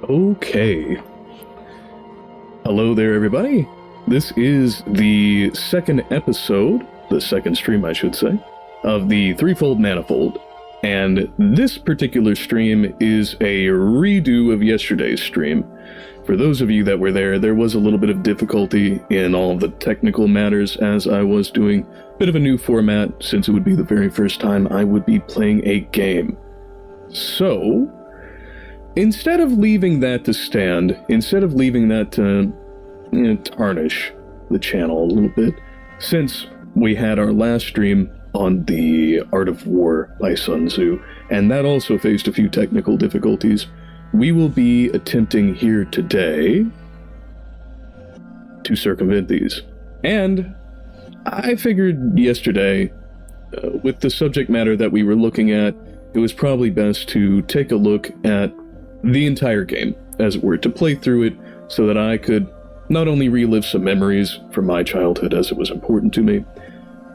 Okay. Hello there, everybody. This is the second episode, the second stream, I should say, of the Threefold Manifold. And this particular stream is a redo of yesterday's stream. For those of you that were there, there was a little bit of difficulty in all of the technical matters as I was doing a bit of a new format, since it would be the very first time I would be playing a game. So, instead of leaving that to stand, instead of leaving that to tarnish the channel a little bit, since we had our last stream on the Art of War by Sun Tzu, and that also faced a few technical difficulties, we will be attempting here today to circumvent these. And I figured yesterday, with the subject matter that we were looking at, it was probably best to take a look at the entire game, as it were, to play through it so that I could not only relive some memories from my childhood as it was important to me,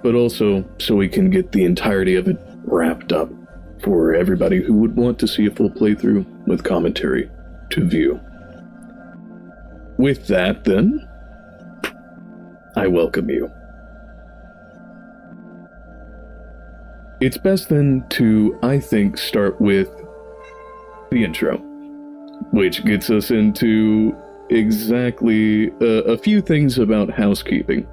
but also so we can get the entirety of it wrapped up for everybody who would want to see a full playthrough with commentary to view. With that, then, I welcome you. It's best then to, I think, start with the intro, which gets us into exactly a few things about housekeeping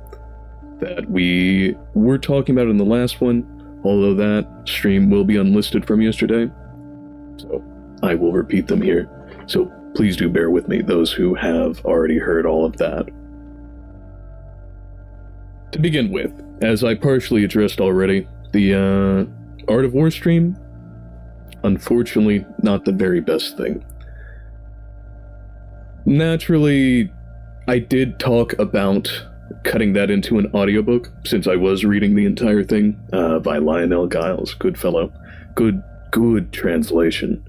that we were talking about in the last one, although that stream will be unlisted from yesterday, so I will repeat them here. So please do bear with me, those who have already heard all of that. To begin with, as I partially addressed already, the Art of War stream, unfortunately, not the very best thing. Naturally, I did talk about cutting that into an audiobook, since I was reading the entire thing, by Lionel Giles, good fellow. Good translation.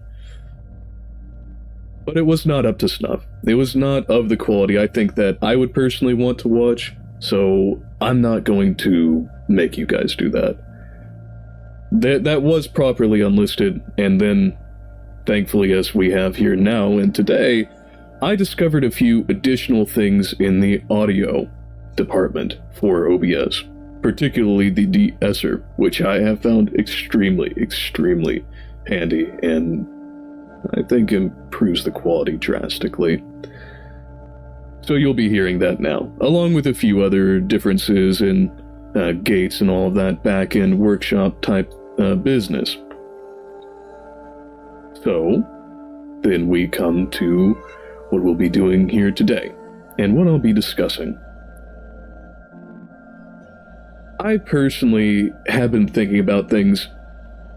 But it was not up to snuff. It was not of the quality I think that I would personally want to watch, so I'm not going to make you guys do that. That was properly unlisted, and then, thankfully, as we have here now and today, I discovered a few additional things in the audio department for OBS, particularly the de-esser, which I have found extremely handy, and I think improves the quality drastically. So you'll be hearing that now, along with a few other differences in gates and all of that back-end workshop type business. So, then we come to what we'll be doing here today, and what I'll be discussing. I personally have been thinking about things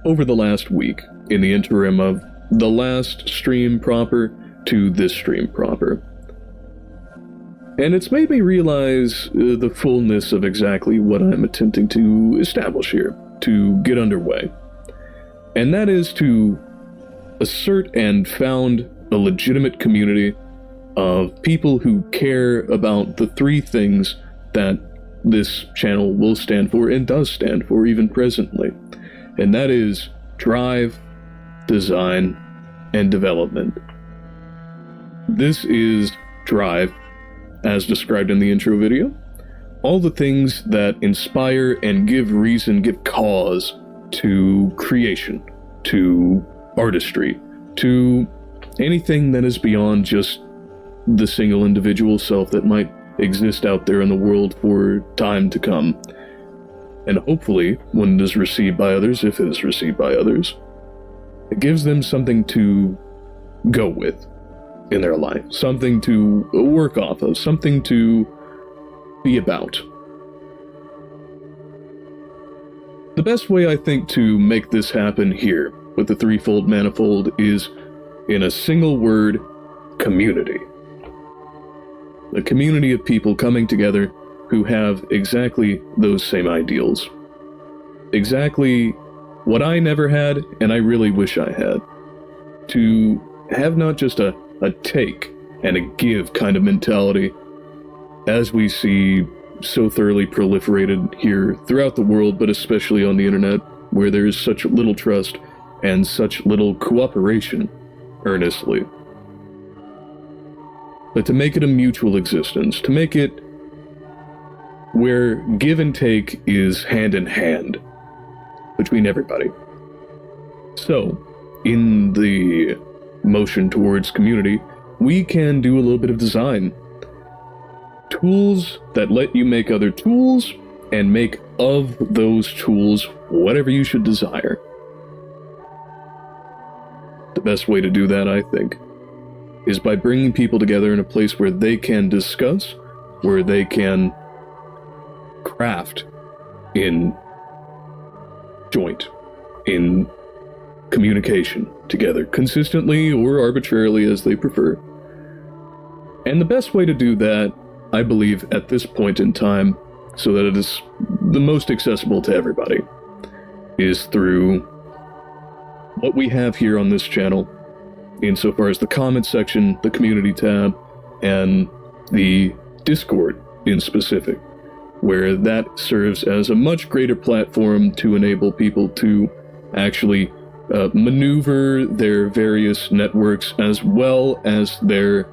over the last week, in the interim of the last stream proper to this stream proper. And it's made me realize the fullness of exactly what I'm attempting to establish here, to get underway. And that is to assert and found a legitimate community of people who care about the three things that this channel will stand for, and does stand for even presently. And that is drive, design, and development. This is drive, as described in the intro video. All the things that inspire and give reason, give cause to creation, to artistry, to anything that is beyond just the single individual self that might exist out there in the world for time to come. And hopefully, when it is received by others, if it is received by others, it gives them something to go with in their life, something to work off of, something to be about. The best way, I think, to make this happen here with the Threefold Manifold is, in a single word, community. A community of people coming together who have exactly those same ideals. Exactly what I never had, and I really wish I had. To have not just a take and a give kind of mentality, as we see so thoroughly proliferated here throughout the world, but especially on the internet, where there is such little trust and such little cooperation, earnestly. but to make it a mutual existence, to make it where give and take is hand in hand between everybody. So, in the motion towards community, we can do a little bit of design. Tools that let you make other tools, and make of those tools whatever you should desire. The best way to do that, I think, is by bringing people together in a place where they can discuss, where they can craft in joint, in communication together, consistently or arbitrarily as they prefer. And the best way to do that, I believe, at this point in time, so that it is the most accessible to everybody, is through what we have here on this channel, insofar as the comment section, the community tab, and the Discord in specific, where that serves as a much greater platform to enable people to actually maneuver their various networks as well as their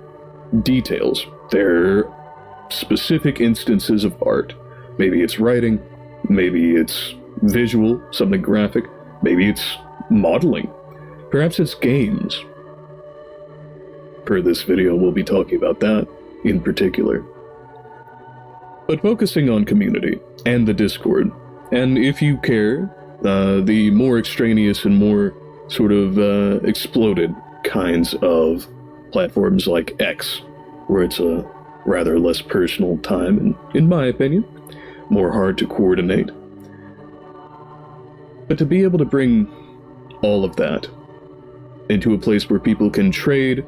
details, their specific instances of art. Maybe it's writing, maybe it's visual, something graphic, maybe it's modeling, perhaps it's games. Per this video, we'll be talking about that in particular. But focusing on community and the Discord, and if you care, the more extraneous and more sort of exploded kinds of platforms like X, where it's a rather less personal time, and in my opinion, more hard to coordinate. But to be able to bring all of that into a place where people can trade,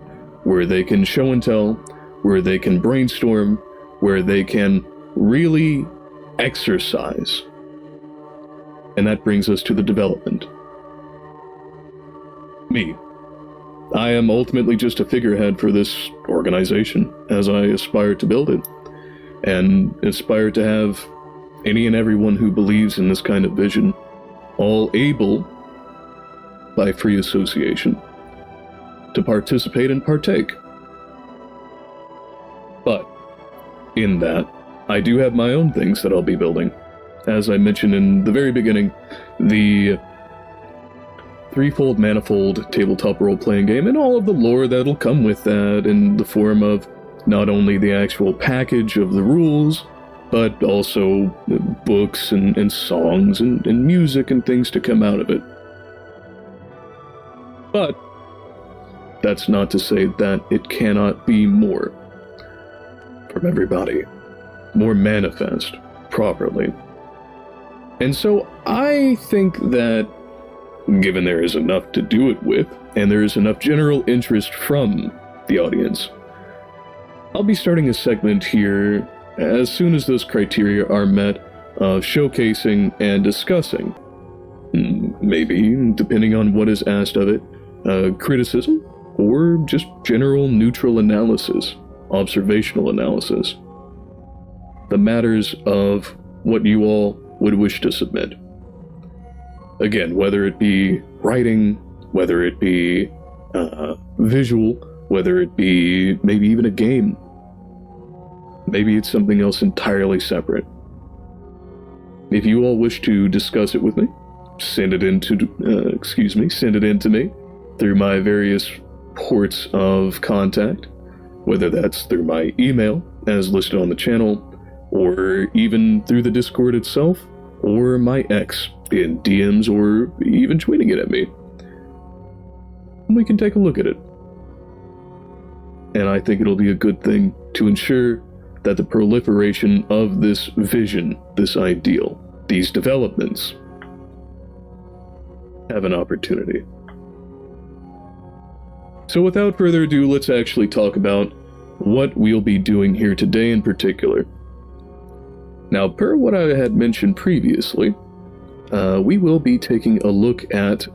where they can show and tell, where they can brainstorm, where they can really exercise. And that brings us to the development. Me. I am ultimately just a figurehead for this organization as I aspire to build it, and aspire to have any and everyone who believes in this kind of vision all able, by free association, to participate and partake. But in that, I do have my own things that I'll be building. As I mentioned in the very beginning, the Threefold Manifold tabletop role-playing game, and all of the lore that'll come with that in the form of not only the actual package of the rules, but also books and songs and music and things to come out of it. But that's not to say that it cannot be more from everybody, more manifest properly. And so I think that, given there is enough to do it with, and there is enough general interest from the audience, I'll be starting a segment here as soon as those criteria are met, of showcasing and discussing, maybe, depending on what is asked of it, criticism, or just general neutral analysis, observational analysis, the matters of what you all would wish to submit. Again, whether it be writing, whether it be visual, whether it be maybe even a game, maybe it's something else entirely separate. If you all wish to discuss it with me, send it in to me through my various ports of contact, whether that's through my email, as listed on the channel, or even through the Discord itself, or my X in DMs, or even tweeting it at me. We can take a look at it. And I think it'll be a good thing to ensure that the proliferation of this vision, this ideal, these developments, have an opportunity. So without further ado, let's actually talk about what we'll be doing here today in particular. Now, per what I had mentioned previously, we will be taking a look at,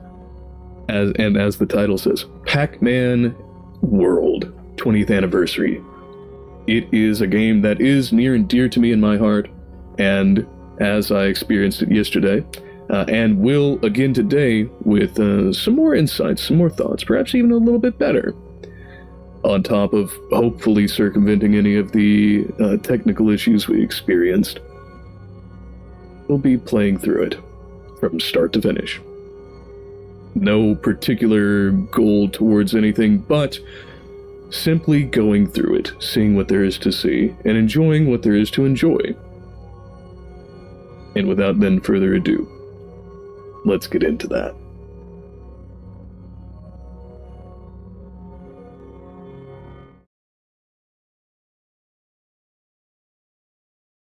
as the title says, Pac-Man World 20th Anniversary. It is a game that is near and dear to me in my heart, and as I experienced it yesterday, and will again today with some more insights, some more thoughts, perhaps even a little bit better. on top of hopefully circumventing any of the technical issues we experienced. We'll be playing through it from start to finish. No particular goal towards anything, but simply going through it, seeing what there is to see, and enjoying what there is to enjoy. And without then further ado, let's get into that.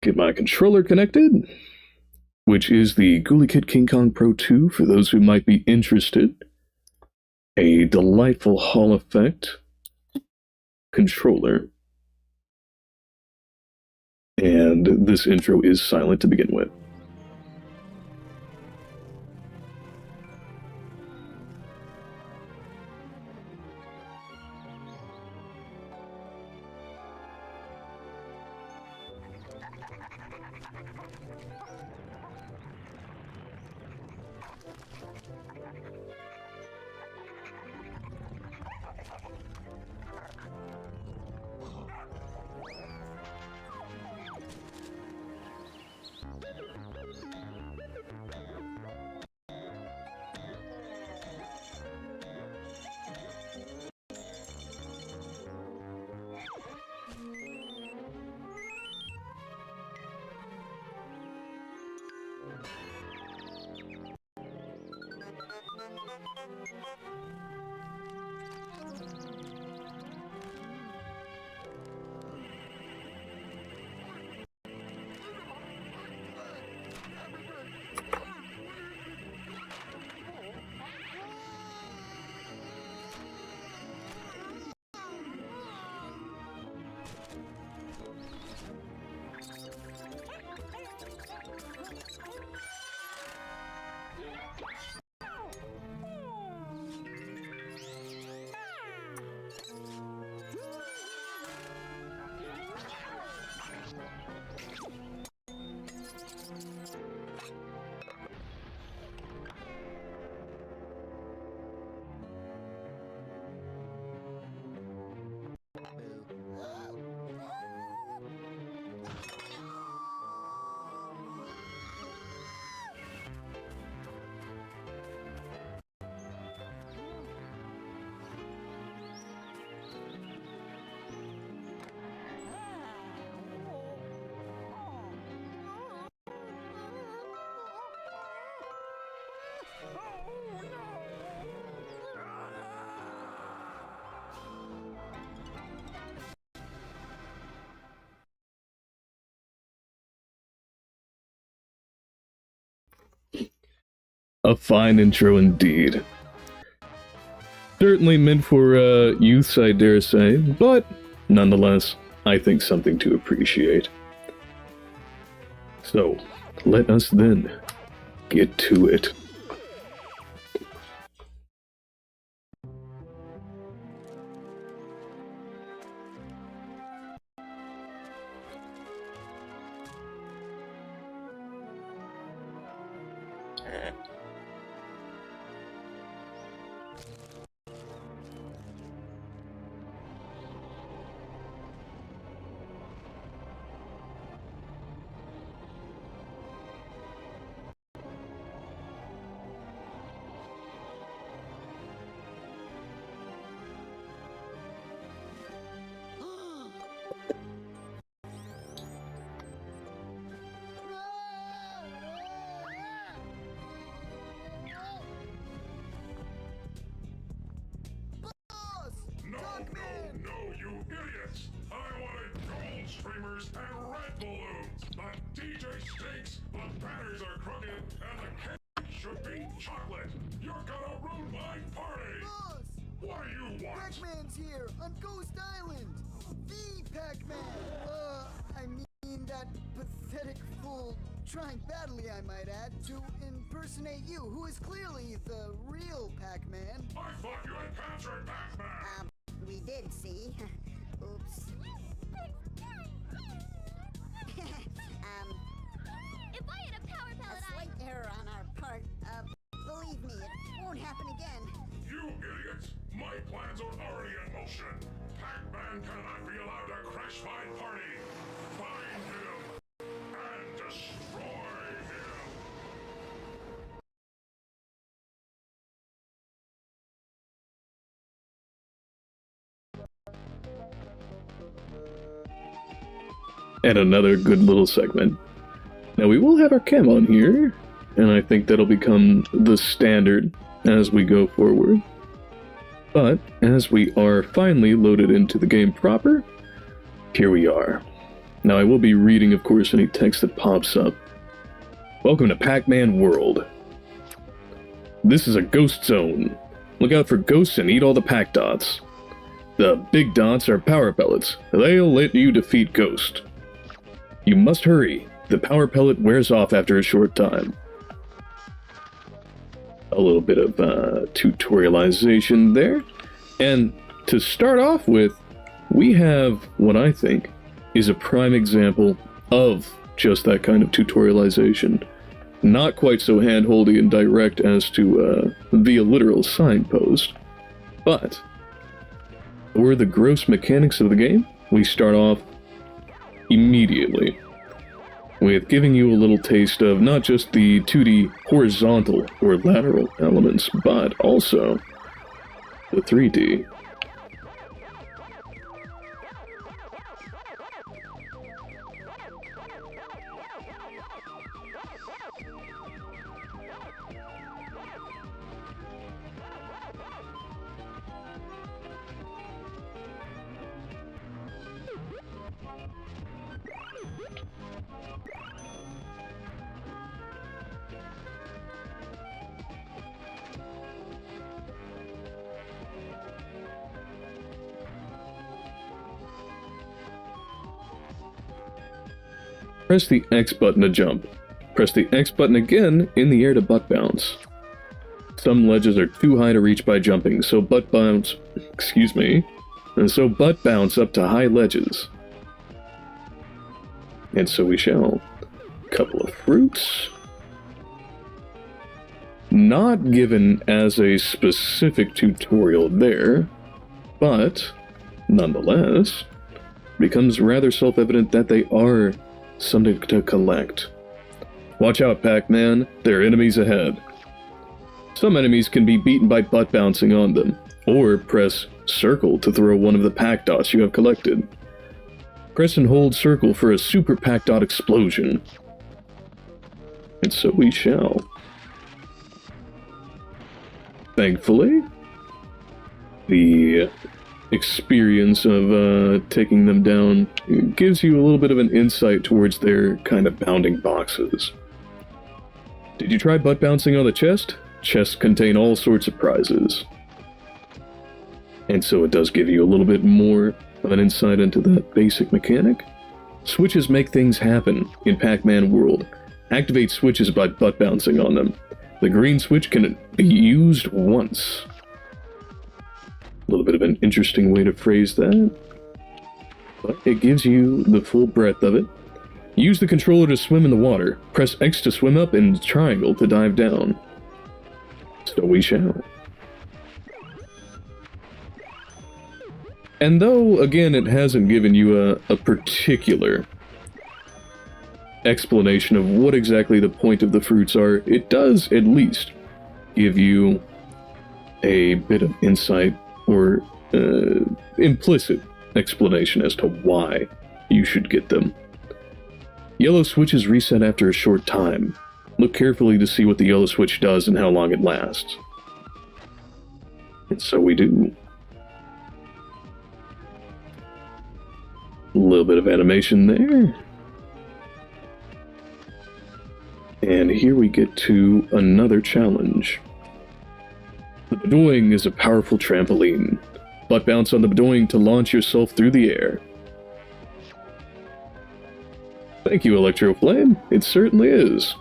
Get my controller connected, which is the GuliKit King Kong Pro 2 for those who might be interested. A delightful Hall effect controller. And this intro is silent to begin with. A fine intro indeed. Certainly meant for youths, I dare say, but nonetheless, I think something to appreciate. So, let us then get to it. Trying badly, I might add, to impersonate you, who is clearly the real Pac-Man. I thought you had captured Pac-Man! We did, see? Oops. If I had a power pellet, a slight error on our part. Believe me, it won't happen again. You idiots! My plans are already in motion! man cannot be allowed to crash my party. Find him and destroy him. And another good little segment. Now we will have our chem on here, and I think that'll become the standard as we go forward. But as we are finally loaded into the game proper, here we are. Now I will be reading, of course, any text that pops up. Welcome to Pac-Man World. This is a ghost zone. Look out for ghosts and eat all the pack dots. The big dots are power pellets. They'll let you defeat ghosts. You must hurry. The power pellet wears off after a short time. A little bit of tutorialization there. And to start off with, we have what I think is a prime example of just that kind of tutorialization. Not quite so handholdy and direct as to via literal signpost, but for the gross mechanics of the game, we start off immediately with giving you a little taste of not just the 2D horizontal or lateral elements, but also the 3D. Press the X button to jump. Press the X button again in the air to butt bounce. Some ledges are too high to reach by jumping, so butt bounce up to high ledges. And so we shall. Couple of fruits. Not given as a specific tutorial there, but nonetheless, becomes rather self-evident that they are something to collect. Watch out, Pac-Man, there are enemies ahead. Some enemies can be beaten by butt bouncing on them, or press circle to throw one of the pack dots you have collected. Press and hold circle for a super pack dot explosion. And so we shall. Thankfully, the experience of taking them down gives you a little bit of an insight towards their kind of bounding boxes. Did you try butt bouncing on the chest? Chests contain all sorts of prizes. And so it does give you a little bit more of an insight into that basic mechanic. Switches make things happen in Pac-Man World. Activate switches by butt bouncing on them. The green switch can be used once. A little bit of an interesting way to phrase that, but it gives you the full breadth of it. Use the controller to swim in the water. Press X to swim up and triangle to dive down. So we shall. And though, again, it hasn't given you a particular explanation of what exactly the point of the fruits are, it does at least give you a bit of insight or implicit explanation as to why you should get them. Yellow switches reset after a short time. Look carefully to see what the yellow switch does and how long it lasts. And so we do. A little bit of animation there. And here we get to another challenge. The bedoing is a powerful trampoline. Butt bounce on the bedoing to launch yourself through the air. Thank you, Electroflame. It certainly is.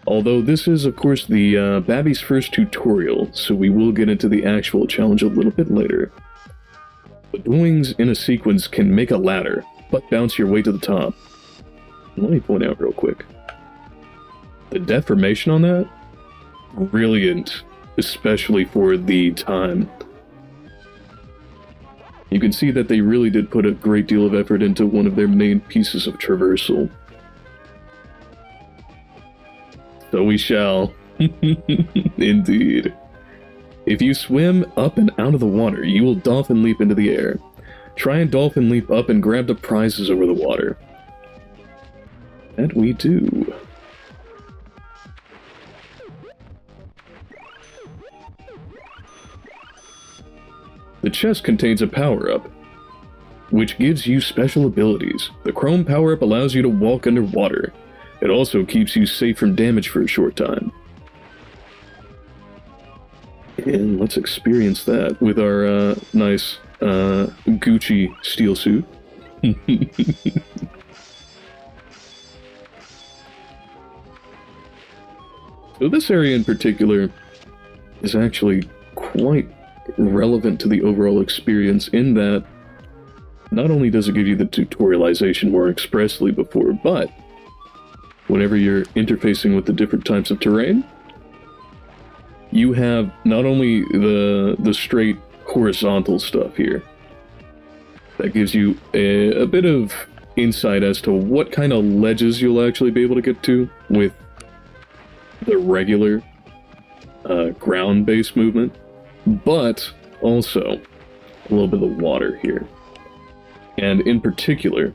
Although this is, of course, the Babby's first tutorial, so we will get into the actual challenge a little bit later. Bedoings in a sequence can make a ladder, butt bounce your way to the top. Let me point out real quick. The deformation on that? Brilliant, especially for the time. You can see that they really did put a great deal of effort into one of their main pieces of traversal. So we shall. Indeed. If you swim up and out of the water, you will dolphin leap into the air. Try and dolphin leap up and grab the prizes over the water. That we do. The chest contains a power-up, which gives you special abilities. The Krome power-up allows you to walk underwater. It also keeps you safe from damage for a short time. And let's experience that with our nice Gucci steel suit. So this area in particular is actually quite relevant to the overall experience in that not only does it give you the tutorialization more expressly before, but whenever you're interfacing with the different types of terrain, you have not only the straight horizontal stuff here that gives you a bit of insight as to what kind of ledges you'll actually be able to get to with the regular ground-based movement, but also a little bit of water here. And in particular,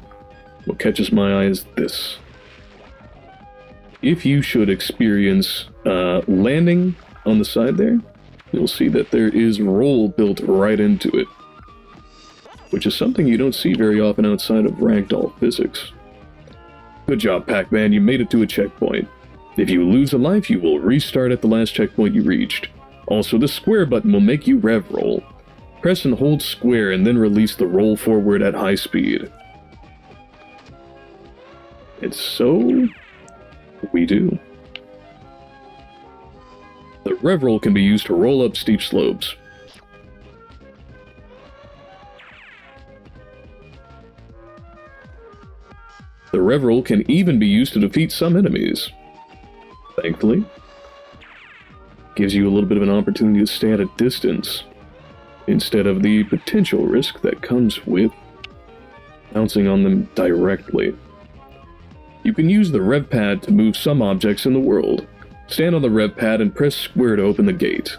what catches my eye is this. If you should experience landing on the side there, you'll see that there is roll built right into it, which is something you don't see very often outside of ragdoll physics. Good job, Pac-Man, you made it to a checkpoint. If you lose a life, you will restart at the last checkpoint you reached. Also, the square button will make you rev roll. Press and hold square and then release the roll forward at high speed. And so we do. The rev roll can be used to roll up steep slopes. The rev roll can even be used to defeat some enemies. Thankfully, gives you a little bit of an opportunity to stay at a distance instead of the potential risk that comes with bouncing on them directly. You can use the rev pad to move some objects in the world. Stand on the rev pad and press square to open the gate.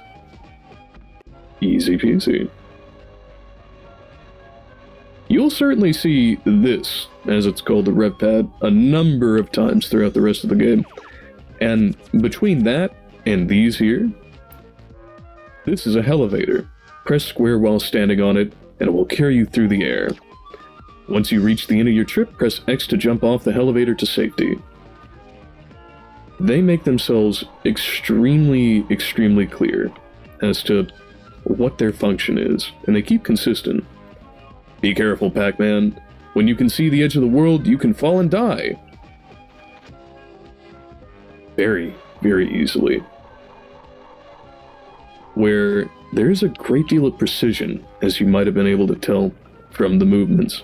Easy peasy. You'll certainly see this, as it's called, the rev pad, a number of times throughout the rest of the game. And between that and these here, this is a elevator. Press square while standing on it, and it will carry you through the air. Once you reach the end of your trip, press X to jump off the elevator to safety. They make themselves extremely, extremely clear as to what their function is, and they keep consistent. Be careful, Pac-Man. When you can see the edge of the world, you can fall and die. Very, very easily. Where there is a great deal of precision, as you might have been able to tell from the movements.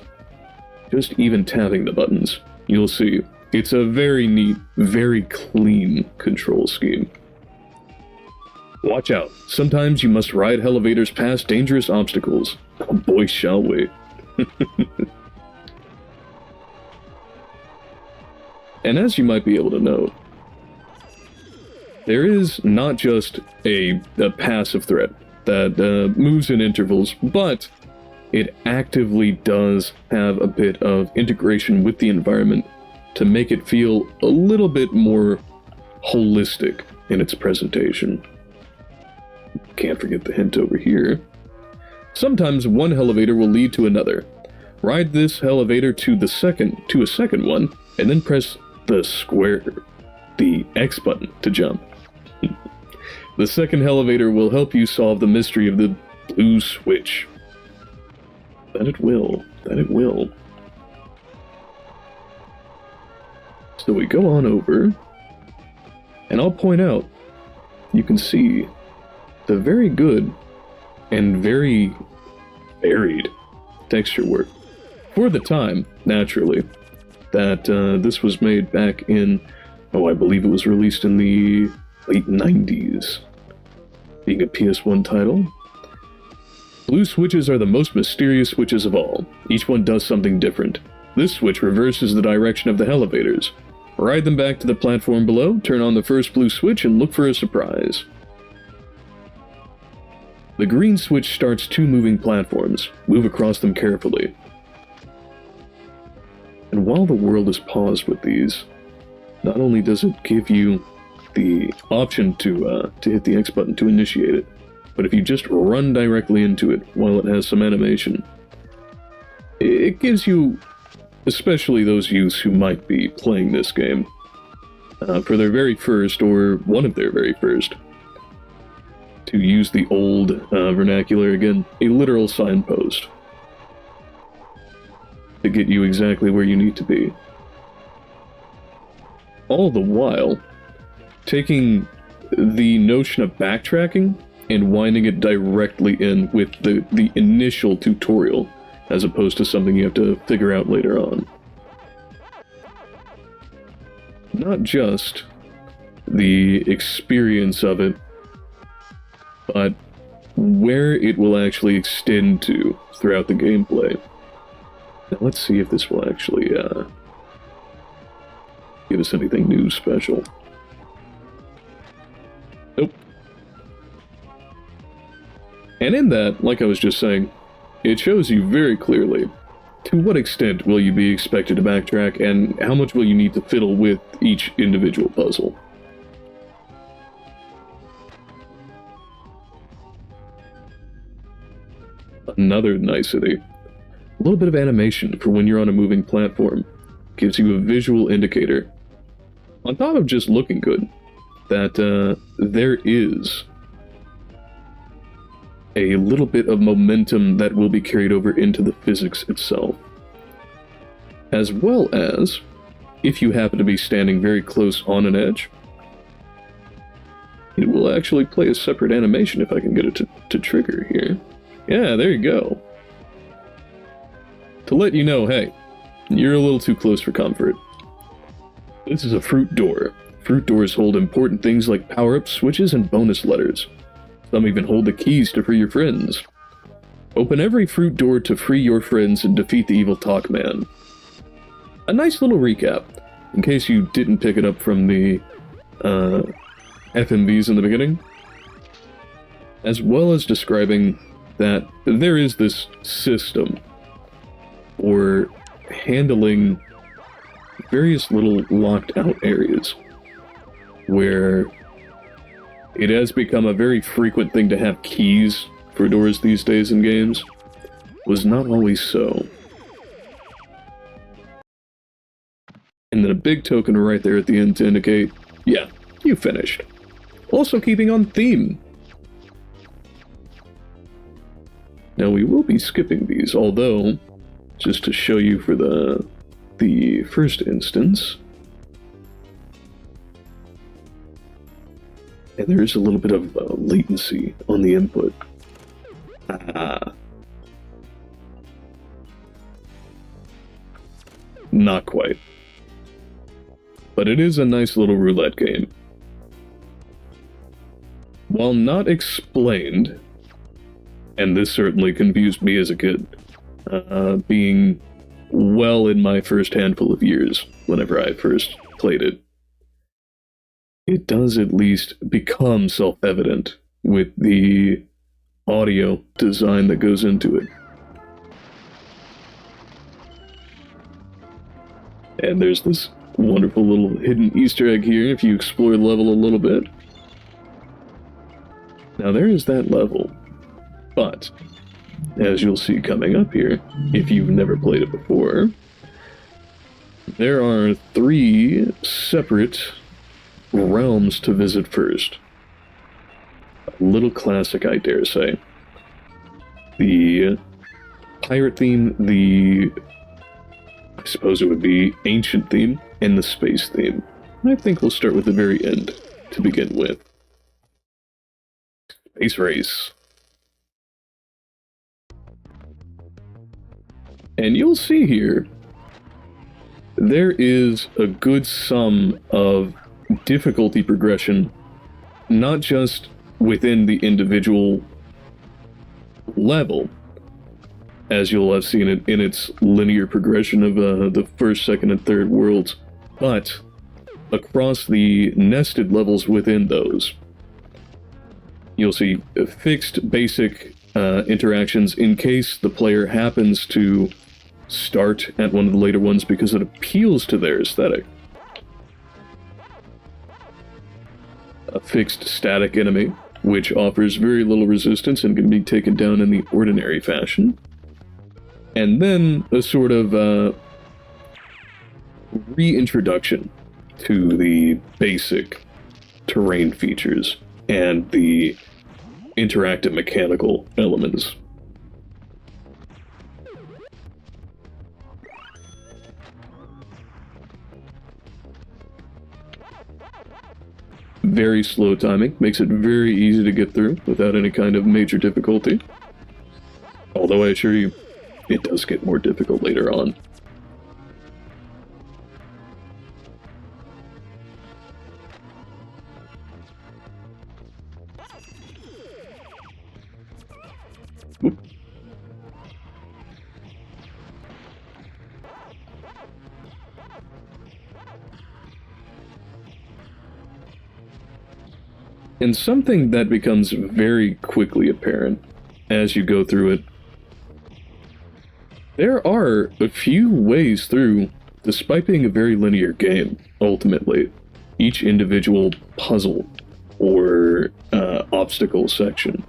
Just even tapping the buttons, you'll see. It's a very neat, very clean control scheme. Watch out. Sometimes you must ride elevators past dangerous obstacles. Oh boy, shall we. And as you might be able to note, there is not just a passive threat that moves in intervals, but it actively does have a bit of integration with the environment to make it feel a little bit more holistic in its presentation. Can't forget the hint over here. Sometimes one elevator will lead to another. Ride this elevator to a second one, and then press the X button to jump. The second elevator will help you solve the mystery of the blue switch. That it will. That it will. So we go on over, and I'll point out, you can see the very good and very varied texture work. For the time, naturally, that this was made back in, I believe it was released in the late 90s. Being a PS1 title, Blue switches are the most mysterious switches of all. Each one does something different. This switch reverses the direction of the elevators. Ride them back to the platform below, turn on the first blue switch, and look for a surprise. The green switch starts 2 moving platforms. Move across them carefully. And while the world is paused with these, not only does it give you the option to hit the X button to initiate it, but if you just run directly into it while it has some animation, it gives you, especially those youths who might be playing this game, for their very first, or one of their very first, to use the old vernacular again, a literal signpost to get you exactly where you need to be. All the while, taking the notion of backtracking and winding it directly in with the initial tutorial, as opposed to something you have to figure out later on. Not just the experience of it, but where it will actually extend to throughout the gameplay. Now let's see if this will actually give us anything new special. Nope. And in that, like I was just saying, it shows you very clearly to what extent will you be expected to backtrack and how much will you need to fiddle with each individual puzzle. Another nicety. A little bit of animation for when you're on a moving platform. Gives you a visual indicator, on top of just looking good, that there is a little bit of momentum that will be carried over into the physics itself. As well as, if you happen to be standing very close on an edge, it will actually play a separate animation if I can get it to trigger here. Yeah, there you go. To let you know, hey, you're a little too close for comfort. This is a fruit door. Fruit doors hold important things like power-ups, switches, and bonus letters. Some even hold the keys to free your friends. Open every fruit door to free your friends and defeat the evil Talk Man. A nice little recap, in case you didn't pick it up from the FMVs in the beginning. As well as describing that there is this system for handling various little locked out areas where it has become a very frequent thing to have keys for doors these days in games. Was not always so. And then a big token right there at the end to indicate, yeah, you finished. Also keeping on theme. Now we will be skipping these, although, just to show you for the first instance, and there is a little bit of latency on the input. Not quite. But it is a nice little roulette game. While not explained, and this certainly confused me as a kid, being well in my first handful of years whenever I first played it, it does at least become self-evident with the audio design that goes into it. And there's this wonderful little hidden Easter egg here if you explore the level a little bit. Now there is that level, but as you'll see coming up here, if you've never played it before, there are 3 separate realms to visit first. A little classic, I dare say. The pirate theme, I suppose it would be ancient theme, and the space theme. I think we'll start with the very end to begin with. Space Race. And you'll see here, there is a good sum of difficulty progression, not just within the individual level, as you'll have seen it in its linear progression of the first, second, and third worlds, but across the nested levels within those, you'll see fixed basic interactions in case the player happens to start at one of the later ones because it appeals to their aesthetic. A fixed static enemy, which offers very little resistance and can be taken down in the ordinary fashion. And then a sort of reintroduction to the basic terrain features and the interactive mechanical elements. Very slow timing, makes it very easy to get through without any kind of major difficulty. Although I assure you, it does get more difficult later on. Oop. And something that becomes very quickly apparent as you go through it, there are a few ways through, despite being a very linear game, ultimately, each individual puzzle or obstacle section.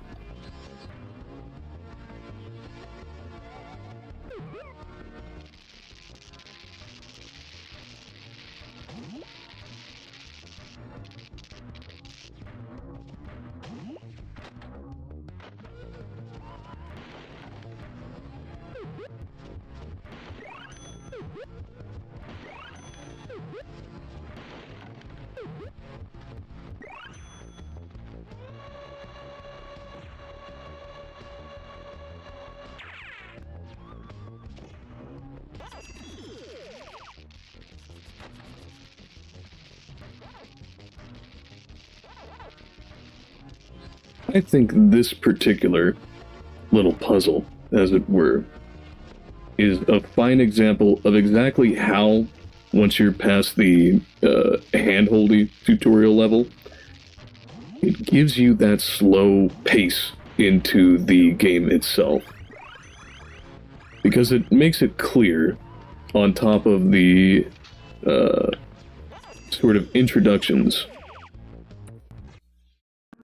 I think this particular little puzzle, as it were, is a fine example of exactly how, once you're past the hand-holdy tutorial level, it gives you that slow pace into the game itself. Because it makes it clear, on top of the sort of introductions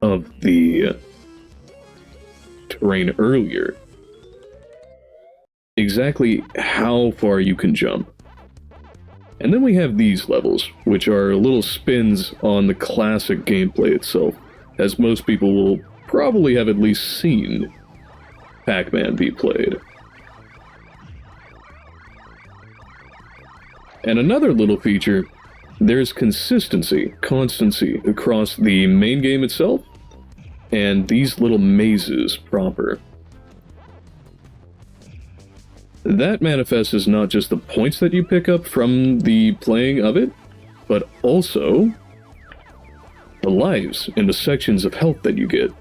of the terrain earlier, exactly how far you can jump. And then we have these levels, which are little spins on the classic gameplay itself, as most people will probably have at least seen Pac-Man be played. And another little feature, there's constancy across the main game itself, and these little mazes proper. That manifests as not just the points that you pick up from the playing of it, but also the lives and the sections of health that you get.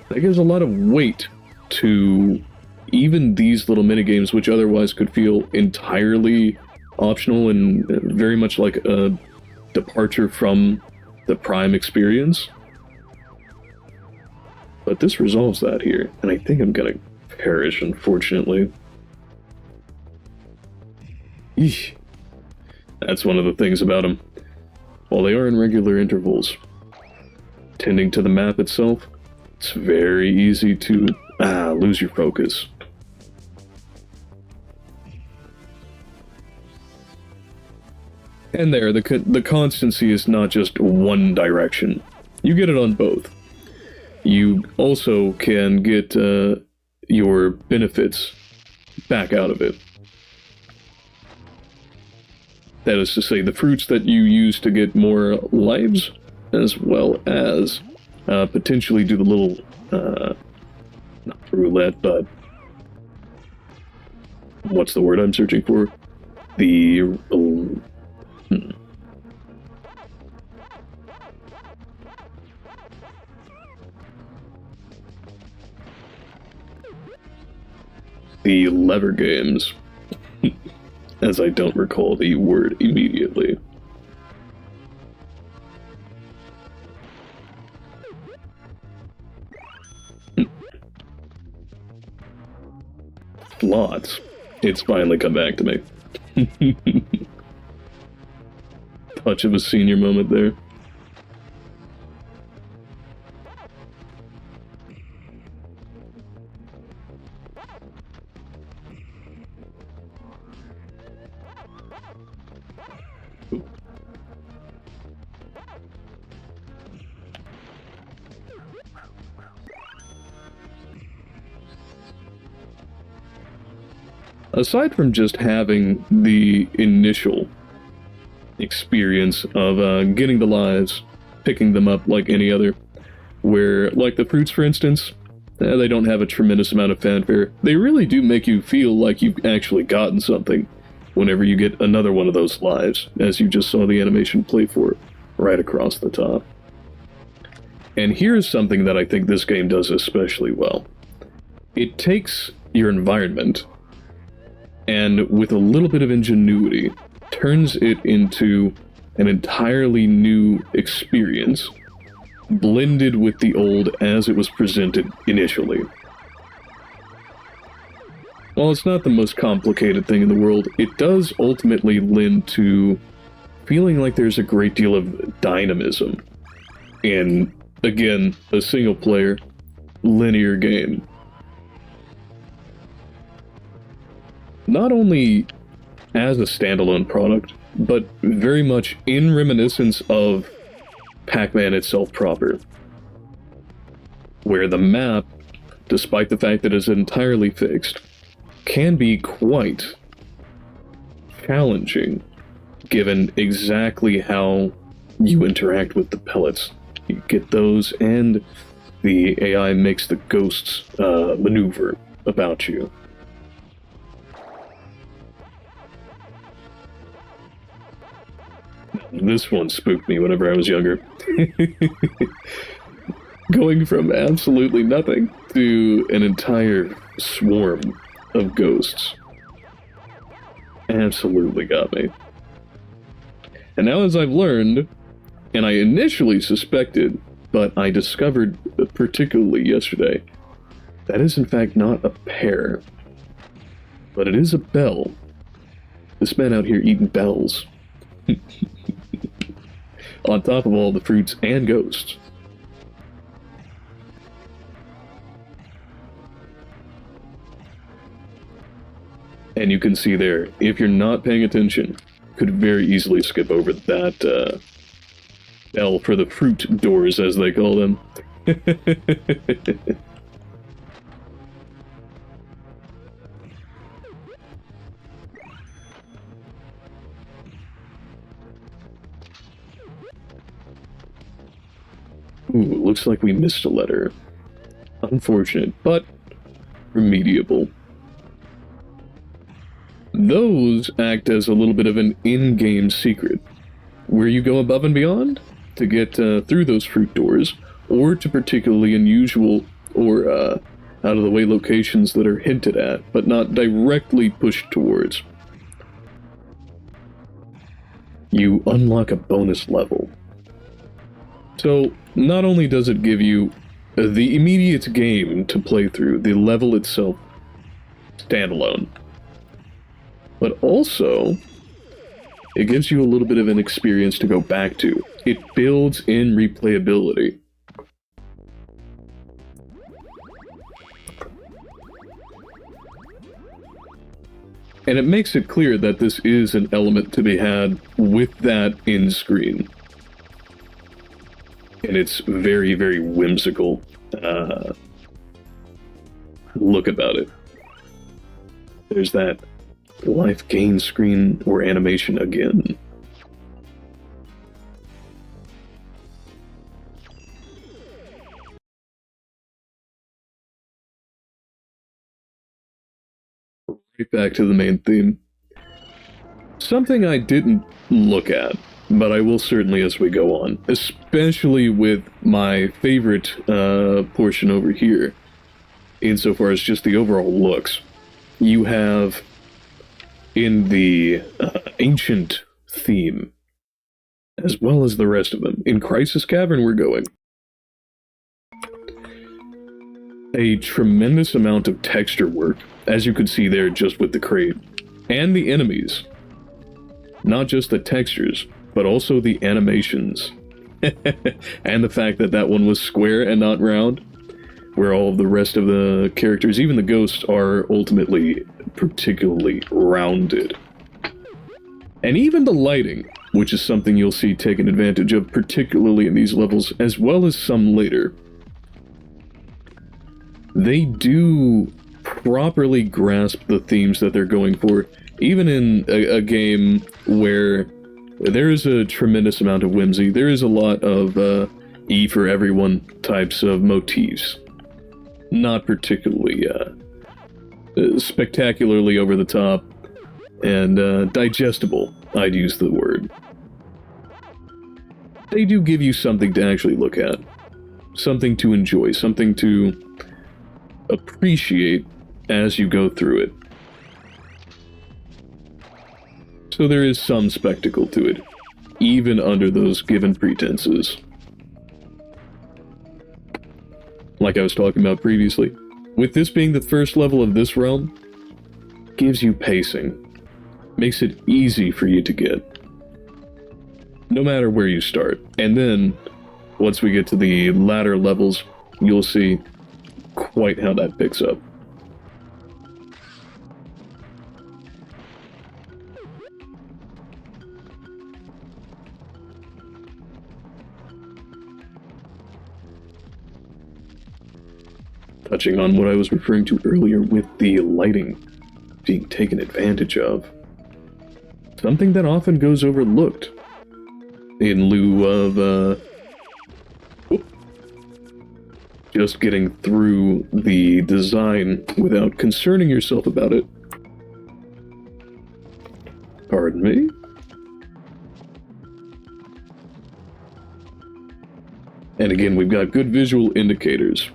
That gives a lot of weight to even these little minigames, which otherwise could feel entirely optional and very much like a departure from the Prime experience. But this resolves that here, and I think I'm gonna perish, unfortunately. Eesh. That's one of the things about them. While they are in regular intervals, tending to the map itself, it's very easy to lose your focus. And there, the constancy is not just one direction. You get it on both. You also can get your benefits back out of it. That is to say, the fruits that you use to get more lives, as well as potentially do the little, not roulette, but what's the word I'm searching for? The the lever games, as I don't recall the word immediately. Lots. It's finally come back to me. Touch of a senior moment there. Aside from just having the initial experience of getting the lives, picking them up like any other, where, like the fruits for instance, they don't have a tremendous amount of fanfare. They really do make you feel like you've actually gotten something whenever you get another one of those lives, as you just saw the animation play for right across the top. And here's something that I think this game does especially well. It takes your environment and with a little bit of ingenuity, turns it into an entirely new experience, blended with the old as it was presented initially. While it's not the most complicated thing in the world, it does ultimately lend to feeling like there's a great deal of dynamism in, again, a single-player, linear game. Not only as a standalone product, but very much in reminiscence of Pac-Man itself proper, where the map, despite the fact that it's entirely fixed, can be quite challenging, given exactly how you interact with the pellets. You get those, and the AI makes the ghosts maneuver about you. This one spooked me whenever I was younger. Going from absolutely nothing to an entire swarm of ghosts absolutely got me. And now, as I've learned, and I initially suspected, but I discovered particularly yesterday, that is in fact not a pear, but it is a bell. This man out here eating bells. On top of all the fruits and ghosts. And you can see there, if you're not paying attention, could very easily skip over that bell for the fruit doors, as they call them. Ooh, looks like we missed a letter. Unfortunate, but remediable. Those act as a little bit of an in-game secret, where you go above and beyond to get through those fruit doors, or to particularly unusual or out-of-the-way locations that are hinted at, but not directly pushed towards. You unlock a bonus level. So, not only does it give you the immediate game to play through, the level itself standalone, but also it gives you a little bit of an experience to go back to. It builds in replayability. And it makes it clear that this is an element to be had with that in-screen. And it's very, very whimsical look about it. There's that life gain screen or animation again. Right back to the main theme. Something I didn't look at, but I will certainly as we go on, especially with my favorite portion over here, insofar as just the overall looks. you have in the ancient theme, as well as the rest of them. In Crisis Cavern, we're going. A tremendous amount of texture work, as you could see there just with the crate, and the enemies. Not just the textures, but also the animations. And the fact that that one was square and not round, where all of the rest of the characters, even the ghosts, are ultimately particularly rounded. And even the lighting, which is something you'll see taken advantage of, particularly in these levels, as well as some later. They do properly grasp the themes that they're going for, even in a game where there is a tremendous amount of whimsy. There is a lot of E for everyone types of motifs. Not particularly spectacularly over the top and digestible, I'd use the word. They do give you something to actually look at, something to enjoy, something to appreciate as you go through it. So there is some spectacle to it, even under those given pretenses. Like I was talking about previously, with this being the first level of this realm, gives you pacing, makes it easy for you to get, no matter where you start. And then, once we get to the latter levels, you'll see quite how that picks up. Touching on what I was referring to earlier with the lighting being taken advantage of. Something that often goes overlooked in lieu of just getting through the design without concerning yourself about it. Pardon me? And again, we've got good visual indicators.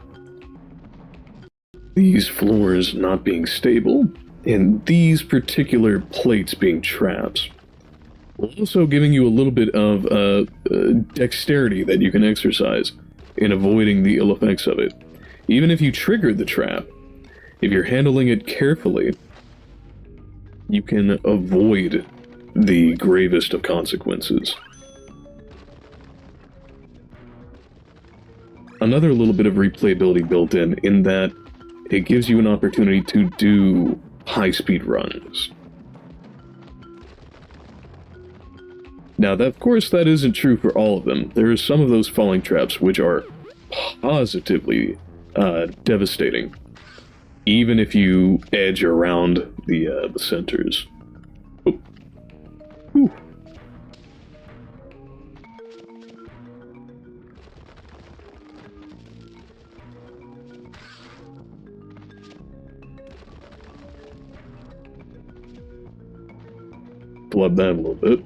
These floors not being stable, and these particular plates being traps. Also giving you a little bit of dexterity that you can exercise in avoiding the ill effects of it. Even if you trigger the trap, if you're handling it carefully, you can avoid the gravest of consequences. Another little bit of replayability built in that it gives you an opportunity to do high-speed runs. Now, of course, that isn't true for all of them. There are some of those falling traps which are positively devastating, even if you edge around the centers. Oh. Whew. Flub that a little bit.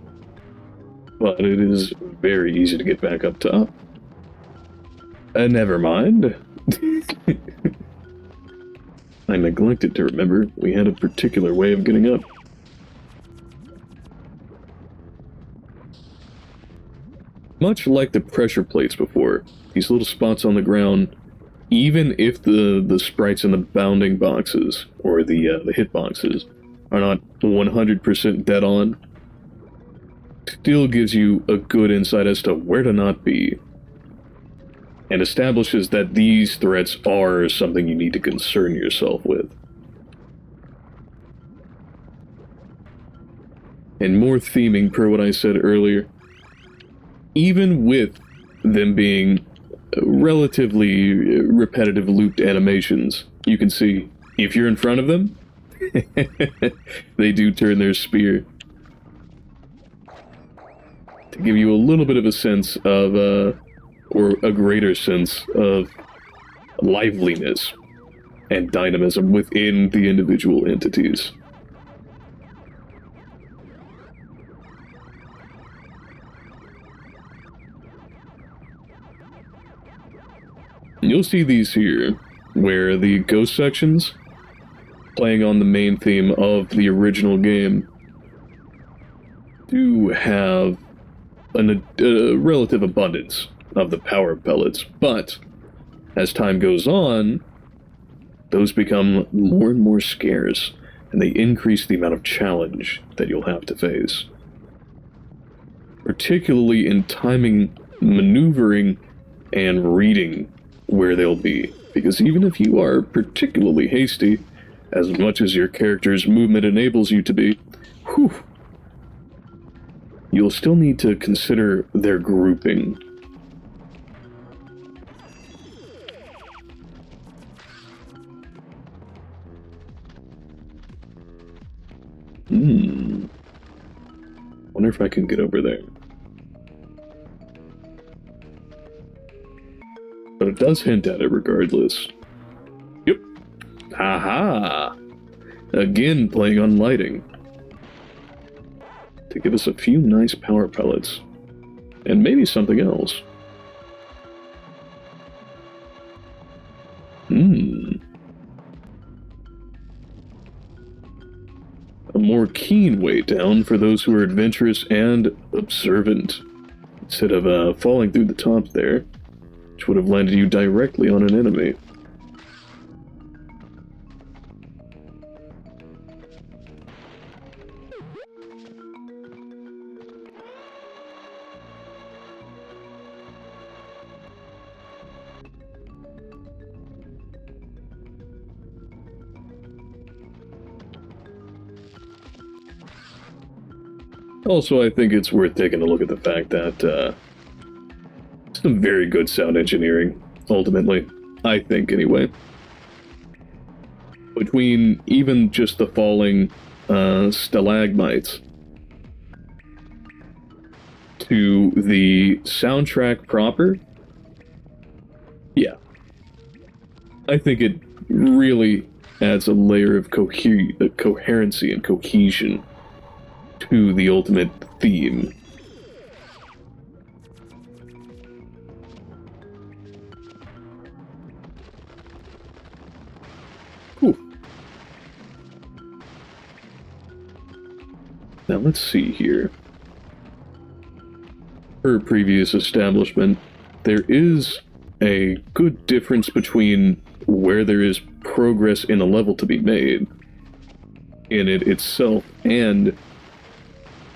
But it is very easy to get back up top. Never mind. I neglected to remember we had a particular way of getting up. Much like the pressure plates before, these little spots on the ground, even if the sprites in the bounding boxes, or the hit boxes, are not 100% dead on, still gives you a good insight as to where to not be, and establishes that these threats are something you need to concern yourself with. And more theming per what I said earlier, even with them being relatively repetitive looped animations, you can see if you're in front of them, they do turn their spear. To give you a little bit of a sense of, or a greater sense of liveliness and dynamism within the individual entities. You'll see these here, where the ghost sections playing on the main theme of the original game, do have a relative abundance of the power pellets, but as time goes on, those become more and more scarce, and they increase the amount of challenge that you'll have to face. Particularly in timing, maneuvering, and reading where they'll be. Because even if you are particularly hasty, as much as your character's movement enables you to be, you'll still need to consider their grouping. Wonder if I can get over there. But it does hint at it regardless. Yep. Haha! Again playing on lighting. To give us a few nice power pellets. And maybe something else. A more keen way down for those who are adventurous and observant, instead of falling through the top there, which would have landed you directly on an enemy. Also, I think it's worth taking a look at the fact that, some very good sound engineering, ultimately. I think, anyway. Between even just the falling, stalagmites to the soundtrack proper, yeah. I think it really adds a layer of coherency and cohesion to the ultimate theme. Whew. Now let's see here. Per previous establishment, there is a good difference between where there is progress in a level to be made in it itself and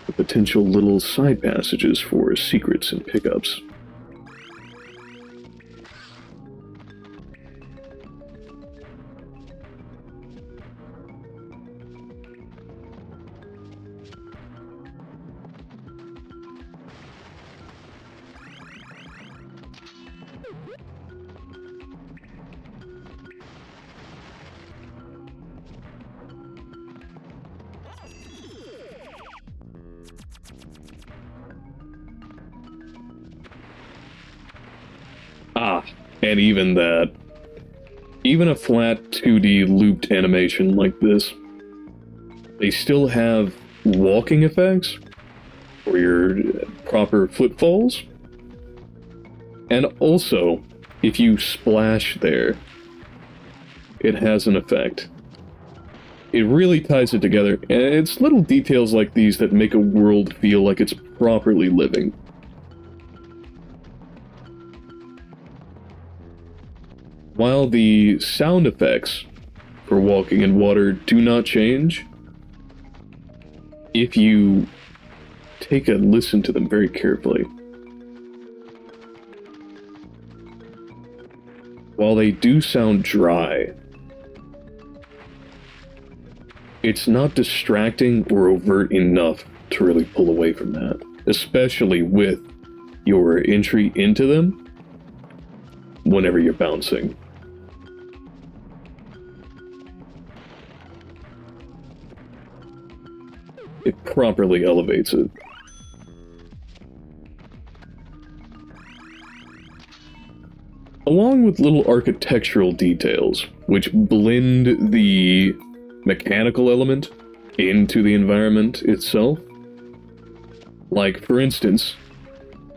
the potential little side passages for secrets and pickups. And even that, even a flat 2D looped animation like this, they still have walking effects for your proper footfalls. And also, if you splash there, it has an effect. It really ties it together, and it's little details like these that make a world feel like it's properly living. While the sound effects for walking in water do not change, if you take a listen to them very carefully, while they do sound dry, it's not distracting or overt enough to really pull away from that, especially with your entry into them whenever you're bouncing. It properly elevates it. Along with little architectural details, which blend the mechanical element into the environment itself. Like, for instance,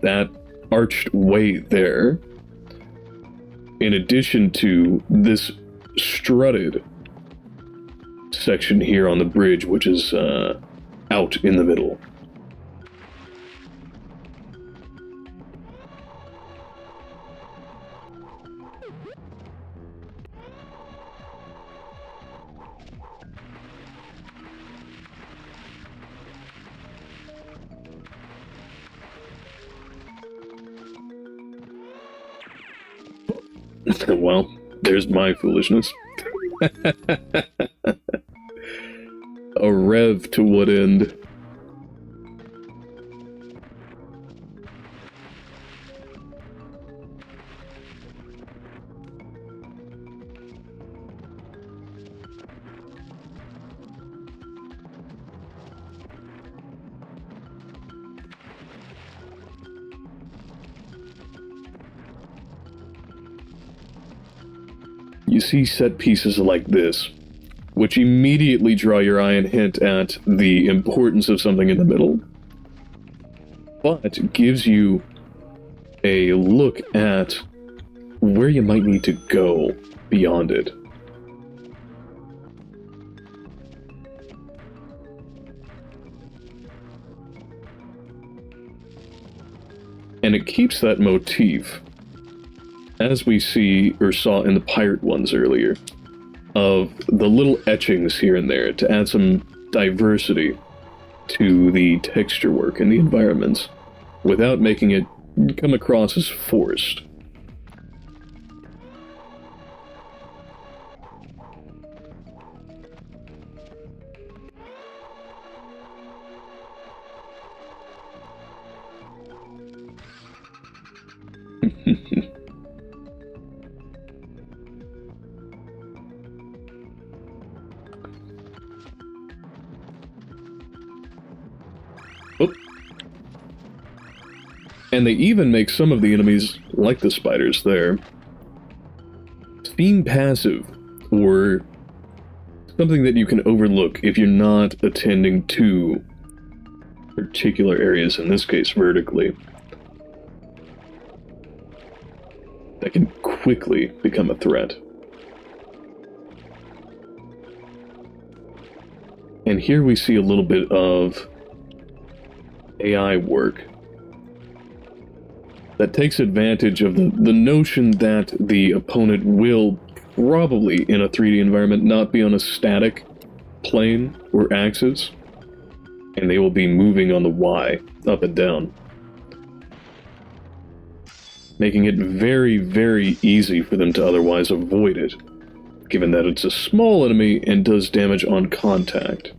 that arched way there, in addition to this strutted section here on the bridge, which is out in the middle. Well, there's my foolishness. A rev to what end? You see set pieces like this, which immediately draw your eye and hint at the importance of something in the middle, but gives you a look at where you might need to go beyond it. And it keeps that motif, as we see or saw in the pirate ones earlier, of the little etchings here and there to add some diversity to the texture work and the environments without making it come across as forced. And they even make some of the enemies, like the spiders there, seem passive, or something that you can overlook if you're not attending to particular areas, in this case vertically, that can quickly become a threat. And here we see a little bit of AI work that takes advantage of the notion that the opponent will probably, in a 3D environment, not be on a static plane or axis, and they will be moving on the Y, up and down, making it very, very easy for them to otherwise avoid it, given that it's a small enemy and does damage on contact.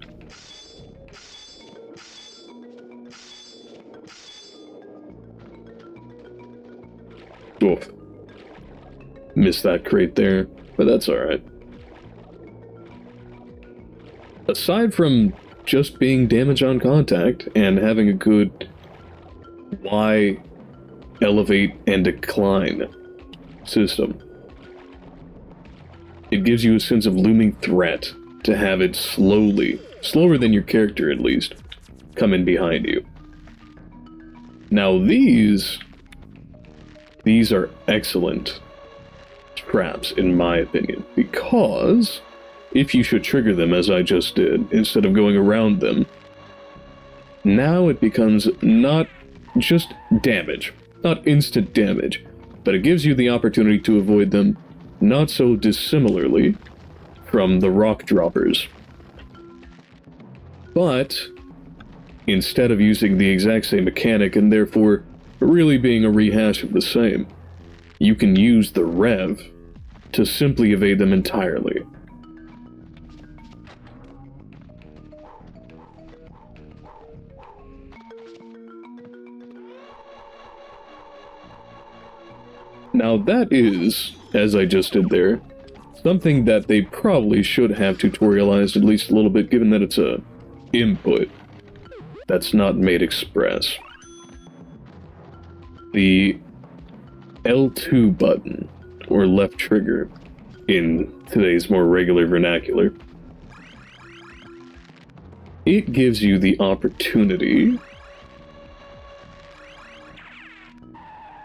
Oof. Missed that crate there, but that's alright. Aside from just being damage on contact and having a good Y elevate and decline system, it gives you a sense of looming threat to have it slowly, slower than your character at least, come in behind you. Now these are excellent traps, in my opinion, because if you should trigger them, as I just did, instead of going around them, now it becomes not just damage, not instant damage, but it gives you the opportunity to avoid them not so dissimilarly from the rock droppers. But instead of using the exact same mechanic and therefore really being a rehash of the same, you can use the rev to simply evade them entirely. Now that is, as I just did there, something that they probably should have tutorialized at least a little bit, given that it's a input that's not made express. The L2 button, or left trigger, in today's more regular vernacular, it gives you the opportunity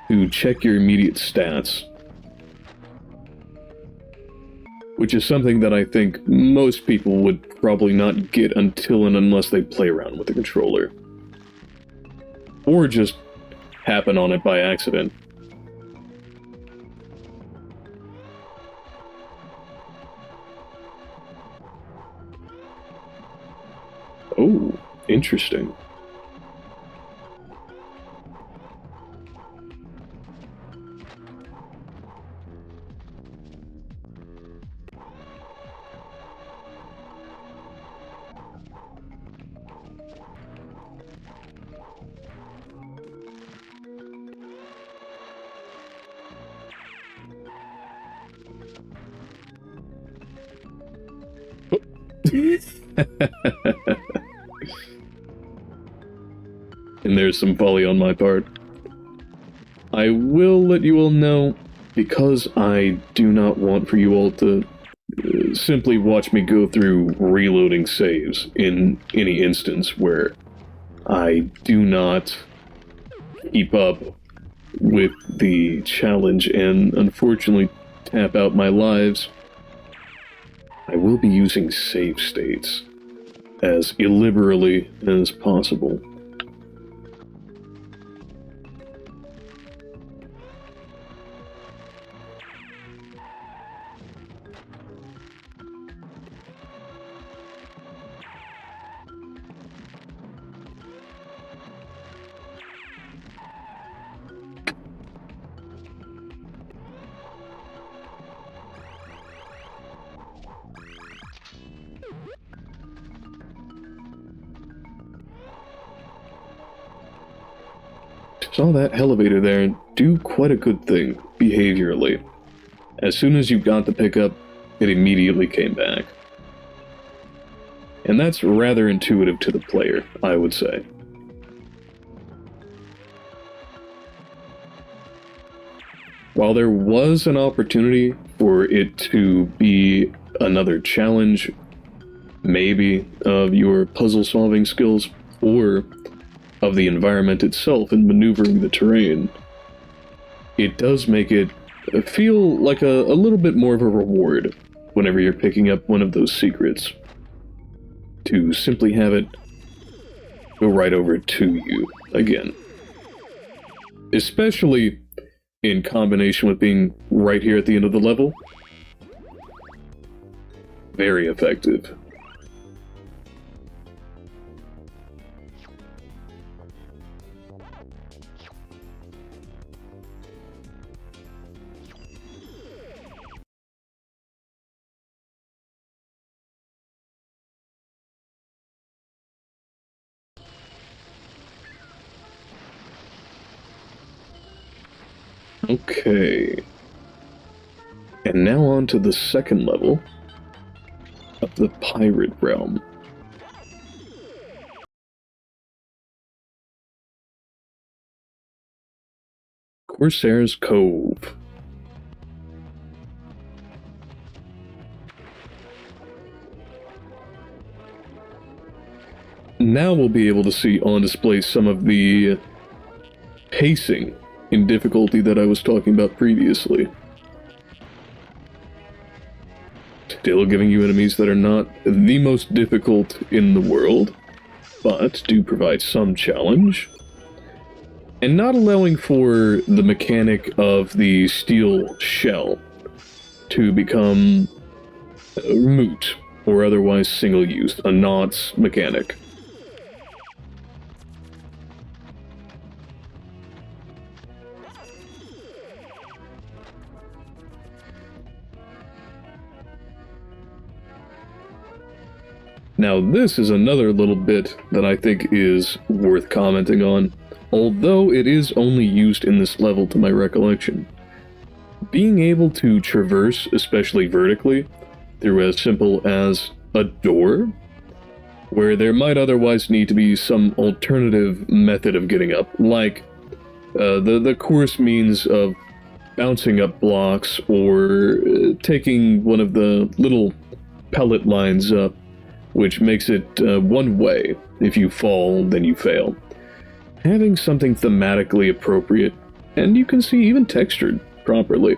to check your immediate stats which is something that I think most people would probably not get until and unless they play around with the controller. Or just happen on it by accident. Oh, interesting. And there's some folly on my part. I will let you all know, because I do not want for you all to simply watch me go through reloading saves in any instance where I do not keep up with the challenge and unfortunately tap out my lives. I will be using save states as illiberally as possible. Saw that elevator there do quite a good thing, behaviorally. As soon as you got the pickup, it immediately came back. And that's rather intuitive to the player, I would say. While there was an opportunity for it to be another challenge, maybe, of your puzzle-solving skills, or of the environment itself and maneuvering the terrain, it does make it feel like a little bit more of a reward whenever you're picking up one of those secrets. To simply have it go right over to you again. Especially in combination with being right here at the end of the level. Very effective. Okay. And now on to the second level of the Pirate Realm. Corsair's Cove. Now we'll be able to see on display some of the pacing in difficulty that I was talking about previously. Still giving you enemies that are not the most difficult in the world, but do provide some challenge. And not allowing for the mechanic of the steel shell to become moot or otherwise single-use, a NOTS mechanic. Now this is another little bit that I think is worth commenting on, although it is only used in this level to my recollection. Being able to traverse, especially vertically, through as simple as a door, where there might otherwise need to be some alternative method of getting up, like the coarse means of bouncing up blocks or taking one of the little pellet lines up, which makes it one way. If you fall, then you fail. Having something thematically appropriate, and you can see even textured properly,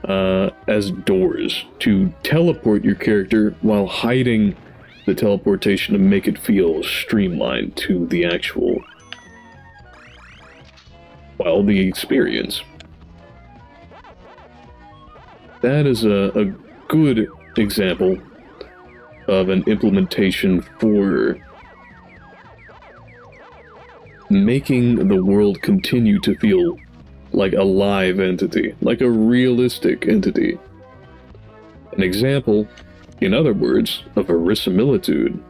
as doors to teleport your character while hiding the teleportation to make it feel streamlined to the actual, well, the experience. That is a good example of an implementation for making the world continue to feel like a live entity, like a realistic entity. An example, in other words, of verisimilitude,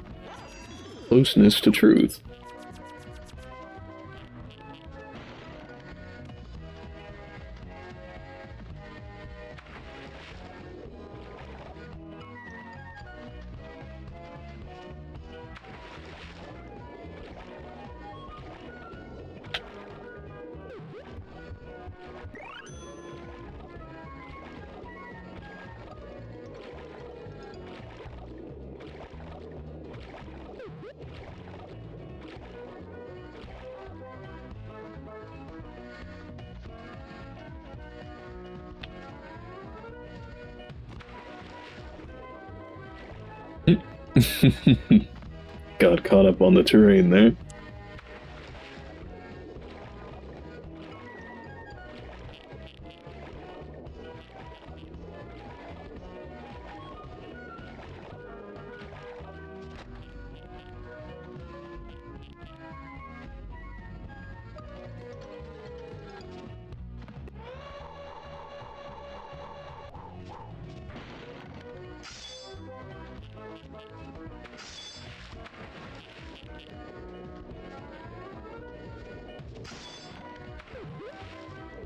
closeness to truth. Got caught up on the terrain there.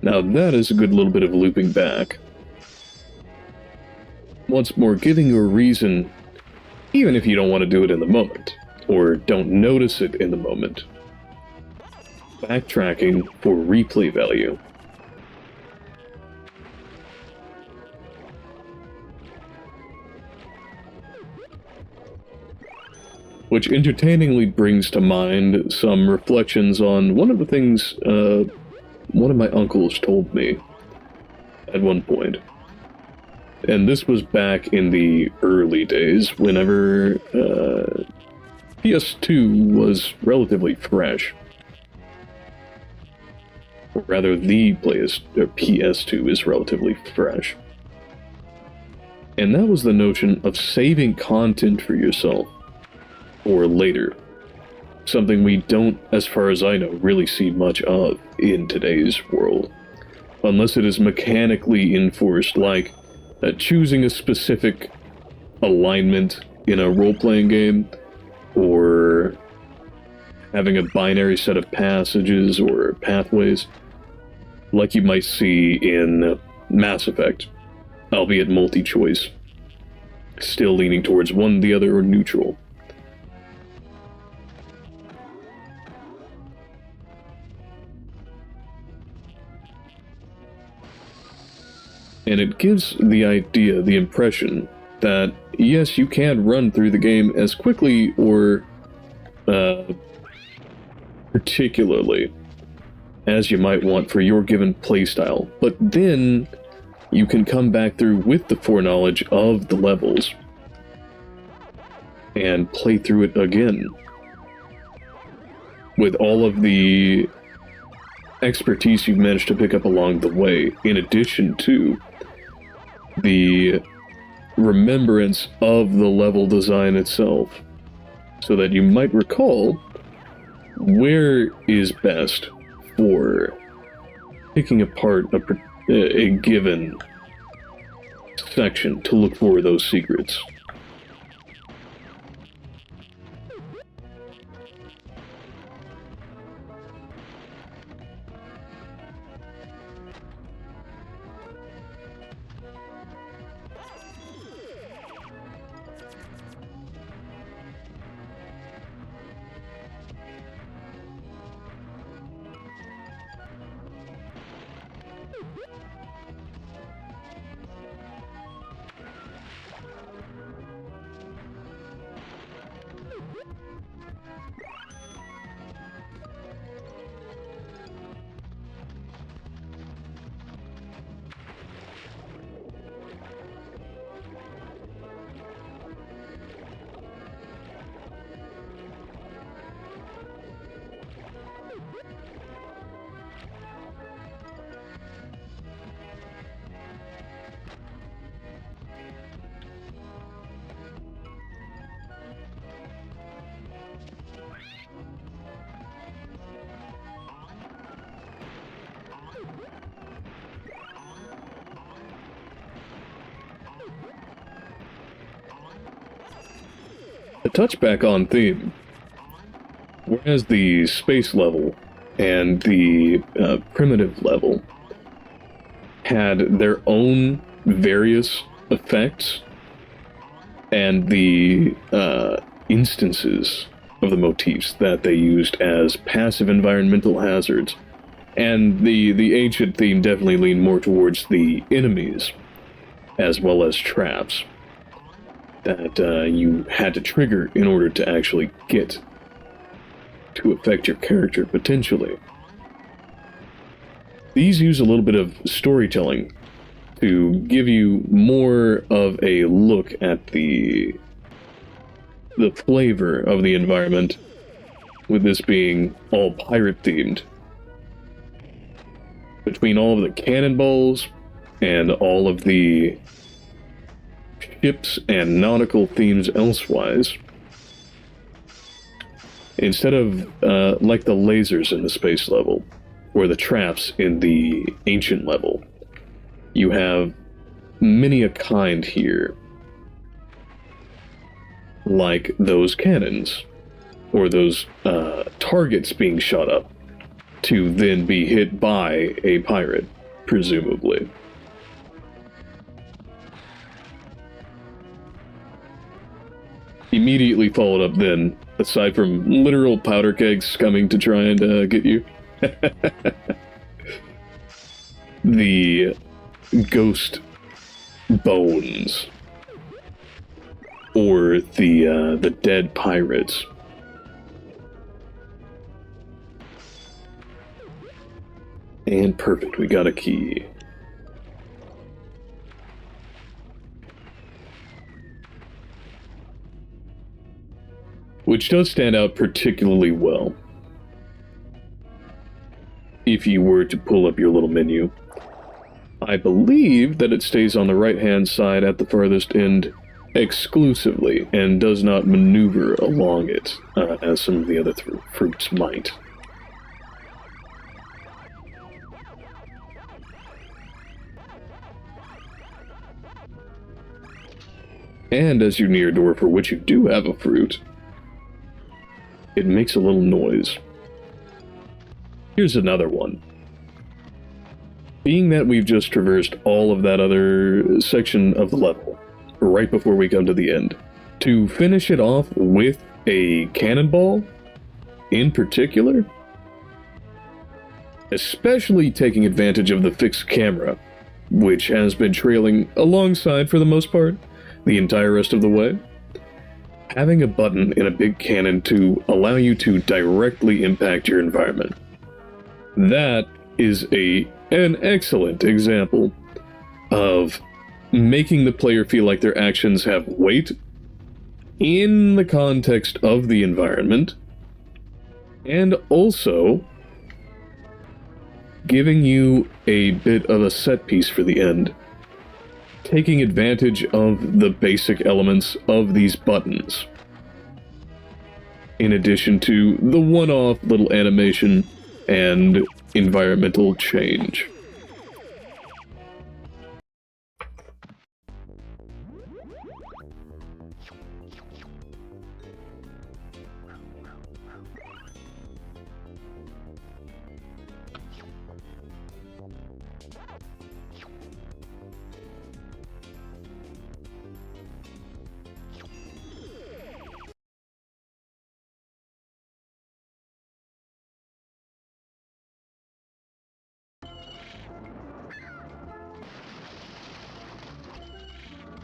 Now that is a good little bit of looping back. Once more, giving you a reason, even if you don't want to do it in the moment, or don't notice it in the moment. Backtracking for replay value. Which entertainingly brings to mind some reflections on one of the things one of my uncles told me at one point. And this was back in the early days, whenever PS2 was relatively fresh. Or rather, the PS2 is relatively fresh. And that was the notion of saving content for yourself for later. Something we don't, as far as I know, really see much of in today's world. Unless it is mechanically enforced, like choosing a specific alignment in a role-playing game, or having a binary set of passages or pathways, like you might see in Mass Effect, albeit multi-choice. Still leaning towards one, the other, or neutral. And it gives the idea, the impression, that yes, you can run through the game as quickly or particularly as you might want for your given playstyle, but then you can come back through with the foreknowledge of the levels and play through it again with all of the expertise you've managed to pick up along the way, in addition to the remembrance of the level design itself, so that you might recall where is best for picking apart a given section to look for those secrets. A touchback on theme. Whereas the space level and the primitive level had their own various effects and the instances of the motifs that they used as passive environmental hazards. And the ancient theme definitely leaned more towards the enemies, as well as traps, that you had to trigger in order to actually get to affect your character, potentially. These use a little bit of storytelling to give you more of a look at the flavor of the environment, with this being all pirate-themed. Between all of the cannonballs and all of the ships and nautical themes elsewise, instead of like the lasers in the space level, or the traps in the ancient level, you have many a kind here, like those cannons, or those targets being shot up to then be hit by a pirate, presumably. Immediately followed up then, aside from literal powder kegs coming to try and get you, the ghost bones, or the dead pirates. And perfect, we got a key. Which does stand out particularly well if you were to pull up your little menu. I believe that it stays on the right-hand side at the farthest end exclusively, and does not maneuver along it, as some of the other fruits might. And as you near a door for which you do have a fruit, it makes a little noise. Here's another one. Being that we've just traversed all of that other section of the level, right before we come to the end, to finish it off with a cannonball, in particular, especially taking advantage of the fixed camera, which has been trailing alongside for the most part, the entire rest of the way, having a button in a big cannon to allow you to directly impact your environment. That is an excellent example of making the player feel like their actions have weight in the context of the environment, and also giving you a bit of a set piece for the end, taking advantage of the basic elements of these buttons, in addition to the one-off little animation and environmental change.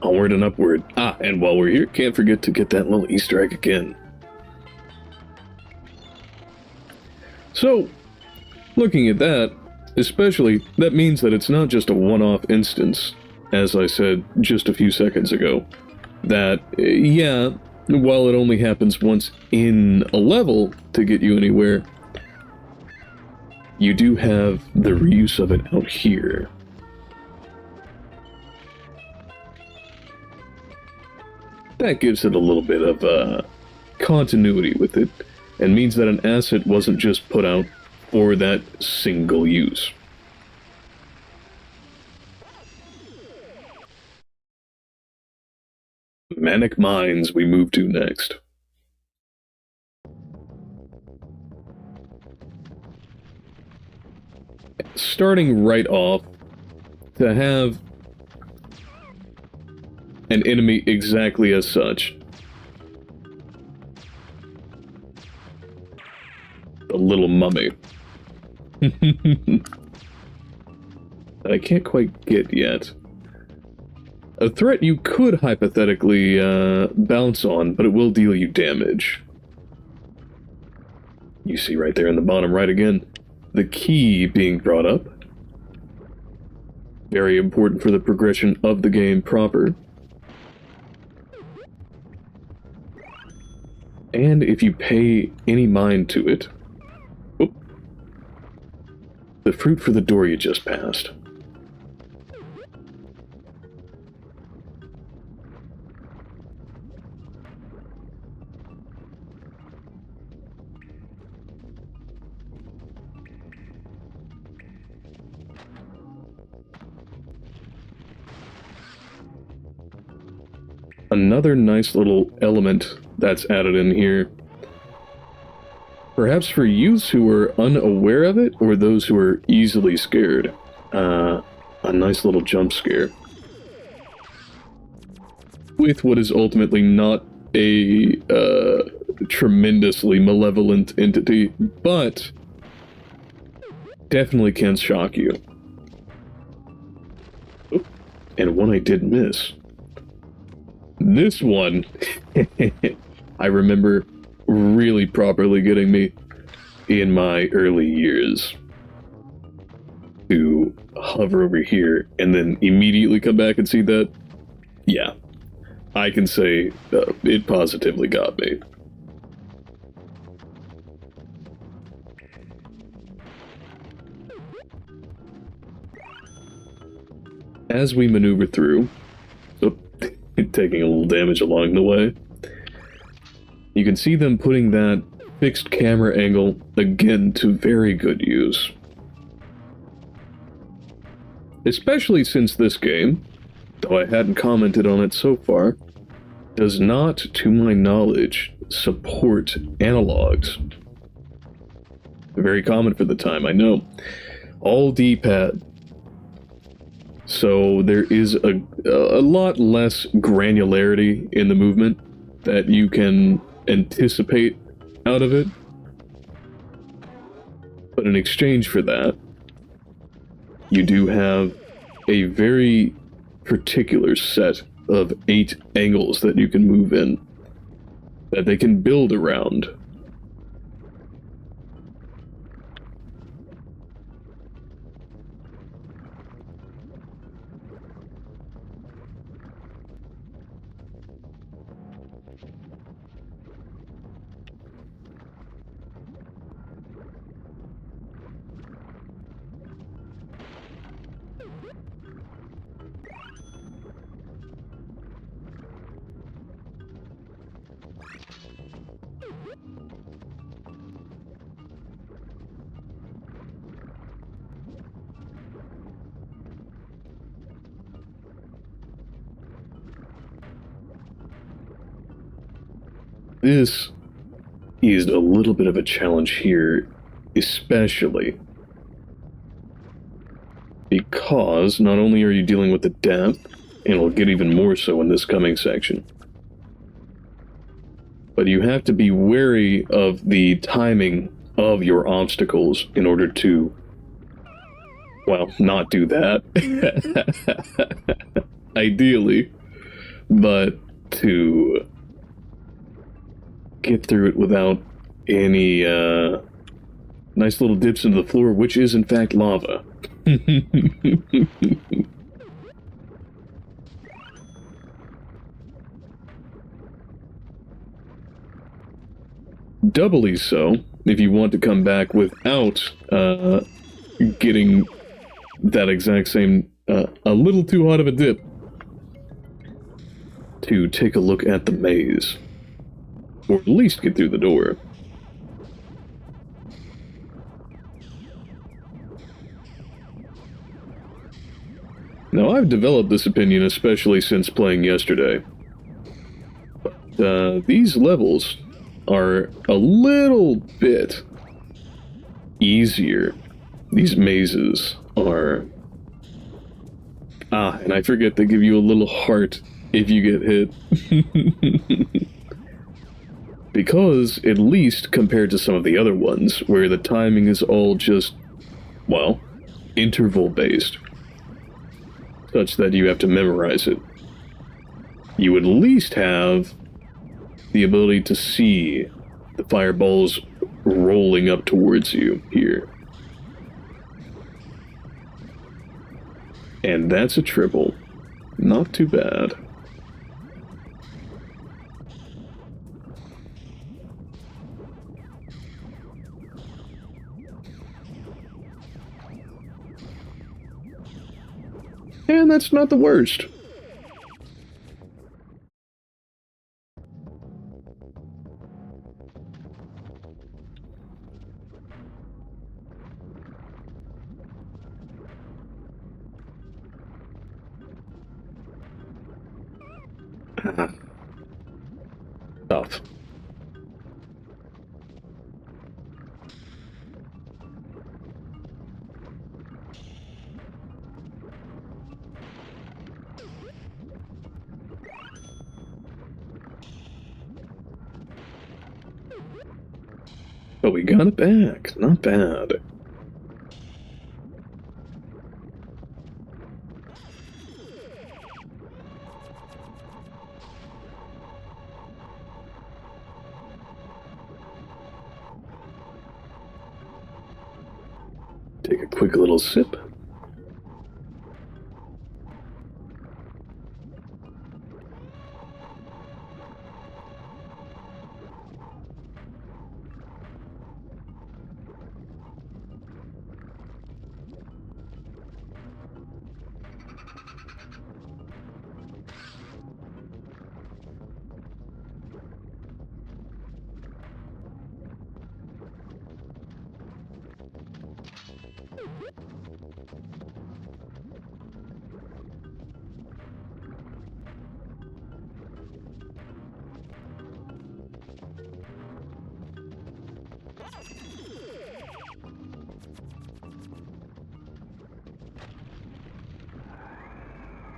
Onward and upward. Ah, and while we're here, can't forget to get that little Easter egg again. So, looking at that, especially, that means that it's not just a one-off instance, as I said just a few seconds ago. That, yeah, while it only happens once in a level to get you anywhere, you do have the reuse of it out here. That gives it a little bit of continuity with it, and means that an asset wasn't just put out for that single use. Manic Mines we move to next. starting right off, to have an enemy exactly as such. A little mummy. That I can't quite get yet. A threat you could hypothetically bounce on, but it will deal you damage. You see right there in the bottom right again, the key being brought up. Very important for the progression of the game proper. And if you pay any mind to it, whoop, the fruit for the door you just passed. Another nice little element that's added in here, perhaps for youths who are unaware of it, or those who are easily scared, a nice little jump scare. With what is ultimately not a tremendously malevolent entity, but definitely can shock you. Oh, and one I did miss. This one, I remember really properly getting me in my early years. To hover over here and then immediately come back and see that, yeah, I can say it positively got me. As we maneuver through, taking a little damage along the way, you can see them putting that fixed camera angle again to very good use. Especially since this game, though I hadn't commented on it so far, does not, to my knowledge, support analogs. Very common for the time, I know. All D-pad. So there is a lot less granularity in the movement that you can anticipate out of it. But in exchange for that, you do have a very particular set of 8 angles that you can move in, that they can build around. This is a little bit of a challenge here, especially because not only are you dealing with the depth, and it'll get even more so in this coming section, but you have to be wary of the timing of your obstacles in order to, well, not do that. Ideally, but to get through it without any nice little dips into the floor, which is in fact lava. Doubly so if you want to come back without getting that exact same a little too hot of a dip, to take a look at the maze. Or at least get through the door. Now, I've developed this opinion especially since playing yesterday. But these levels are a little bit easier these mazes are... Ah, and I forget they give you a little heart if you get hit. Because, at least compared to some of the other ones, where the timing is all just, well, interval-based, such that you have to memorize it, you at least have the ability to see the fireballs rolling up towards you here. And that's a triple. Not too bad. And that's not the worst. Tough. But we got it back. Not bad. Take a quick little sip.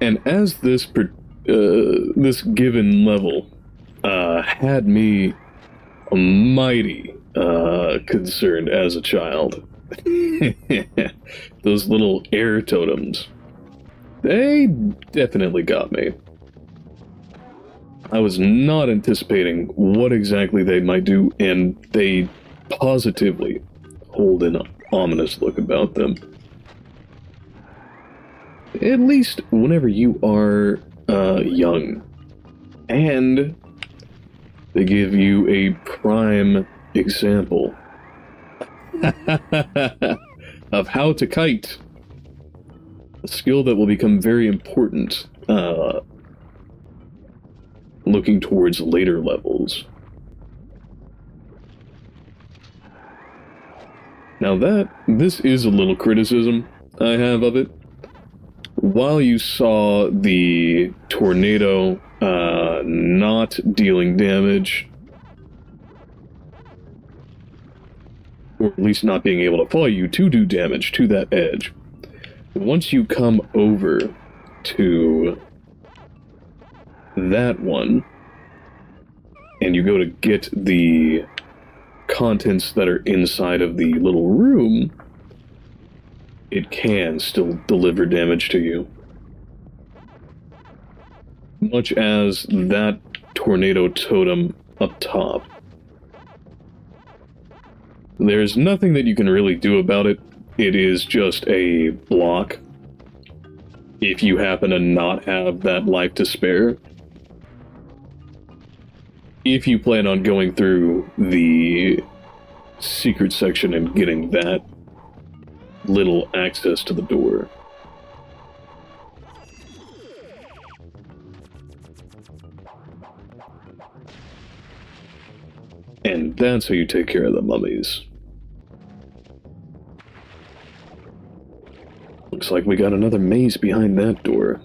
And as this this given level had me mighty concerned as a child, those little air totems, they definitely got me. I was not anticipating what exactly they might do, and they positively hold an ominous look about them. At least whenever you are young. And they give you a prime example of how to kite. A skill that will become very important looking towards later levels. Now this is a little criticism I have of it. While you saw the tornado not dealing damage, or at least not being able to follow you to do damage to that edge, once you come over to that one, and you go to get the contents that are inside of the little room, it can still deliver damage to you. Much as that tornado totem up top. There's nothing that you can really do about it. It is just a block. If you happen to not have that life to spare. If you plan on going through the secret section and getting that little access to the door. And that's how you take care of the mummies. Looks like we got another maze behind that door.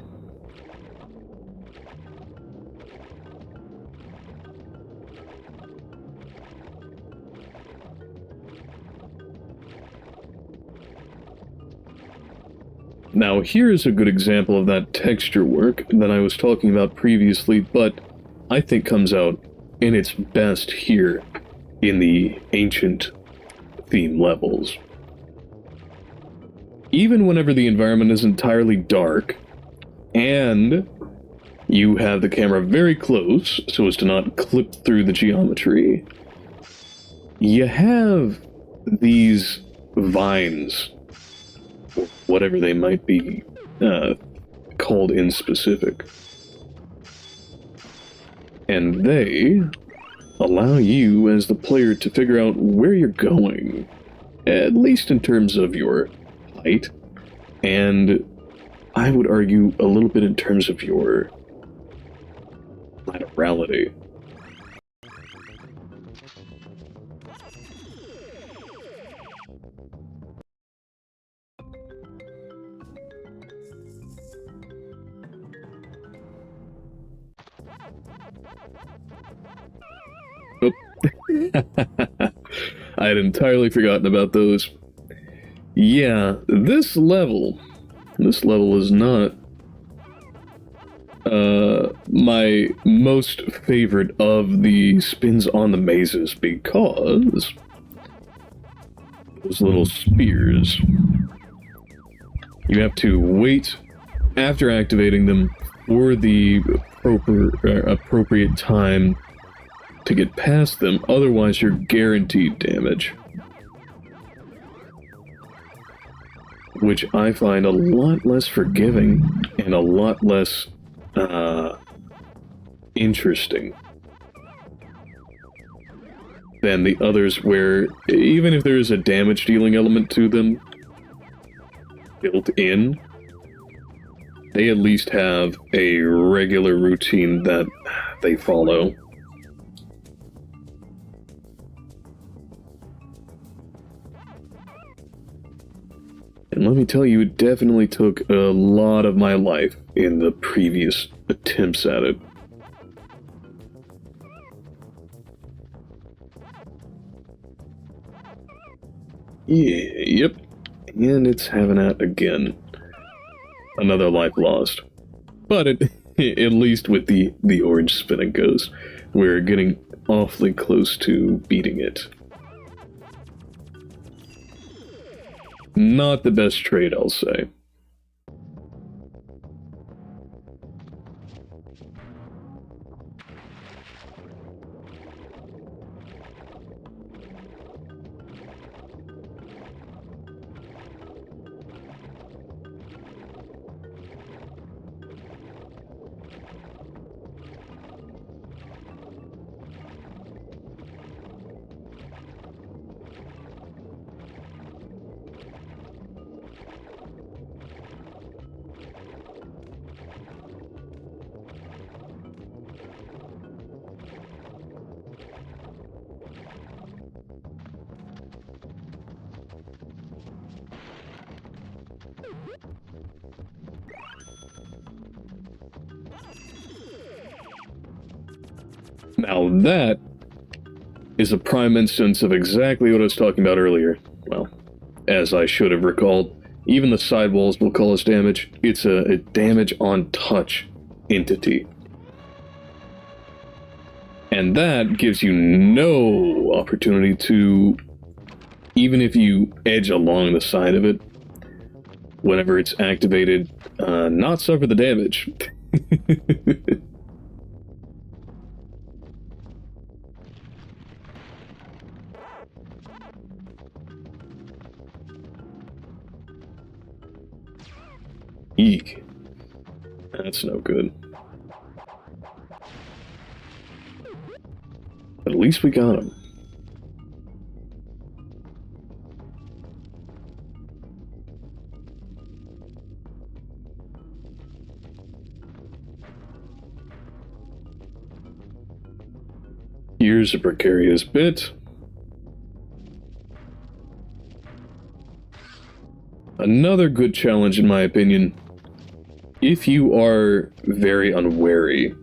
Now, here's a good example of that texture work that I was talking about previously, but I think comes out in its best here in the ancient theme levels. Even whenever the environment is entirely dark, and you have the camera very close so as to not clip through the geometry, you have these vines, whatever they might be called in specific. And they allow you as the player to figure out where you're going, at least in terms of your height, and I would argue a little bit in terms of your laterality. Oh. I had entirely forgotten about those. Yeah, this level is not my most favorite of the spins on the mazes because those little spears, you have to wait after activating them for the appropriate time to get past them, otherwise you're guaranteed damage. Which I find a lot less forgiving and a lot less interesting than the others, where even if there is a damage dealing element to them built in, they at least have a regular routine that they follow. And let me tell you, it definitely took a lot of my life in the previous attempts at it. Yeah, yep. And it's having that again. Another life lost. But at least with the orange spinning goes, we're getting awfully close to beating it. Not the best trade, I'll say. Now that is a prime instance of exactly what I was talking about earlier. Well, as I should have recalled, even the sidewalls will cause damage. It's a damage on touch entity. And that gives you no opportunity to, even if you edge along the side of it, whenever it's activated, not suffer the damage. Eek. That's no good. But at least we got him. Here's a precarious bit. Another good challenge, in my opinion, if you are very unwary,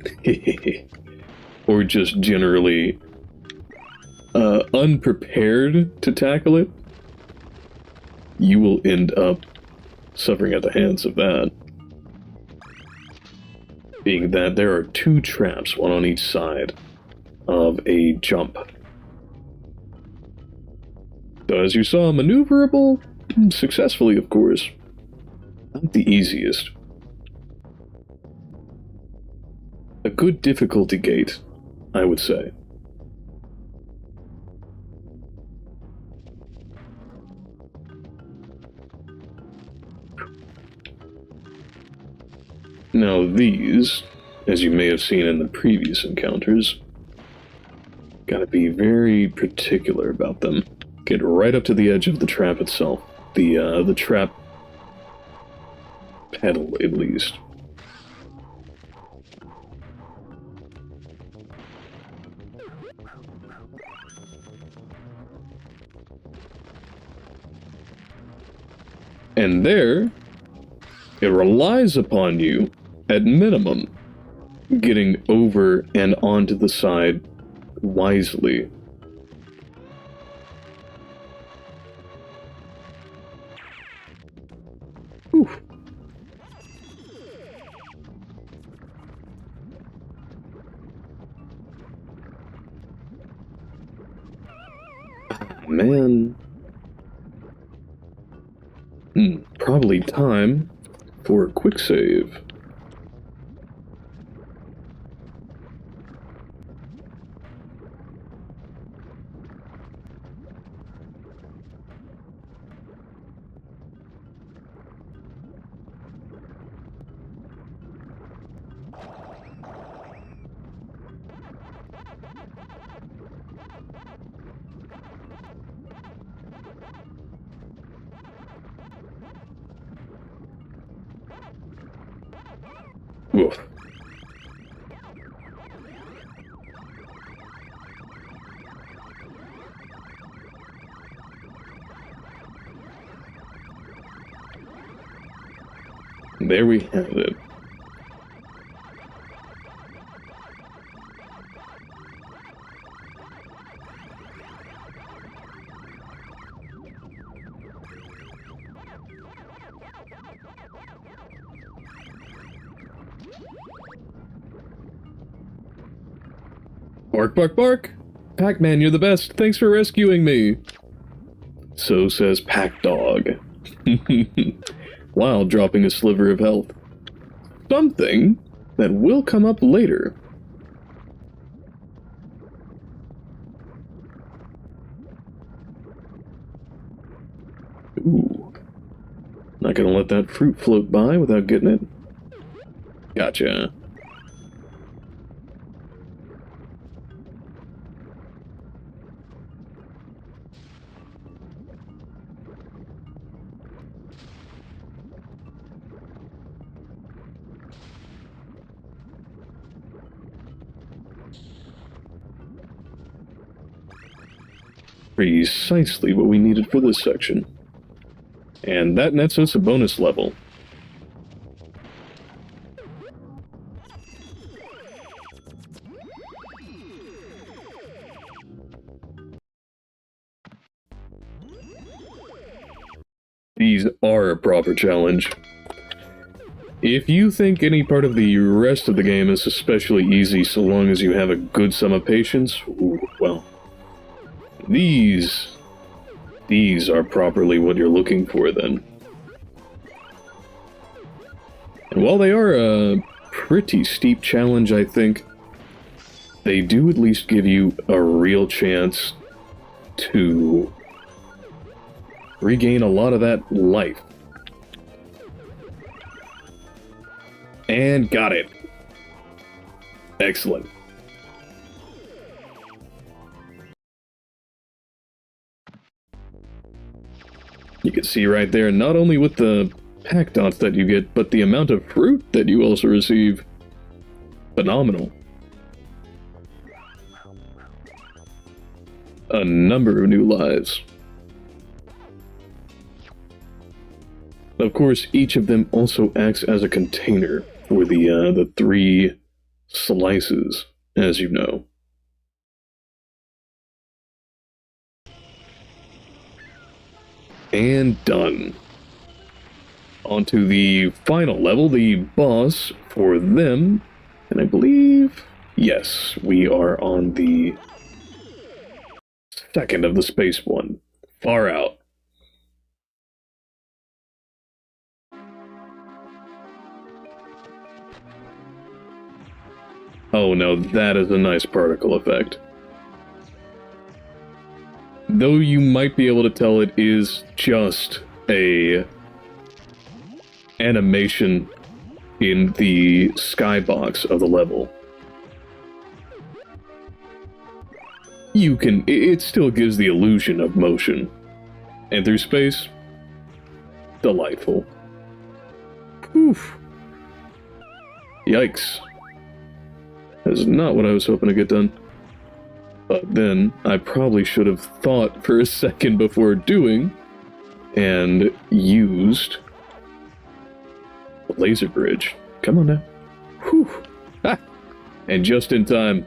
or just generally unprepared to tackle it, you will end up suffering at the hands of that. Being that there are 2 traps, one on each side of a jump. So as you saw, maneuverable successfully, of course. Not the easiest. A good difficulty gate, I would say. Now these, as you may have seen in the previous encounters, gotta be very particular about them. Get right up to the edge of the trap itself. The trap pedal, at least. And there, it relies upon you, at minimum, getting over and onto the side wisely. Whew. Man. Probably time for a quick save. Oof. There we have it. Bark, bark, bark! Pac-Man, you're the best. Thanks for rescuing me. So says Pac-Dog. While dropping a sliver of health. Something that will come up later. Ooh. Not gonna let that fruit float by without getting it. Gotcha. Precisely what we needed for this section. And that nets us a bonus level. These are a proper challenge. If you think any part of the rest of the game is especially easy so long as you have a good sum of patience, ooh, well, these are properly what you're looking for then. And while they are a pretty steep challenge, I think, they do at least give you a real chance to regain a lot of that life. And got it. Excellent. You can see right there, not only with the pack dots that you get, but the amount of fruit that you also receive. Phenomenal. A number of new lives. Of course, each of them also acts as a container for the 3 slices, as you know. And done. onto the final level, the boss for them. And I believe, yes, we are on the second of the space one. Far out. Oh no, that is a nice particle effect. Though you might be able to tell it is just a animation in the skybox of the level. It still gives the illusion of motion. And through space, delightful. Oof. Yikes. That's not what I was hoping to get done. But then, I probably should have thought for a second before doing, and used the laser bridge. Come on now. Whew. Ah! And just in time.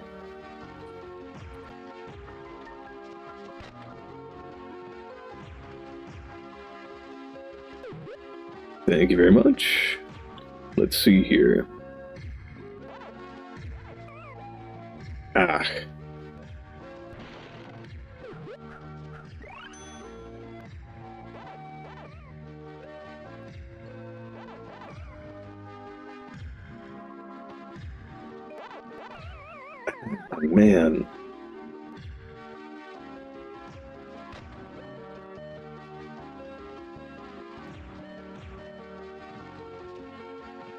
Thank you very much. Let's see here. Ah. Man.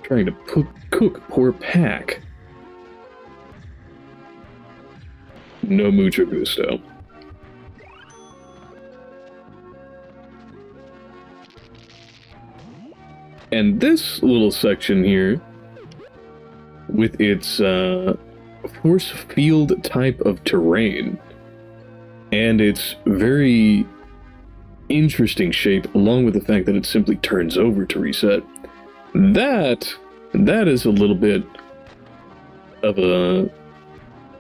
Trying to cook poor Pack. No mucho gusto. And this little section here, with its force field type of terrain, and its very interesting shape, along with the fact that it simply turns over to reset, that is a little bit of a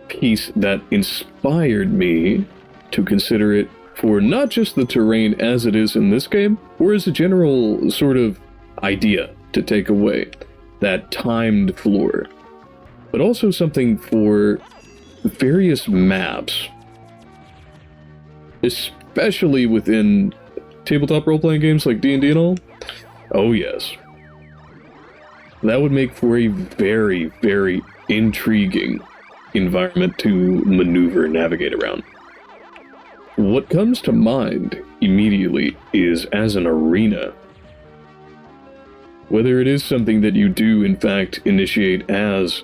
piece that inspired me to consider it for not just the terrain as it is in this game, or as a general sort of idea to take away, that timed floor, but also something for various maps, especially within tabletop role-playing games like D&D and all. Oh yes. That would make for a very, very intriguing environment to maneuver and navigate around. What comes to mind immediately is as an arena. Whether it is something that you do in fact initiate as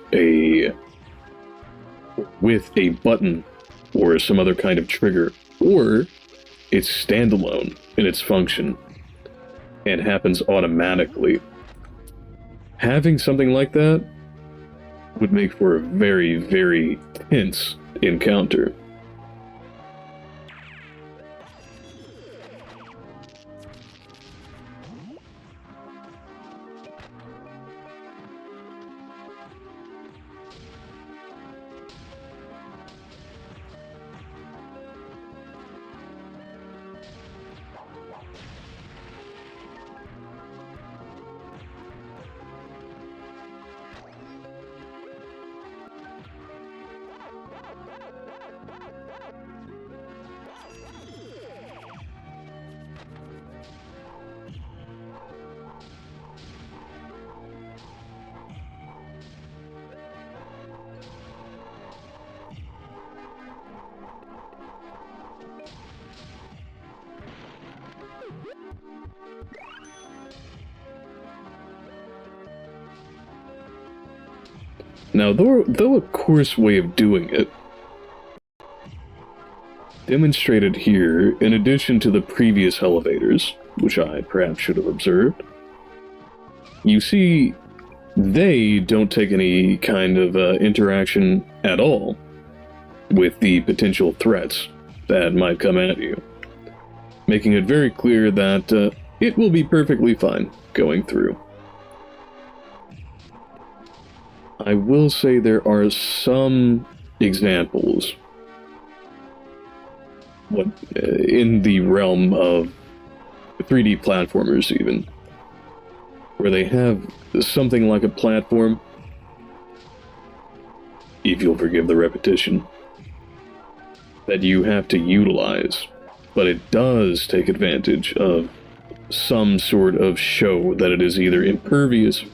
with a button or some other kind of trigger, or it's standalone in its function and happens automatically. Having something like that would make for a very, very tense encounter. Now, though a coarse way of doing it, demonstrated here, in addition to the previous elevators, which I perhaps should have observed, you see they don't take any kind of interaction at all with the potential threats that might come at you, making it very clear that it will be perfectly fine going through. I will say there are some examples in the realm of 3D platformers even, where they have something like a platform, if you'll forgive the repetition, that you have to utilize, but it does take advantage of some sort of show that it is either impervious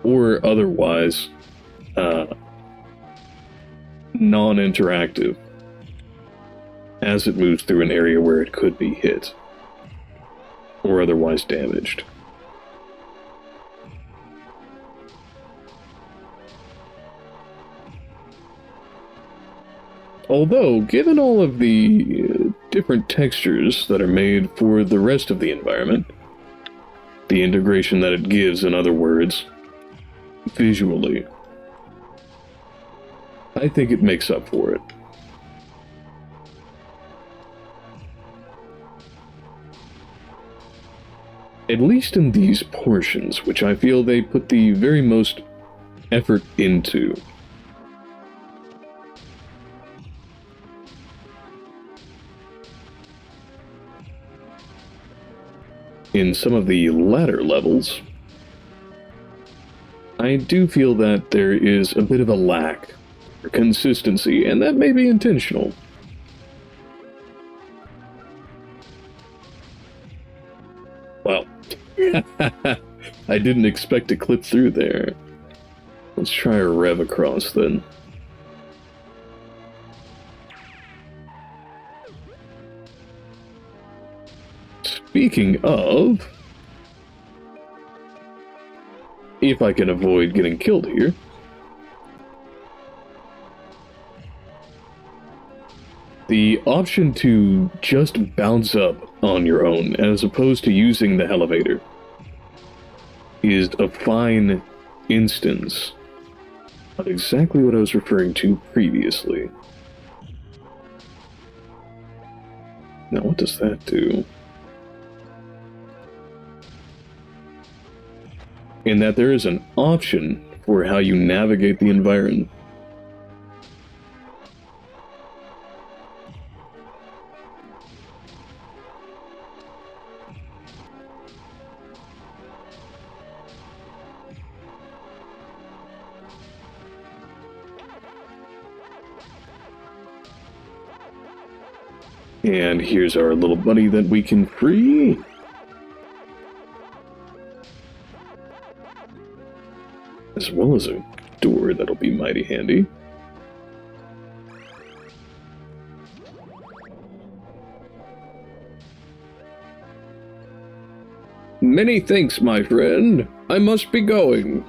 or otherwise non-interactive as it moves through an area where it could be hit or otherwise damaged. Although, given all of the different textures that are made for the rest of the environment, the integration that it gives, in other words, visually, I think it makes up for it. At least in these portions, which I feel they put the very most effort into. In some of the latter levels, I do feel that there is a bit of a lack of consistency, and that may be intentional. Well, I didn't expect to clip through there. Let's try a rev across then. Speaking of, if I can avoid getting killed here, the option to just bounce up on your own as opposed to using the elevator is a fine instance of exactly what I was referring to previously. Now, what does that do? In that there is an option for how you navigate the environment. And here's our little buddy that we can free. As well as a door that'll be mighty handy. Many thanks, my friend. I must be going.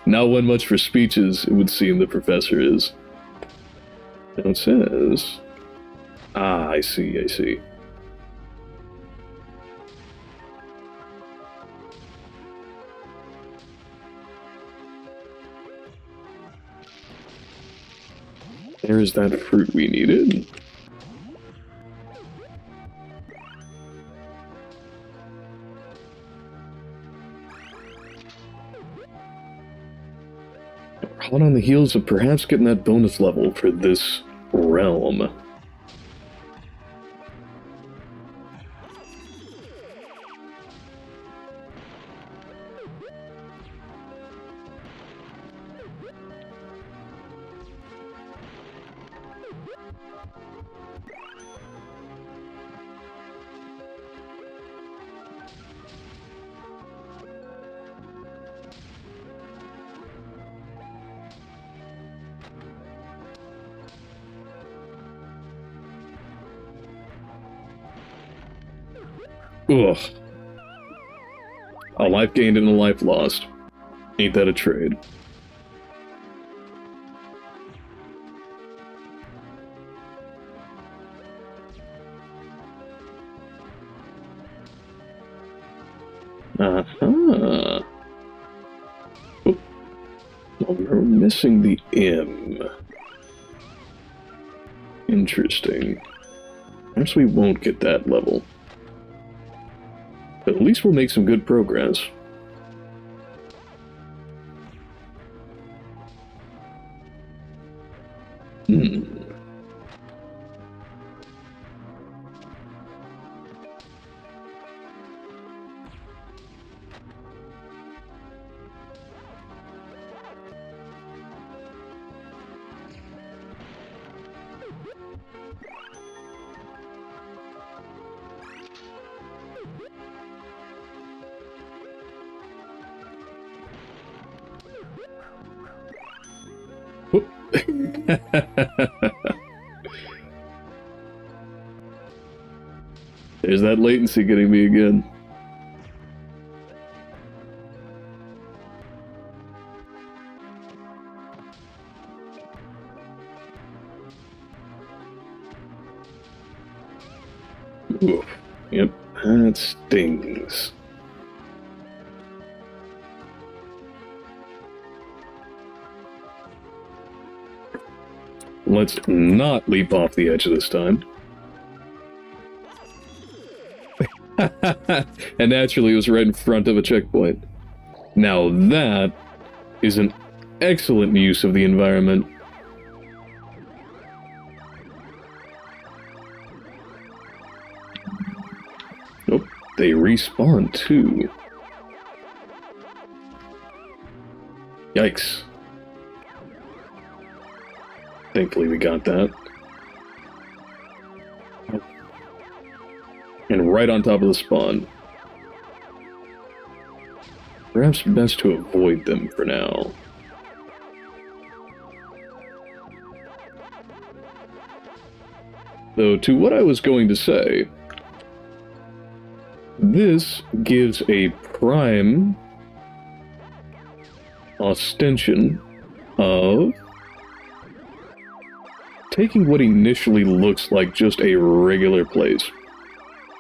Not one much for speeches, it would seem the professor is. Now it says... Ah, I see, I see. There's that fruit we needed. Hot on the heels of perhaps getting that bonus level for this realm. Ugh. A life gained and a life lost. Ain't that a trade? Uh-huh. Oh, we're missing the M. Interesting. Perhaps we won't get that level. But at least we'll make some good progress. There's that latency getting me again. Oof. Yep, that stings. Let's not leap off the edge this time. And naturally it was right in front of a checkpoint. Now that is an excellent use of the environment. Nope, they respawn too. Yikes. Thankfully we got that. And right on top of the spawn. Perhaps best to avoid them for now. Though, to what I was going to say, this gives a prime ostension of taking what initially looks like just a regular place,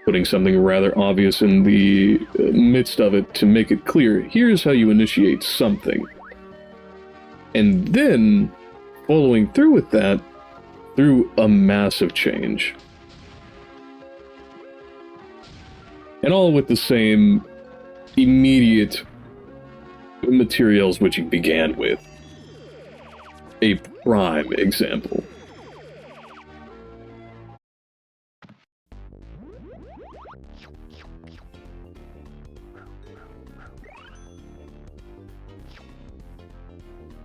putting something rather obvious in the midst of it to make it clear, here's how you initiate something. And then, following through with that, through a massive change. And all with the same immediate materials which you began with. A prime example.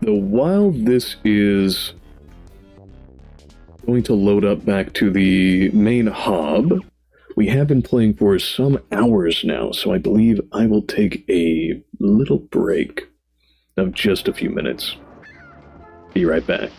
Though while this is going to load up back to the main hub, we have been playing for some hours now, so I believe I will take a little break of just a few minutes. Be right back.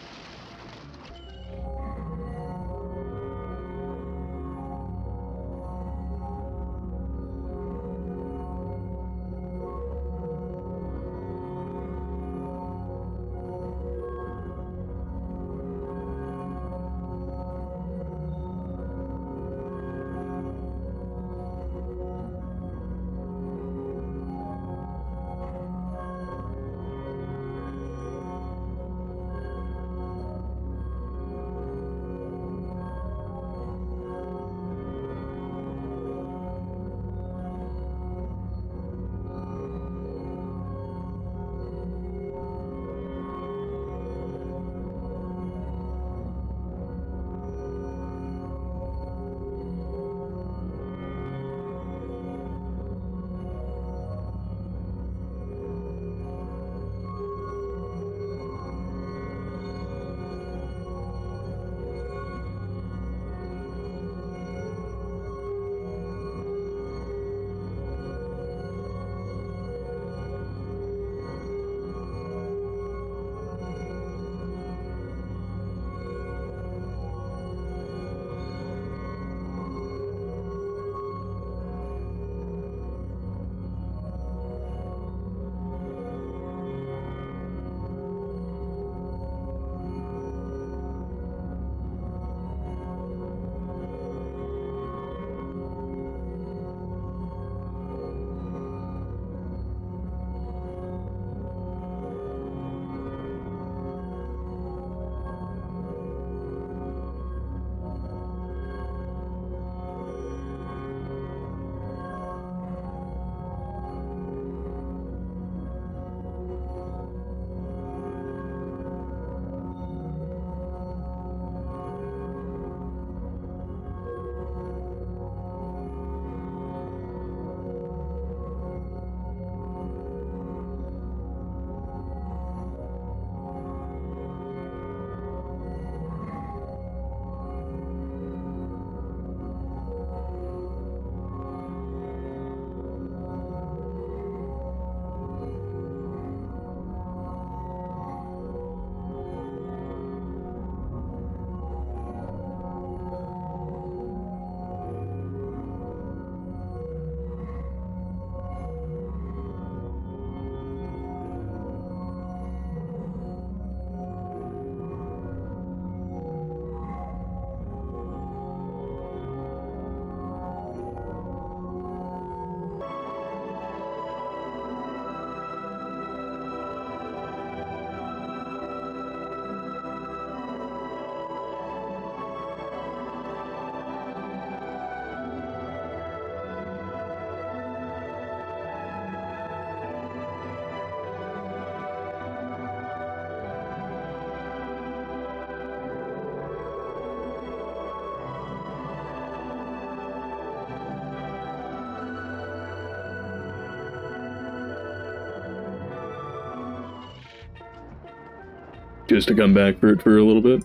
just to come back for it for a little bit.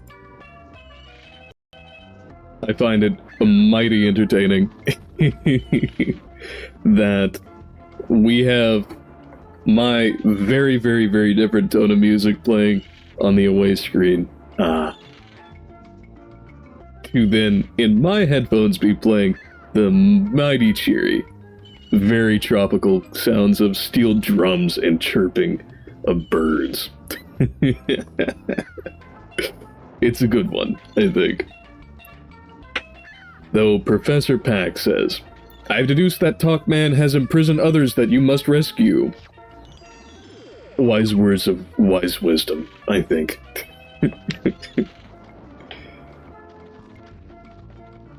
I find it mighty entertaining that we have my very, very, very different tone of music playing on the away screen. To then, in my headphones, be playing the mighty cheery, very tropical sounds of steel drums and chirping of birds. It's a good one, I think. Though Professor Pack says, I've deduced that Talkman has imprisoned others that you must rescue. Wise words of wise wisdom, I think.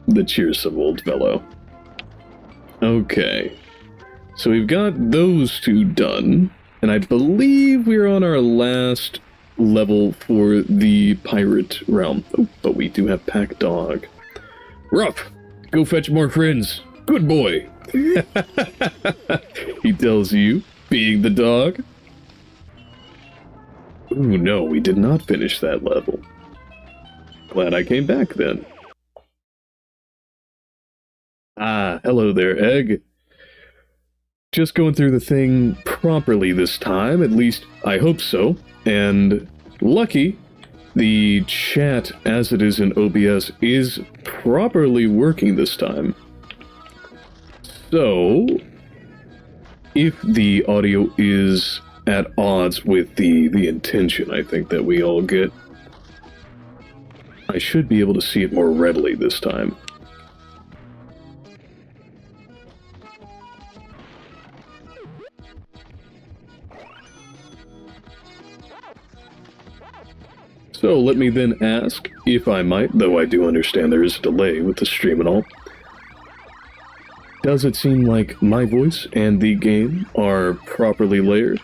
The cheersome old fellow. Okay. So we've got those two done, and I believe we're on our last level for the pirate realm. Oh, but we do have Pack Dog. Ruff, go fetch more friends. Good boy. He tells you, being the dog. Ooh, no, we did not finish that level. Glad I came back then. Ah, hello there, Egg. Just going through the thing properly this time, at least I hope so. And lucky, the chat as it is in OBS is properly working this time. So, if the audio is at odds with the intention I think that we all get, I should be able to see it more readily this time. So let me then ask, if I might, though I do understand there is a delay with the stream and all, does it seem like my voice and the game are properly layered?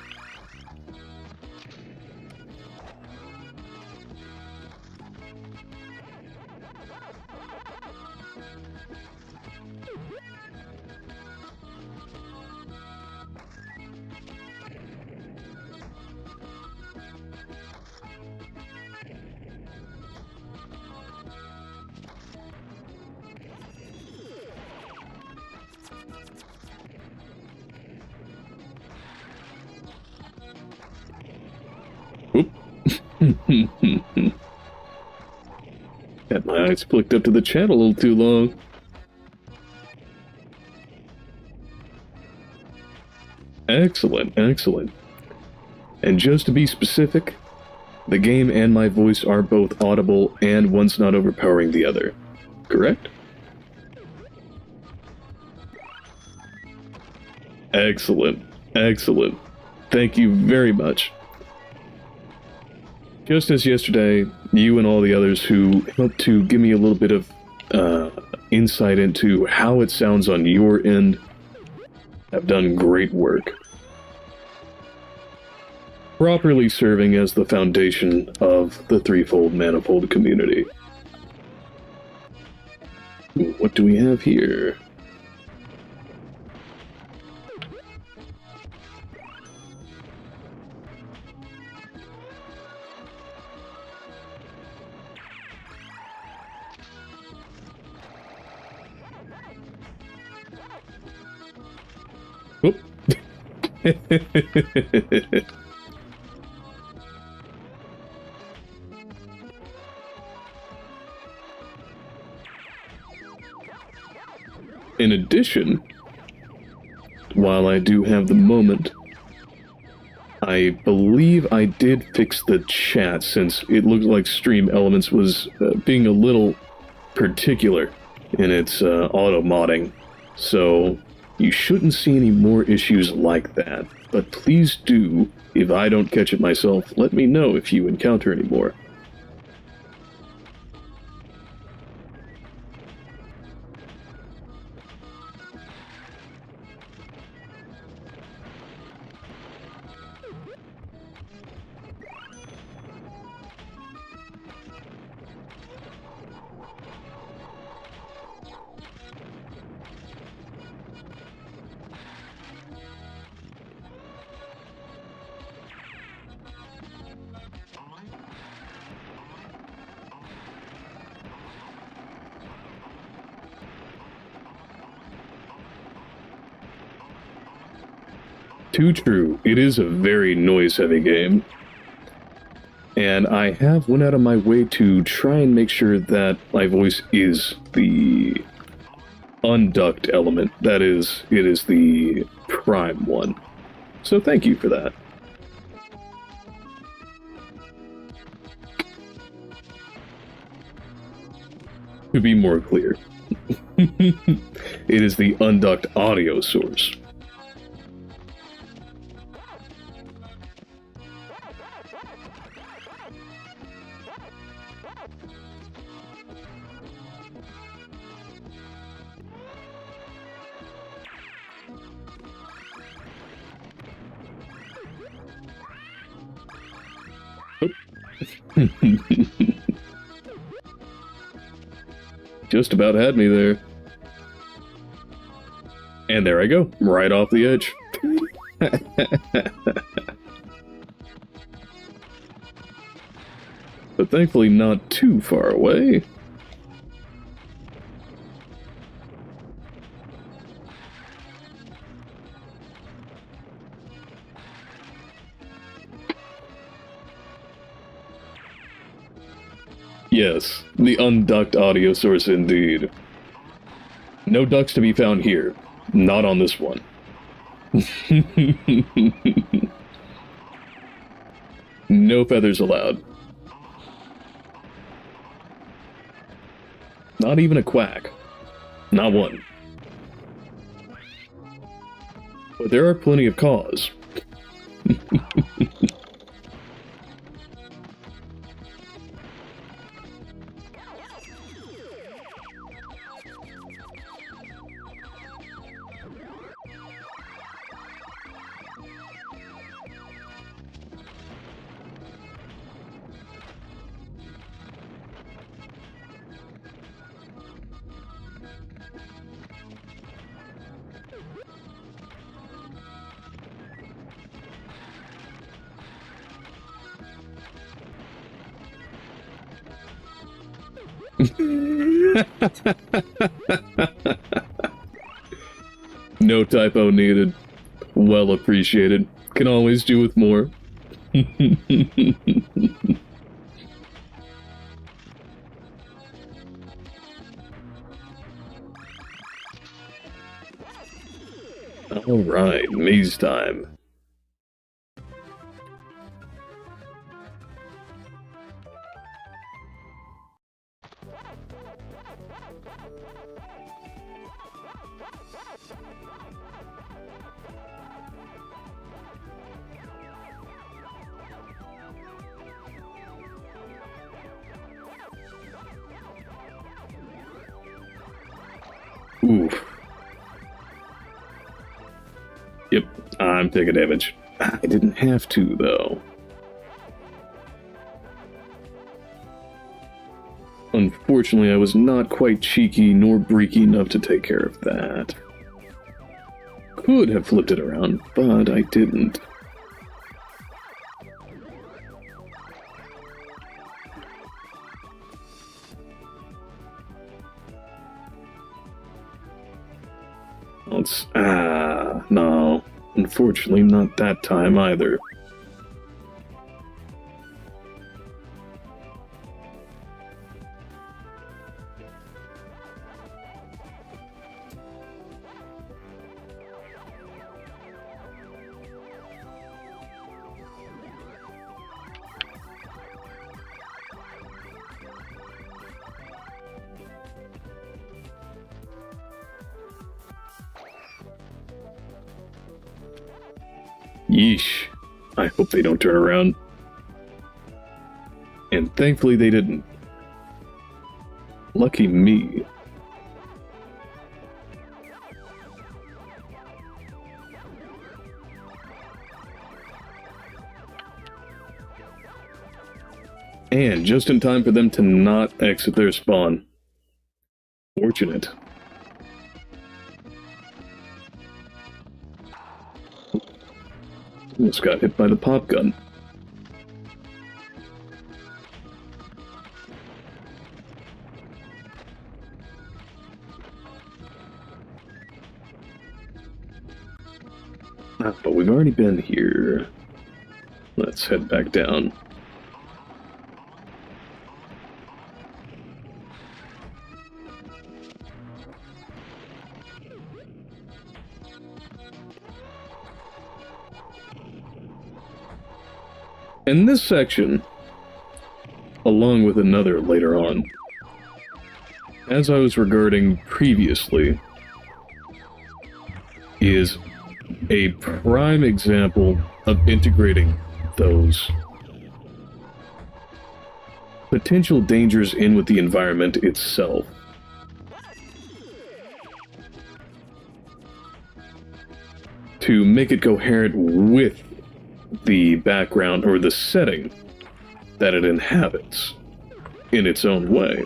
Had my eyes flicked up to the chat a little too long. Excellent, excellent. And just to be specific, the game and my voice are both audible and one's not overpowering the other. Correct? Excellent, excellent. Thank you very much. Just as yesterday, you and all the others who helped to give me a little bit of insight into how it sounds on your end have done great work. Properly serving as the foundation of the Threefold Manifold community. Ooh, what do we have here? Whoop. In addition, while I do have the moment, I believe I did fix the chat since it looked like Streamelements was being a little particular in its auto-modding. So you shouldn't see any more issues like that. But please do, if I don't catch it myself, let me know if you encounter any more. Too true. It is a very noise-heavy game. And I have went out of my way to try and make sure that my voice is the unducked element. That is, it is the prime one. So thank you for that. To be more clear, it is the unducked audio source. Just about had me there. And there I go, right off the edge. But thankfully not too far away. Yes, the unducked audio source indeed. No ducks to be found here. Not on this one. No feathers allowed. Not even a quack. Not one. But there are plenty of caws. No typo needed. Well appreciated. Can always do with more. Alright, maze time. Oof. Yep, I'm taking damage. I didn't have to, though. Unfortunately, I was not quite cheeky nor breaky enough to take care of that. Could have flipped it around, but I didn't. No. Unfortunately, not that time either. Yeesh. I hope they don't turn around. And thankfully they didn't. Lucky me. And just in time for them to not exit their spawn. Fortunate. Almost got hit by the pop gun. But we've already been here. Let's head back down. And this section, along with another later on, as I was regarding previously, is a prime example of integrating those potential dangers in with the environment itself. To make it coherent with the background or the setting that it inhabits in its own way.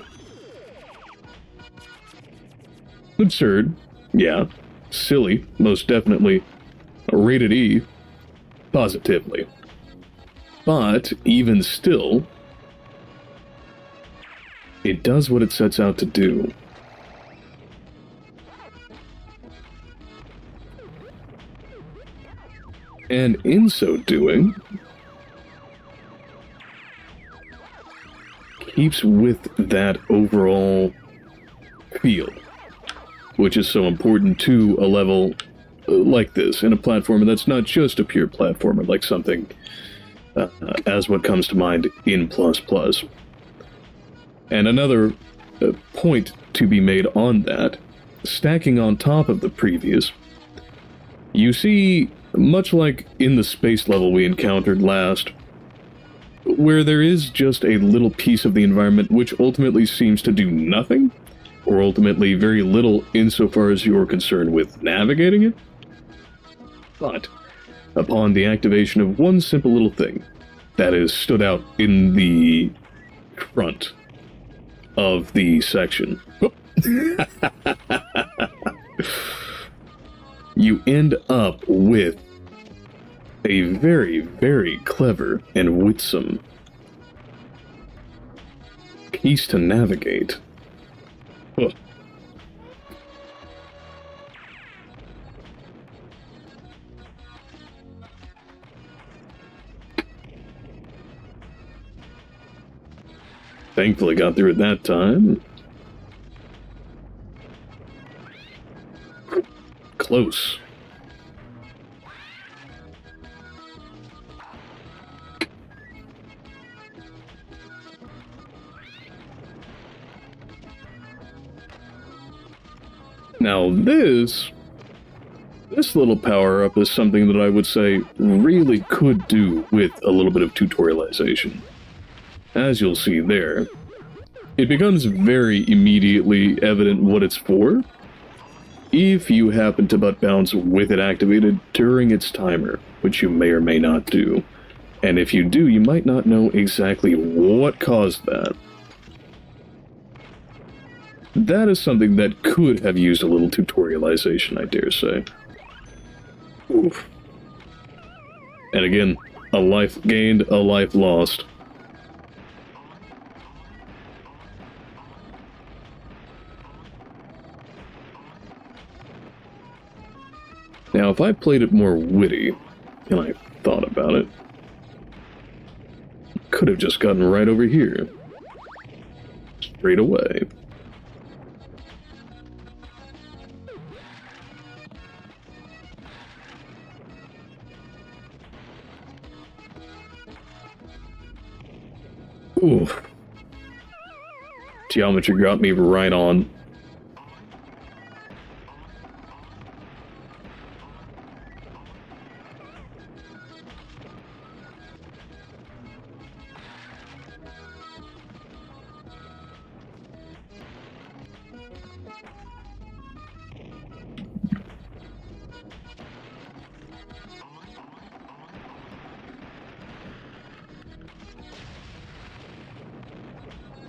Absurd, yeah. Silly, most definitely. Rated E, positively. But, even still, it does what it sets out to do. And in so doing, keeps with that overall feel, which is so important to a level like this, in a platformer that's not just a pure platformer, like something as what comes to mind in ++. And another point to be made on that, stacking on top of the previous, you see, much like in the space level we encountered last, where there is just a little piece of the environment which ultimately seems to do nothing, or ultimately very little insofar as you're concerned with navigating it. But, upon the activation of one simple little thing that is stood out in the front of the section, you end up with a very, very clever and witsome piece to navigate. Huh. Thankfully got through it that time. Close. Now this little power-up is something that I would say really could do with a little bit of tutorialization. As you'll see there, it becomes very immediately evident what it's for if you happen to butt bounce with it activated during its timer, which you may or may not do. And if you do, you might not know exactly what caused that. That is something that could have used a little tutorialization, I dare say. Oof. And again, a life gained, a life lost. Now, if I played it more witty, and I thought about it, could have just gotten right over here. Straight away. Ooh. Geometry got me right on.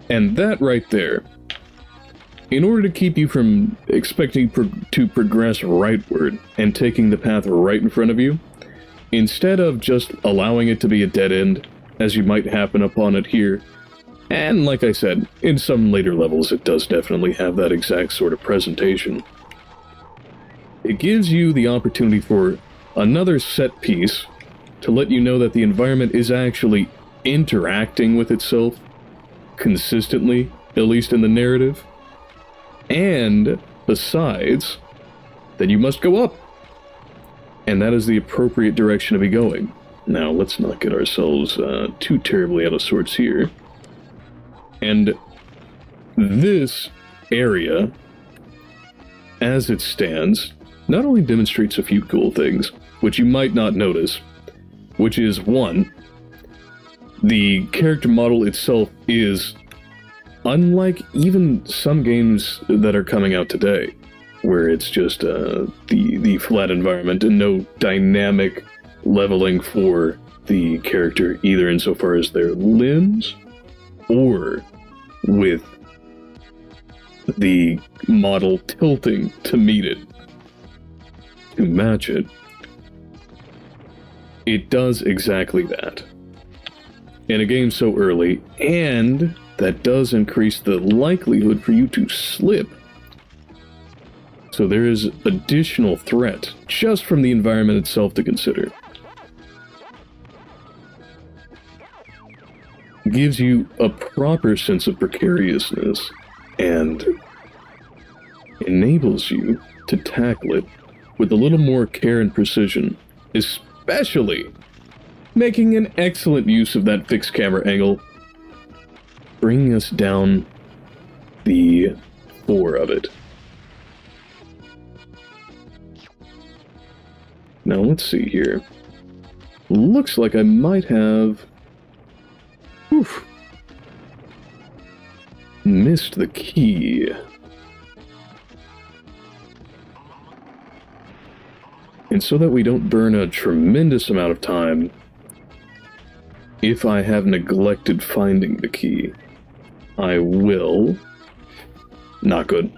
And that right there, in order to keep you from expecting to progress rightward and taking the path right in front of you, instead of just allowing it to be a dead end, as you might happen upon it here, and like I said, in some later levels it does definitely have that exact sort of presentation, it gives you the opportunity for another set piece to let you know that the environment is actually interacting with itself consistently, at least in the narrative. And besides, that you must go up. And that is the appropriate direction to be going. Now, let's not get ourselves too terribly out of sorts here. And this area, as it stands, not only demonstrates a few cool things, which you might not notice, which is, one, the character model itself is unlike even some games that are coming out today, where it's just the flat environment and no dynamic leveling for the character, either insofar as their limbs or with the model tilting to meet it, to match it. It does exactly that. In a game so early, and that does increase the likelihood for you to slip. So there is additional threat just from the environment itself to consider. Gives you a proper sense of precariousness and enables you to tackle it with a little more care and precision, especially making an excellent use of that fixed camera angle, bringing us down the floor of it. Now let's see here. Looks like I might have missed the key. And so that we don't burn a tremendous amount of time, if I have neglected finding the key, I will... Not good.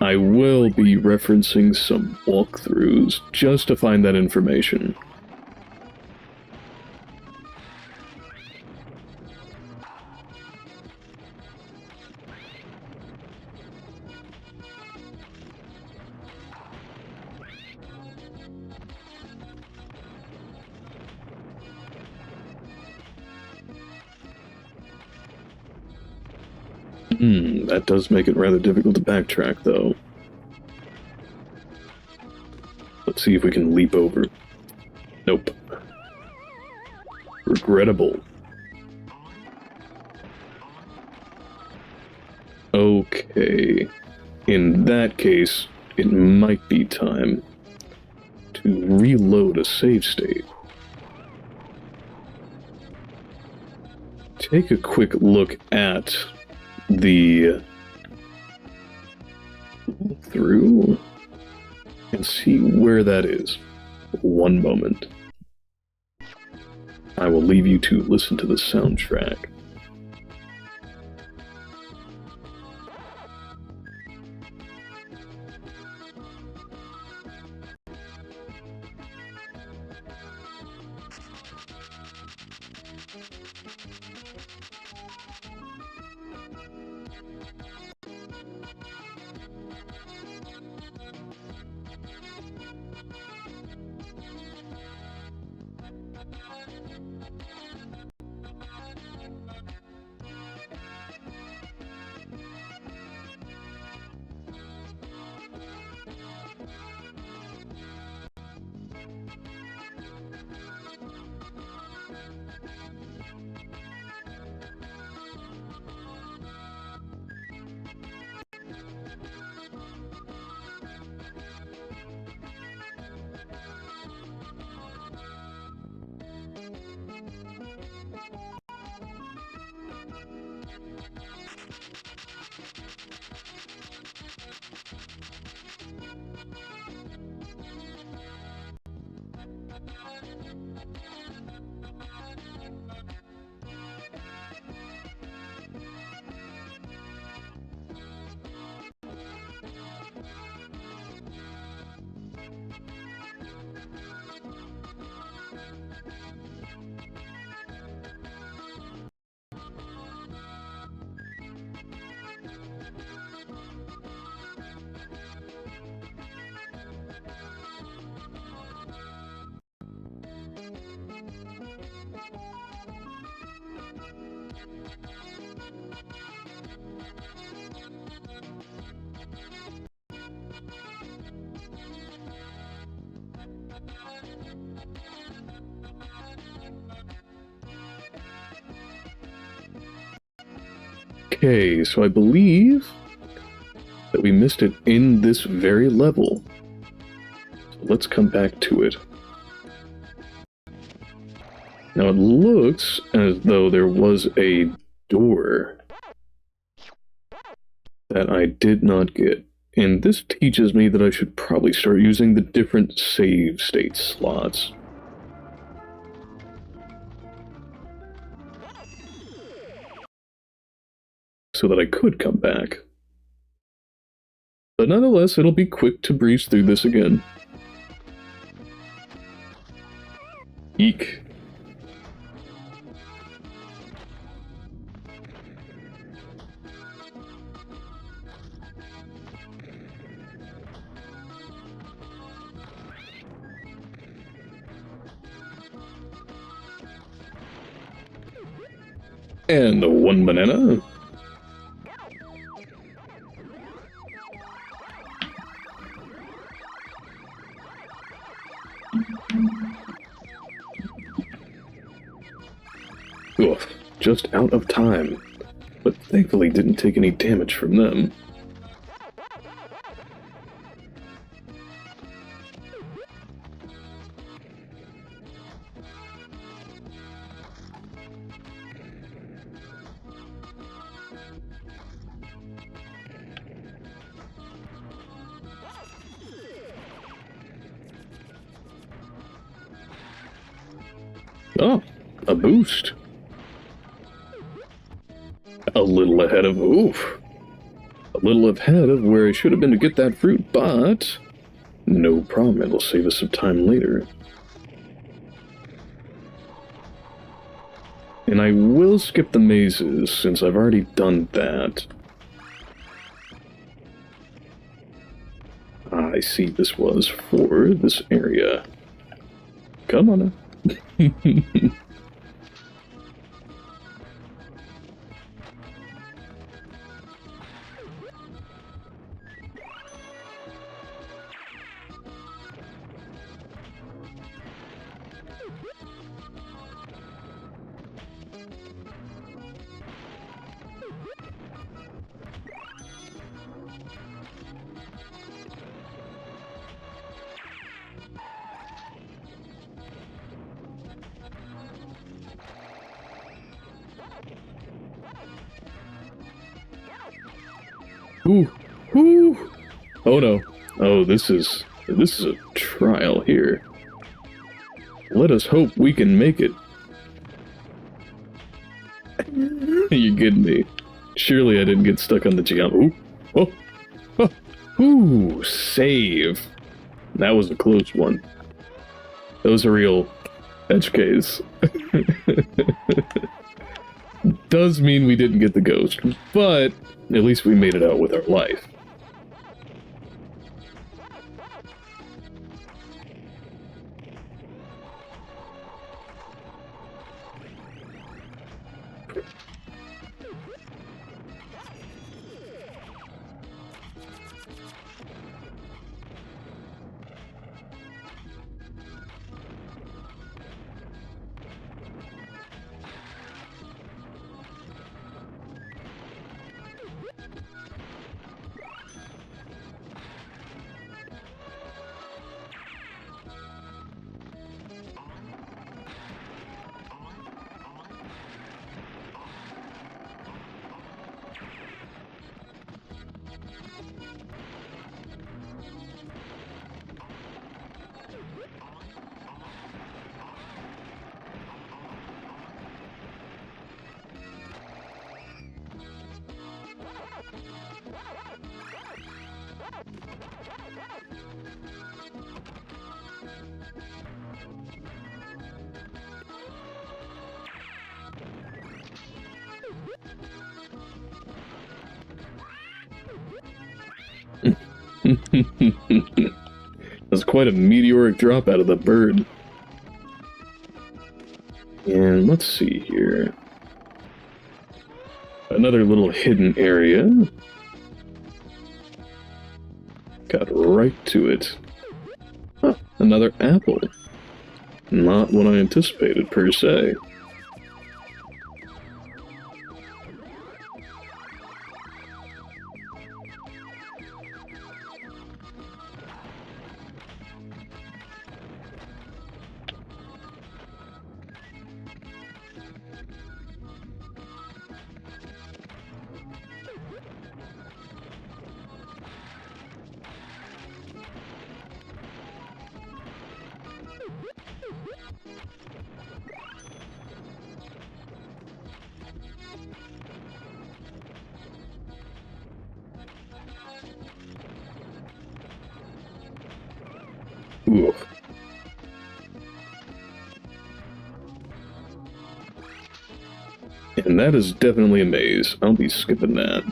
I will be referencing some walkthroughs just to find that information. That does make it rather difficult to backtrack, though. Let's see if we can leap over. Nope. Regrettable. Okay. In that case, it might be time to reload a save state. Take a quick look at the through and see where that is. One moment. I will leave you to listen to the soundtrack. Okay, so I believe that we missed it in this very level. So let's come back to it. Now it looks as though there was a door that I did not get. And this teaches me that I should probably start using the different save state slots. So that I could come back. But nonetheless, it'll be quick to breeze through this again. Eek. And one banana. Oof, just out of time, but thankfully didn't take any damage from them. Oh, a boost. A little ahead of, oof. A little ahead of where I should have been to get that fruit, but no problem, it'll save us some time later. And I will skip the mazes, since I've already done that. Ah, I see this was for this area. Come on now. Ooh, ooh. Oh no. Oh, this is a trial here. Let us hope we can make it. You kidding me? Surely I didn't get stuck on the jump. Ooh. Oh. Oh. Ooh, save. That was a close one. That was a real edge case. Does mean we didn't get the ghost, but at least we made it out with our life. That's quite a meteoric drop out of the bird. And let's see here. Another little hidden area. Got right to it. Huh, Another apple. Not what I anticipated, per se. Ooh. And that is definitely a maze. I'll be skipping that.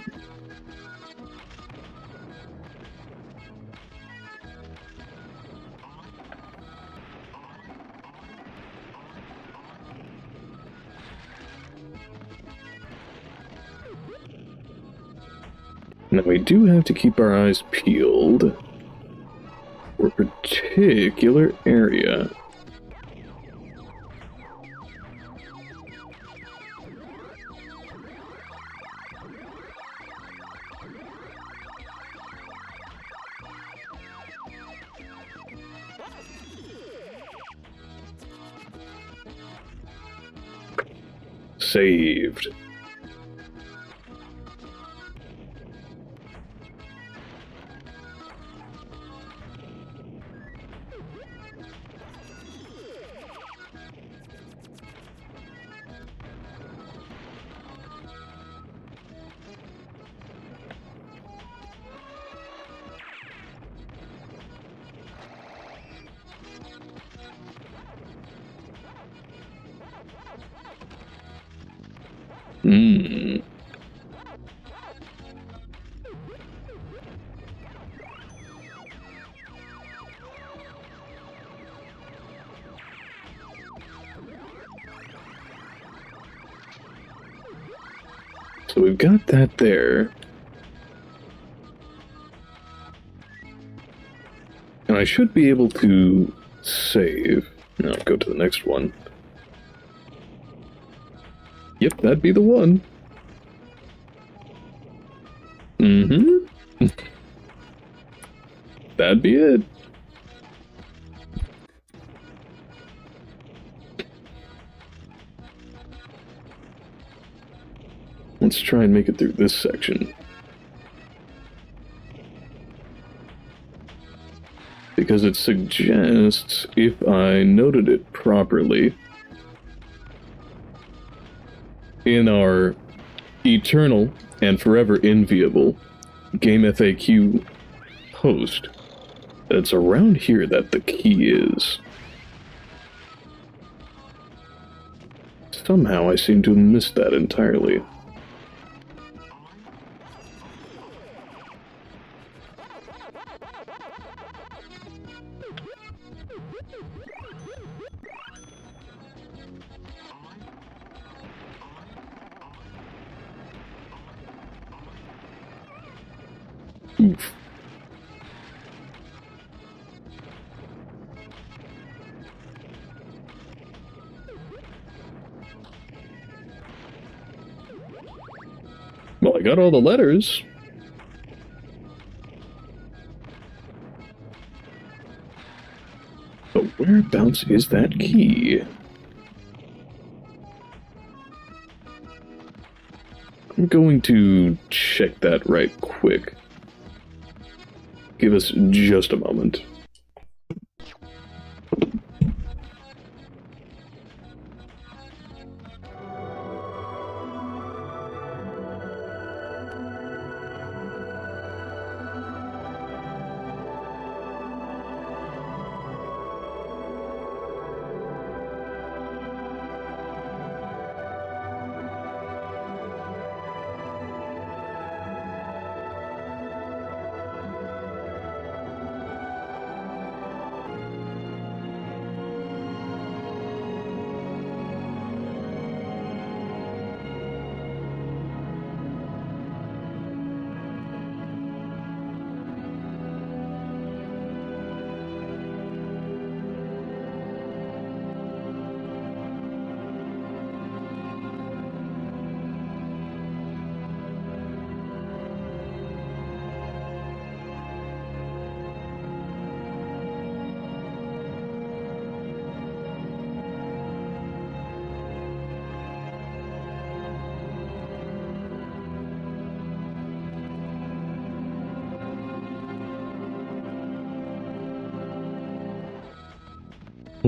Now we do have to keep our eyes peeled for a particular area. Saved. So we've got that there. And I should be able to save. Now go to the next one. Yep, that'd be the one. That'd be it. Let's try and make it through this section. Because it suggests, if I noted it properly, in our eternal and forever enviable Game FAQ post, that it's around here that the key is. Somehow I seem to have missed that entirely. Oof. Well, I got all the letters. But whereabouts is that key? I'm going to check that right quick. Give us just a moment.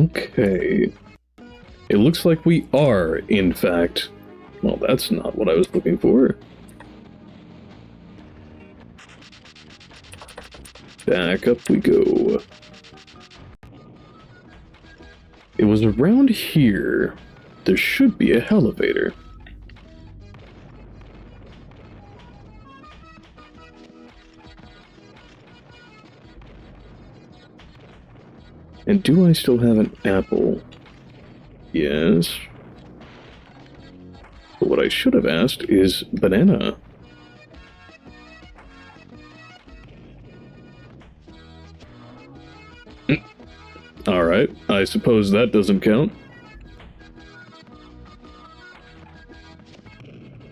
Okay. It looks like we are, in fact... Well, that's not what I was looking for. Back up we go. It was around here. There should be a elevator. And do I still have an apple? Yes. But what I should have asked is banana. Alright, I suppose that doesn't count.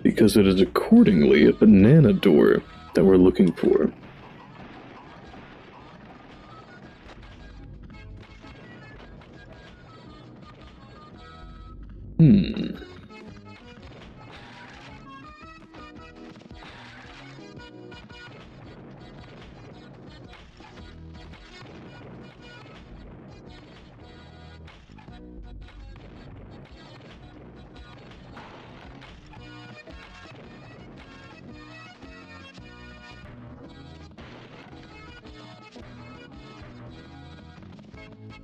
Because it is accordingly a banana door that we're looking for.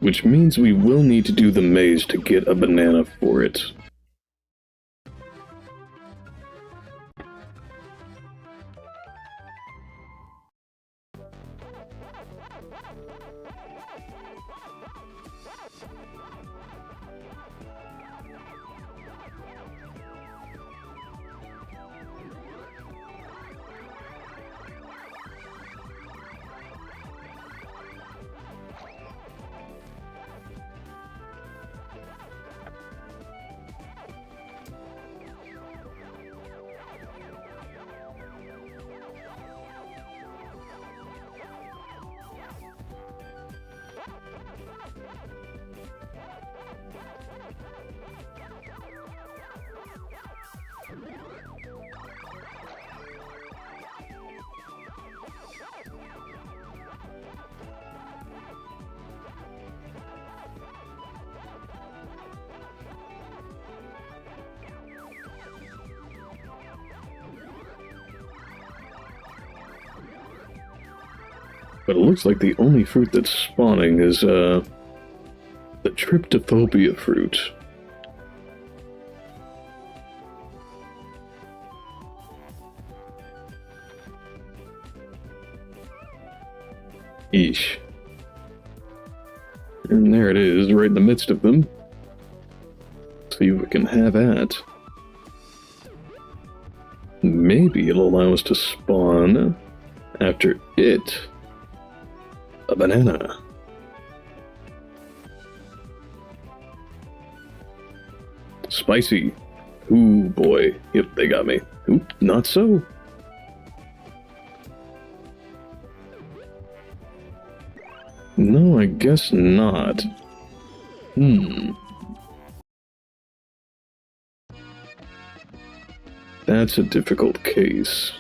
Which means we will need to do the maze to get a banana for it. But it looks like the only fruit that's spawning is, the tryptophobia fruit. Eesh. And there it is, right in the midst of them. See if we can have at. Maybe it'll allow us to spawn after it. A banana. Spicy. Ooh, boy. Yep, they got me. Oop, not so. No, I guess not. That's a difficult case.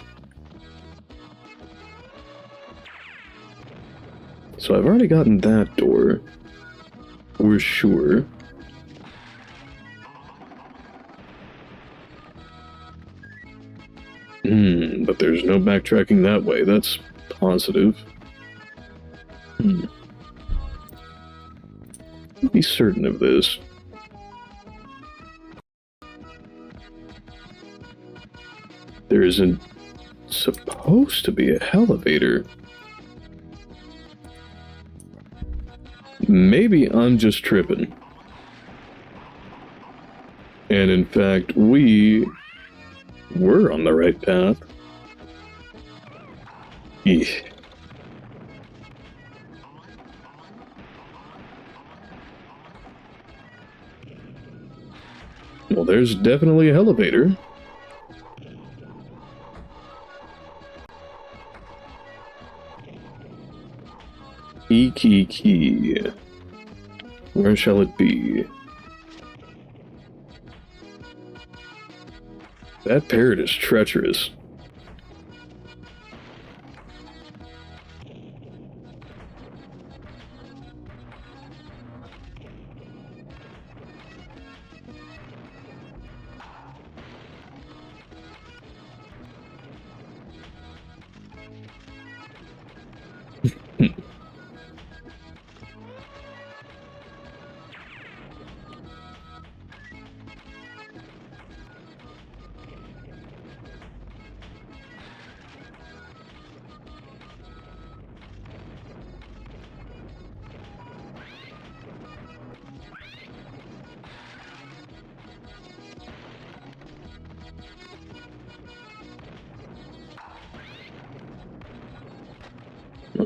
So I've already gotten that door. For sure. But there's no backtracking that way. That's positive. Be certain of this. There isn't supposed to be a elevator. Maybe I'm just tripping. And in fact, we were on the right path. Eesh. Well, there's definitely an elevator. Key. Where shall it be? That parrot is treacherous.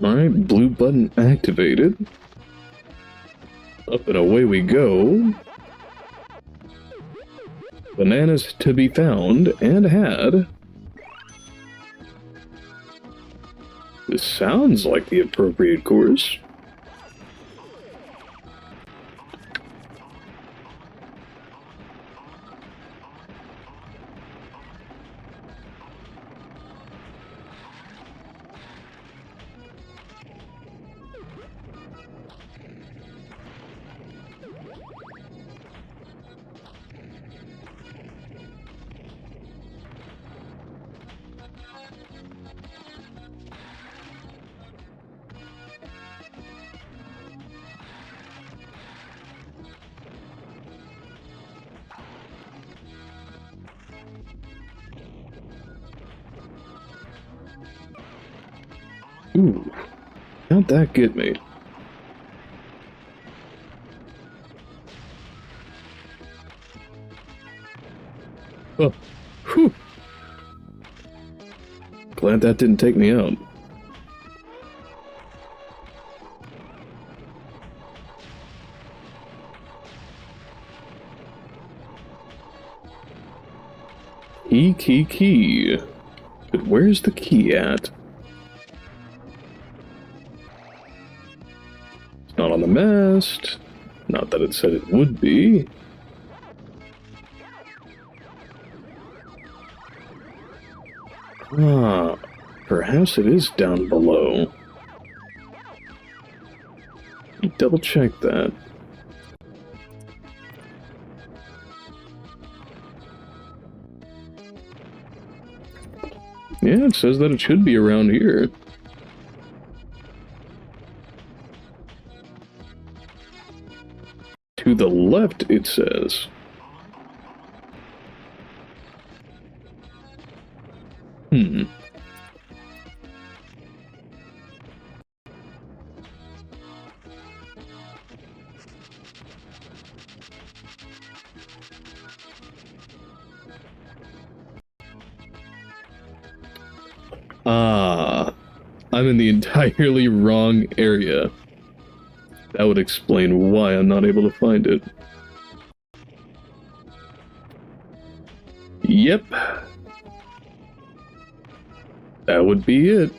Alright, blue button activated. Up and away we go. Bananas to be found and had. This sounds like the appropriate course. Ooh, how'd that get me? Oh, whew. Glad that didn't take me out. Key. But where's the key at? Not on the mast. Not that it said it would be. Ah, perhaps it is down below. Double check that. Yeah, it says that it should be around here. To the left, it says. Ah, I'm in the entirely wrong area. That would explain why I'm not able to find it. Yep. That would be it.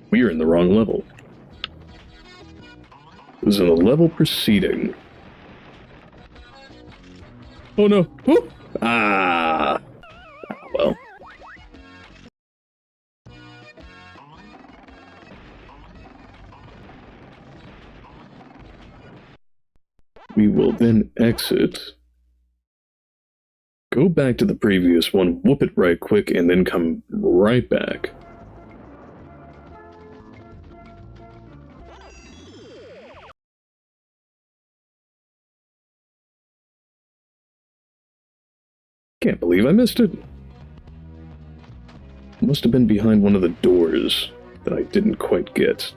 We're in the wrong level. It was in the level preceding. Oh no! Oh! Ah! Well. We will then exit. Go back to the previous one, whoop it right quick, and then come right back. Can't believe I missed it. Must have been behind one of the doors that I didn't quite get.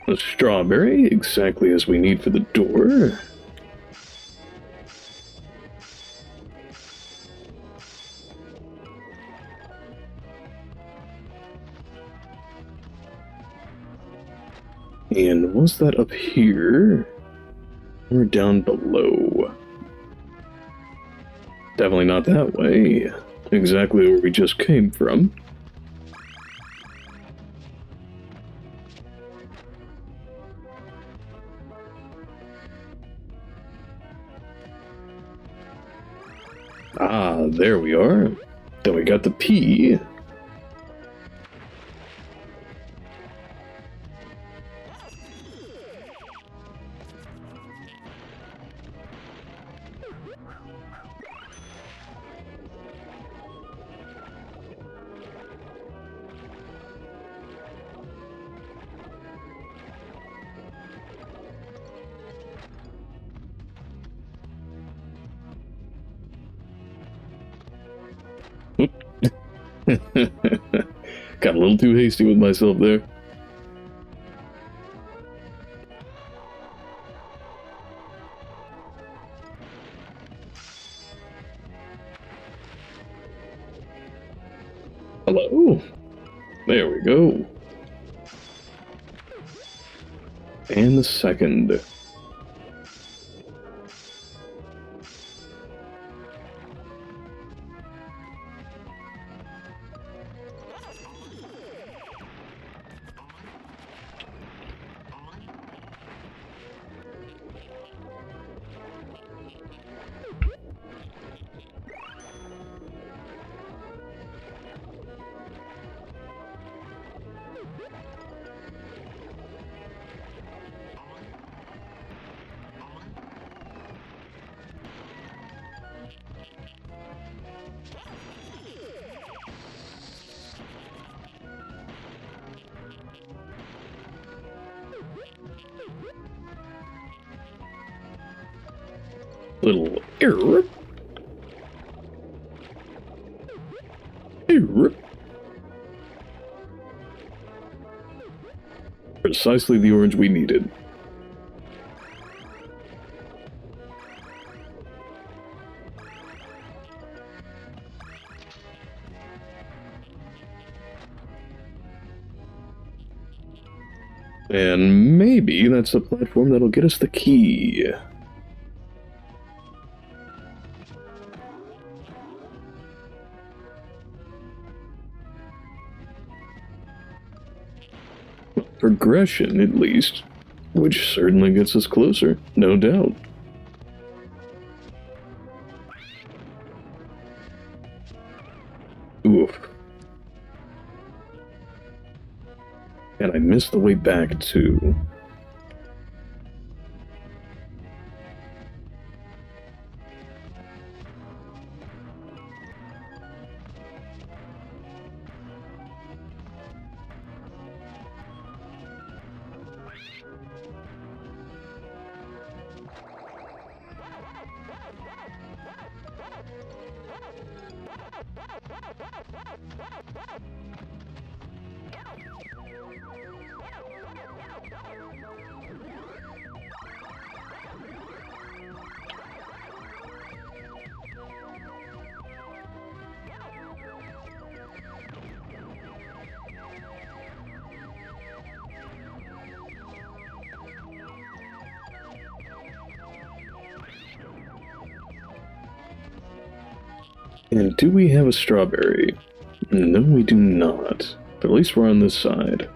A strawberry, exactly as we need for the door. And was that up here? Or down below? Definitely not that way. Exactly where we just came from. Ah, there we are. Then we got the P. Got a little too hasty with myself there. Hello? There we go. And the second. Little error. Error. Precisely the orange we needed. And maybe that's the platform that'll get us the key. Progression, at least, which certainly gets us closer, no doubt. Oof. And I missed the way back, too. And do we have a strawberry? No, we do not. But at least we're on this side.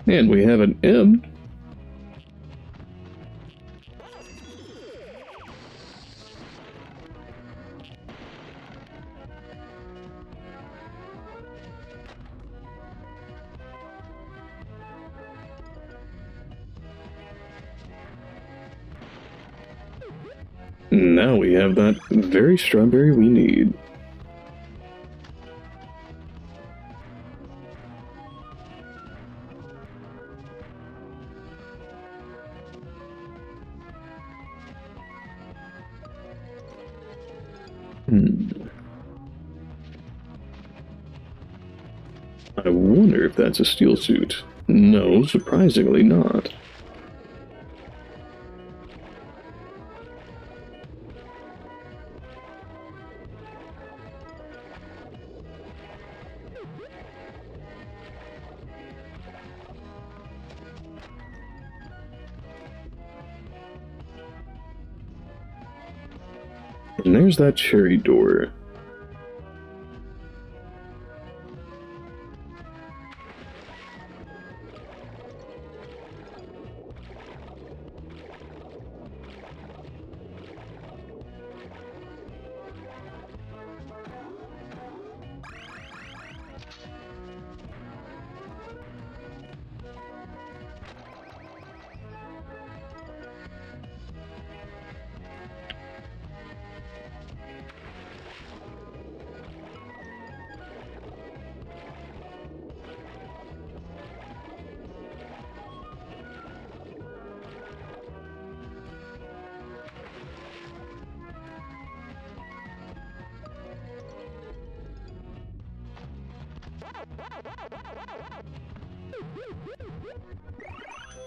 And we have an M. Now we have that very strawberry we need. I wonder if that's a steel suit. No, surprisingly not. And there's that cherry door.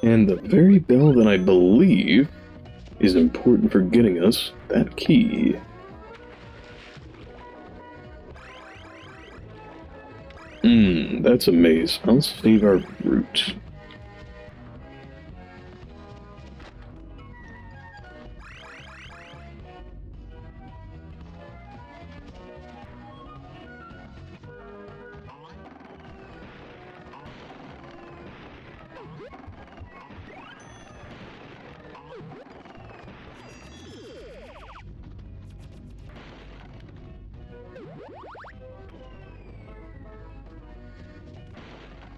And the very bell that I believe is important for getting us that key. That's a maze. I'll save our route.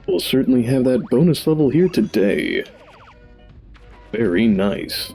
We'll certainly have that bonus level here today. Very nice.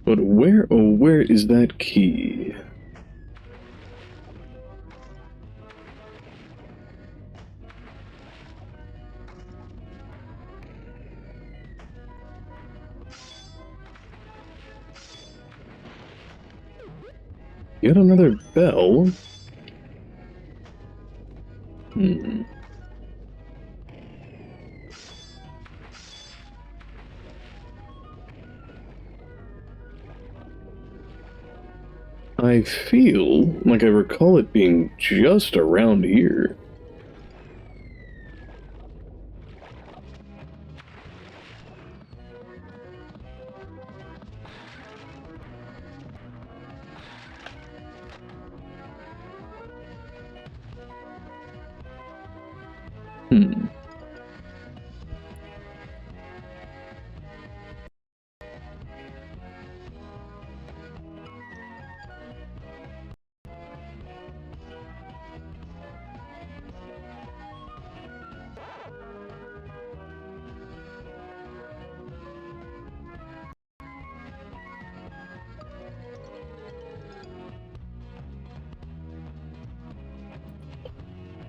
But where, oh where is that key? Yet another bell? I feel like I recall it being just around here.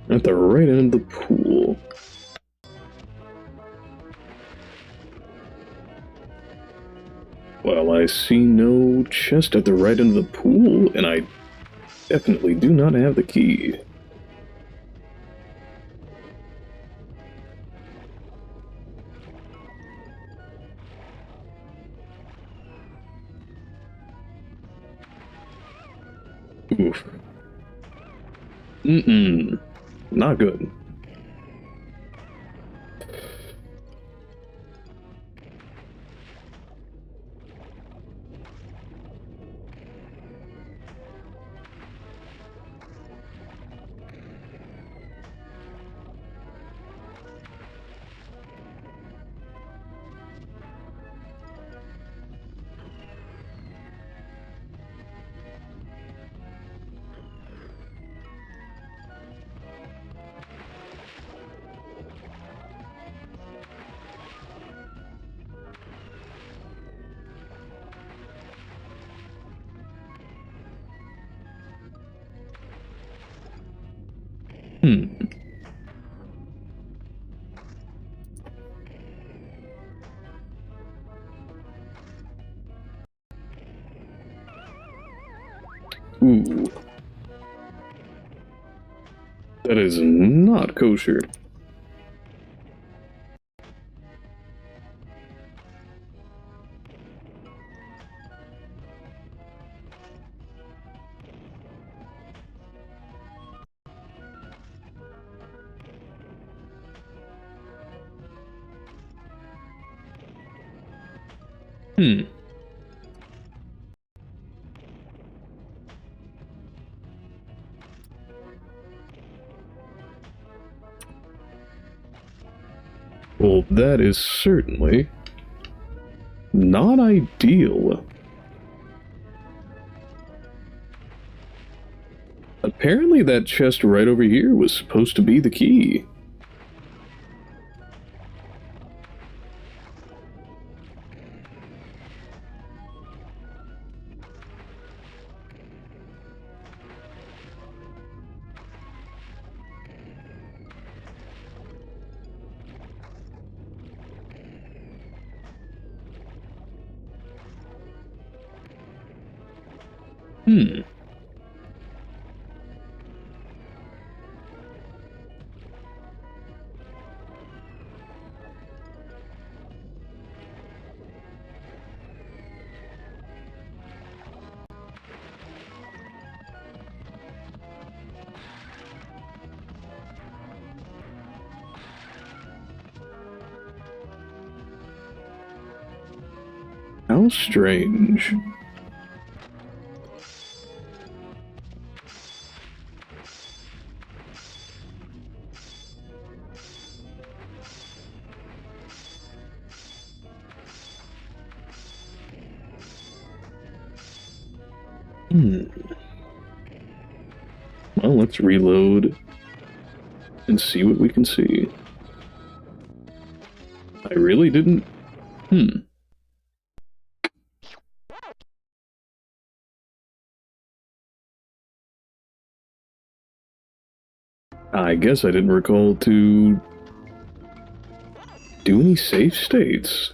At the right end of the pool. Well, I see no chest at the right end of the pool, and I Definitely do not have the key. Oof. Not good. Ooh. That is not kosher. Well, that is certainly not ideal. Apparently that chest right over here was supposed to be the key. How strange. Well, let's reload and see what we can see. I really didn't... I guess I didn't recall to do any safe states.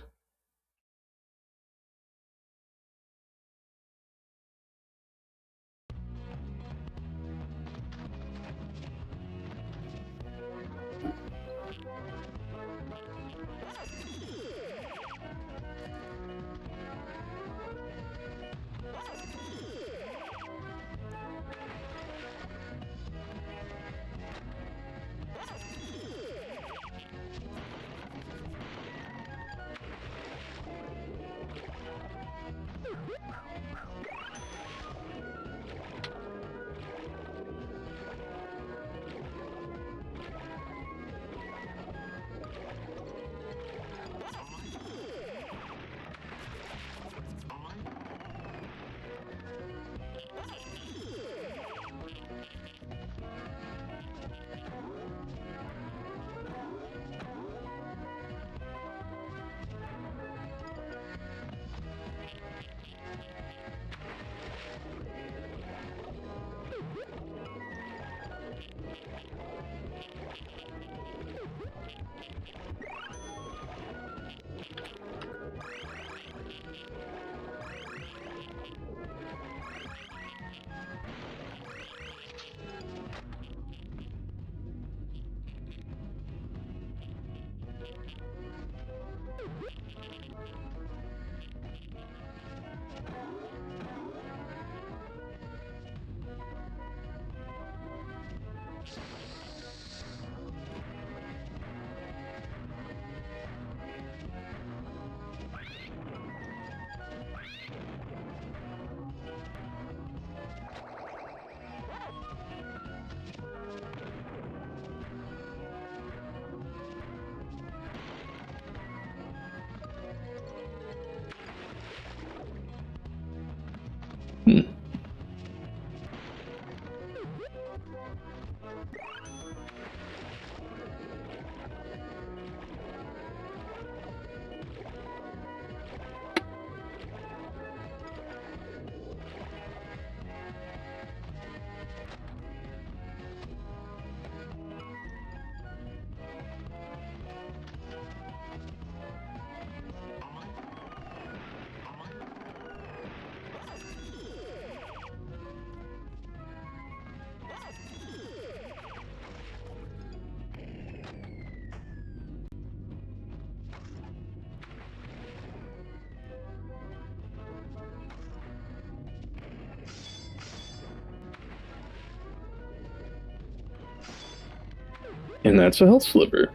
And that's a health sliver.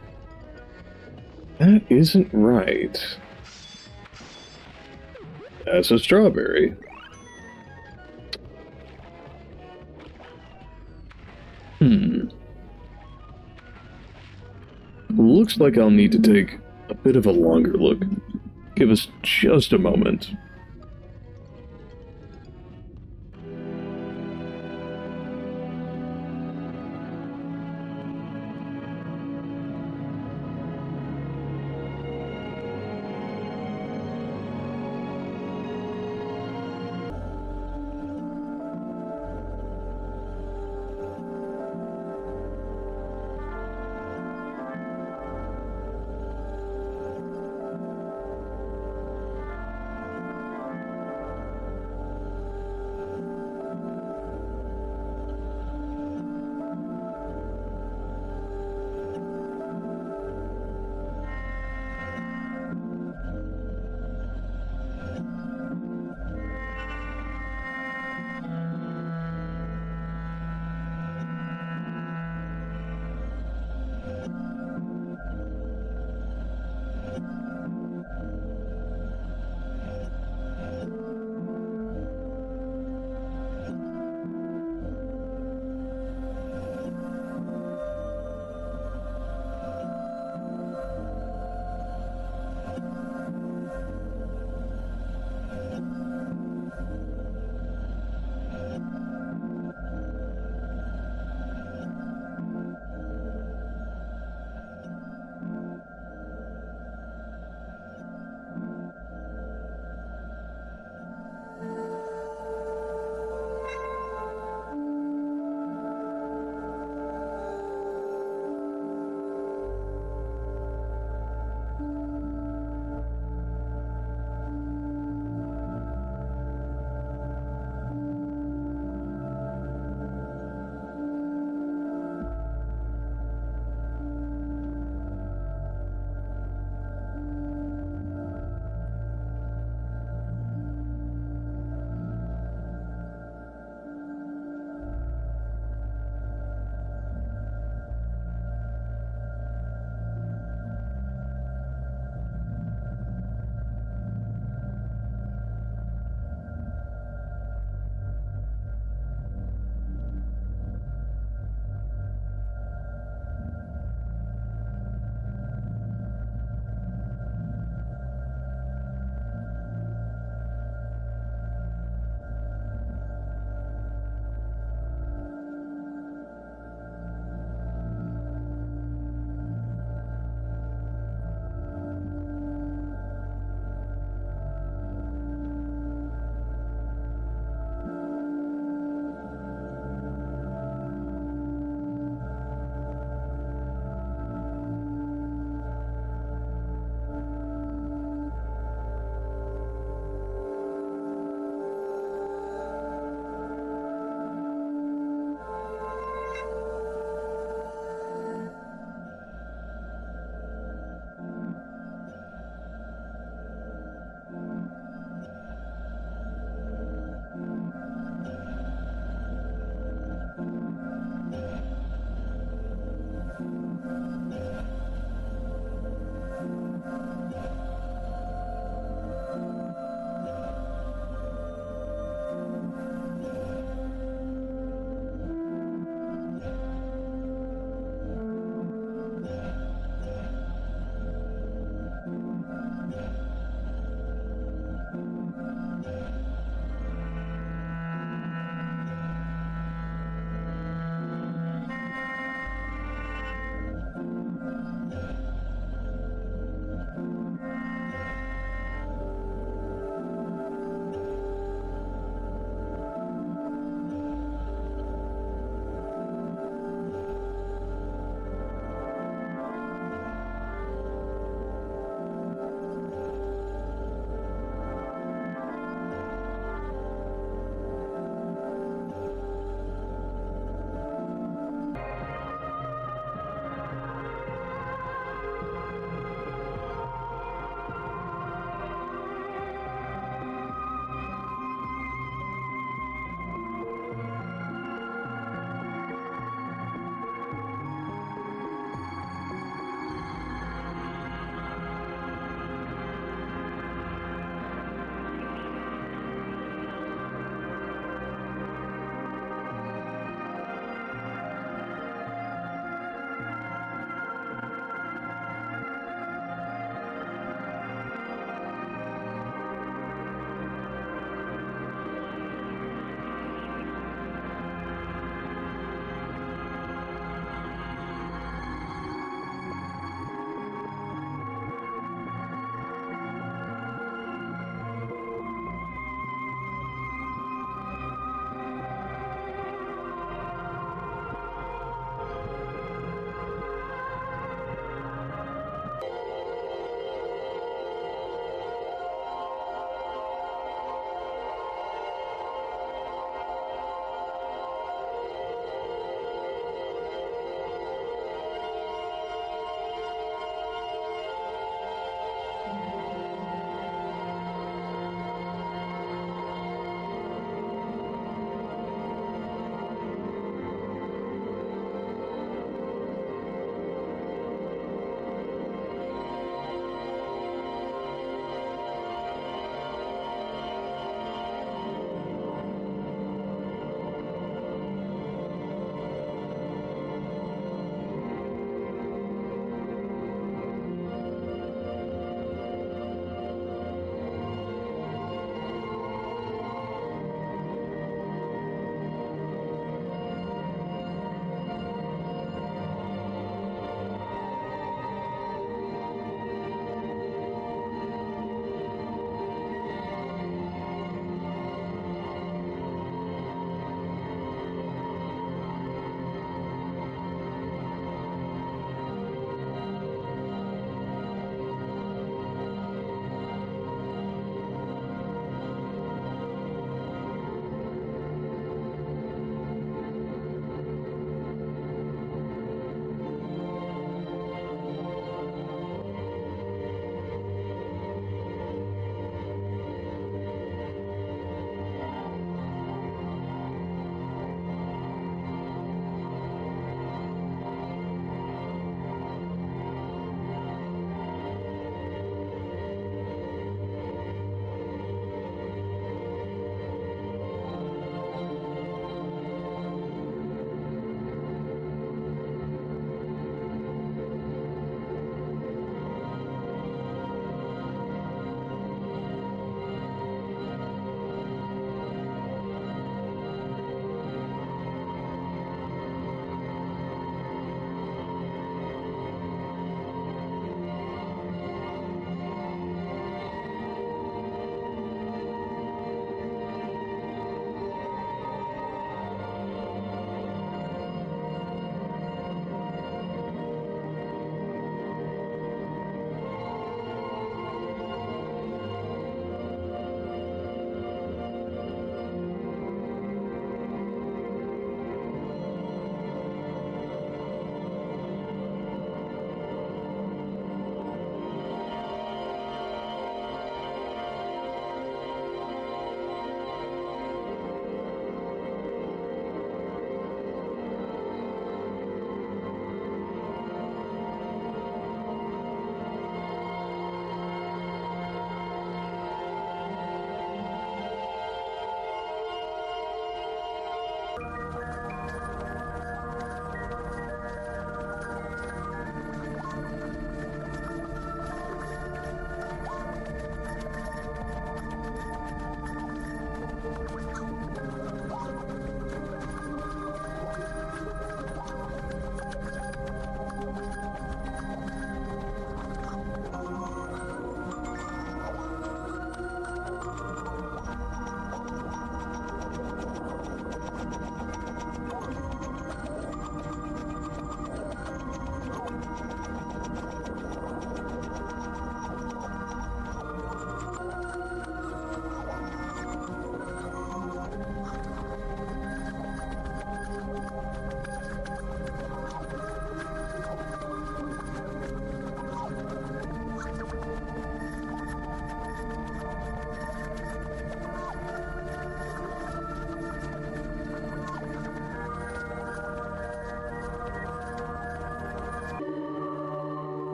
That isn't right. That's a strawberry. Looks like I'll need to take a bit of a longer look. Give us just a moment.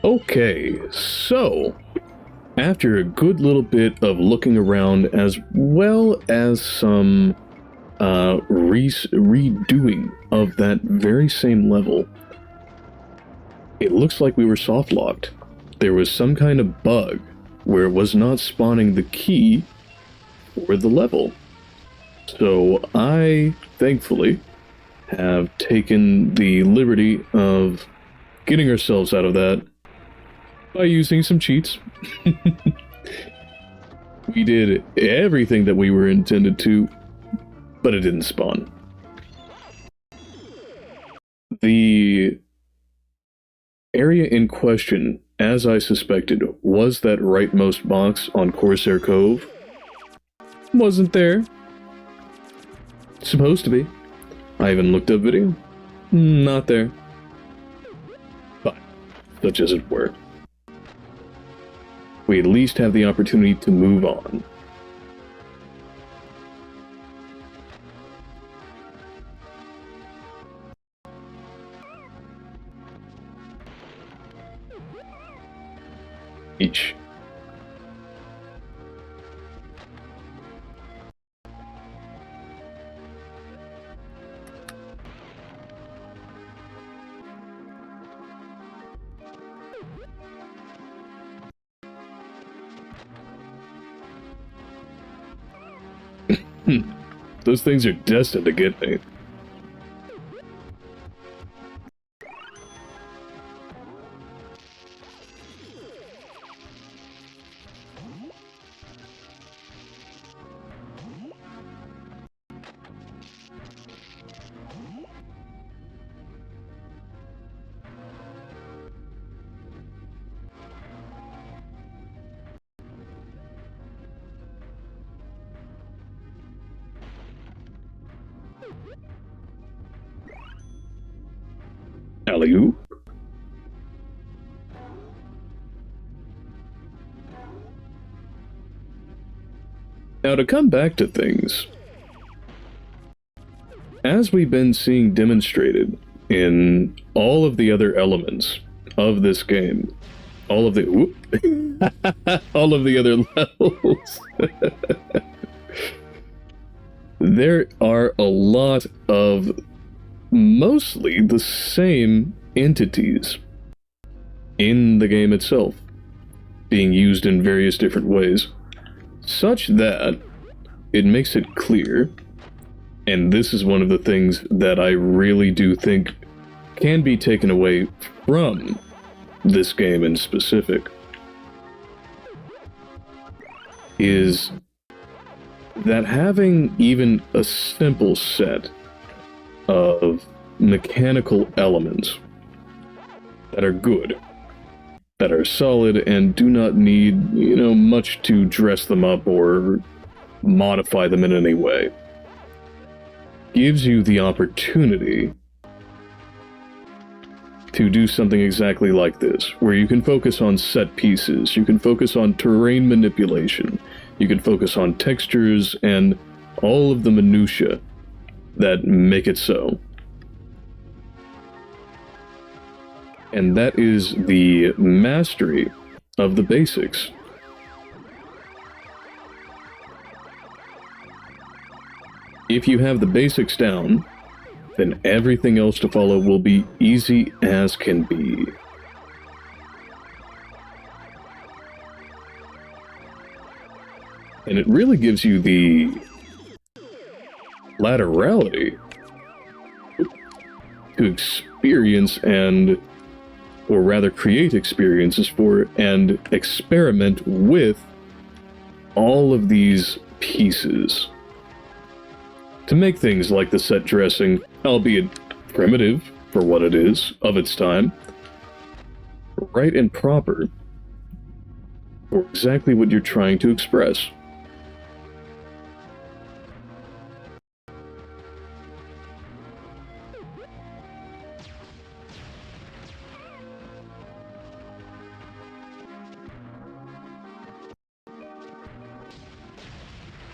Okay, so after a good little bit of looking around, as well as some redoing of that very same level, it looks like we were soft locked. There was some kind of bug where it was not spawning the key for the level. So I, thankfully, have taken the liberty of getting ourselves out of that by using some cheats. We did everything that we were intended to, but it didn't spawn. The area in question, as I suspected, was that rightmost box on Corsair Cove. Wasn't there. Supposed to be. I even looked up video. Not there. But, such as it were. We at least have the opportunity to move on. Each. Those things are destined to get me. Alley-oop. Now to come back to things, as we've been seeing demonstrated in all of the other elements of this game, all of the all of the other levels, there are a lot of mostly the same entities in the game itself, being used in various different ways, such that it makes it clear, and this is one of the things that I really do think can be taken away from this game in specific, is that having even a simple set of mechanical elements that are good, that are solid, and do not need, much to dress them up or modify them in any way, gives you the opportunity to do something exactly like this, where you can focus on set pieces, you can focus on terrain manipulation, you can focus on textures and all of the minutiae that make it so. And that is the mastery of the basics. If you have the basics down, then everything else to follow will be easy as can be. And it really gives you the laterality to experience or rather create experiences for and experiment with all of these pieces to make things like the set dressing, albeit primitive for what it is of its time, right and proper for exactly what you're trying to express.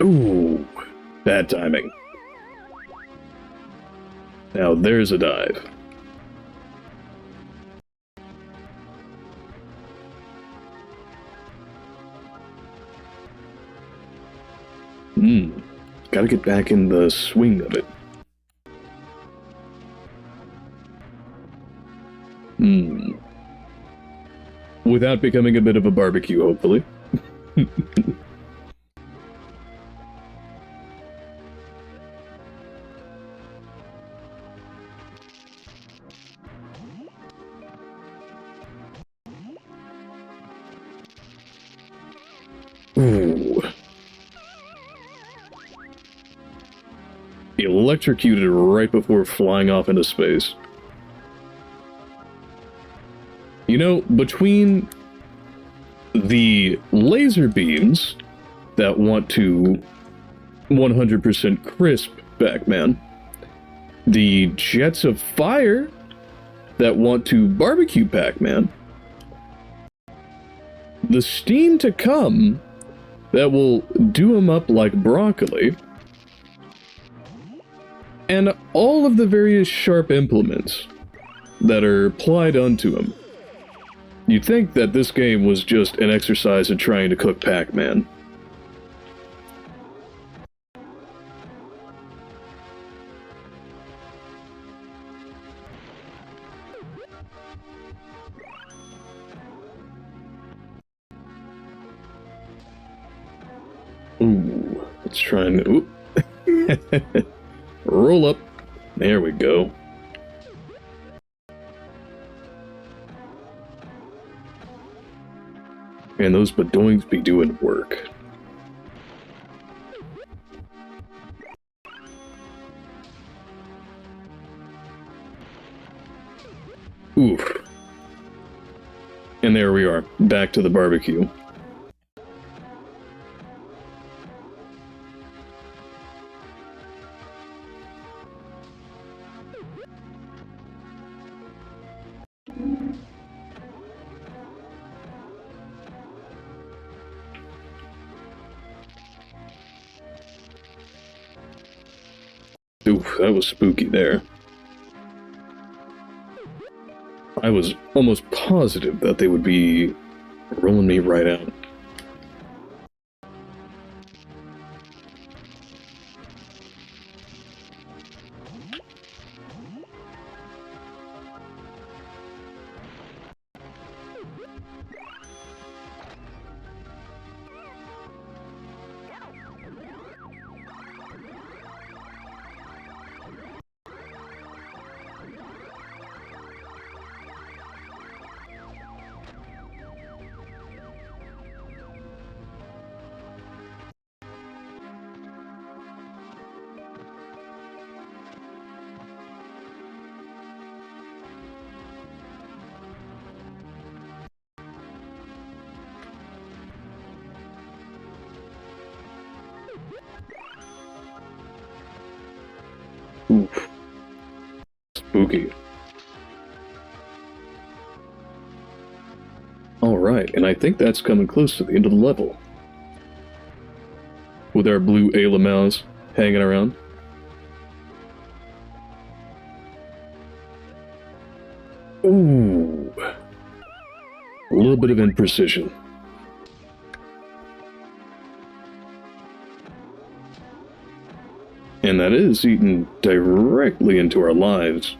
Ooh, bad timing. Now there's a dive. Gotta get back in the swing of it. Without becoming a bit of a barbecue, hopefully. Ooh. Electrocuted right before flying off into space. You know, between the laser beams that want to 100% crisp Pac-Man, the jets of fire that want to barbecue Pac-Man, the steam to come that will do him up like broccoli, and all of the various sharp implements that are plied onto him. You'd think that this game was just an exercise in trying to cook Pac-Man. Ooh, let's try and... Ooh. Roll up. There we go. And those badoings be doing work. Oof. And there we are, back to the barbecue. Oof, that was spooky there. I was almost positive that they would be rolling me right out. Oof. Spooky. Alright, and I think that's coming close to the end of the level. With our blue Ayla mouse hanging around. Ooh. A little bit of imprecision. And that is eaten directly into our lives.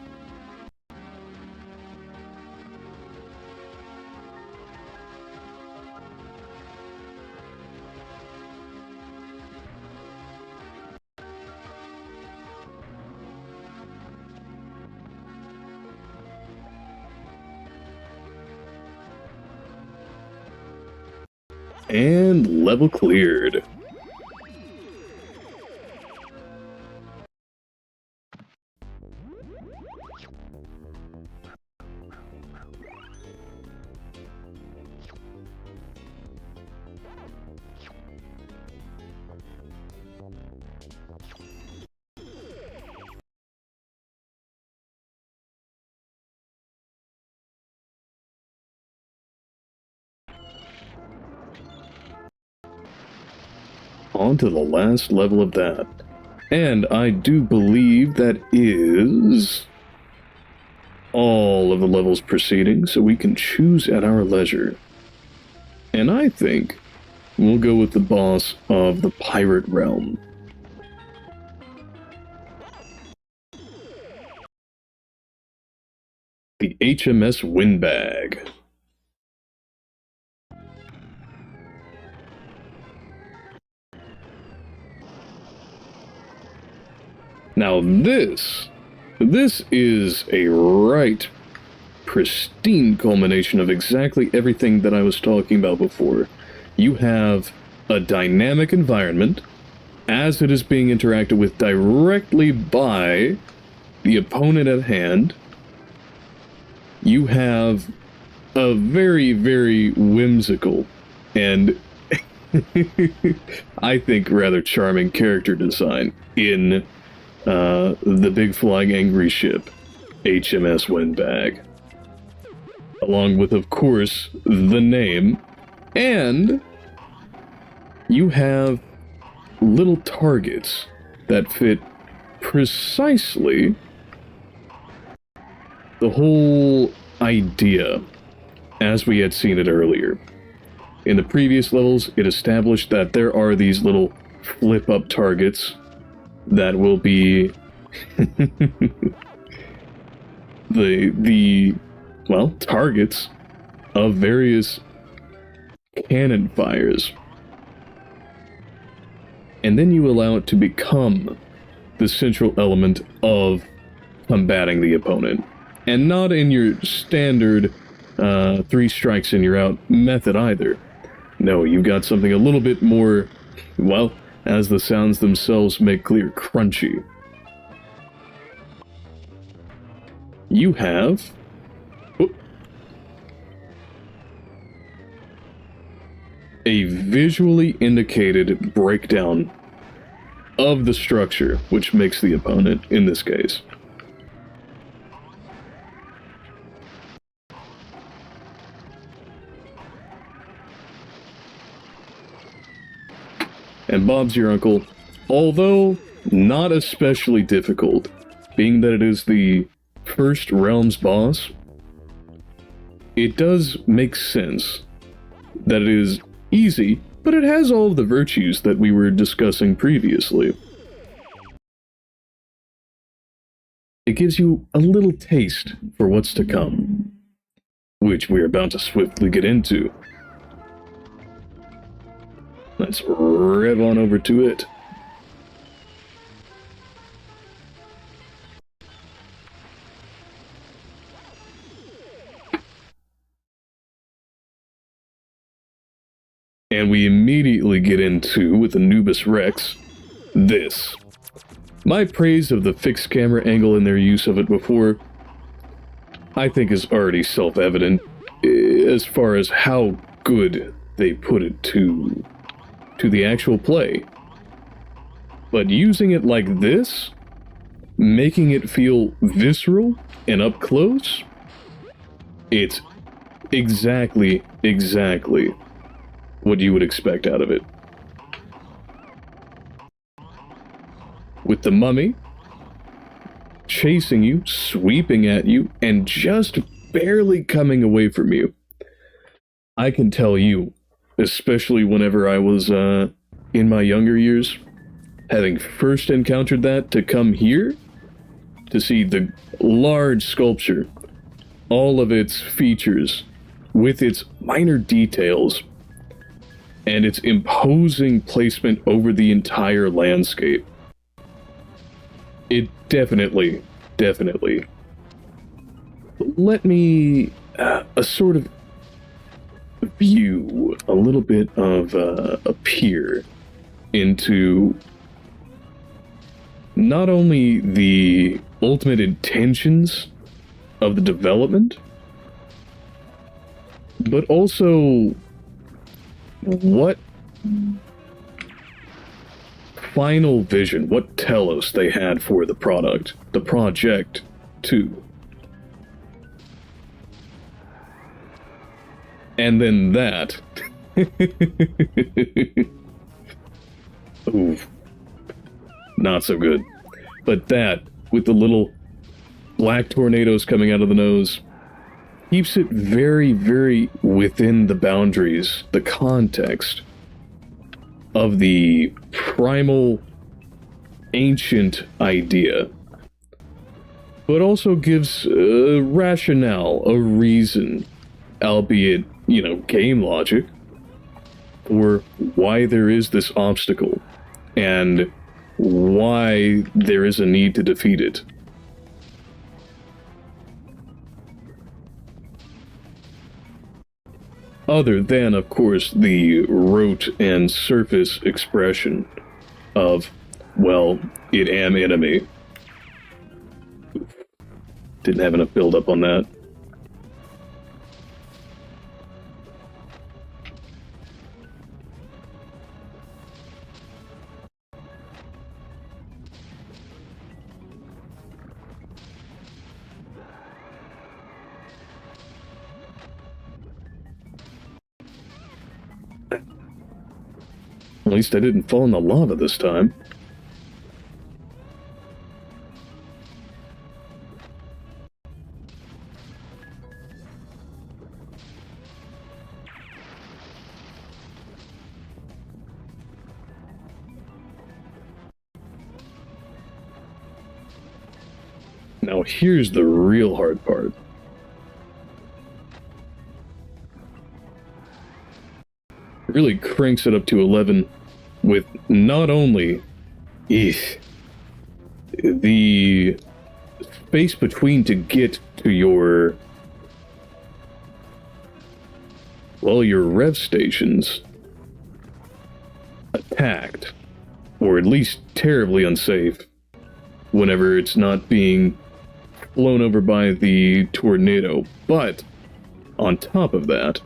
And level cleared. On to the last level of that. And I do believe that is all of the levels preceding, so we can choose at our leisure. And I think we'll go with the boss of the Pirate Realm. the HMS Windbag. Now this is a right pristine culmination of exactly everything that I was talking about before. You have a dynamic environment as it is being interacted with directly by the opponent at hand. You have a very, very whimsical and I think rather charming character design in the big flying angry ship, HMS Windbag. Along with, of course, the name, and you have little targets that fit precisely the whole idea as we had seen it earlier. In the previous levels, it established that there are these little flip-up targets that will be well, targets of various cannon fires. And then you allow it to become the central element of combating the opponent. And not in your standard 3 strikes and you're out method either. No, you've got something a little bit more, well, as the sounds themselves make clear, crunchy. You have a visually indicated breakdown of the structure, which makes the opponent, in this case. And Bob's your uncle, although not especially difficult, being that it is the first realm's boss, it does make sense that it is easy, but it has all of the virtues that we were discussing previously. It gives you a little taste for what's to come, which we're about to swiftly get into. Let's rev on over to it. And we immediately get into, with Anubis Rex, this. My praise of the fixed camera angle and their use of it before, I think is already self-evident, as far as how good they put it to the actual play. But using it like this, making it feel visceral and up close, it's exactly what you would expect out of it. With the mummy chasing you, sweeping at you, and just barely coming away from you. I can tell you, especially whenever I was in my younger years, having first encountered that, to come here to see the large sculpture, all of its features, with its minor details, and its imposing placement over the entire landscape. It definitely let me a sort of view, a little bit of a peer into not only the ultimate intentions of the development, but also what final vision, what telos they had for the product, the project, too. And then that. Ooh. Not so good. But that, with the little black tornadoes coming out of the nose, keeps it very, very within the boundaries, the context of the primal, ancient idea but also gives a rationale, a reason, albeit, game logic, for why there is this obstacle, and why there is a need to defeat it. Other than, of course, the rote and surface expression of, well, it am enemy. Didn't have enough build-up on that. At least I didn't fall in the lava this time. Now here's the real hard part. Really cranks it up to 11 with not only the space between to get to your rev stations attacked, or at least terribly unsafe, whenever it's not being blown over by the tornado, but on top of that,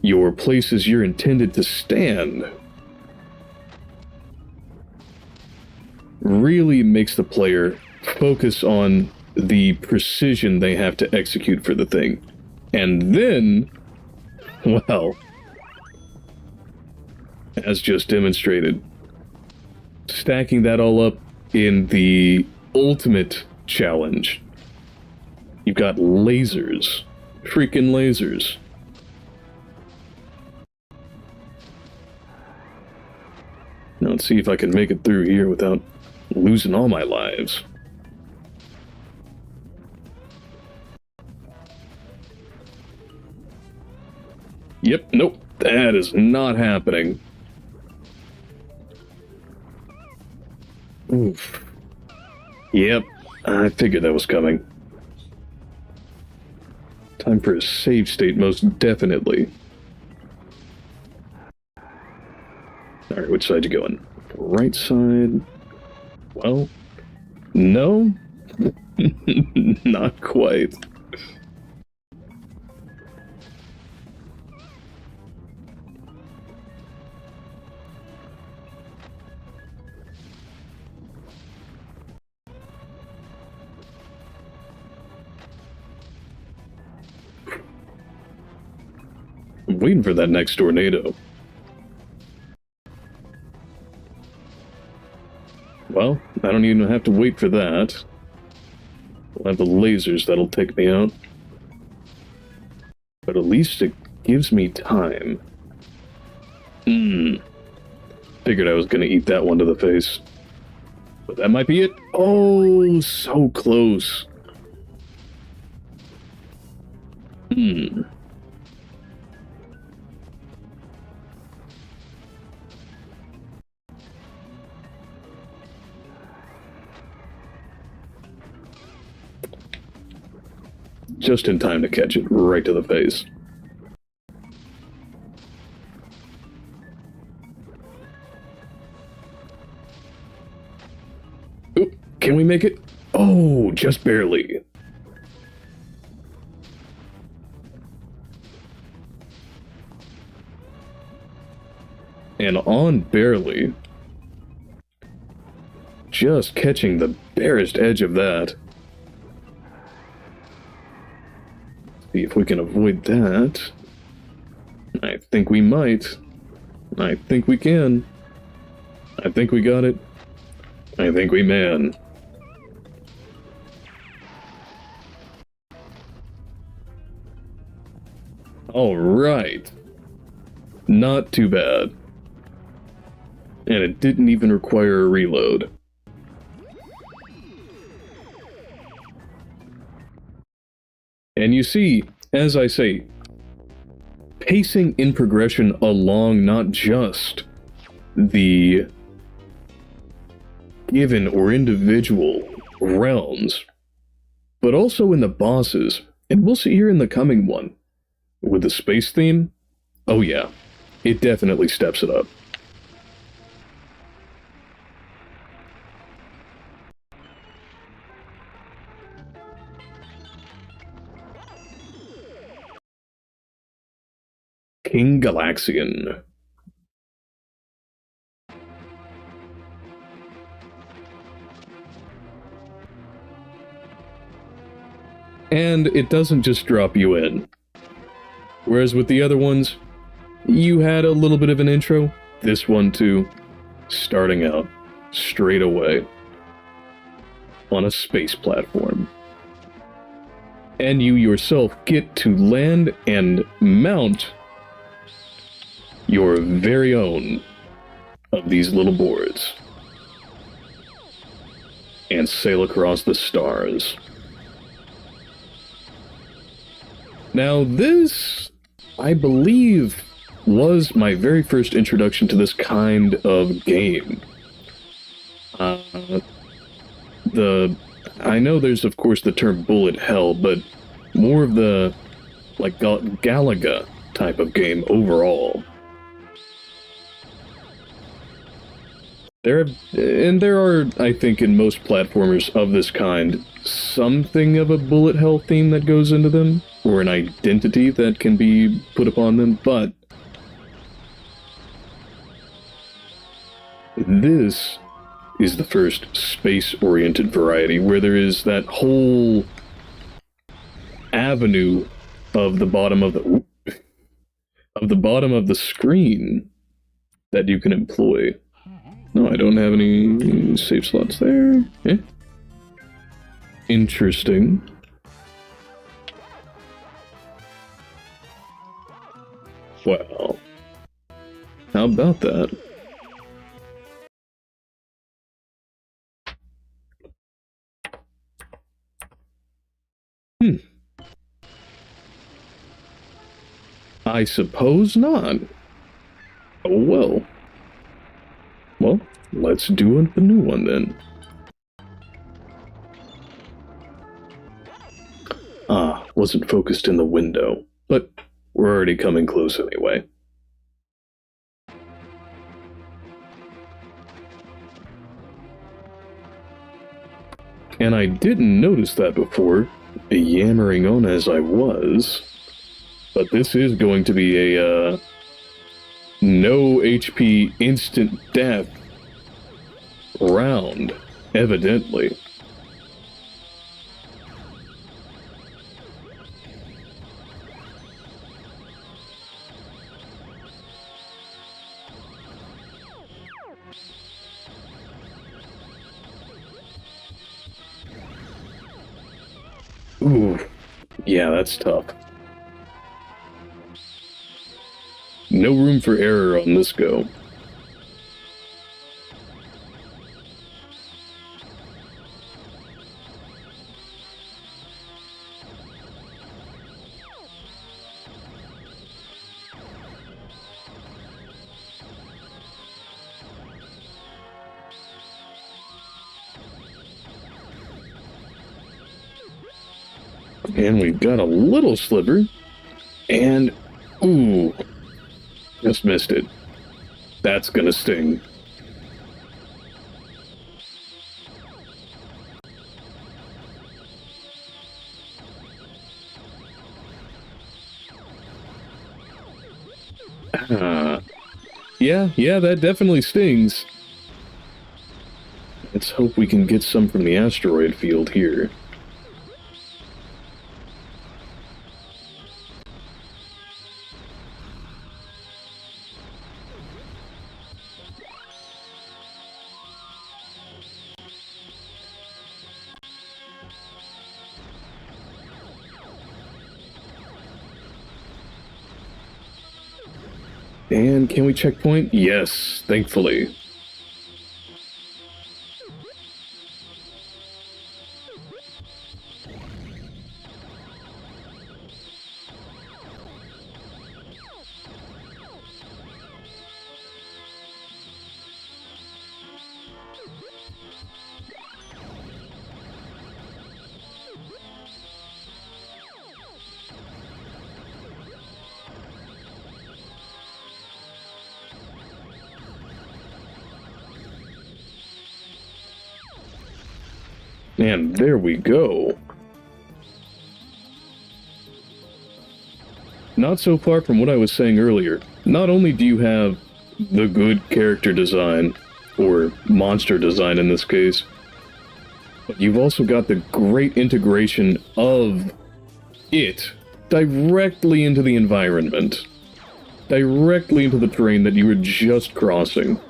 your places you're intended to stand really makes the player focus on the precision they have to execute for the thing. And then, well, as just demonstrated, stacking that all up in the ultimate challenge, you've got lasers. Freaking lasers. Now let's see if I can make it through here without losing all my lives. Yep, nope, that is not happening. Oof. Yep, I figured that was coming. Time for a save state, most definitely. Alright, which side you going? Right side? Well, no? Not quite. I'm waiting for that next tornado. Well, I don't even have to wait for that. I'll have the lasers that'll take me out. But at least it gives me time. Figured I was gonna eat that one to the face. But that might be it. Oh, so close. Just in time to catch it right to the face. Oop, can we make it? Oh, just barely. And on barely. Just catching the barest edge of that. See if we can avoid that. I think we might. I think we can. I think we got it. I think we man. Alright. Not too bad. And it didn't even require a reload. And you see, as I say, pacing in progression along not just the given or individual realms, but also in the bosses. And we'll see here in the coming one, with the space theme, oh yeah, it definitely steps it up. King Galaxian. And it doesn't just drop you in. Whereas with the other ones, you had a little bit of an intro. This one too, starting out straight away on a space platform. And you yourself get to land and mount your very own of these little boards and sail across the stars. Now this, I believe, was my very first introduction to this kind of game. I know there's of course the term bullet hell, but more of the like Galaga type of game overall. There are, I think, in most platformers of this kind, something of a bullet hell theme that goes into them, or an identity that can be put upon them, but this is the first space-oriented variety where there is that whole avenue of the bottom of the screen that you can employ. No, I don't have any save slots there. Eh? Interesting. Well, how about that? I suppose not. Oh well. Well, let's do a new one then. Ah, wasn't focused in the window, but we're already coming close anyway. And I didn't notice that before, yammering on as I was, but this is going to be a, no HP instant death round, evidently. Ooh, yeah, that's tough. No room for error on this go. And we've got a little sliver, and ooh, just missed it. That's gonna sting. Yeah, that definitely stings. Let's hope we can get some from the asteroid field here. And can we checkpoint? Yes, thankfully. And there we go. Not so far from what I was saying earlier. Not only do you have the good character design, or monster design in this case, but you've also got the great integration of it directly into the environment. Directly into the terrain that you were just crossing.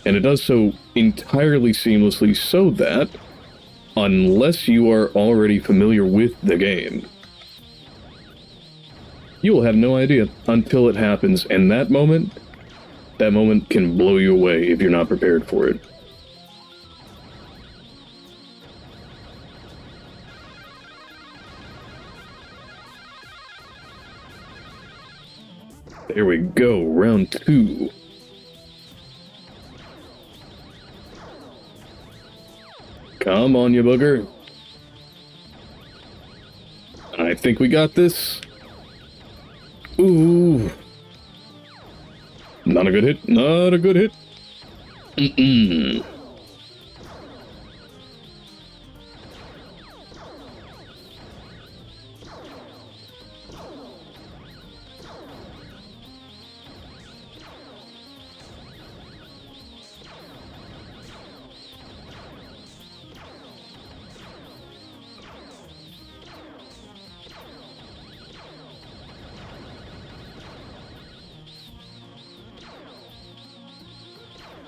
And it does so entirely seamlessly so that, unless you are already familiar with the game, you will have no idea until it happens, and that moment can blow you away if you're not prepared for it. There we go, round 2. Come on, you booger. I think we got this. Ooh. Not a good hit. Not a good hit. Mm-mm.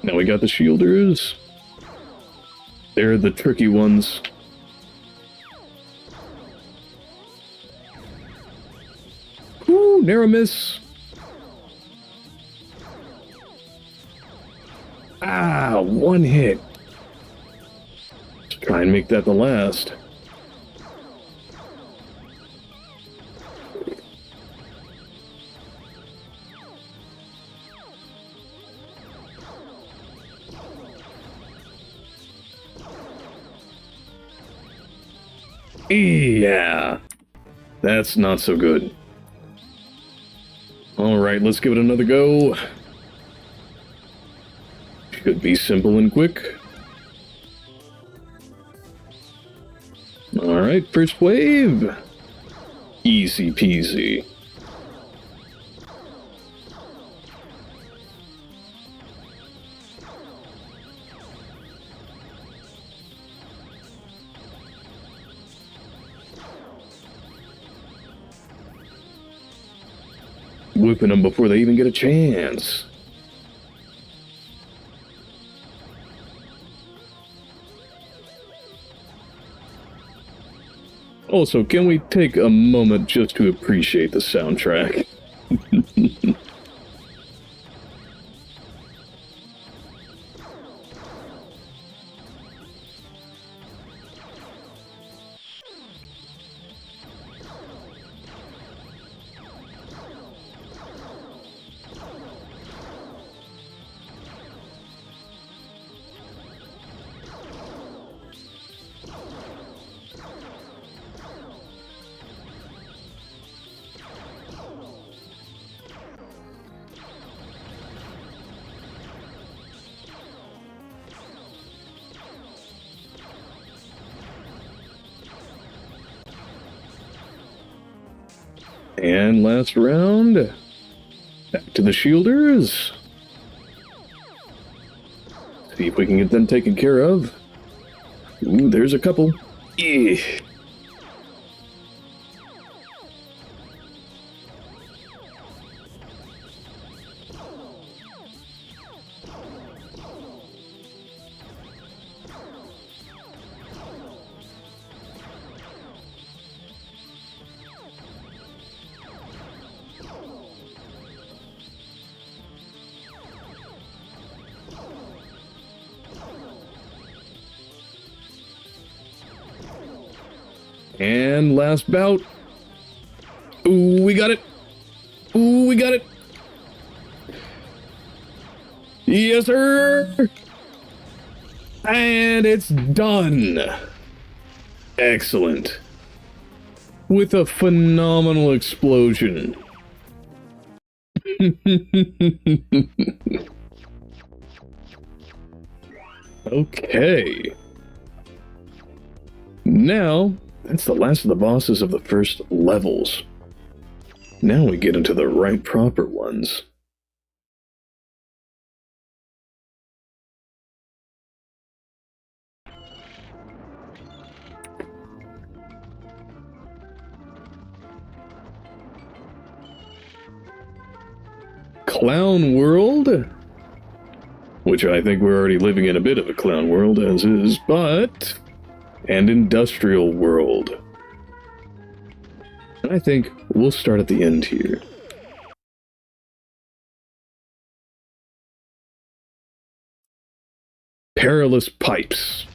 Now we got the shielders. They're the tricky ones. Ooh, narrow miss. Ah, one hit. Let's try and make that the last. Yeah, that's not so good. Alright, let's give it another go. Should be simple and quick. Alright, first wave. Easy peasy. Whipping them before they even get a chance. Also, can we take a moment just to appreciate the soundtrack? And last round, back to the shielders. See if we can get them taken care of. Ooh, there's a couple. Yeah. And last bout. Ooh, we got it. Ooh, we got it. Yes, sir. And it's done. Excellent. With a phenomenal explosion. Okay. Now, that's the last of the bosses of the first levels. Now we get into the right proper ones. Clown World? Which I think we're already living in a bit of a clown world as is, but... and Industrial World. And I think we'll start at the end here. Perilous Pipes.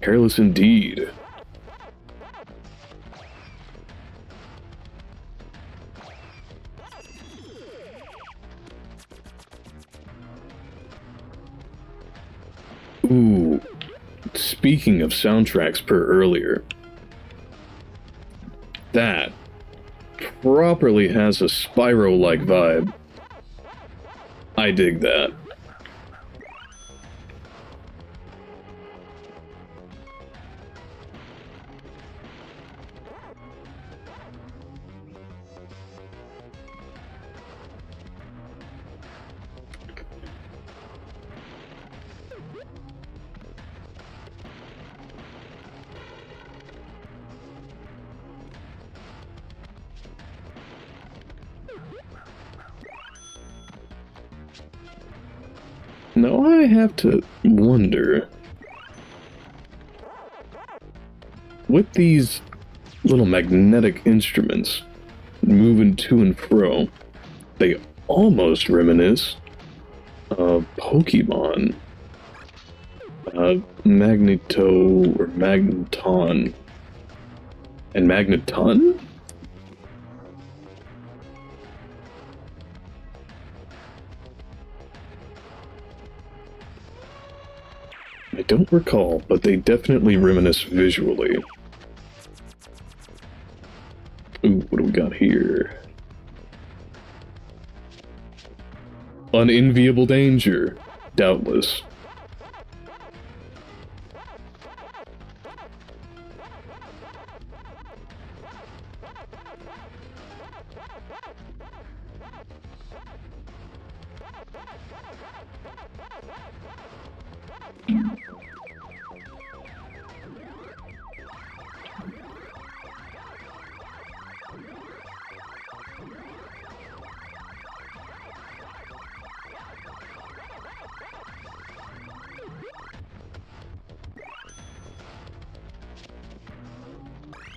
Perilous indeed. Ooh, speaking of soundtracks per earlier, that properly has a Spyro-like vibe. I dig that. Now I have to wonder, with these little magnetic instruments moving to and fro, they almost reminisce of Pokemon. Magneto or Magneton. And Magneton? I don't recall, but they definitely reminisce visually. Ooh, what do we got here? Unenviable danger, doubtless.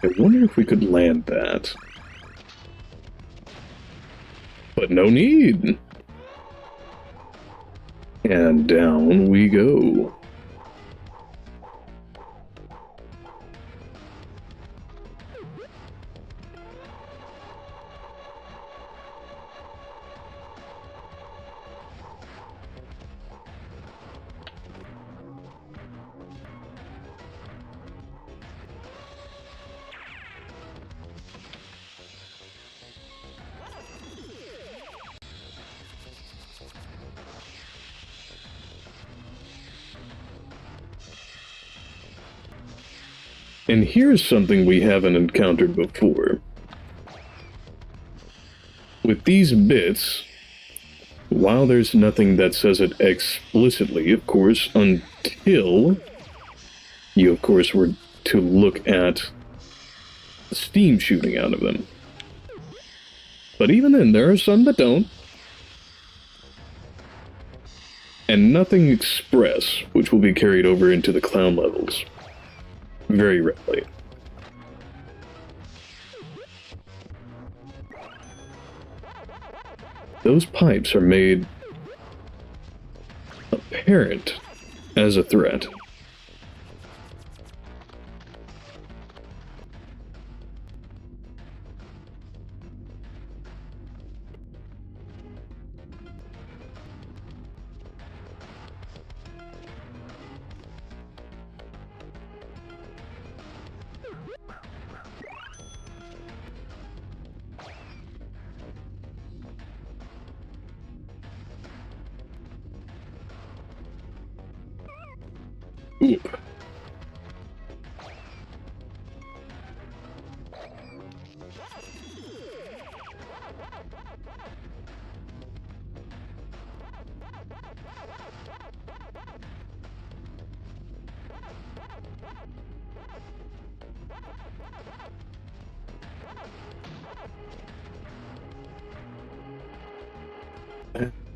I wonder if we could land that. But no need! And down we go. And here's something we haven't encountered before. With these bits, while there's nothing that says it explicitly, of course, until you, of course, were to look at steam shooting out of them. But even then, there are some that don't. And nothing express, which will be carried over into the clown levels. Very rarely. Those pipes are made apparent as a threat. Oop.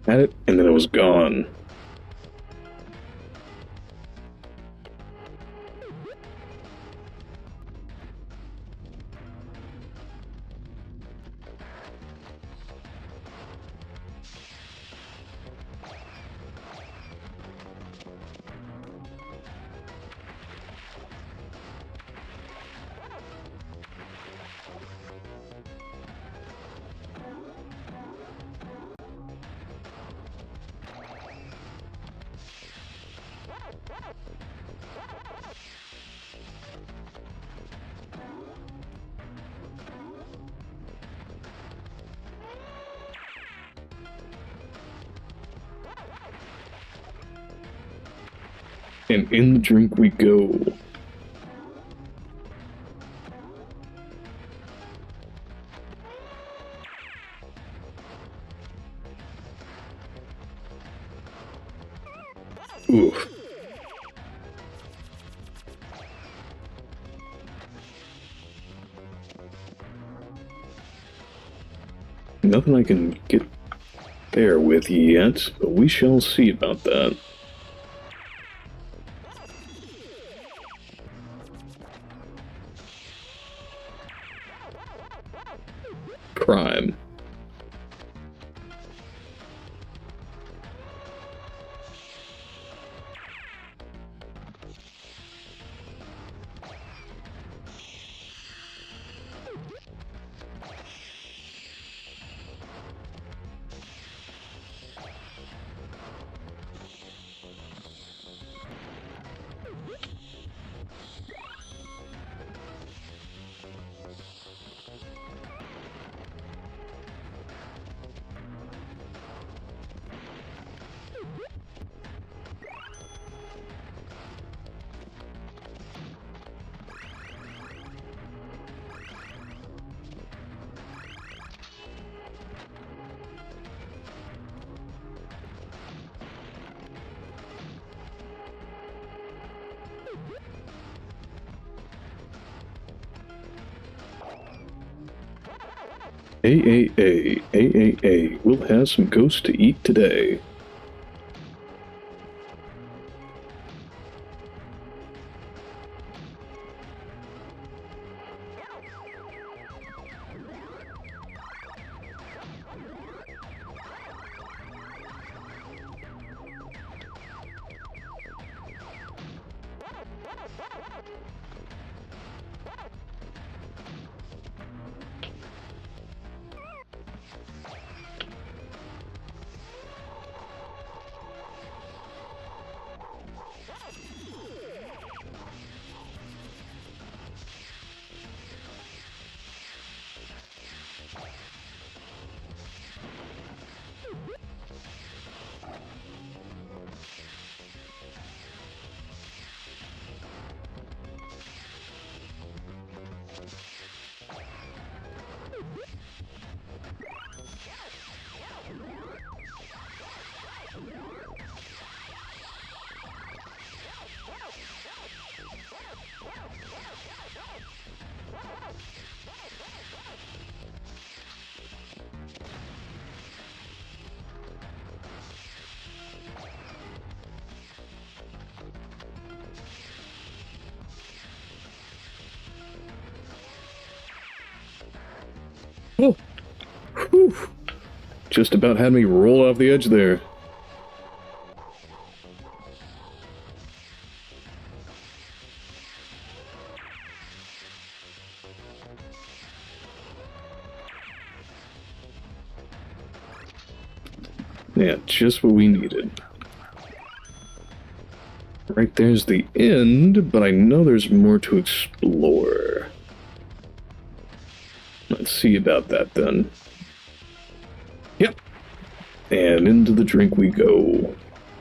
Had it, and then it was gone. And in the drink we go. Oof. Nothing I can get there with yet, but we shall see about that. Crime. AAA, we'll have some ghosts to eat today. Oh, whew. Just about had me roll off the edge there. Yeah, just what we needed. Right there's the end, but I know there's more to explore. Let's see about that then. Yep. And into the drink we go.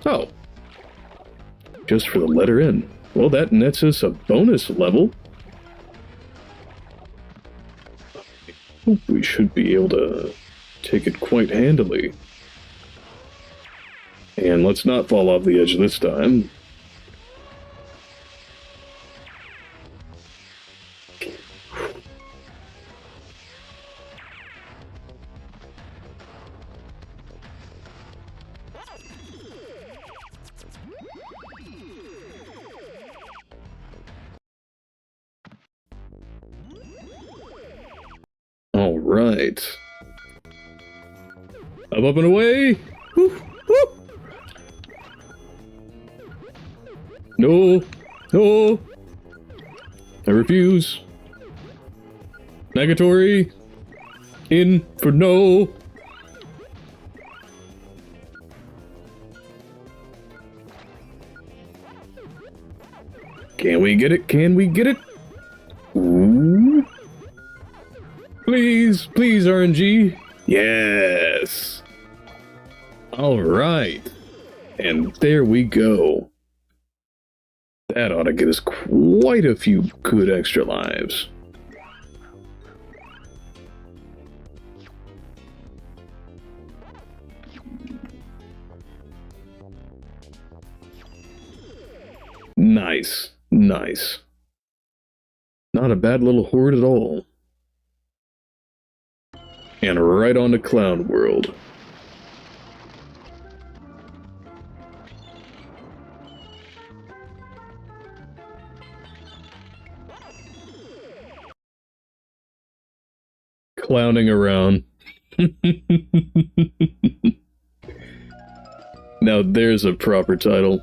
Oh. Just for the letter N. Well, that nets us a bonus level. Hope we should be able to take it quite handily. And let's not fall off the edge this time. right. Up and away. Woo, woo. No. No. I refuse. Negatory. In for no. Can we get it? Can we get it? Ooh. Please, please, RNG. Yes. All right. And there we go. That ought to get us quite a few good extra lives. Nice. Nice. Not a bad little horde at all. And right on to Cloud World. Clowning around. Now there's a proper title.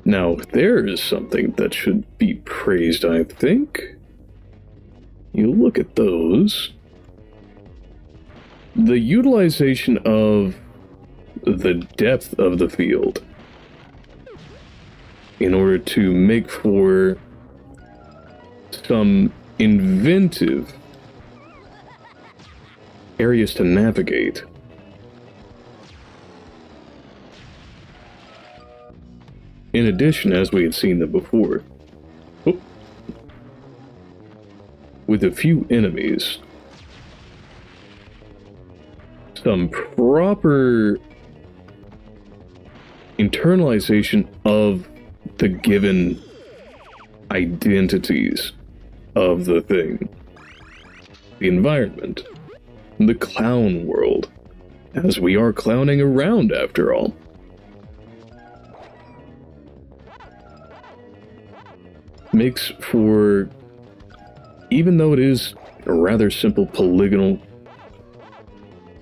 Now, there is something that should be praised, I think. You look at those. The utilization of the depth of the field in order to make for some inventive areas to navigate. In addition, as we had seen them before, with a few enemies, some proper internalization of the given identities of the thing, the environment, the clown world, as we are clowning around after all. Makes for, even though it is a rather simple polygonal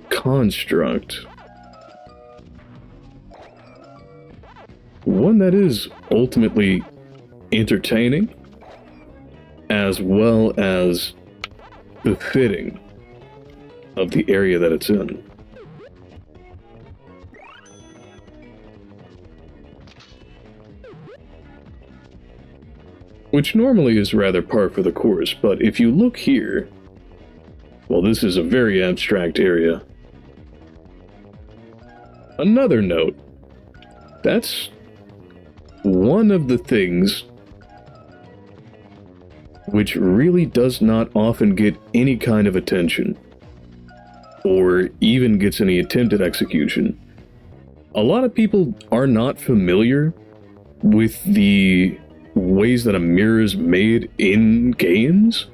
construct, one that is ultimately entertaining as well as befitting of the area that it's in. Which normally is rather par for the course, but if you look here, well, this is a very abstract area. Another note, that's one of the things which really does not often get any kind of attention, or even gets any attempted execution. A lot of people are not familiar with the ways that a mirror is made in games,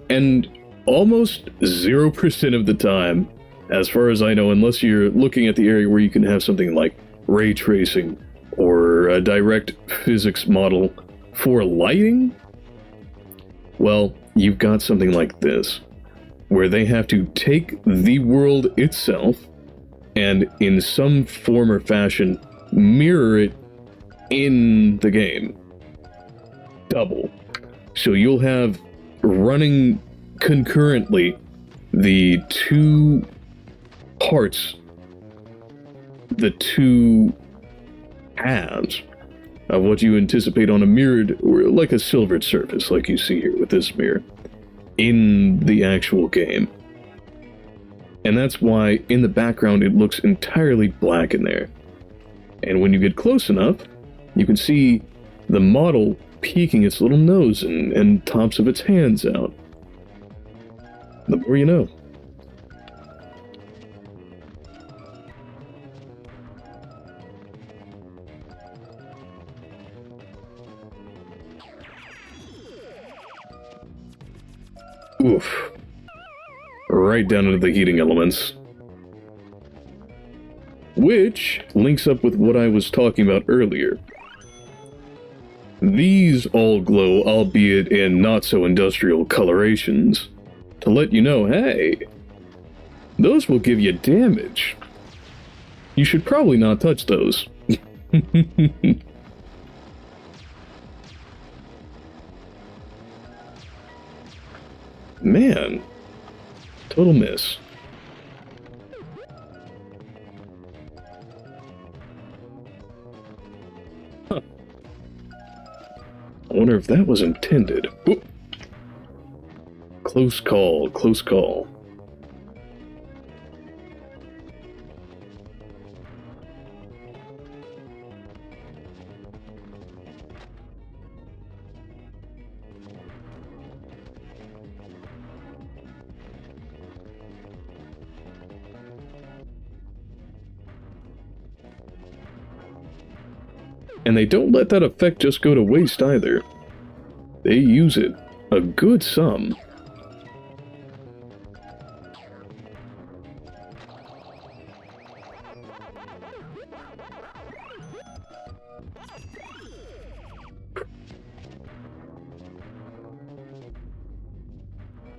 and almost 0% of the time, as far as I know, unless you're looking at the area where you can have something like ray tracing or a direct physics model for lighting, well, you've got something like this, where they have to take the world itself and in some form or fashion mirror it in the game. Double. So you'll have running concurrently the two parts, the two halves of what you anticipate on a mirrored, or like a silvered surface, like you see here with this mirror, in the actual game. And that's why in the background it looks entirely black in there. And when you get close enough, you can see the model peeking its little nose and tops of its hands out. The more you know. Oof. Right down into the heating elements. Which links up with what I was talking about earlier. These all glow, albeit in not-so-industrial colorations, to let you know, hey, those will give you damage. You should probably not touch those. Man, total miss. Huh. I wonder if that was intended. Whoop. Close call, close call. And they don't let that effect just go to waste either. They use it a good sum.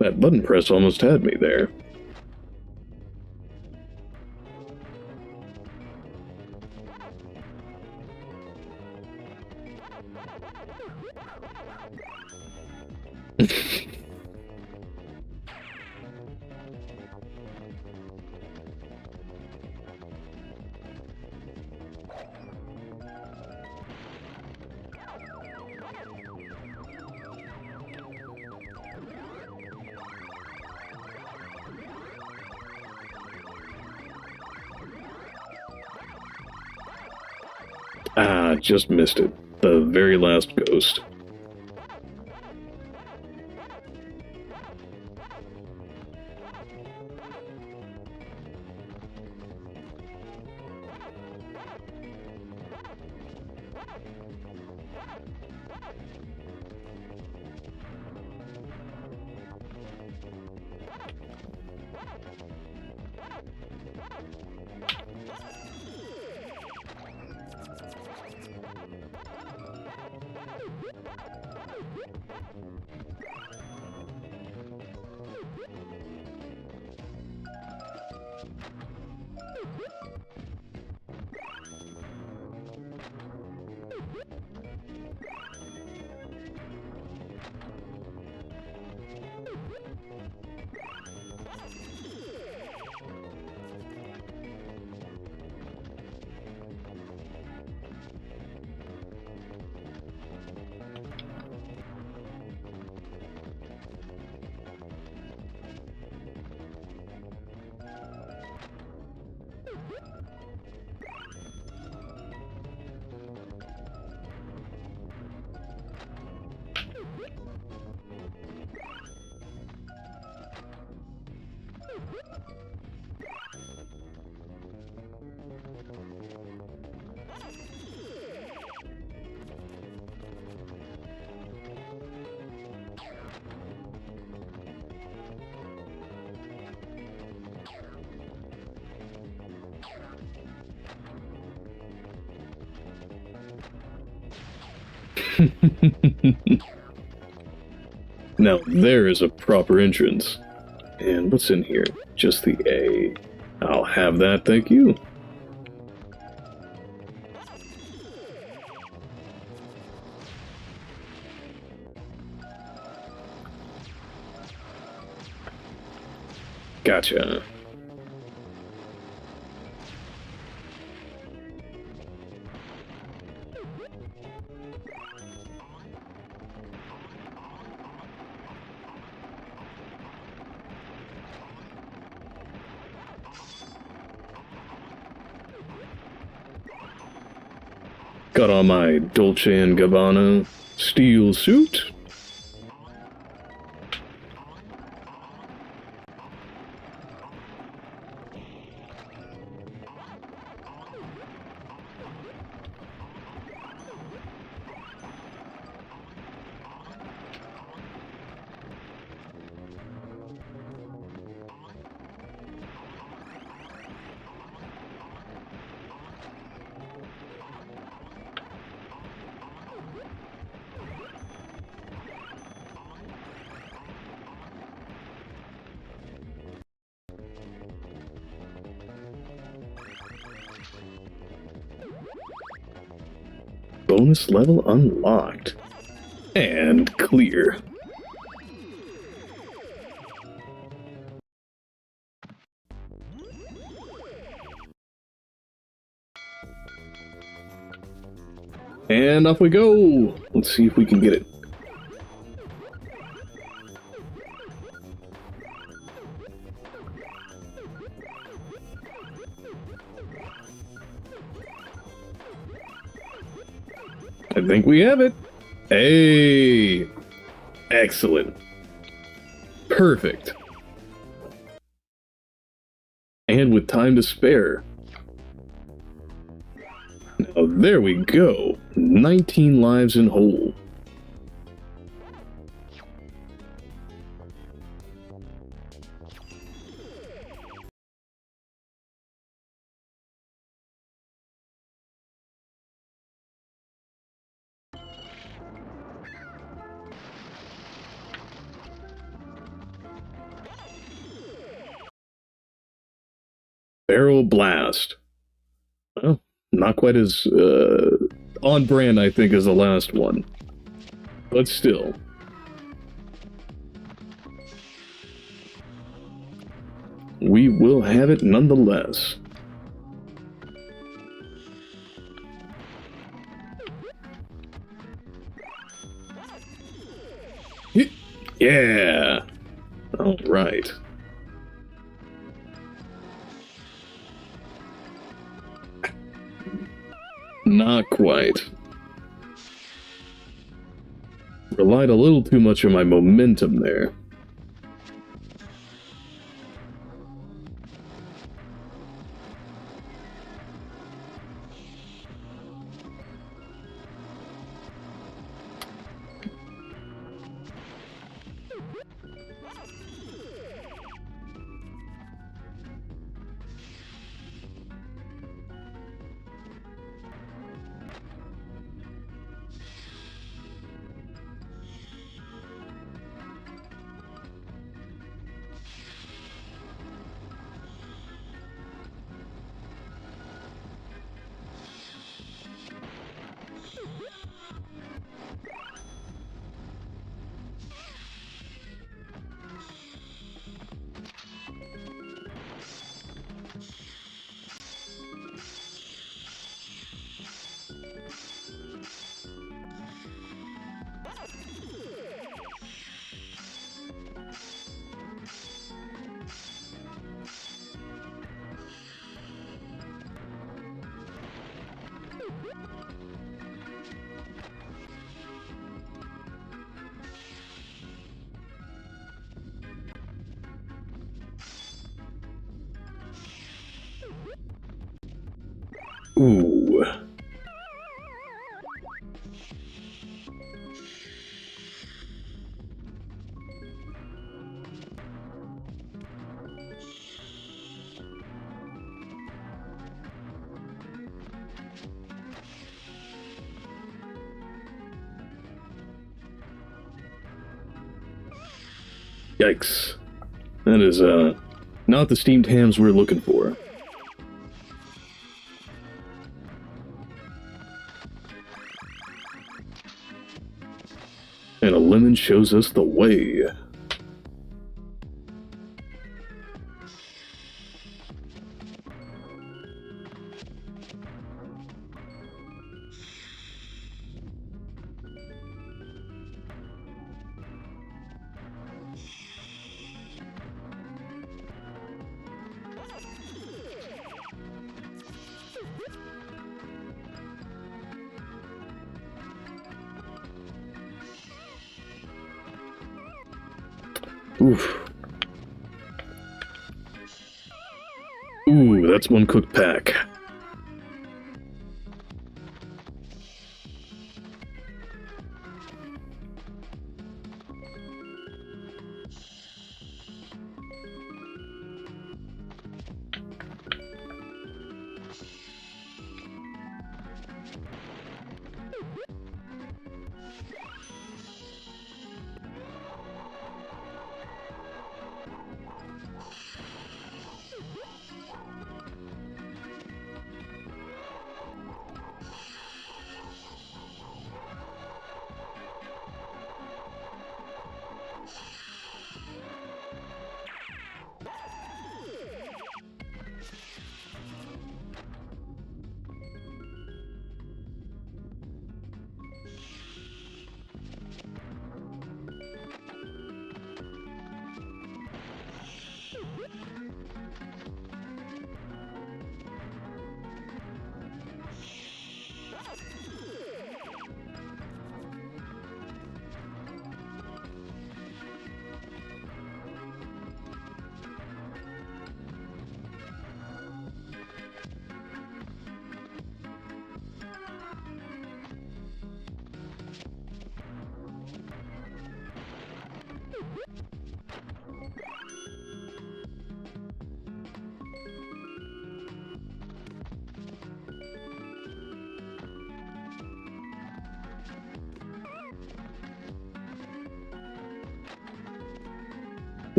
That button press almost had me there. Ah, just missed it. The very last ghost. Now there is a proper entrance. And what's in here? Just the A. I'll have that, thank you. Gotcha. Got on my Dolce & Gabbana steel suit. bonus level unlocked. And clear. And off we go! Let's see if we can get it. I think we have it. Hey! Excellent. Perfect. And with time to spare. Now there we go. 19 lives in whole. Barrel Blast. Well, not quite as on brand, I think, as the last one. But still. We will have it nonetheless. Yeah! Alright. Not quite. Relied a little too much on my momentum there. Ooh. Yikes. That is, not the steamed hams we're looking for. And a lemon shows us the way. Oof. Ooh, that's one cooked pack.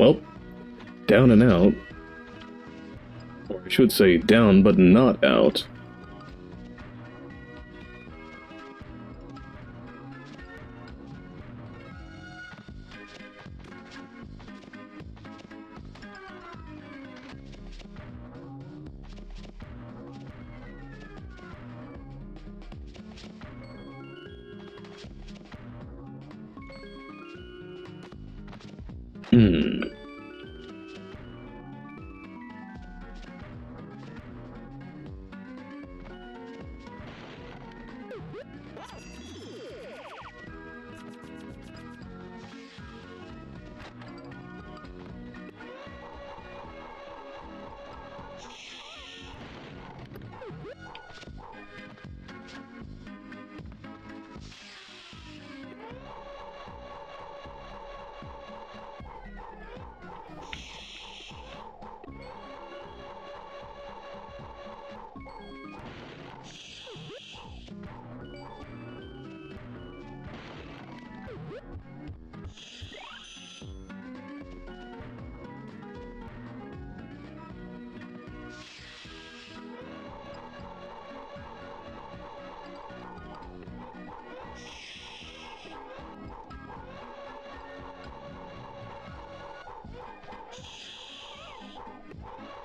Well, down and out. Or I should say down but not out.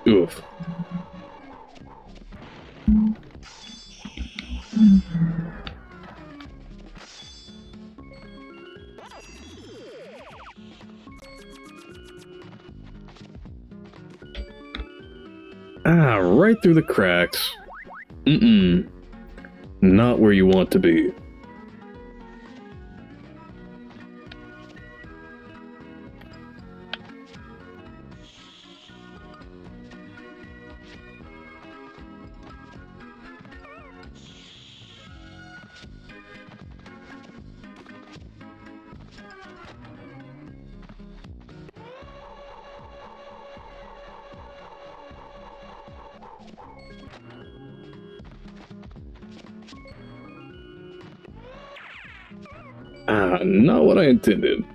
Oof. Ah, right through the cracks. Not where you want to be. Ah, not what I intended.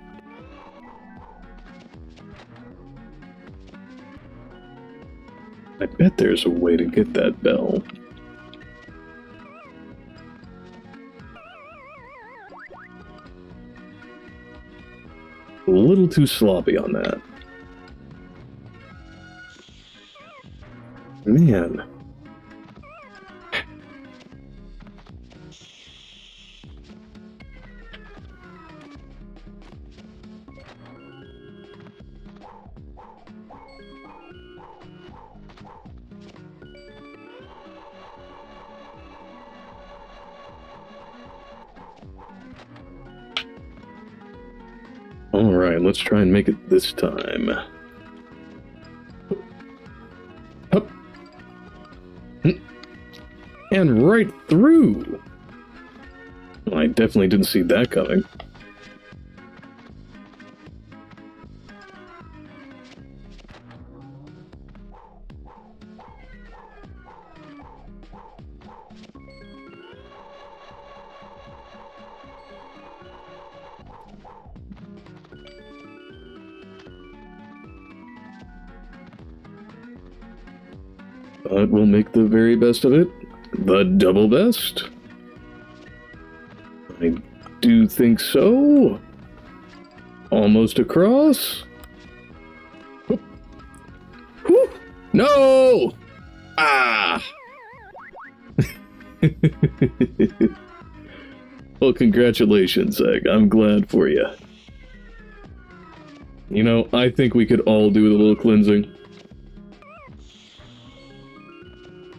I bet there's a way to get that bell. A little too sloppy on that. Man. Alright, let's try and make it this time. Hup. And right through! Well, I definitely didn't see that coming. But we'll make the very best of it. The double best? I do think so. Almost across. Whoop. Whew. No! Ah! Well, congratulations, Egg. I'm glad for you. You know, I think we could all do with a little cleansing.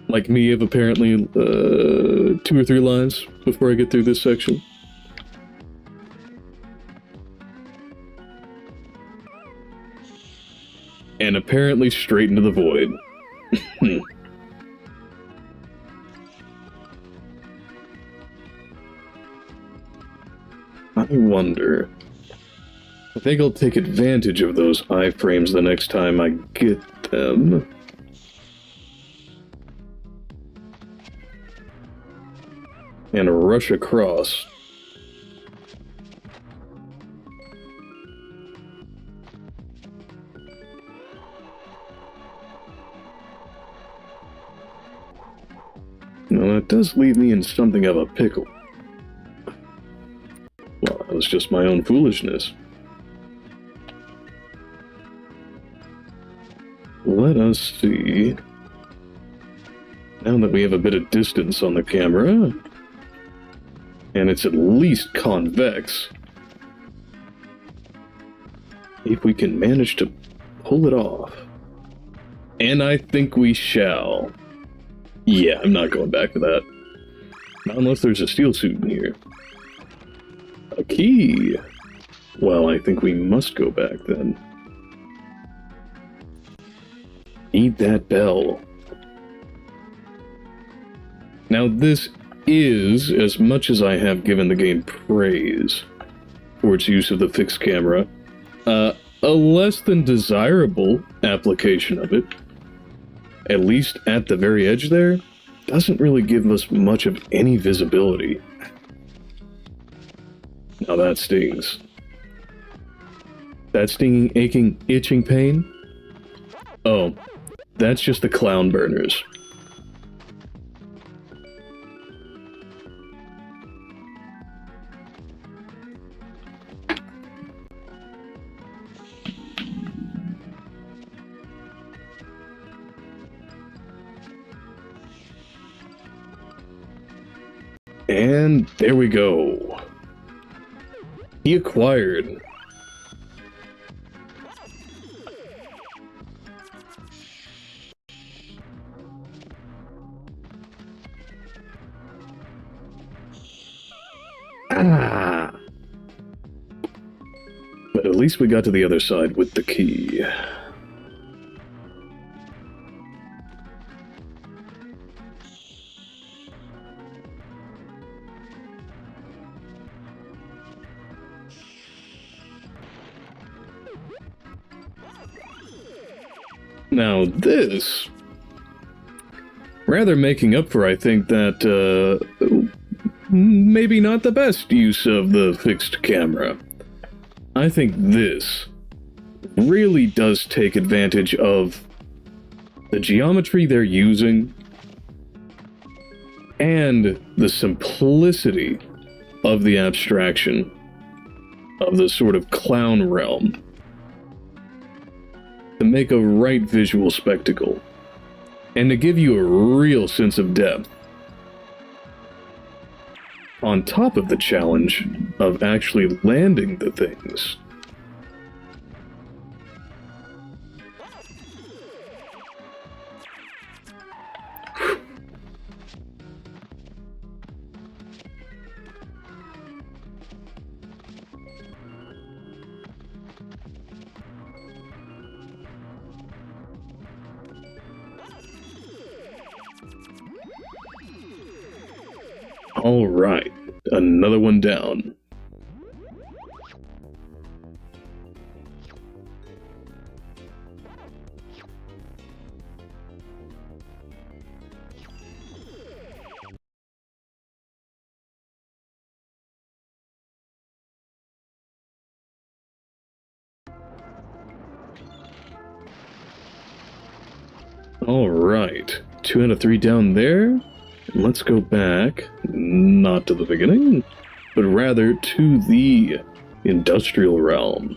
Like me, have apparently 2 or 3 lives before I get through this section. And apparently straight into the void. I wonder. I think I'll take advantage of those iframes the next time I get them. And rush across. Well, that does leave me in something of a pickle. Well, that was just my own foolishness. Let us see. Now that we have a bit of distance on the camera, and it's at least convex, if we can manage to pull it off. And I think we shall. Yeah, I'm not going back to that. Not unless there's a steel suit in here. A key! Well, I think we must go back then. Need that bell. Now this is, as much as I have given the game praise for its use of the fixed camera, a less than desirable application of it, at least at the very edge there, doesn't really give us much of any visibility. Now that stings. That stinging, aching, itching pain? Oh, that's just the clown burners. And there we go. He acquired. Ah. But at least we got to the other side with the key. Now this, rather making up for, I think, that, maybe not the best use of the fixed camera. I think this really does take advantage of the geometry they're using and the simplicity of the abstraction of the sort of clown realm to make a right visual spectacle and to give you a real sense of depth, on top of the challenge of actually landing the things. All right, another one down. All right, 2 out of 3 down there. Let's go back, not to the beginning, but rather to the industrial realm.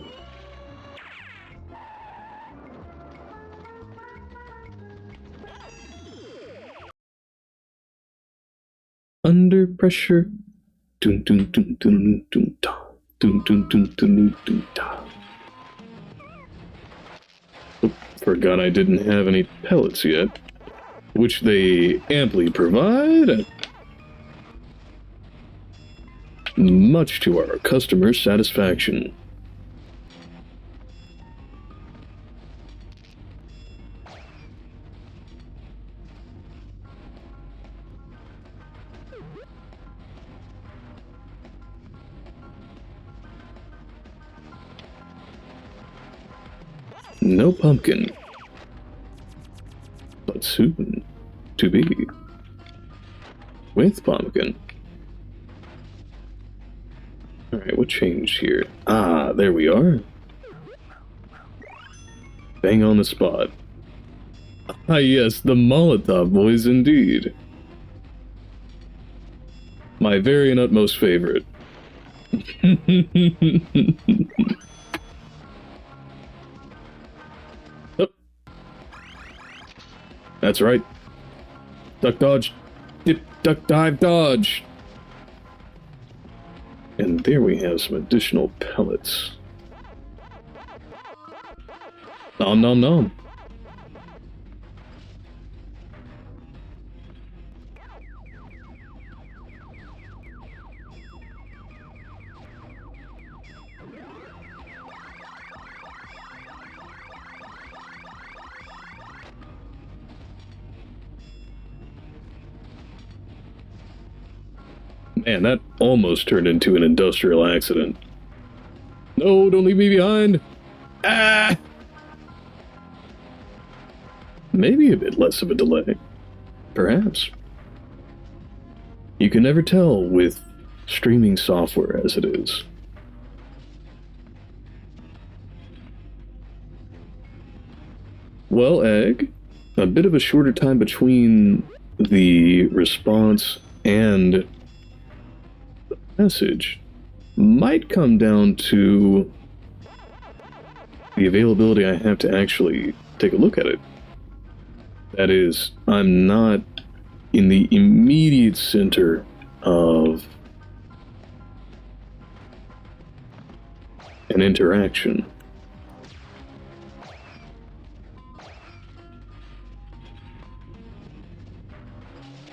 Under pressure. Dun, dun, dun, dun, dun, dun, dun, dun, dun, dun, dun, dun. Oh, forgot I didn't have any pellets yet, which they amply provide, much to our customers' satisfaction. No pumpkin, but soon to be with pumpkin. Alright, what changed here? Ah, there we are. Bang on the spot. Ah yes, the Molotov boys indeed. My very and utmost favorite. Oh. That's right. Duck, dodge. Dip, duck, dive, dodge. And there we have some additional pellets. Nom nom nom. Man, that almost turned into an industrial accident. No, don't leave me behind! Ah! Maybe a bit less of a delay. Perhaps. You can never tell with streaming software as it is. Well, Egg, a bit of a shorter time between the response and message might come down to the availability I have to actually take a look at it. That is, I'm not in the immediate center of an interaction.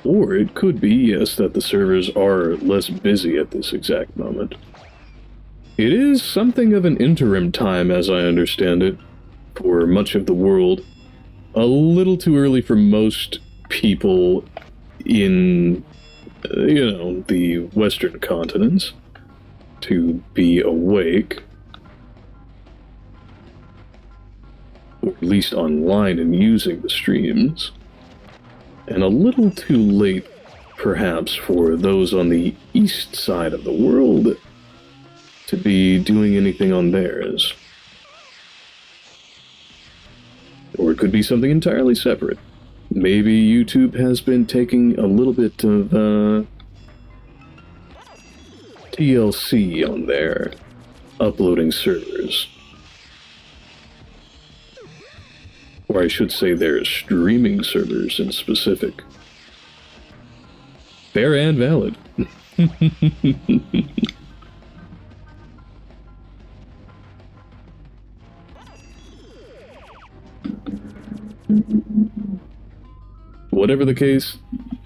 Or it could be, yes, that the servers are less busy at this exact moment. It is something of an interim time, as I understand it, for much of the world. A little too early for most people in, the Western continents to be awake. Or at least online and using the streams. And a little too late, perhaps, for those on the east side of the world to be doing anything on theirs. Or it could be something entirely separate. Maybe YouTube has been taking a little bit of TLC on their uploading servers. Or I should say their streaming servers in specific. Fair and valid. Whatever the case,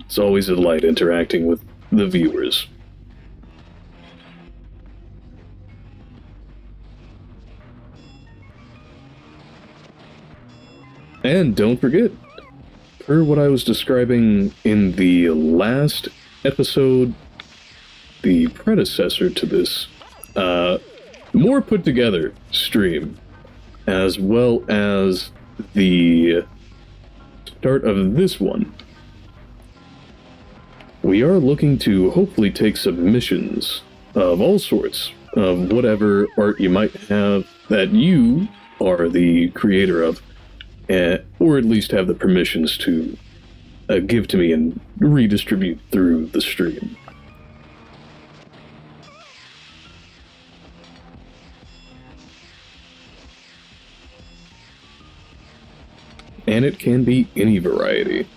it's always a delight interacting with the viewers. And don't forget, per what I was describing in the last episode, the predecessor to this, more put together stream, as well as the start of this one, we are looking to hopefully take submissions of all sorts, of whatever art you might have that you are the creator of, or at least have the permissions to give to me and redistribute through the stream. And it can be any variety,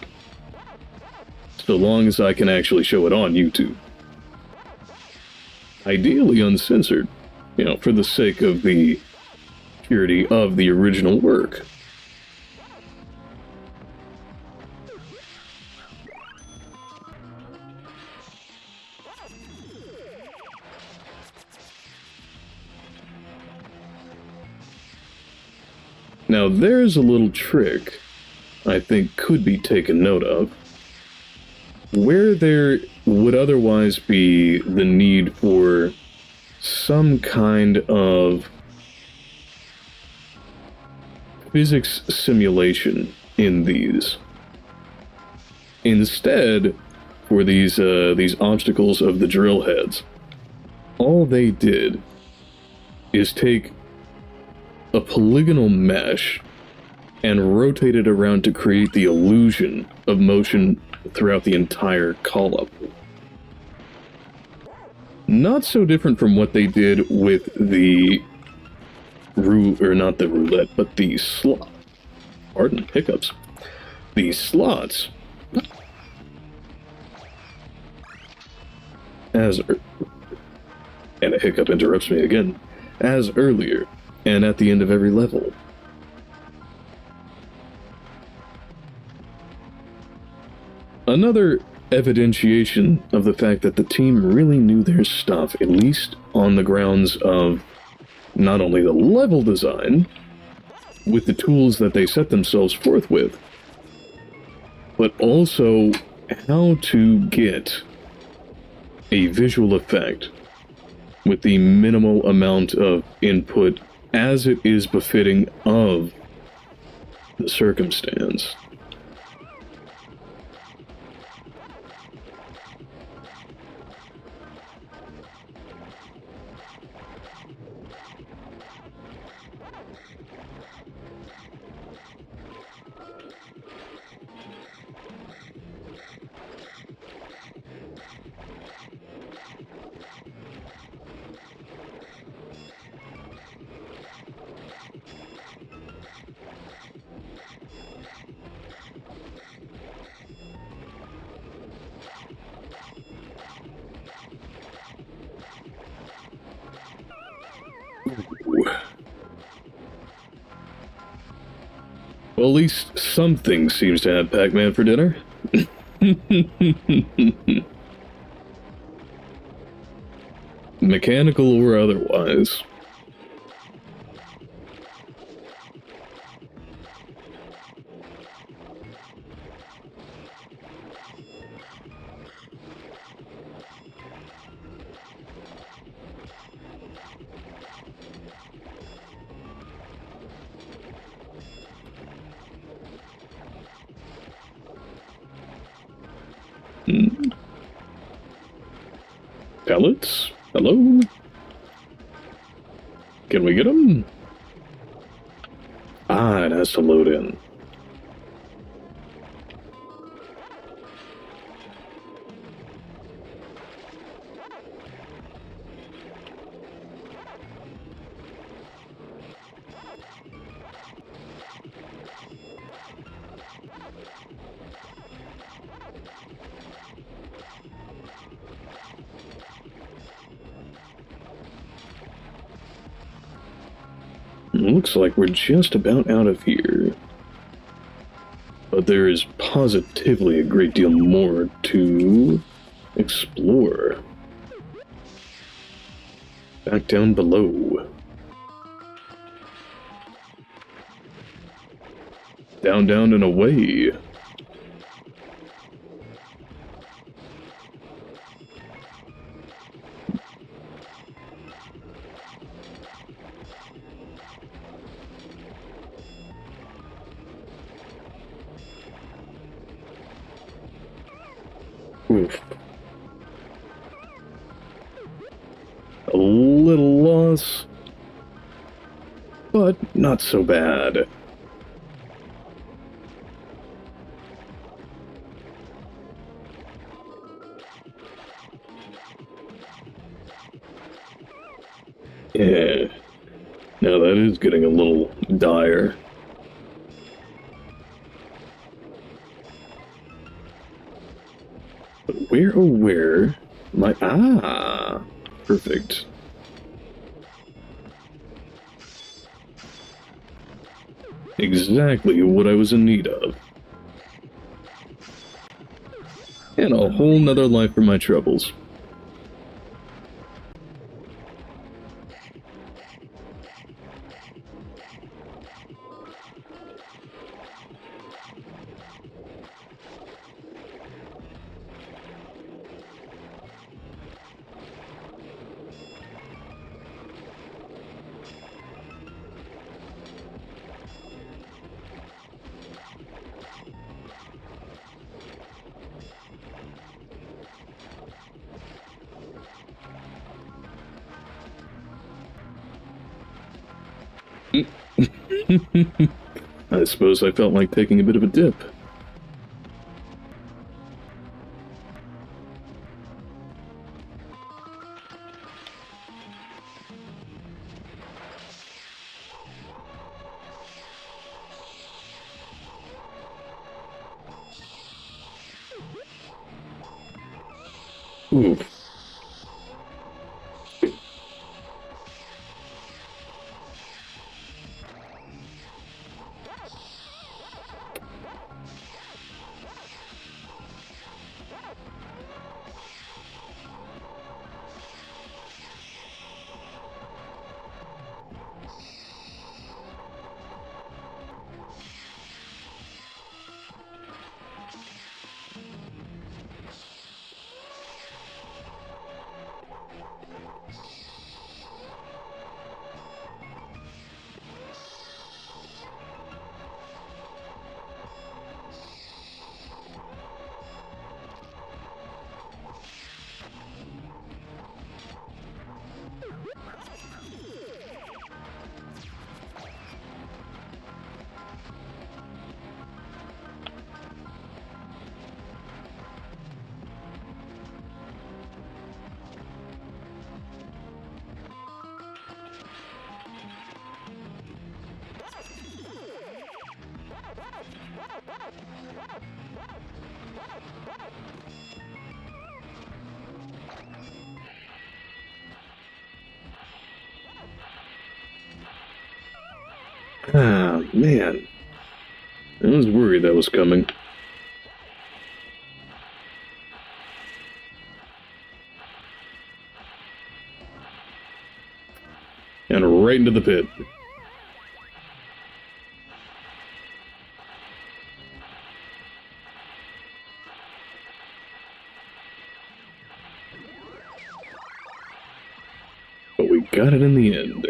so long as I can actually show it on YouTube. Ideally uncensored, for the sake of the purity of the original work. Now, there's a little trick I think could be taken note of. Where there would otherwise be the need for some kind of physics simulation in these. Instead, for these obstacles of the drill heads, all they did is take a polygonal mesh and rotate it around to create the illusion of motion throughout the entire column. not so different from what they did with the not the roulette, but the slot. Pardon, hiccups. The slots. And a hiccup interrupts me again. As earlier, and at the end of every level. Another evidentiation of the fact that the team really knew their stuff, at least on the grounds of not only the level design, with the tools that they set themselves forth with, but also how to get a visual effect with the minimal amount of input as it is befitting of the circumstance. Well, at least something seems to have Pac-Man for dinner. Mechanical or otherwise. Pellets? Hello? Can we get them? Ah, it has to load in. Looks like we're just about out of here. But there is positively a great deal more to explore. Back down below. Down, down, and away. Oof. A little loss, but not so bad. Yeah, now that is getting a little dire. Where, oh where, my, perfect. Exactly what I was in need of. And a whole nother life for my troubles. I suppose I felt like taking a bit of a dip. Ooh. Ah, man. I was worried that was coming. And right into the pit. But we got it in the end.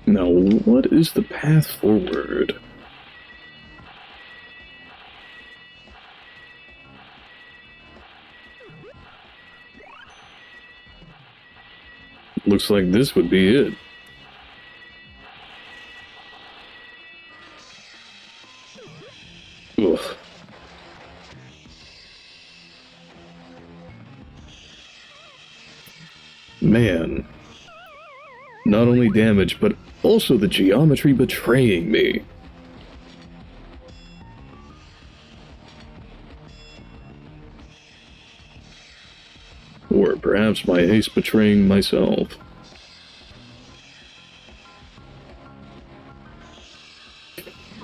Now, what is the path forward? Looks like this would be it. Ugh. Man. Not only damage, but also the geometry betraying me. Or perhaps my haste betraying myself.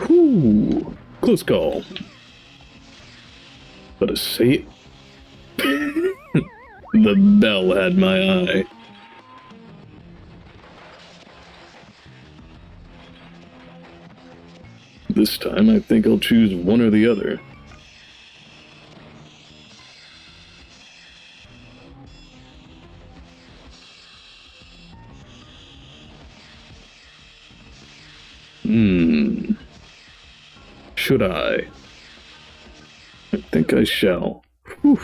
Whew, close call. But a say the bell had my eye. This time, I think I'll choose one or the other. Should I? I think I shall. Whew.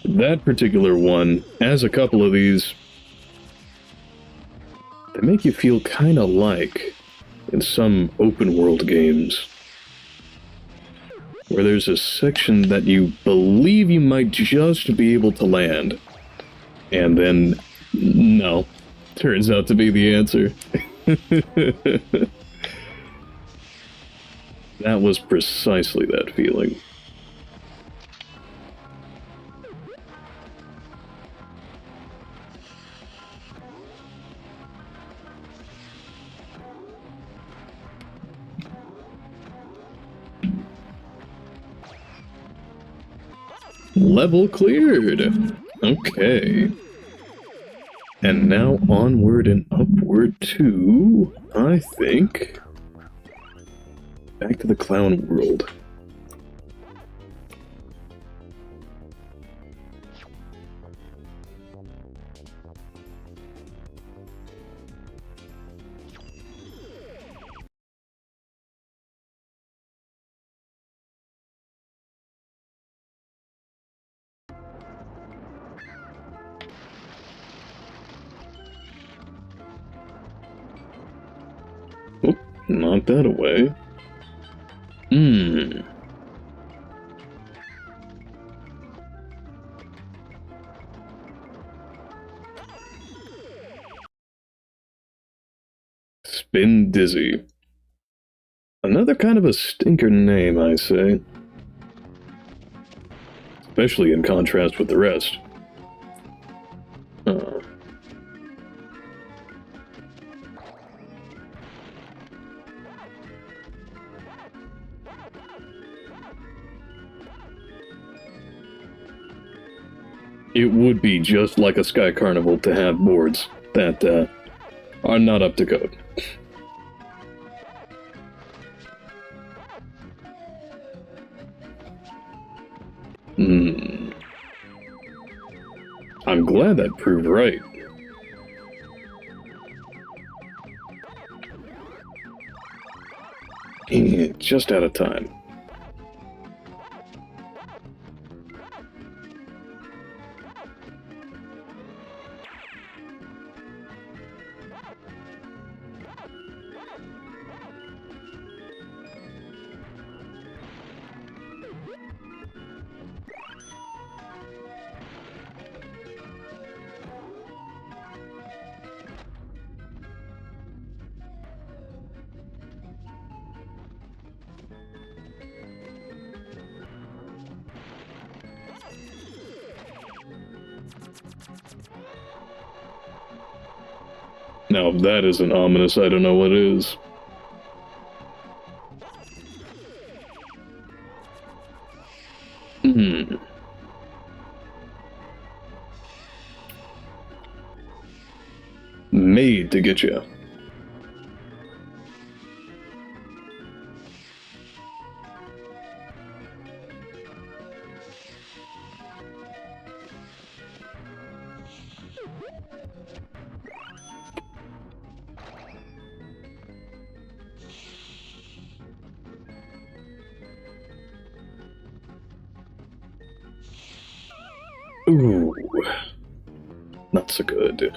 That particular one, as a couple of these, they make you feel kind of like in some open world games, where there's a section that you believe you might just be able to land, and then, no, turns out to be the answer. That was precisely that feeling. Level cleared! Okay. And now onward and upward to, I think, back to the clown world. Oh, knock that away. Spin Dizzy. Another kind of a stinker name, I say. Especially in contrast with the rest. It would be just like a Sky Carnival to have boards that are not up to code. I'm glad that proved right. Just out of time. Now, if that isn't ominous, I don't know what is. Made to get you. Ooh, not so good.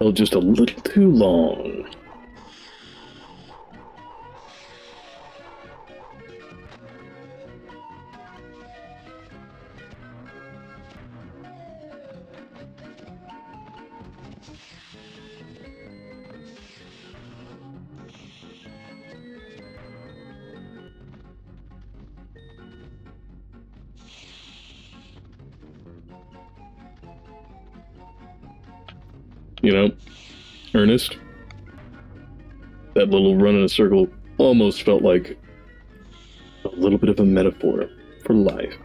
Oh, just a little too long. You know, Ernest, that little run in a circle almost felt like a little bit of a metaphor for life.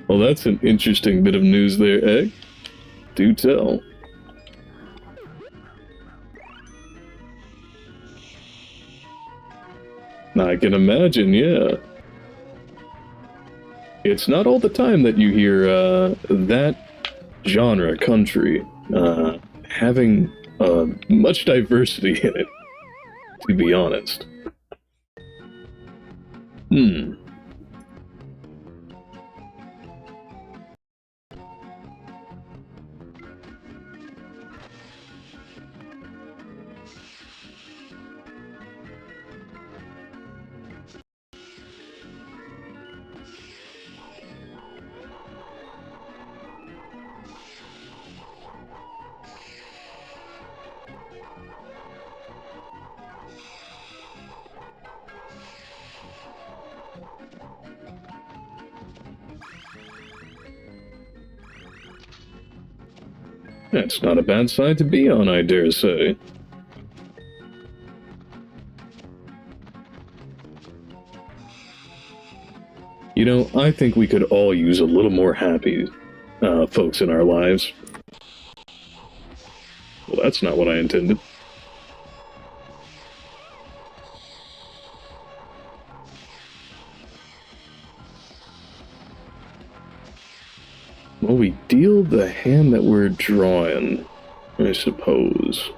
Well, that's an interesting bit of news there, eh? Do tell. I can imagine, yeah. It's not all the time that you hear that genre country having much diversity in it, to be honest. That's not a bad side to be on, I dare say. You know, I think we could all use a little more happy folks in our lives. Well, that's not what I intended. Well, we deal the hand that we're drawing, I suppose.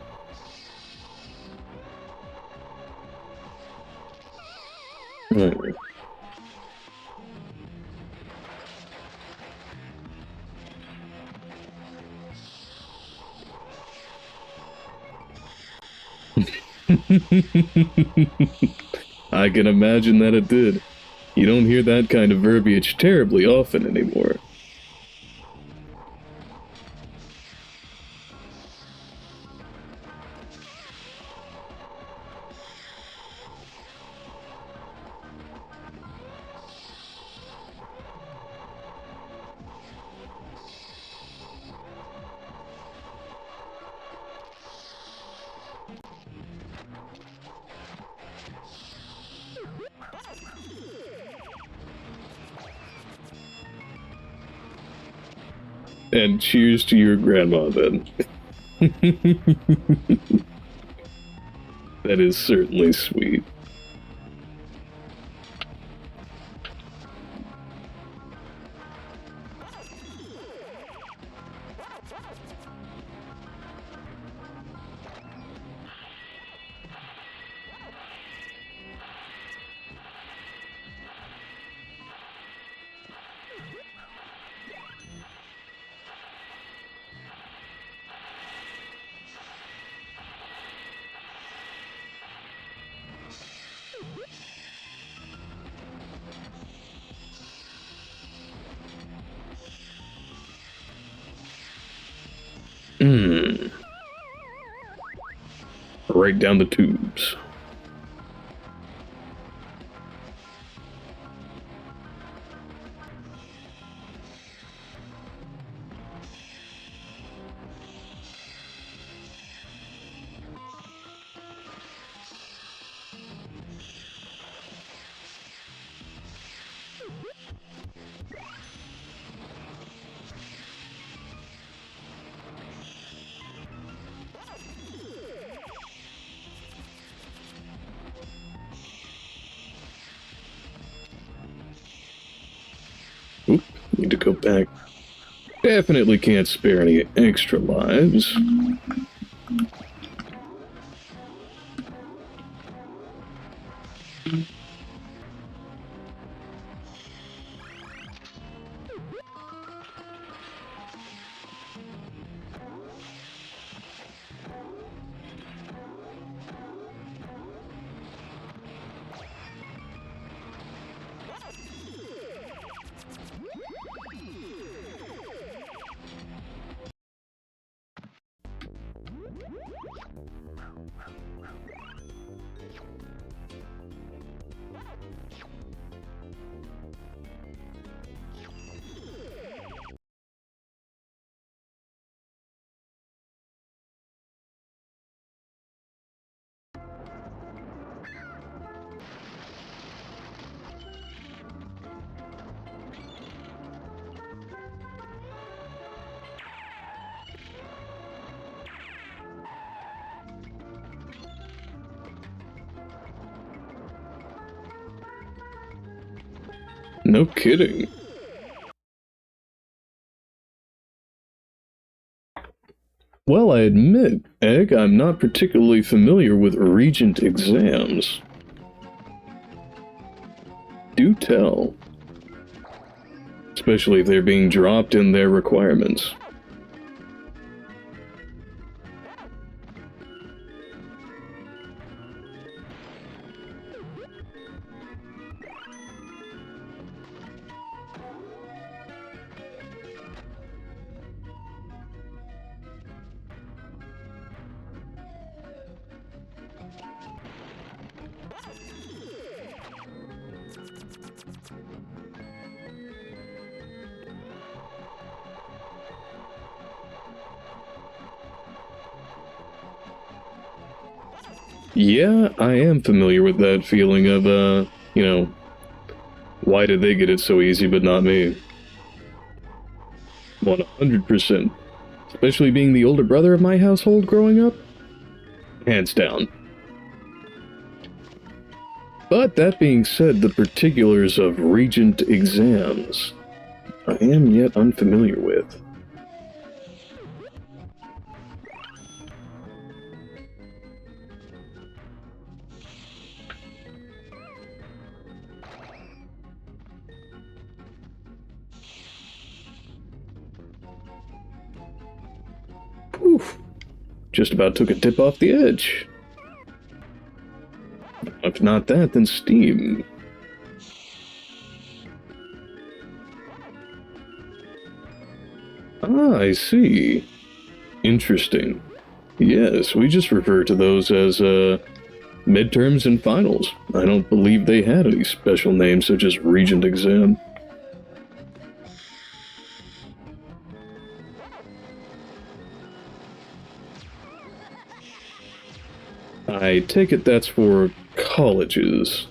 Right. I can imagine that it did. You don't hear that kind of verbiage terribly often anymore. And cheers to your grandma, then. That is certainly sweet. Right down the tubes. Oop, need to go back. Definitely can't spare any extra lives. No kidding. Well, I admit, Egg, I'm not particularly familiar with Regent exams. Do tell. Especially if they're being dropped in their requirements. Yeah, I am familiar with that feeling of, you know, why did they get it so easy but not me? 100%. Especially being the older brother of my household growing up. Hands down. But that being said, the particulars of Regent exams I am yet unfamiliar with. Poof! Just about took a tip off the edge. If not that, then Steam. Ah, I see. Interesting. Yes, we just refer to those as, midterms and finals. I don't believe they had any special names such as Regent exam. I take it that's for colleges.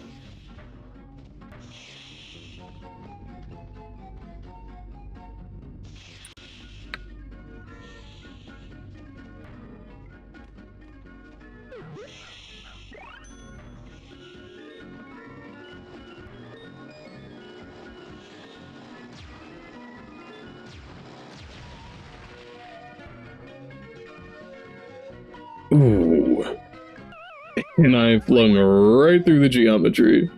Ooh. And I flung right through the geometry.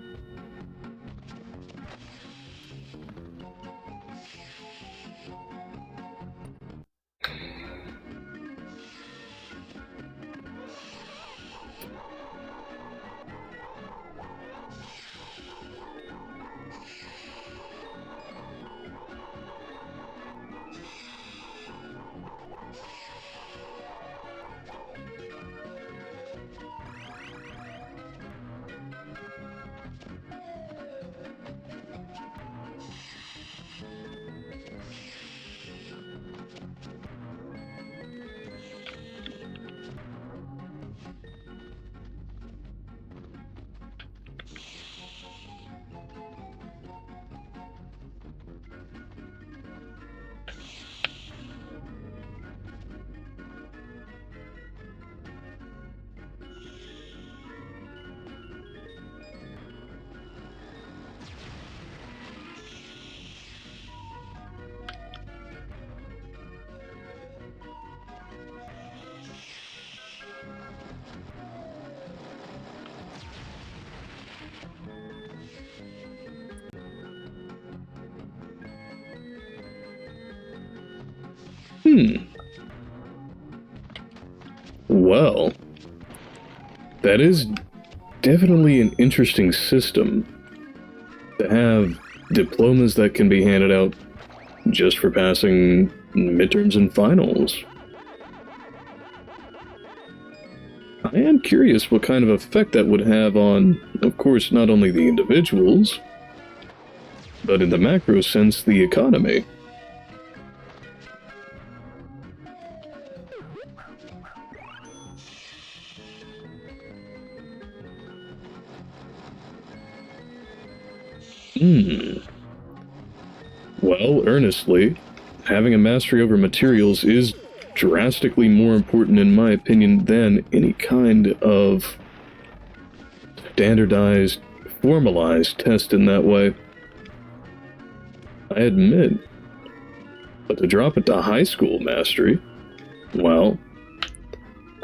Well, that is definitely an interesting system to have diplomas that can be handed out just for passing midterms and finals. I am curious what kind of effect that would have on, of course, not only the individuals, but in the macro sense, the economy. Well, earnestly, having a mastery over materials is drastically more important in my opinion than any kind of standardized, formalized test in that way. I admit. But to drop it to high school mastery, well,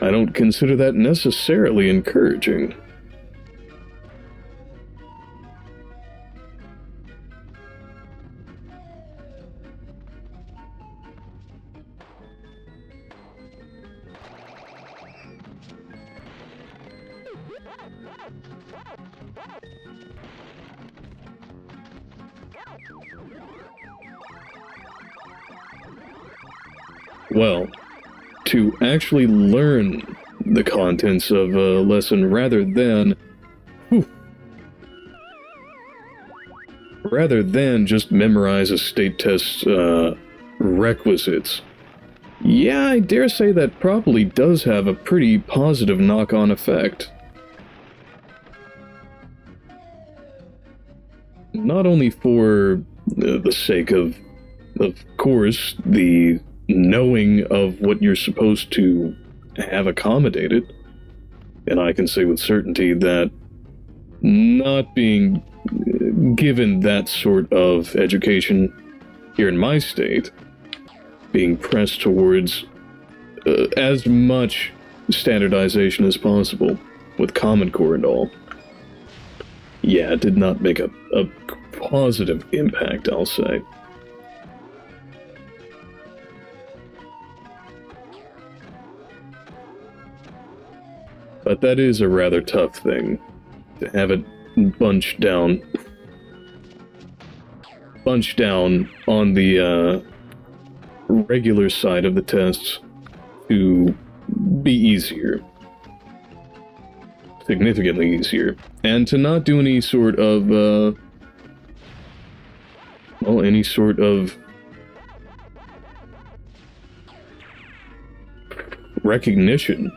I don't consider that necessarily encouraging. Well, to actually learn the contents of a lesson rather than just memorize a state test's requisites. Yeah, I dare say that probably does have a pretty positive knock-on effect. Not only for the sake of Of course, the knowing of what you're supposed to have accommodated, and I can say with certainty that not being given that sort of education here in my state, being pressed towards as much standardization as possible with Common Core and all. Yeah, it did not make a positive impact, I'll say. But that is a rather tough thing, to have it bunched down on the regular side of the tests to be easier. Significantly easier. And to not do any sort of, any sort of recognition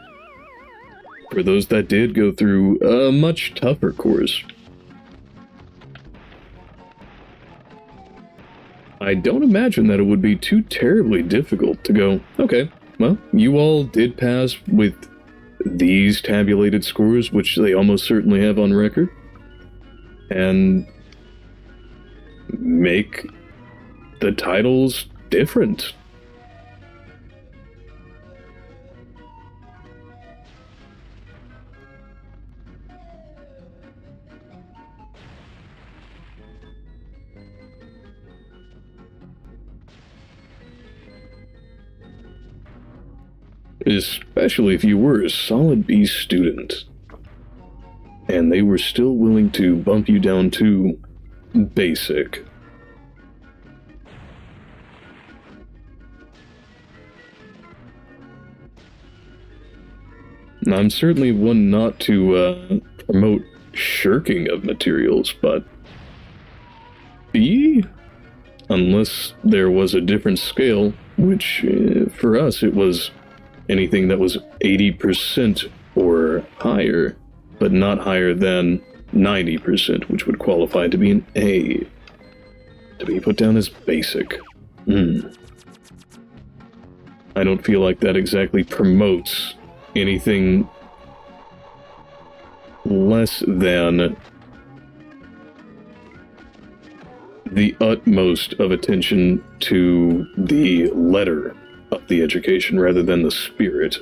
for those that did go through a much tougher course. I don't imagine that it would be too terribly difficult to go, okay, well, you all did pass with these tabulated scores, which they almost certainly have on record, and make the titles different. Especially if you were a solid B student, and they were still willing to bump you down to basic. I'm certainly one not to promote shirking of materials, but B, unless there was a different scale, which for us it was anything that was 80% or higher, but not higher than 90%, which would qualify to be an A. To be put down as basic. I don't feel like that exactly promotes anything less than the utmost of attention to the letter of the education rather than the spirit.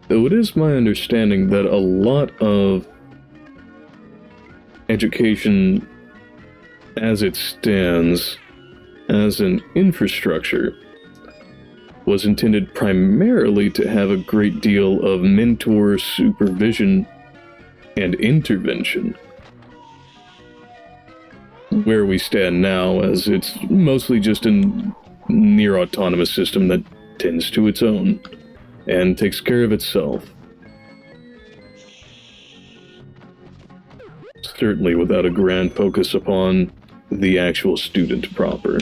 Though it is my understanding that a lot of education as it stands as an infrastructure was intended primarily to have a great deal of mentor supervision and intervention. Where we stand now, as it's mostly just a near autonomous system that tends to its own and takes care of itself. Certainly without a grand focus upon the actual student proper.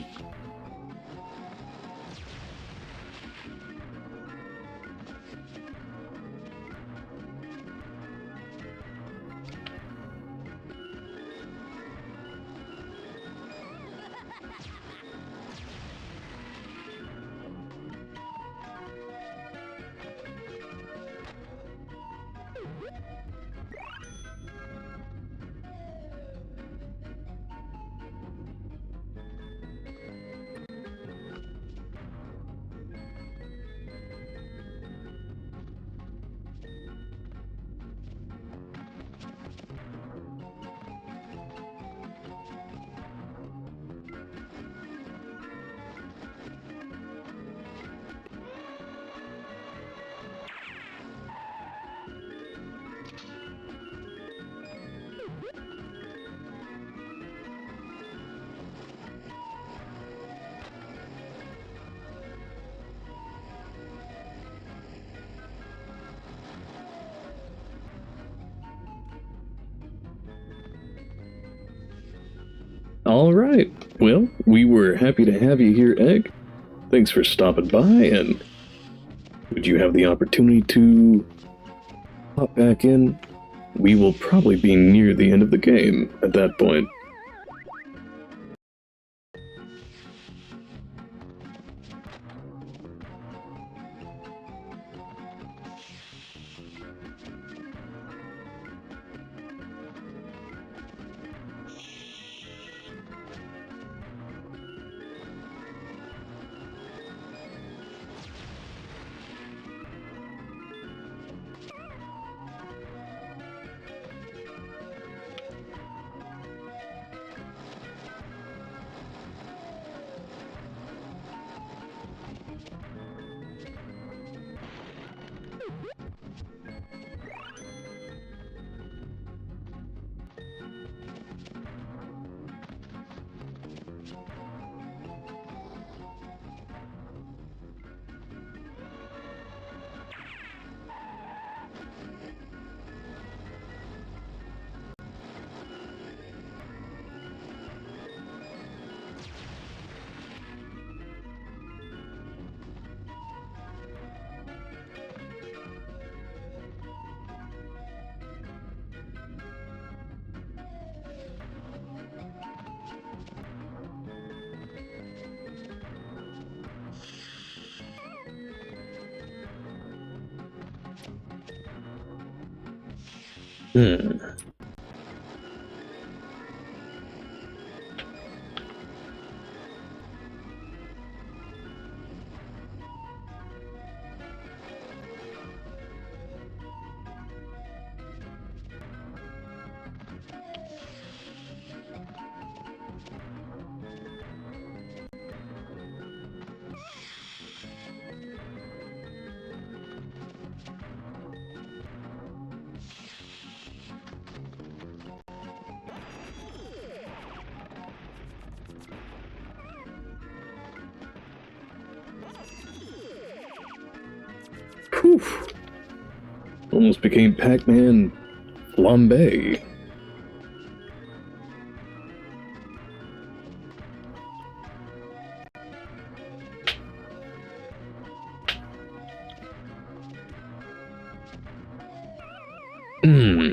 All right. Well, we were happy to have you here, Egg. Thanks for stopping by, and would you have the opportunity to hop back in? We will probably be near the end of the game at that point. Hmm. Whew. Almost became Pac-Man Flambe. Hmm.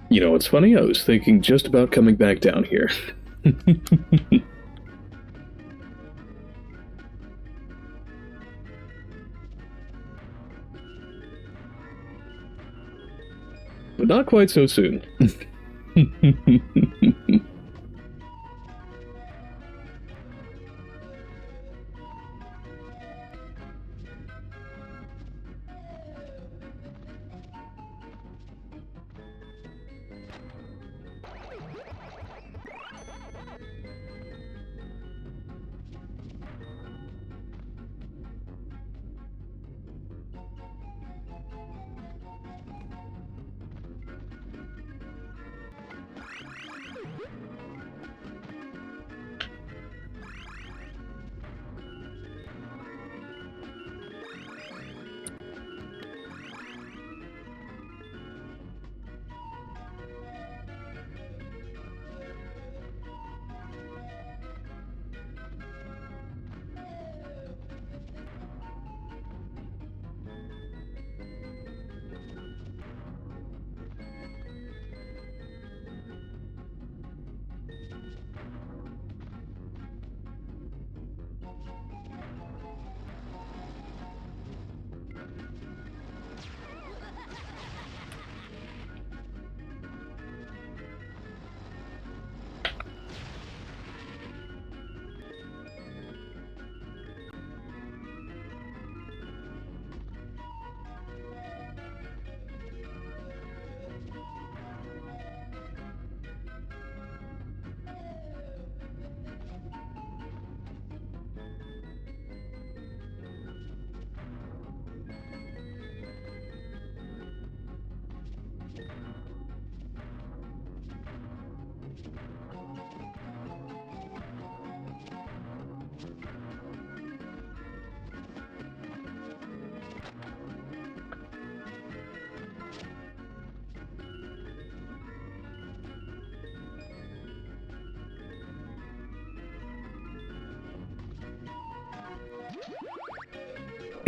You know, it's funny, I was thinking just about coming back down here. But not quite so soon.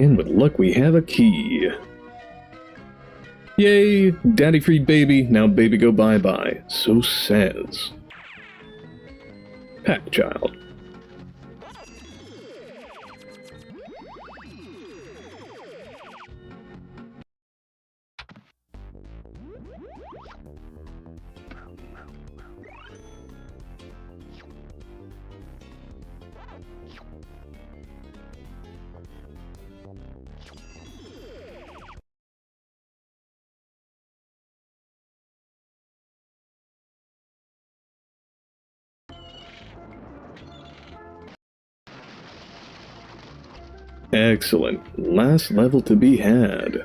And with luck, we have a key. Yay! Daddy freed baby, now baby go bye-bye. So says Pack Child. Excellent. Last level to be had.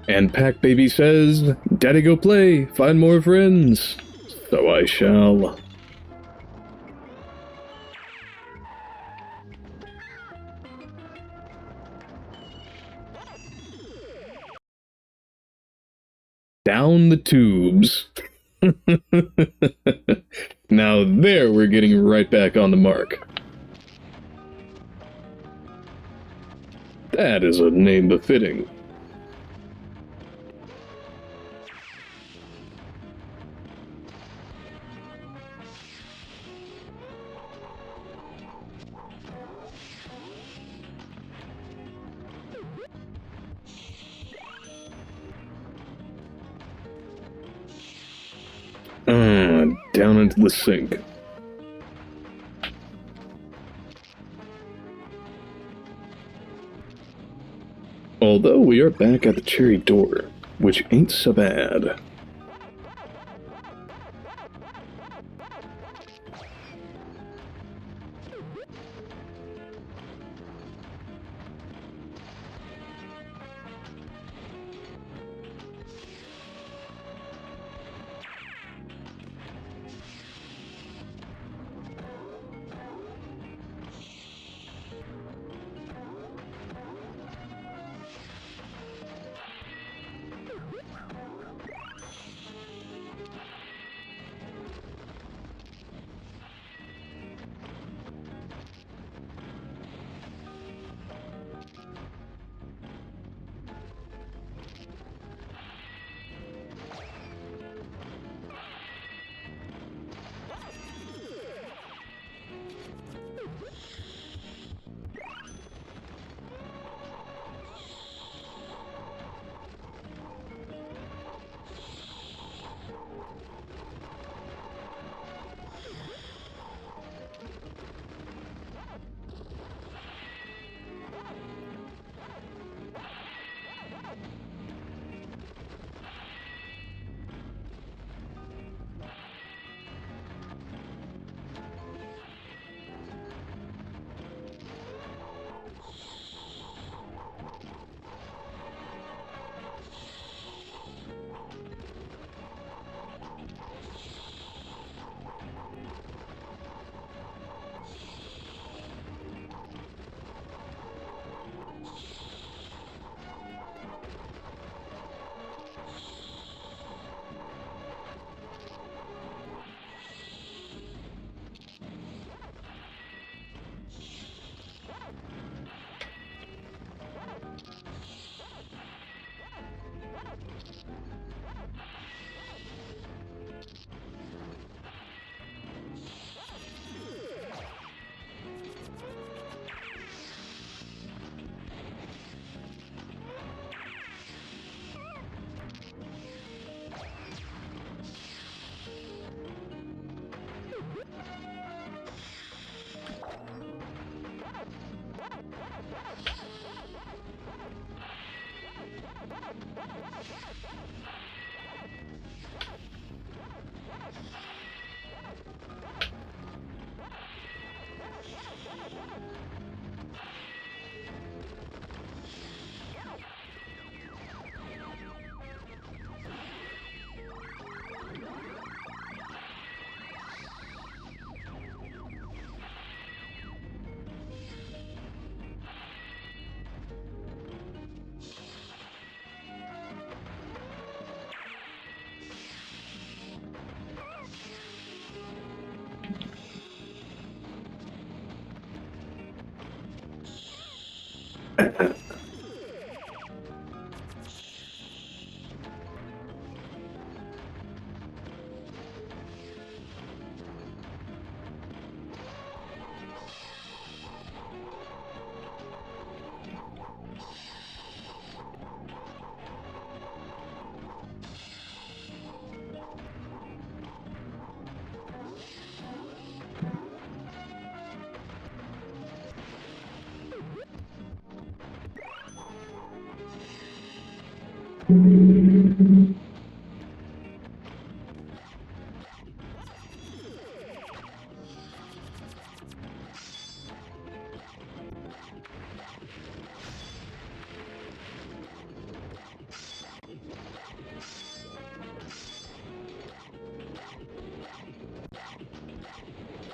And Pack Baby says, Daddy go play, find more friends. So I shall. Down the tubes. Now there we're getting right back on the mark. That is a name befitting. Down into the sink. Although we are back at the cherry door, which ain't so bad.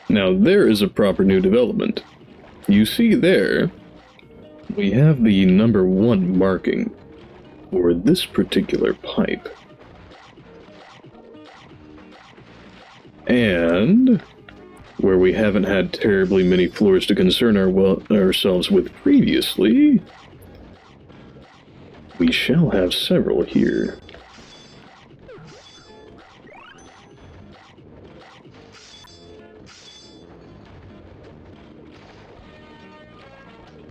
Now there is a proper new development. You see there, we have the number 1 marking for this particular pipe. And where we haven't had terribly many floors to concern ourselves with previously, we shall have several here.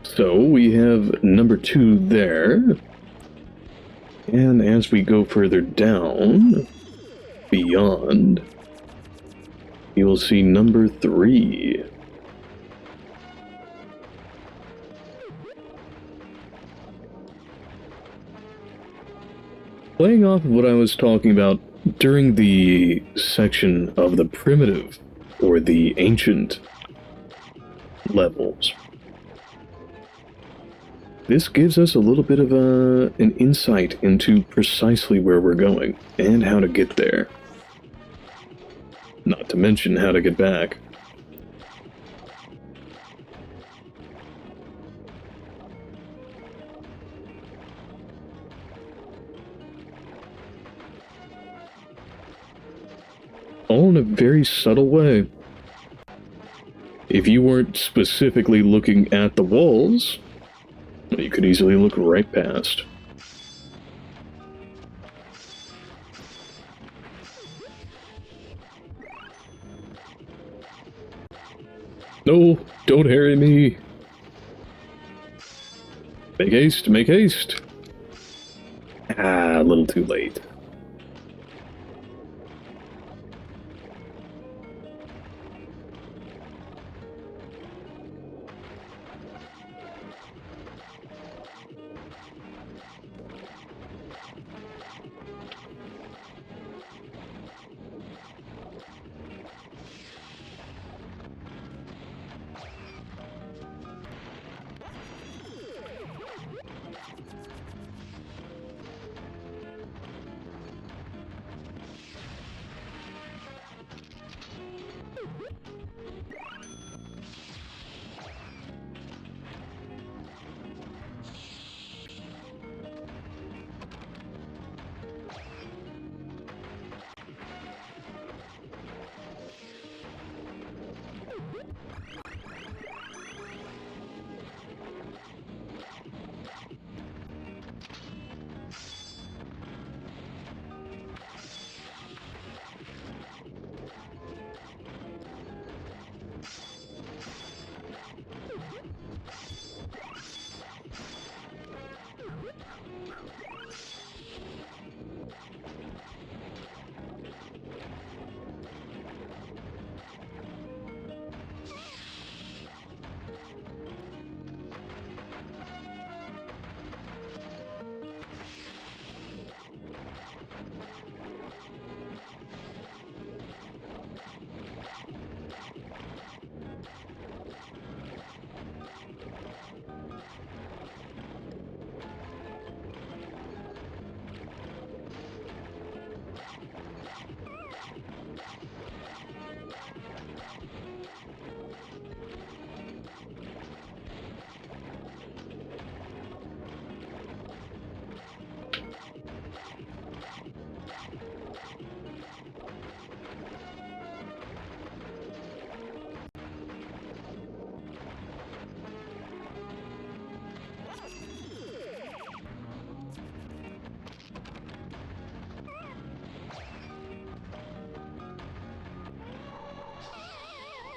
So we have number 2 there, and as we go further down, beyond, you will see number 3. Playing off of what I was talking about during the section of the primitive, or the ancient levels, this gives us a little bit of an insight into precisely where we're going, and how to get there. Not to mention how to get back. All in a very subtle way. If you weren't specifically looking at the walls, you could easily look right past. No, don't harry me. Make haste, make haste. Ah, a little too late.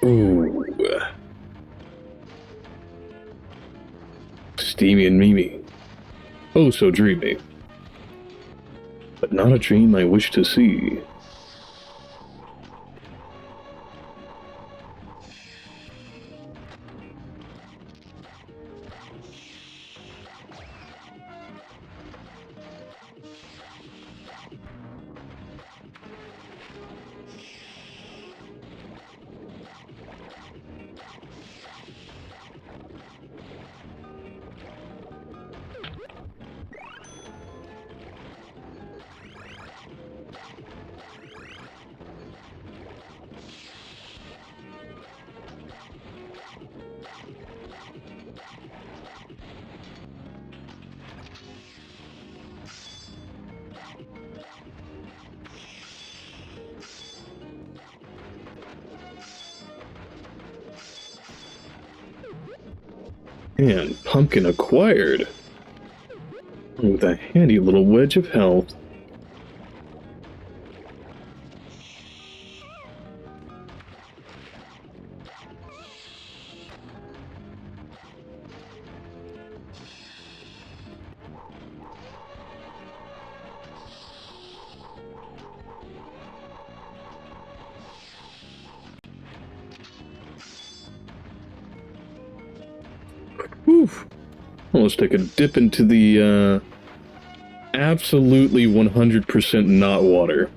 Ooh. Steamy and Mimi. Oh, so dreamy. But not a dream I wish to see. And pumpkin acquired. With a handy little wedge of health. Oof. Let's take a dip into the, absolutely 100% not water.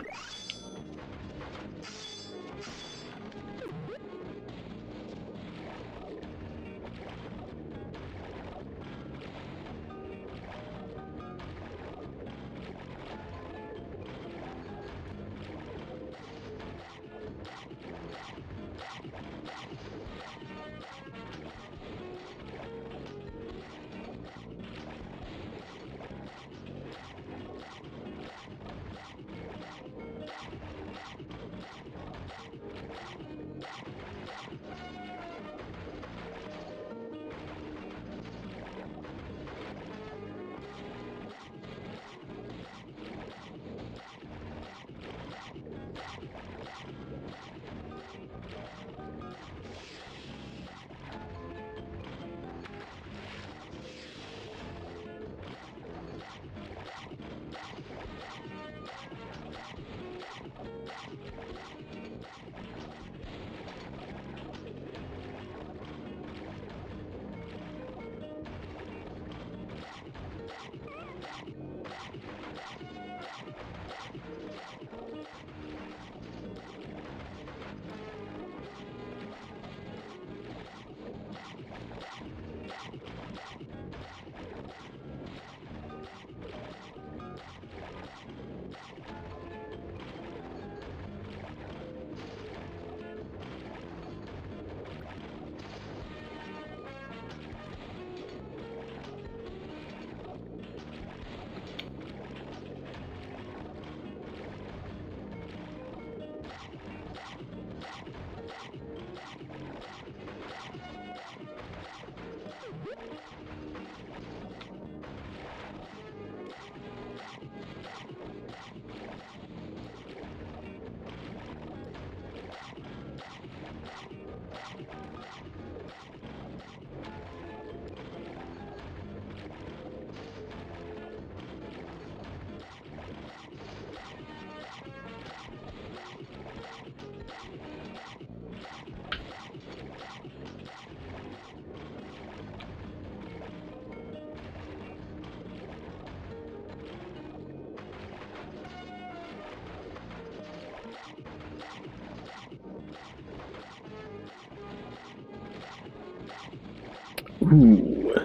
Ooh.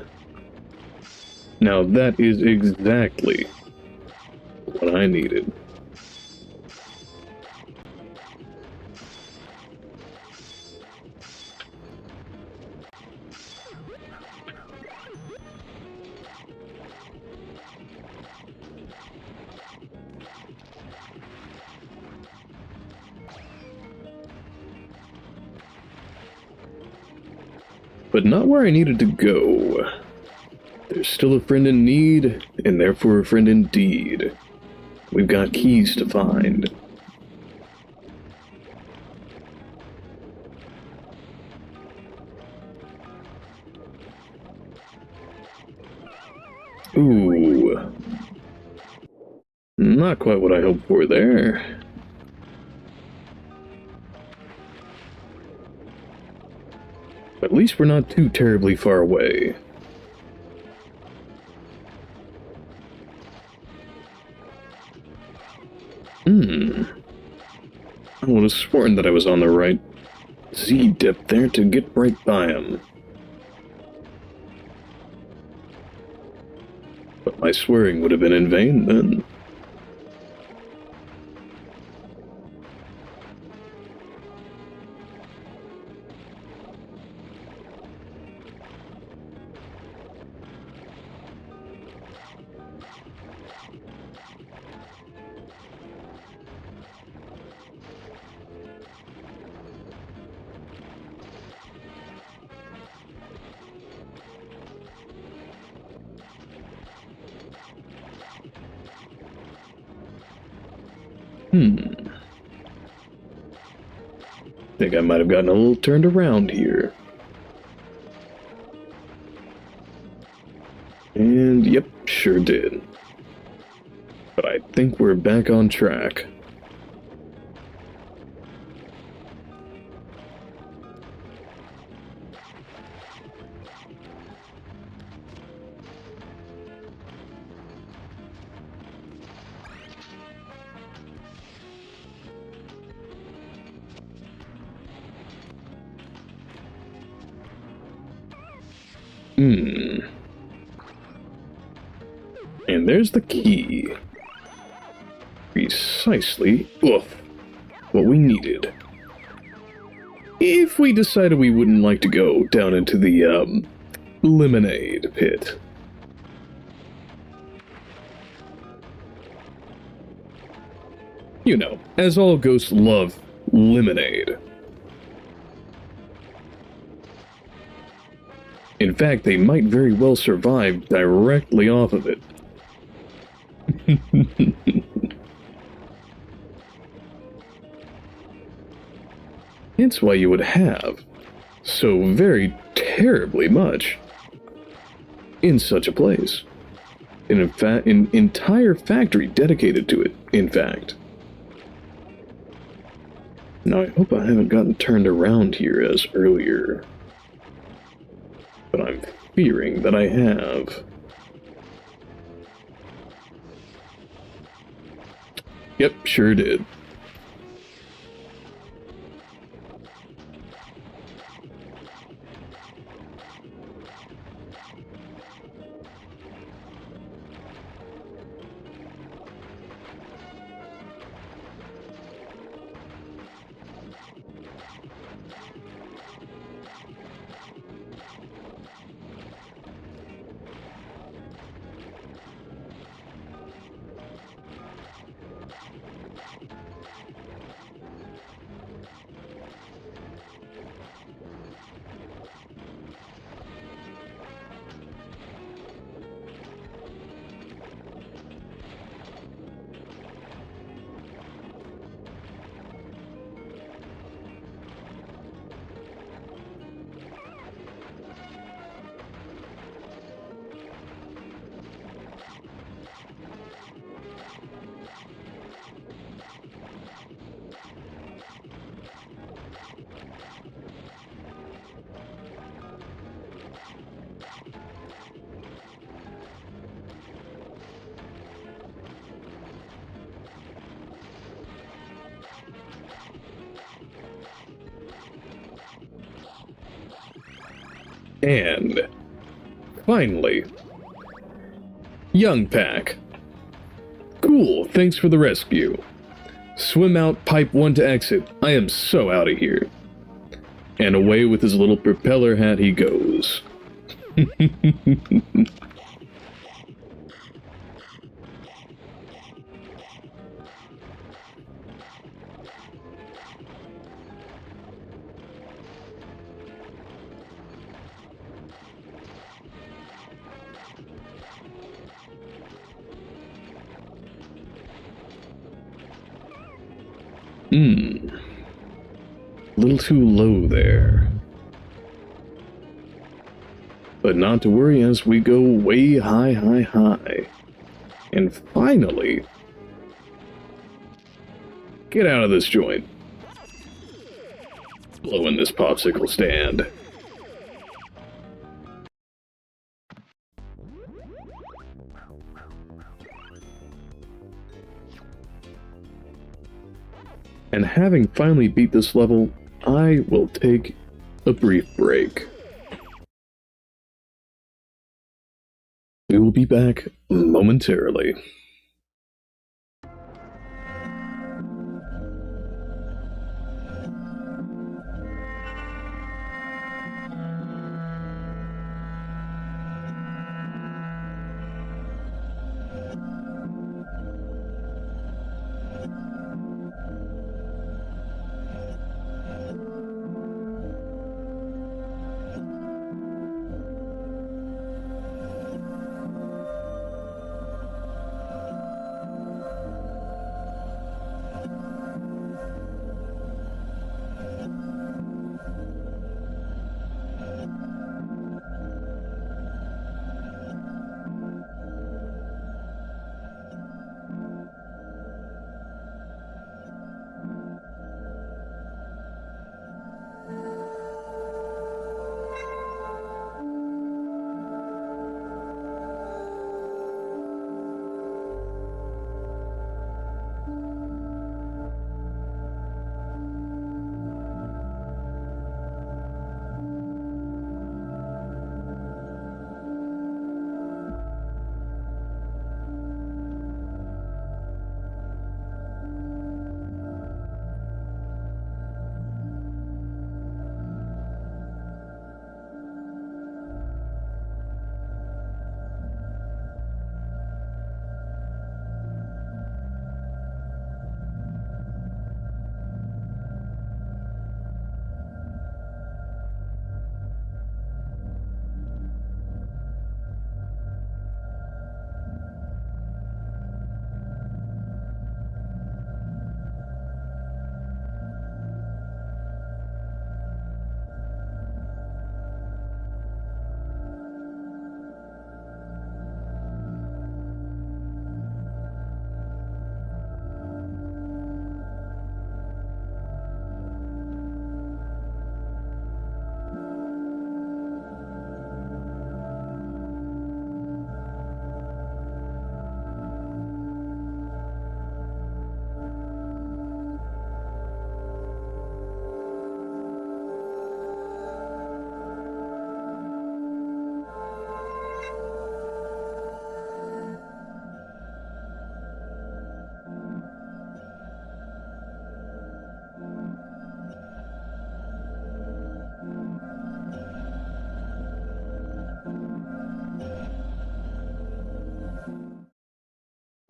Now that is exactly what I needed. But not where I needed to go. There's still a friend in need, and therefore a friend indeed. We've got keys to find. Not quite what I hoped for there. At least we're not too terribly far away. I would have sworn that I was on the right Z-dip there to get right by him. But my swearing would have been in vain then. Think I might have gotten a little turned around here. And yep, sure did. But I think we're back on track. And there's the key. Precisely, what we needed. If we decided we wouldn't like to go down into the, lemonade pit. You know, as all ghosts love lemonade. In fact, they might very well survive directly off of it. Hence why you would have so very terribly much in such a place. In fact, an entire factory dedicated to it, in fact. Now, I hope I haven't gotten turned around here as earlier. But I'm fearing that I have. Yep, sure did. And finally, Young Pack. Cool, thanks for the rescue. Swim out, pipe 1 to exit. I am so out of here. And away with his little propeller hat he goes. A little too low there. But not to worry as we go way high. And finally, Get out of this joint. Blow in this popsicle stand. And having finally beat this level, I will take a brief break. We will be back momentarily.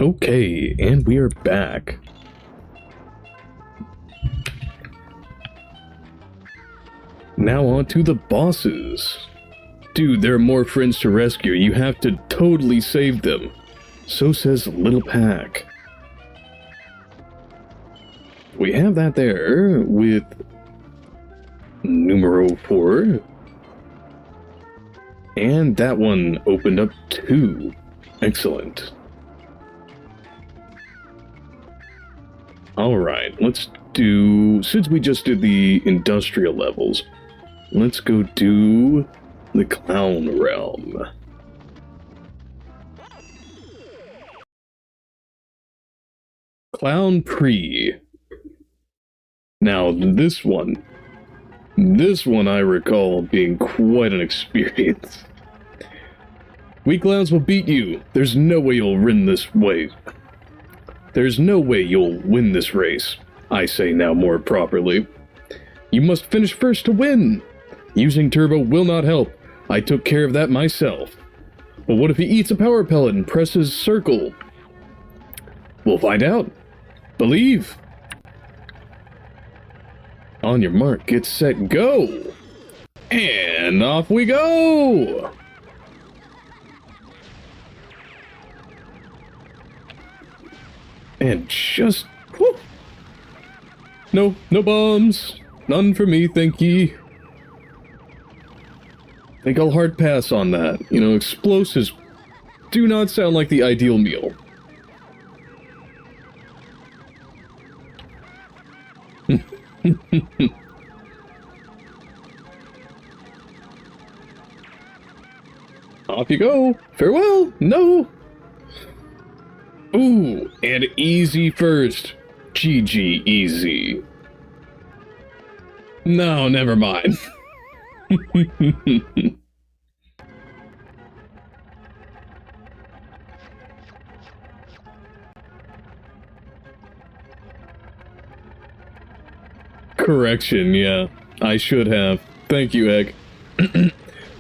Okay, and we are back. Now on to the bosses. Dude, there are more friends to rescue. You have to totally save them. So says Little Pack. We have that there with numero 4. And that one opened up 2. Excellent. Alright, let's do... Since we just did the industrial levels, let's go do the Clown Realm. Clown Prix. Now, this one I recall being quite an experience. We clowns will beat you. There's no way you'll win this way. There's no way you'll win this race. I say now more properly. You must finish first to win. Using turbo will not help. I took care of that myself. But what if he eats a power pellet and presses circle? We'll find out. Believe. On your mark, get set, go! And off we go! And just... whoop. No bombs. None for me, thank ye. Think I'll hard pass on that. You know, explosives do not sound like the ideal meal. Off you go. Farewell. No. Ooh, and easy first. GG easy. No, never mind. Correction, yeah. I should have. Thank you, Egg.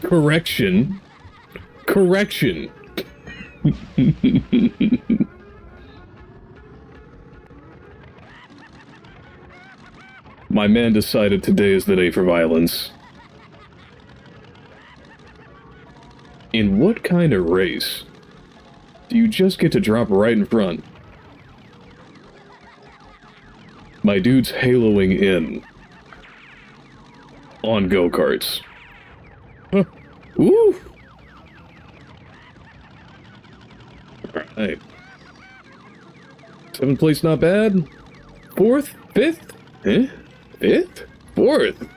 Correction. Correction. My man decided today is the day for violence. In what kind of race do you just get to drop right in front? My dude's haloing in on go-karts. Huh. Ooh! Alright. 7th place not bad. 4th? 5th? Eh? 5th? 4th?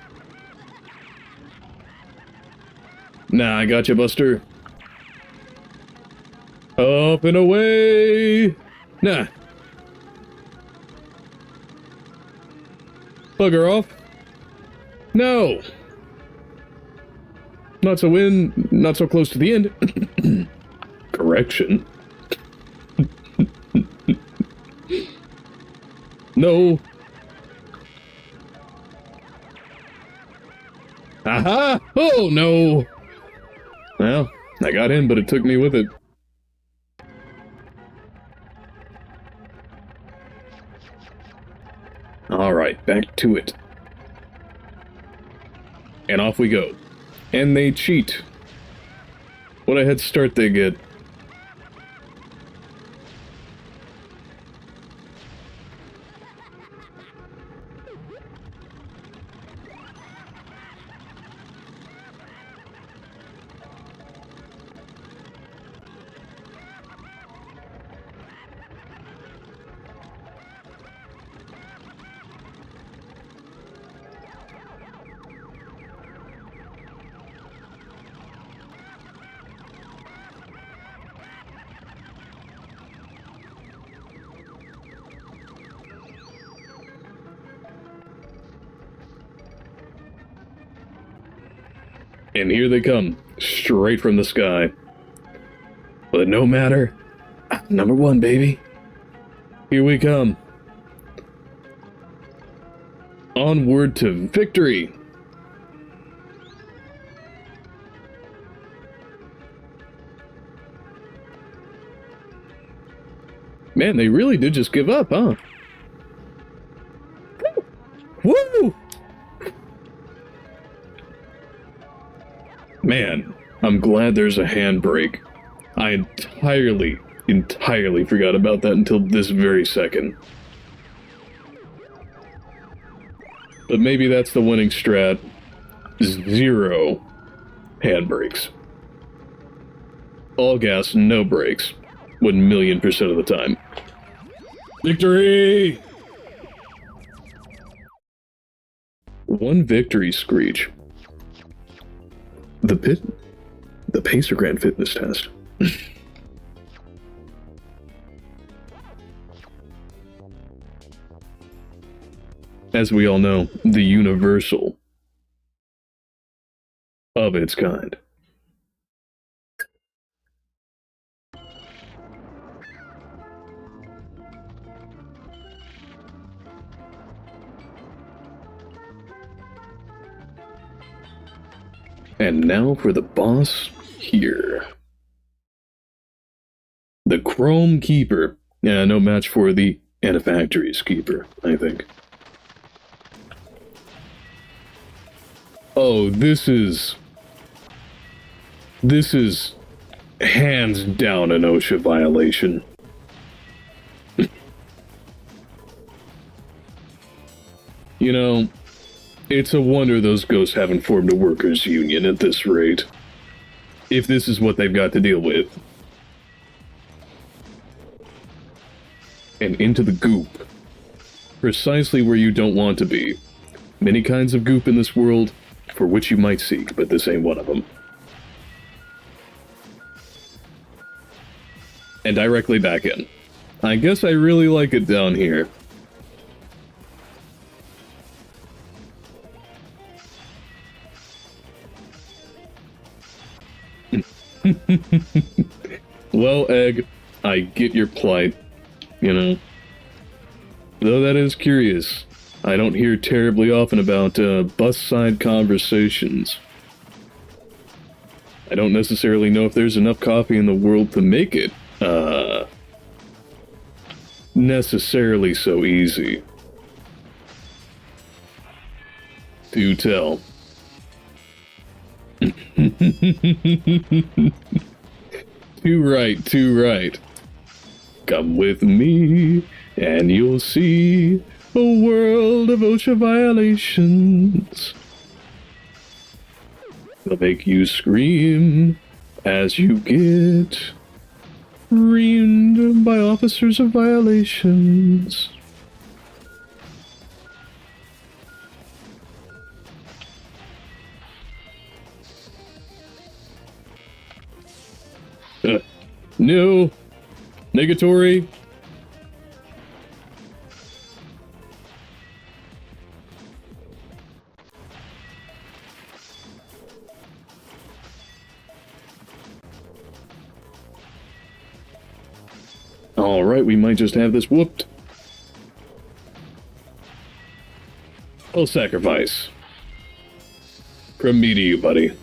Nah, I got you, Buster. Up and away! Nah. Bugger off. No! Not so in, not so close to the end. Correction. No. Aha! Oh, no! Well, I got in, but it took me with it. Alright, back to it. And off we go. And they cheat. What a head start they get. And here they come, straight from the sky. But no matter, number 1, baby. Here we come. Onward to victory. Man, they really did just give up, huh? Woo! Man, I'm glad there's a handbrake. I entirely forgot about that until this very second. But maybe that's the winning strat. 0 handbrakes. All gas, no brakes. 1,000,000% of the time. Victory! 1 victory screech. The Pacer Grand Fitness Test. As we all know, the universal of its kind. And now for the boss here. The Krome Keeper. Yeah, no match for the Antifactories Keeper, I think. Oh, this is hands down an OSHA violation. You know, it's a wonder those ghosts haven't formed a workers' union at this rate. If this is what they've got to deal with. And into the goop. precisely where you don't want to be. Many kinds of goop in this world for which you might seek, but this ain't one of them. And directly back in. I guess I really like it down here. Well, Egg, I get your plight, you know. Though that is curious. I don't hear terribly often about bus-side conversations. I don't necessarily know if there's enough coffee in the world to make it, necessarily so easy. Do tell. Too right, too right. Come with me, and you'll see a world of OSHA violations. They'll make you scream as you get reamed by officers of violations. No. Negatory. Alright, we might just have this whooped. I'll sacrifice. From me to you, buddy.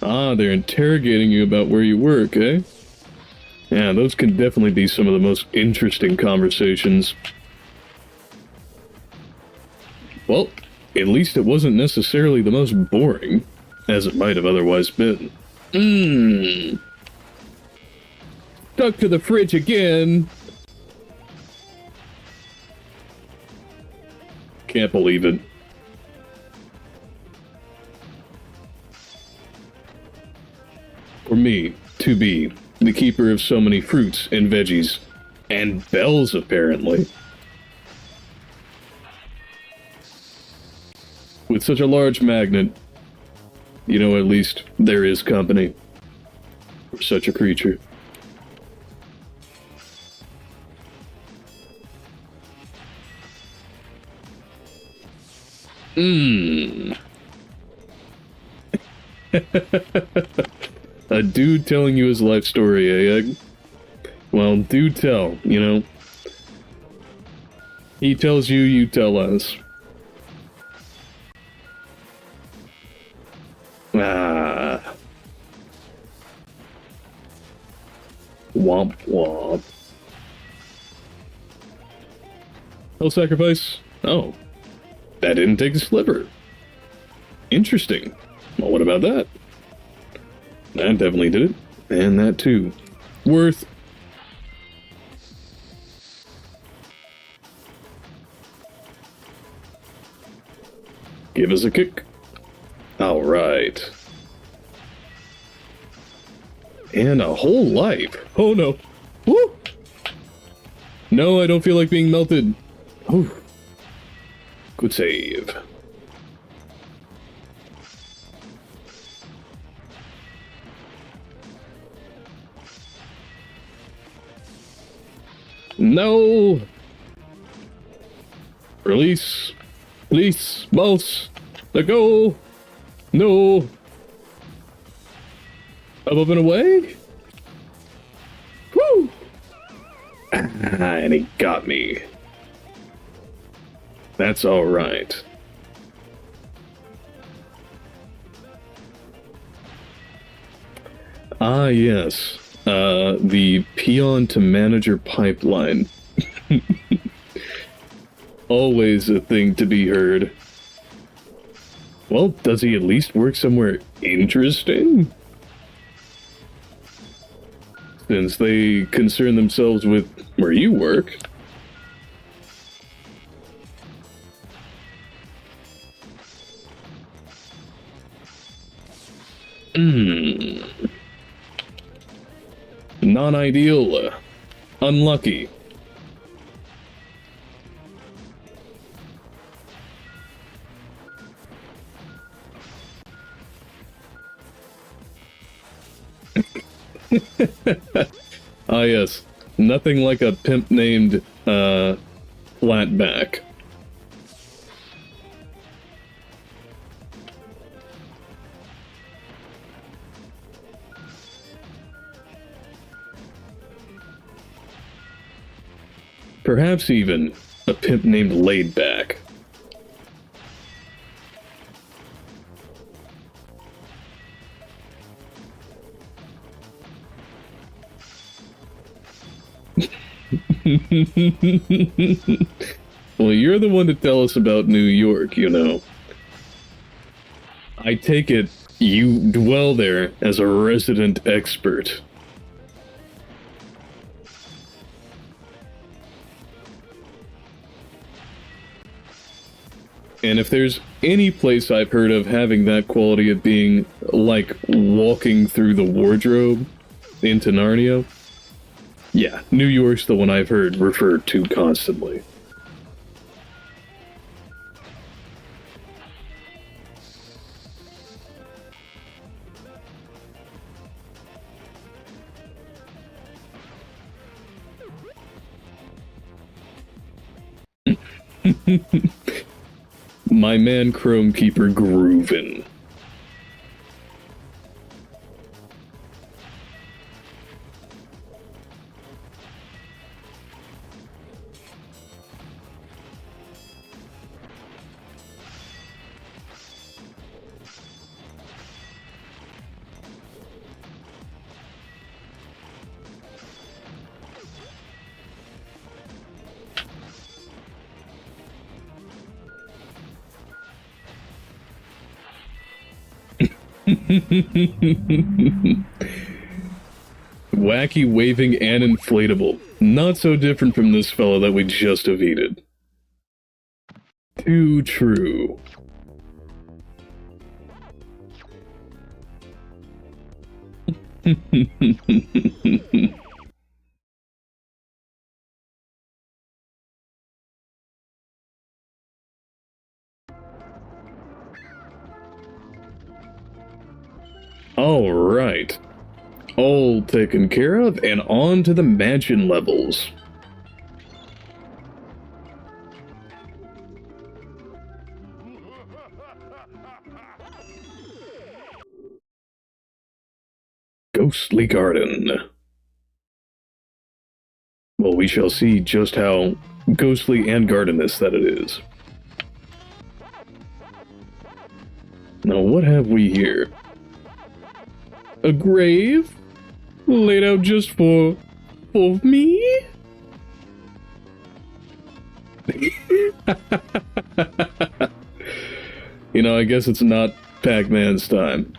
Ah, they're interrogating you about where you work, eh? Yeah, those can definitely be some of the most interesting conversations. Well, at least it wasn't necessarily the most boring, as it might have otherwise been. Stuck to the fridge again! Can't believe it. For me, to be the keeper of so many fruits and veggies, and bells apparently. With such a large magnet, you know, at least there is company for such a creature. A dude telling you his life story, eh, Egg? Well, do tell, you know. He tells you, you tell us. Ah. Womp womp. Hell sacrifice? Oh. That didn't take a sliver. Interesting. Well, what about that? That definitely did it. And that too. Worth. Give us a kick. Alright. And a whole life. Oh no. Woo! No, I don't feel like being melted. Ooh. Good save. No! Release. Release. Mouse. Let go. No. Up and away? Woo! And he got me. That's alright. Ah, yes. The peon to manager pipeline. Always a thing to be heard. Well, does he at least work somewhere interesting? Since they concern themselves with where you work. Non-ideal. Unlucky. Ah yes, nothing like a pimp named, Flatback. Perhaps even a pimp named Laidback. Well, you're the one to tell us about New York, you know. I take it you dwell there as a resident expert. And if there's any place I've heard of having that quality of being like walking through the wardrobe into Narnia, yeah, New York's the one I've heard referred to constantly. My man Krome Keeper groovin'. Wacky, waving, and inflatable. Not so different from this fellow that we just evaded. Too true. Alright. All taken care of, and on to the mansion levels. Ghostly Garden. Well, we shall see just how ghostly and gardenous that it is. Now, what have we here? A grave? Laid out just for me? You know, I guess it's not Pac-Man's time.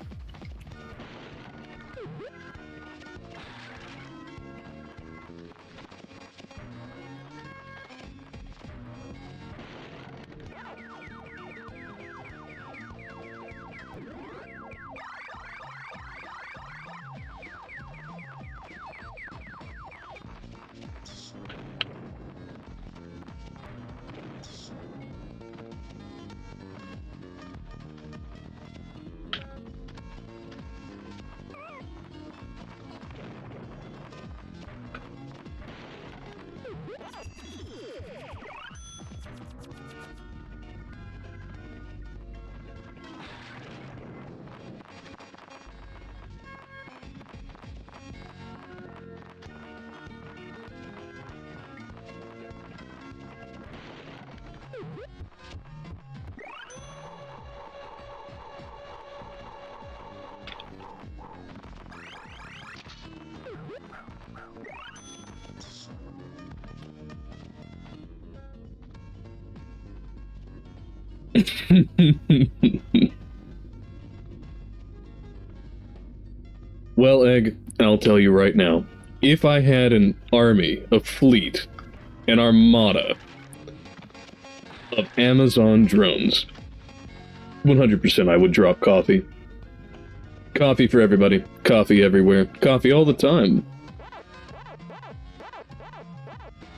Well, Egg, I'll tell you right now. If I had an army, a fleet, an armada of Amazon drones, 100% I would drop coffee. Coffee for everybody. Coffee everywhere. Coffee all the time.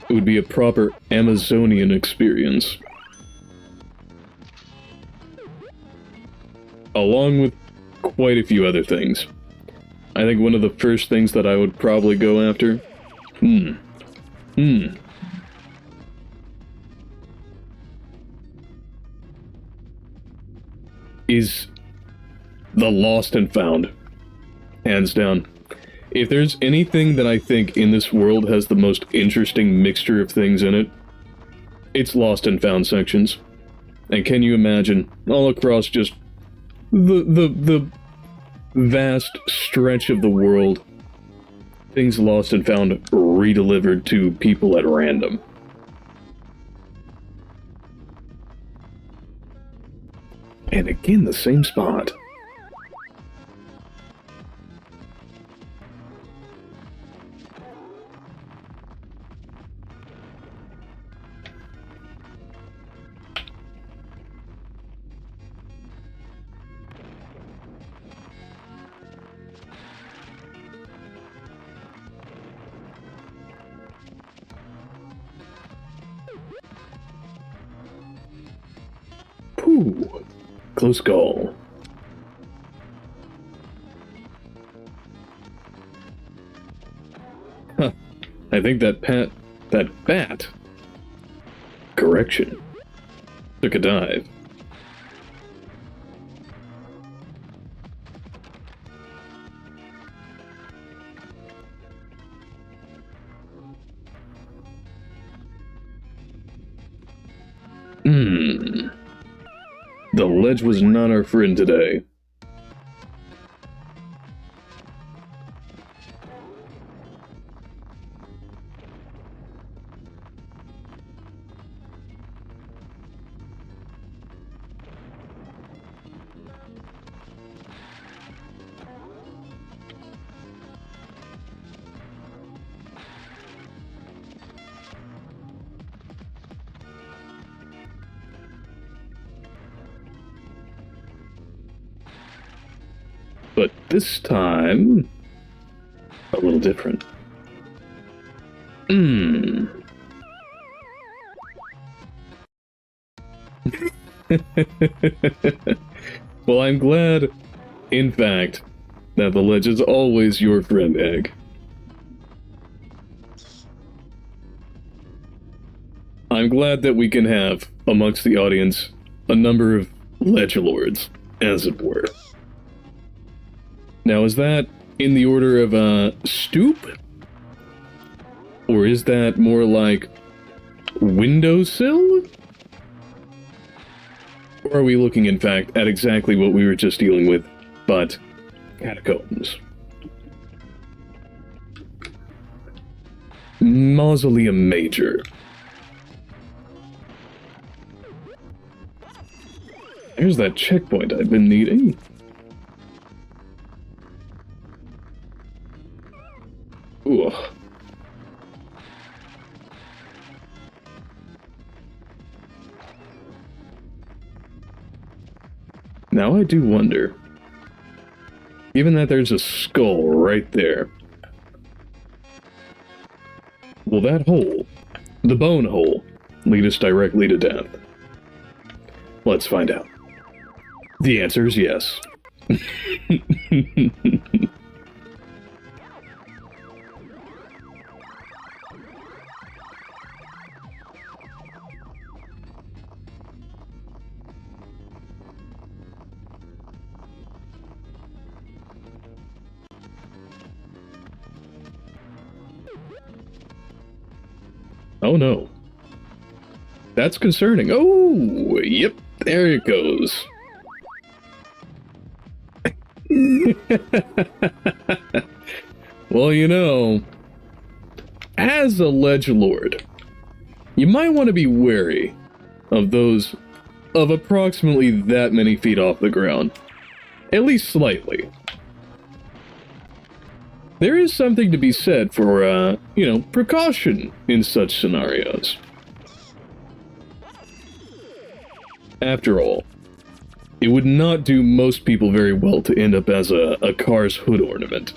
It would be a proper Amazonian experience. Along with quite a few other things. I think one of the first things that I would probably go after... is the Lost and Found. Hands down. If there's anything that I think in this world has the most interesting mixture of things in it, it's Lost and Found sections. And can you imagine, all across just the vast stretch of the world, things lost and found redelivered to people at random. And again, the same spot. Ooh, close call. Huh. I think that bat... Correction. Took a dive. The ledge was not our friend today. But this time, a little different. Well, I'm glad, in fact, that the ledge is always your friend, Egg. I'm glad that we can have, amongst the audience, a number of ledge lords, as it were. Now, is that in the order of, stoop? Or is that more like windowsill? Or are we looking, in fact, at exactly what we were just dealing with, but catacombs? Mausoleum Major. Here's that checkpoint I've been needing. Ooh. Now I do wonder, given that there's a skull right there, will that hole, the bone hole, lead us directly to death? Let's find out. The answer is yes. Oh no. That's concerning. Oh, yep, there it goes. Well, you know, as a ledge lord, you might want to be wary of those of approximately that many feet off the ground. At least slightly. There is something to be said for, you know, precaution in such scenarios. After all, it would not do most people very well to end up as a car's hood ornament.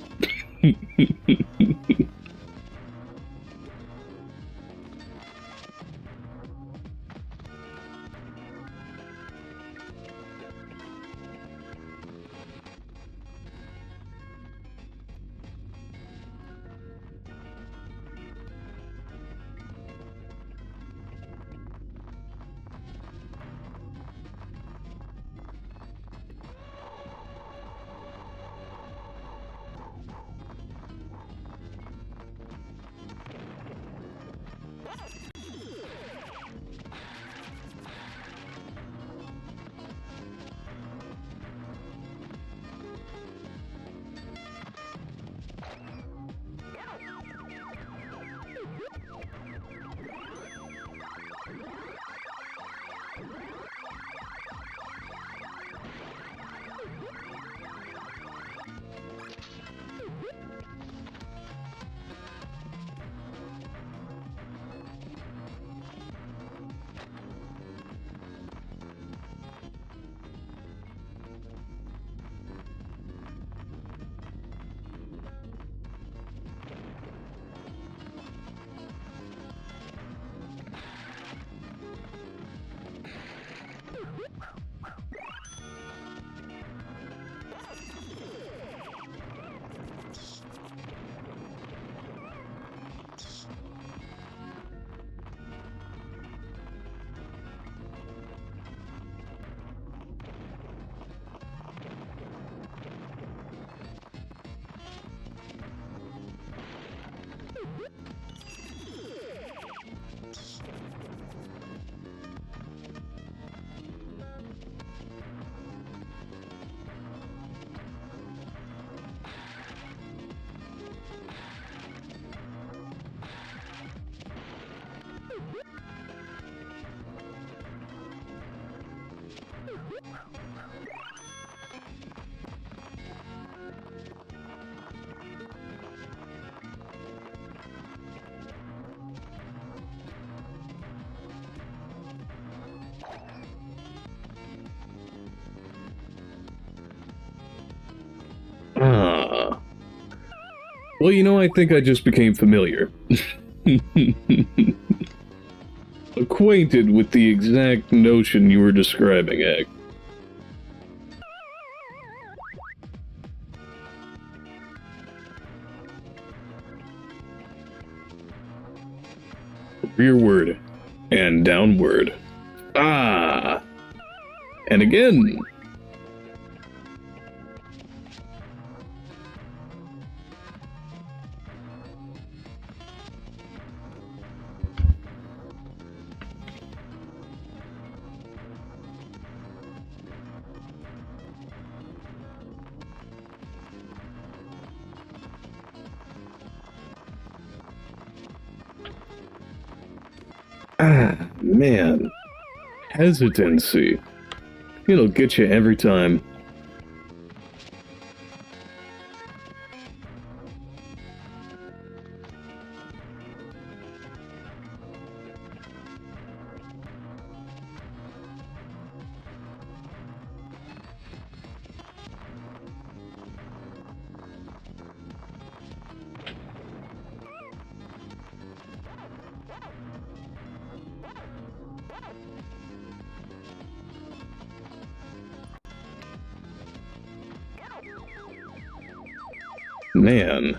Well, you know, I think I just became familiar. Acquainted with the exact notion you were describing, Egg. Rearward and downward. Ah! And again. Ah, man. Hesitancy. It'll get you every time. Man.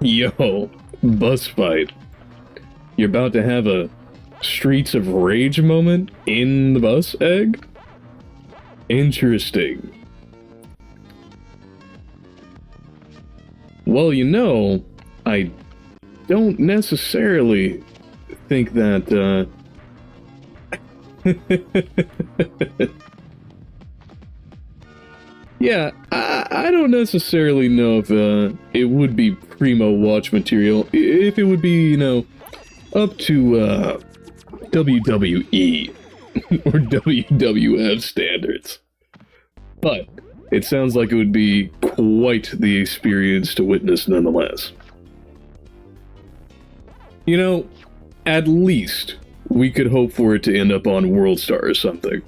Yo, bus fight. You're about to have a Streets of Rage moment in the bus, Egg? Interesting. Well, you know, I don't necessarily think that, yeah, I don't necessarily know if, it would be primo watch material, if it would be, you know, up to, WWE or WWF standards. But it sounds like it would be quite the experience to witness nonetheless. You know, at least we could hope for it to end up on WorldStar or something.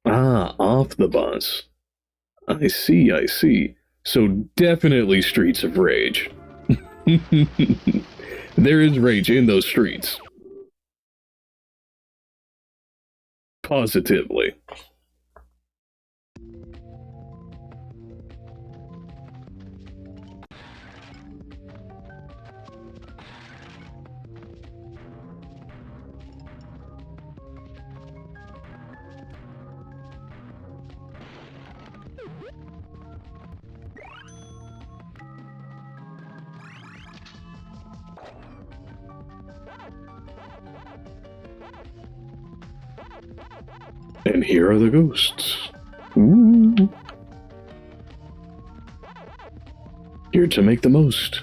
Ah, off the bus. I see, I see. So definitely Streets of Rage. There is rage in those streets. Positively. And here are the ghosts. Ooh. Here to make the most.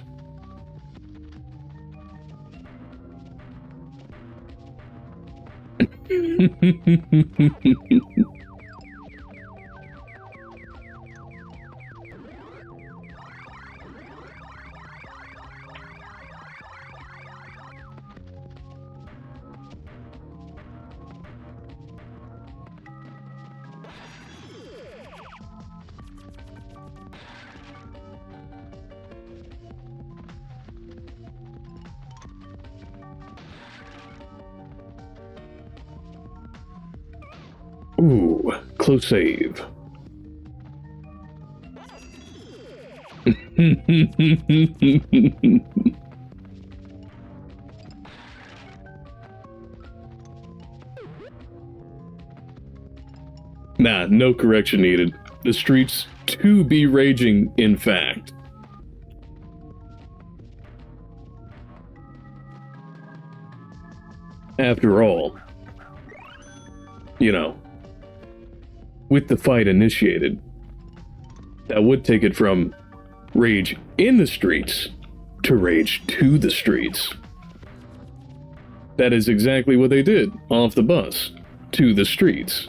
Ooh, close save. Nah, no correction needed. The streets to be raging, in fact. After all, you know, with the fight initiated, that would take it from rage in the streets to rage to the streets. That is exactly what they did off the bus. to the streets.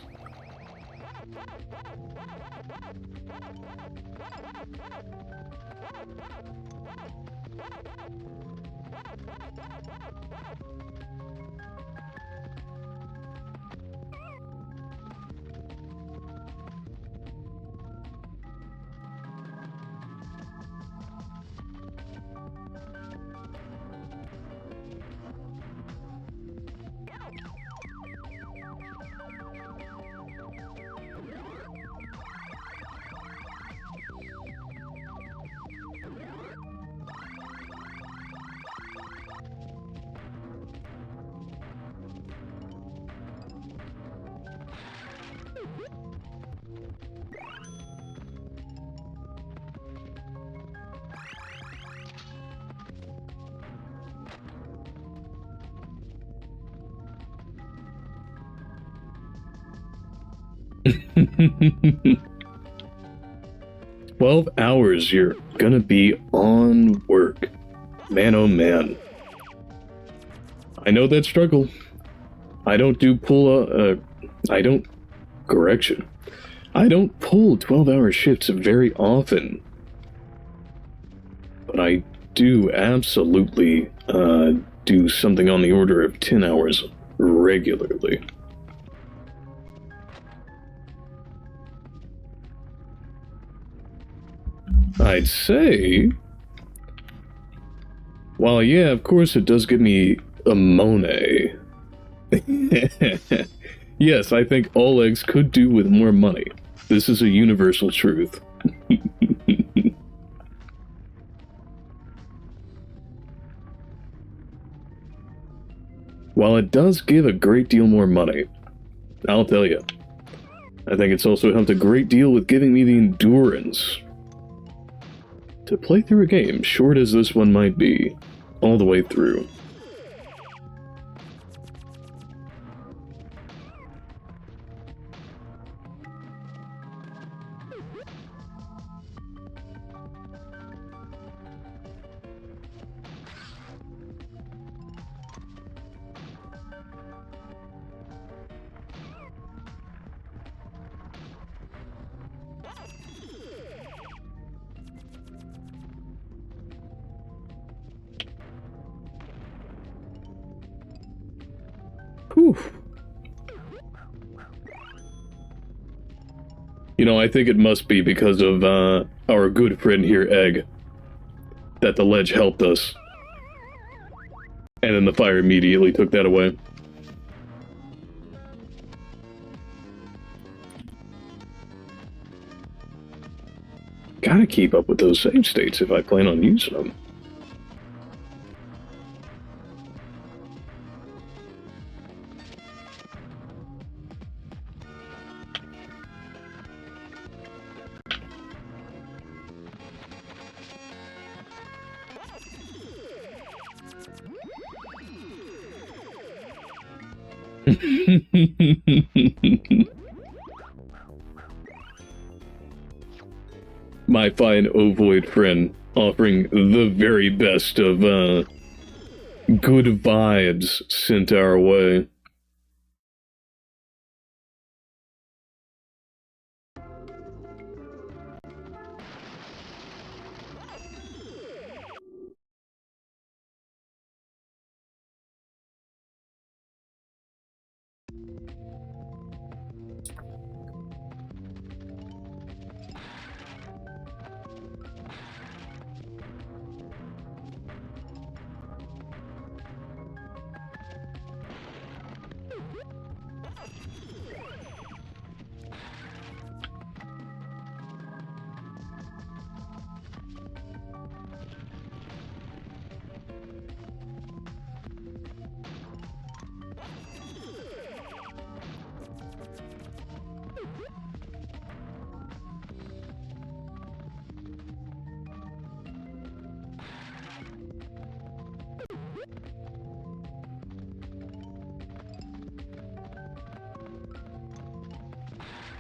"12 hours you're gonna be on work. Man, oh man. I know that struggle. I don't pull 12-hour shifts very often. But I do absolutely do something on the order of 10 hours regularly." I'd say, while yeah, of course it does give me a Monet. Yes, I think all eggs could do with more money. This is a universal truth. While it does give a great deal more money, I'll tell you, I think it's also helped a great deal with giving me the endurance to play through a game, short as this one might be, all the way through. Whew. You know, I think it must be because of our good friend here, Egg, that the ledge helped us. And then the fire immediately took that away. Gotta keep up with those save states if I plan on using them. My fine ovoid friend offering the very best of good vibes sent our way.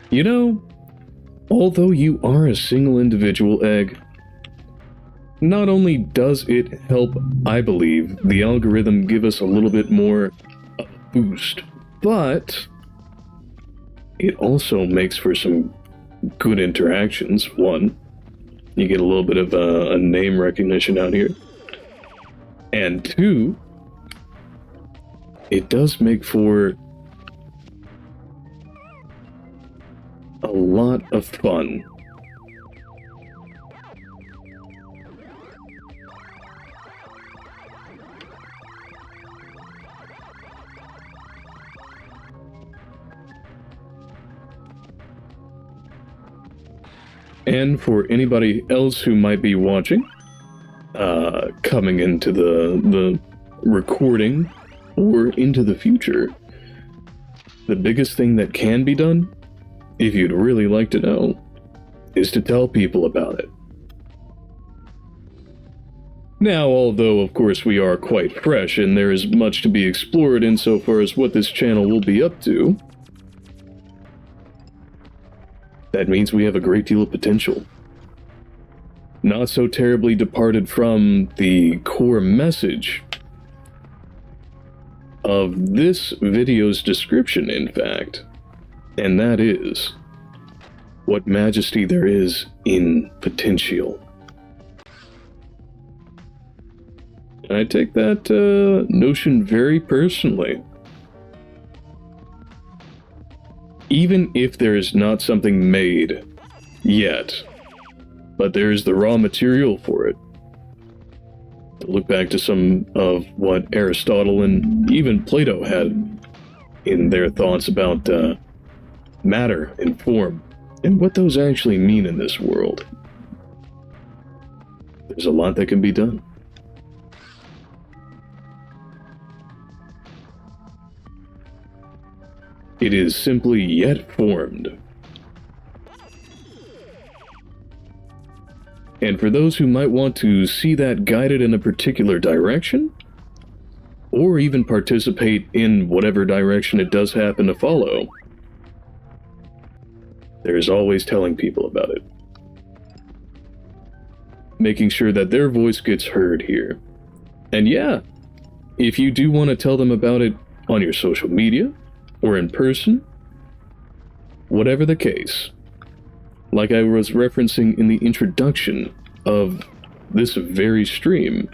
You know, although you are a single individual, Egg, not only does it help, I believe, the algorithm give us a little bit more boost, but it also makes for some good interactions. One, you get a little bit of a name recognition out here. And two, it does make for a lot of fun. And for anybody else who might be watching, coming into the recording or into the future, the biggest thing that can be done, if you'd really like to know, is to tell people about it. Now, although of course we are quite fresh and there is much to be explored insofar as what this channel will be up to, that means we have a great deal of potential. Not so terribly departed from the core message of this video's description, in fact, and that is what majesty there is in potential. I take that notion very personally. Even if there is not something made yet, but there is the raw material for it. Look back to some of what Aristotle and even Plato had in their thoughts about matter and form, and what those actually mean in this world. There's a lot that can be done. It is simply yet formed. And for those who might want to see that guided in a particular direction, or even participate in whatever direction it does happen to follow, there's always telling people about it. Making sure that their voice gets heard here. And yeah, if you do want to tell them about it on your social media, or in person, whatever the case, like I was referencing in the introduction of this very stream,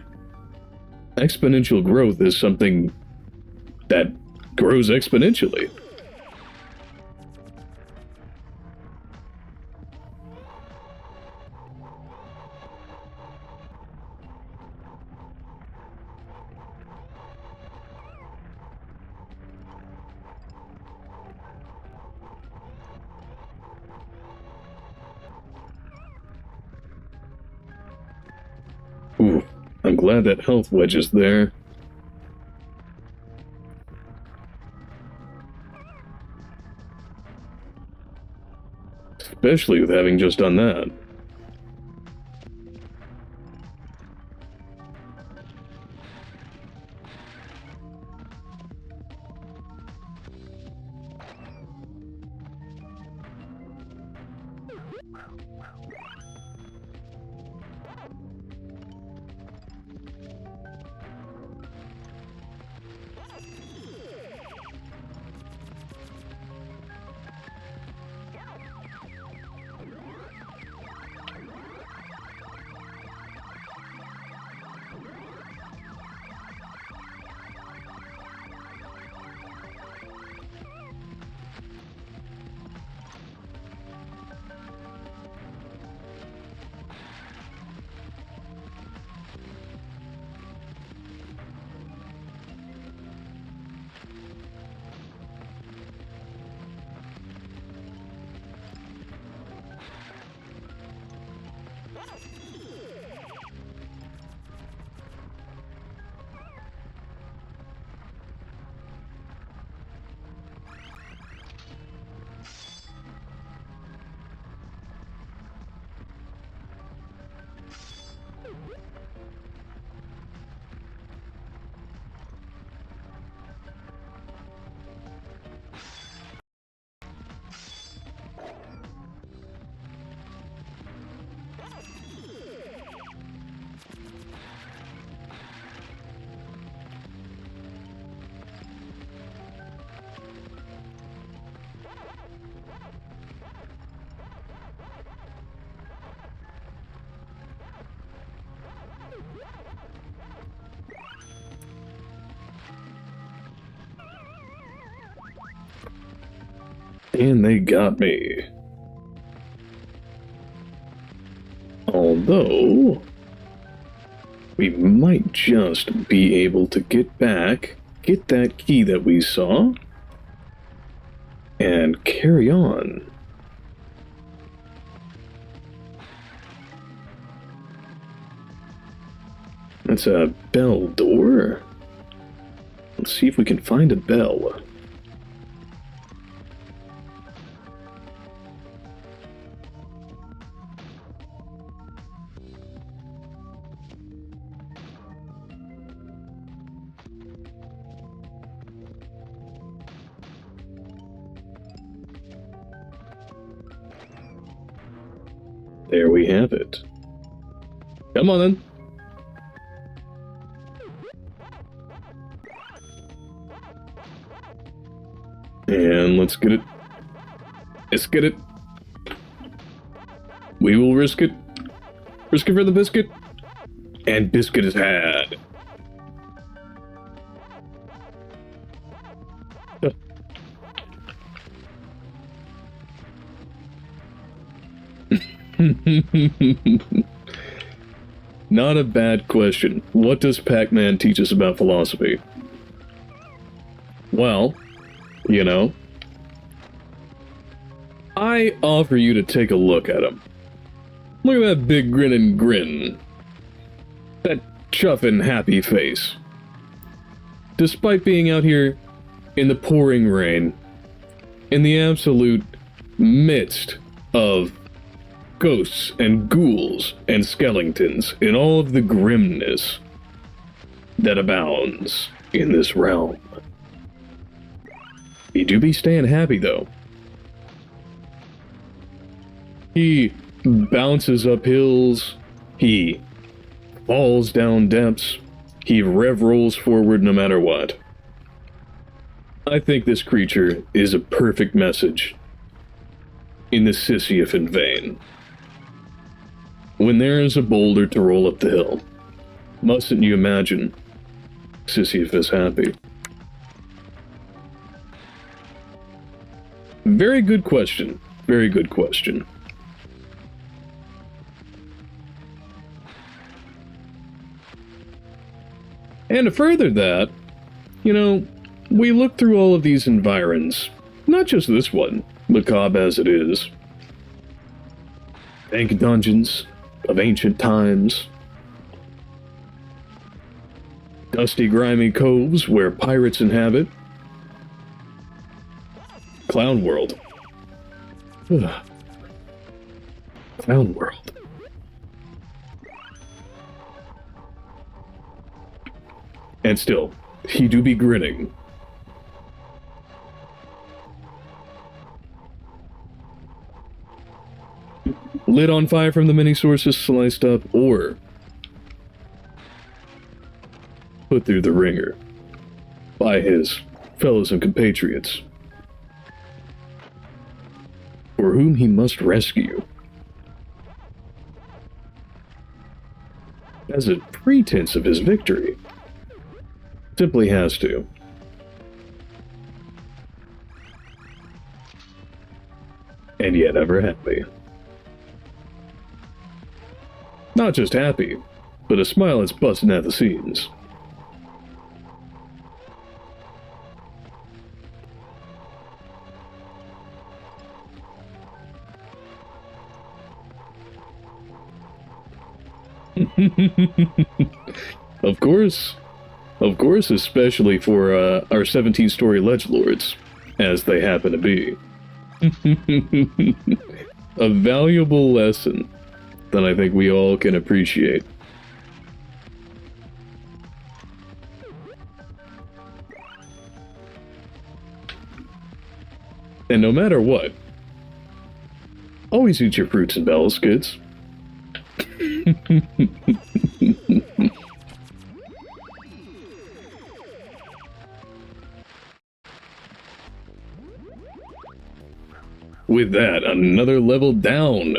exponential growth is something that grows exponentially. Ooh, I'm glad that health wedge is there. Especially with having just done that. And they got me. Although, we might just be able to get back, get that key that we saw, and carry on. That's a bell door. Let's see if we can find a bell. There we have it. Come on then. And let's get it. Let's get it. We will risk it. Risk it for the biscuit. And biscuit is had. Not a bad question. What does Pac-Man teach us about philosophy? Well, you know, I offer you to take a look at him. Look at that big grinning grin. That chuffin' happy face. Despite being out here in the pouring rain, in the absolute midst of ghosts and ghouls and skeletons, in all of the grimness that abounds in this realm. He do be staying happy, though. He bounces up hills, he falls down depths, he rev rolls forward no matter what. I think this creature is a perfect message in the Sisyphean vein. When there is a boulder to roll up the hill, mustn't you imagine Sisyphus happy? Very good question. Very good question. And to further that, you know, we look through all of these environs, not just this one, macabre as it is. Dank dungeons of ancient times. Dusty, grimy coves where pirates inhabit. Clown world. Clown world. And still, he do be grinning. Lit on fire from the many sources sliced up, or put through the ringer by his fellows and compatriots, for whom he must rescue, as a pretense of his victory. Simply has to. And yet ever happy. Not just happy, but a smile that's busting at the seams. Of course, especially for our 17-story ledgelords, as they happen to be. A valuable lesson that I think we all can appreciate. And no matter what, always eat your fruits and bells, kids. With that, another level down.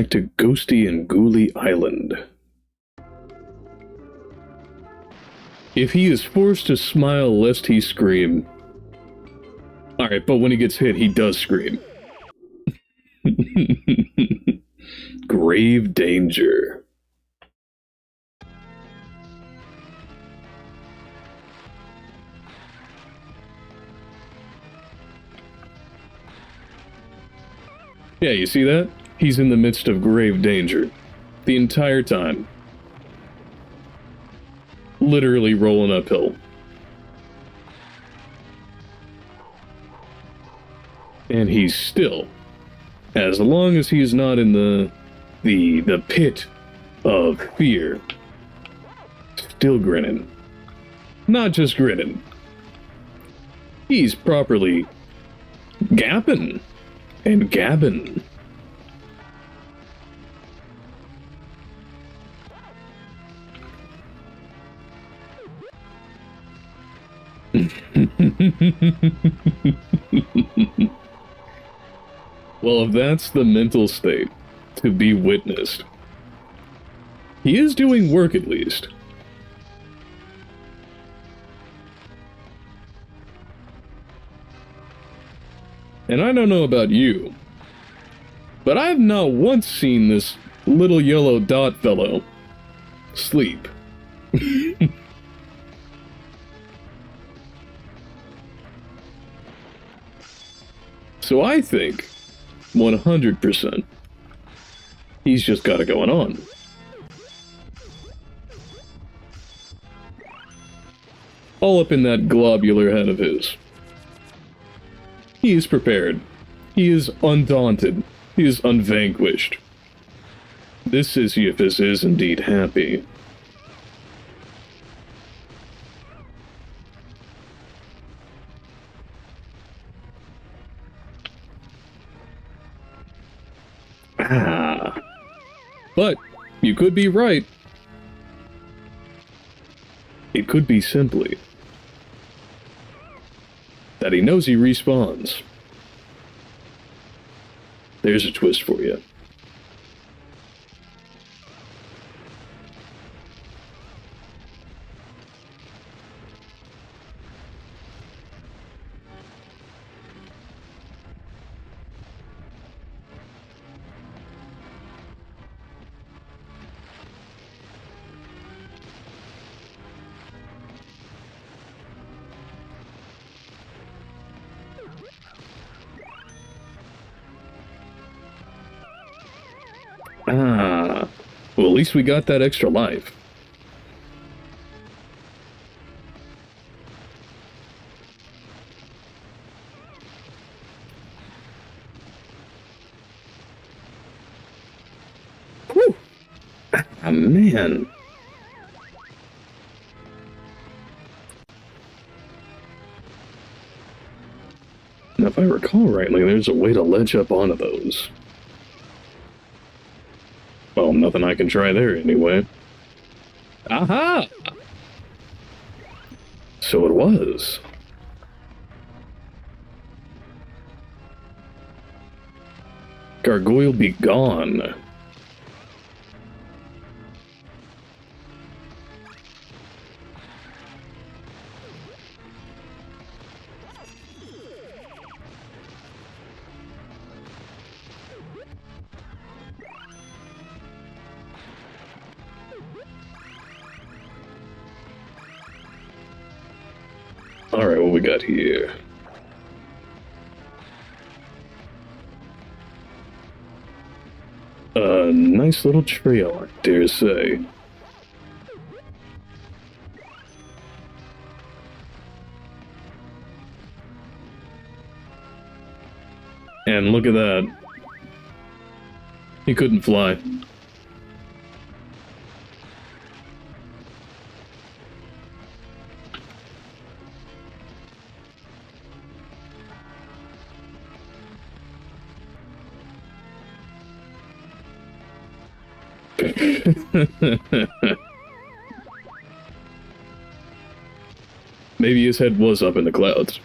back to Ghosty and Ghoulie Island. If he is forced to smile lest he scream... Alright, but when he gets hit, he does scream. Grave danger. Yeah, you see that? He's in the midst of grave danger. The entire time. Literally rolling uphill. And he's still, as long as he's not in the pit of fear, still grinning. Not just grinning. He's properly gapping and gabbing. Well, if that's the mental state to be witnessed, he is doing work at least. And I don't know about you, but I've not once seen this little yellow dot fellow sleep. So I think 100% he's just got it going on. All up in that globular head of his. He is prepared. He is undaunted. He is unvanquished. This Sisyphus is indeed happy. Ah. But you could be right. It could be simply that he knows he respawns. There's a twist for you. Ah, well, at least we got that extra life. Whew! Ah, man. Now, if I recall rightly, there's a way to ledge up onto those. Well, nothing I can try there anyway. Aha! So it was. Gargoyle be gone. Alright, what we got here? A nice little trail, I dare say. And look at that. He couldn't fly. Maybe his head was up in the clouds.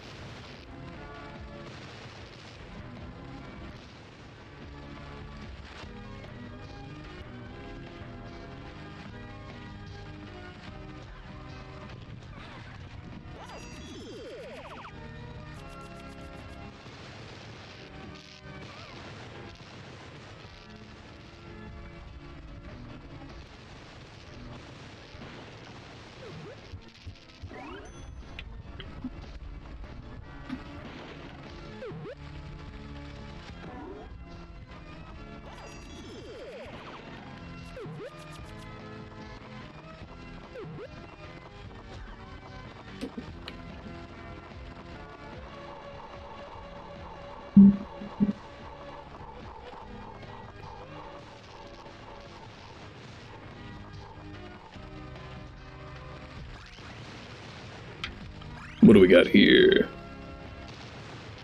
What do we got here?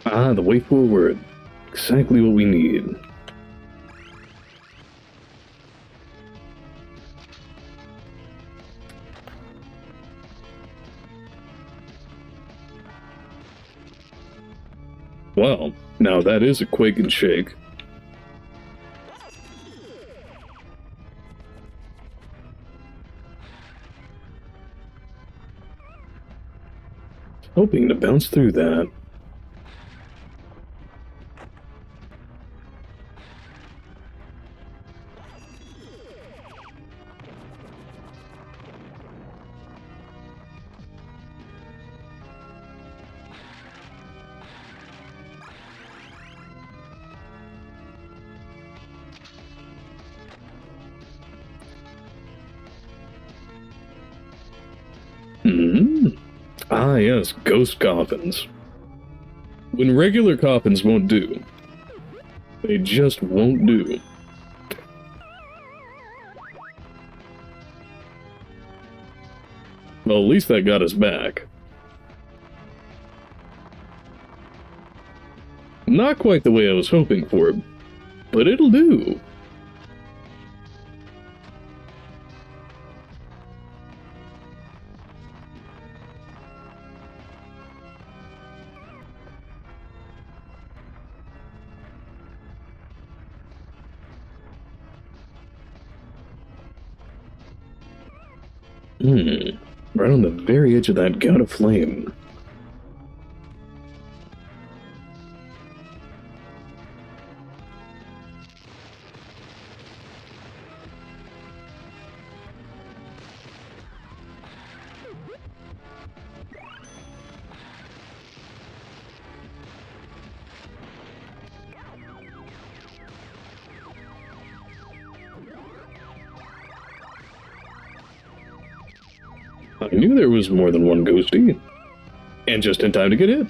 Ah, the way forward. Exactly what we need. Well, now that is a quake and shake. Hoping to bounce through that. Ah, yes, ghost coffins. When regular coffins won't do, they just won't do. Well, at least that got us back. Not quite the way I was hoping for, but it'll do. Right on the very edge of that gout of flame. I knew there was more than one ghosty, and just in time to get hit.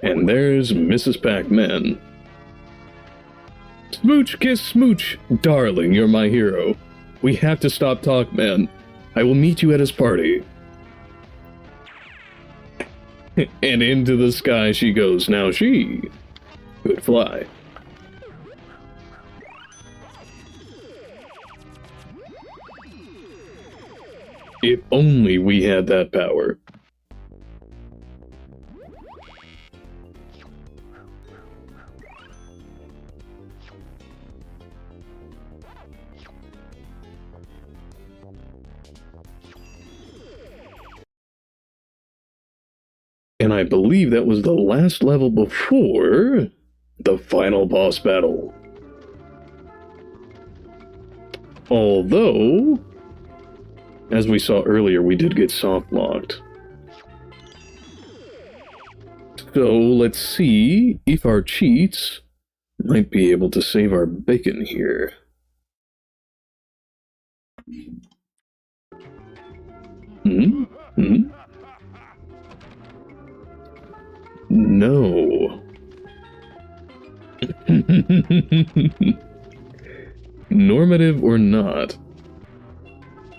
And there's Mrs. Pac-Man. Smooch, kiss, smooch. Darling, you're my hero. We have to stop talk, man. I will meet you at his party. And into the sky she goes. Now she could fly. If only we had that power. And I believe that was the last level before the final boss battle. Although, as we saw earlier, we did get soft locked. So let's see if our cheats might be able to save our bacon here. No. Normative or not,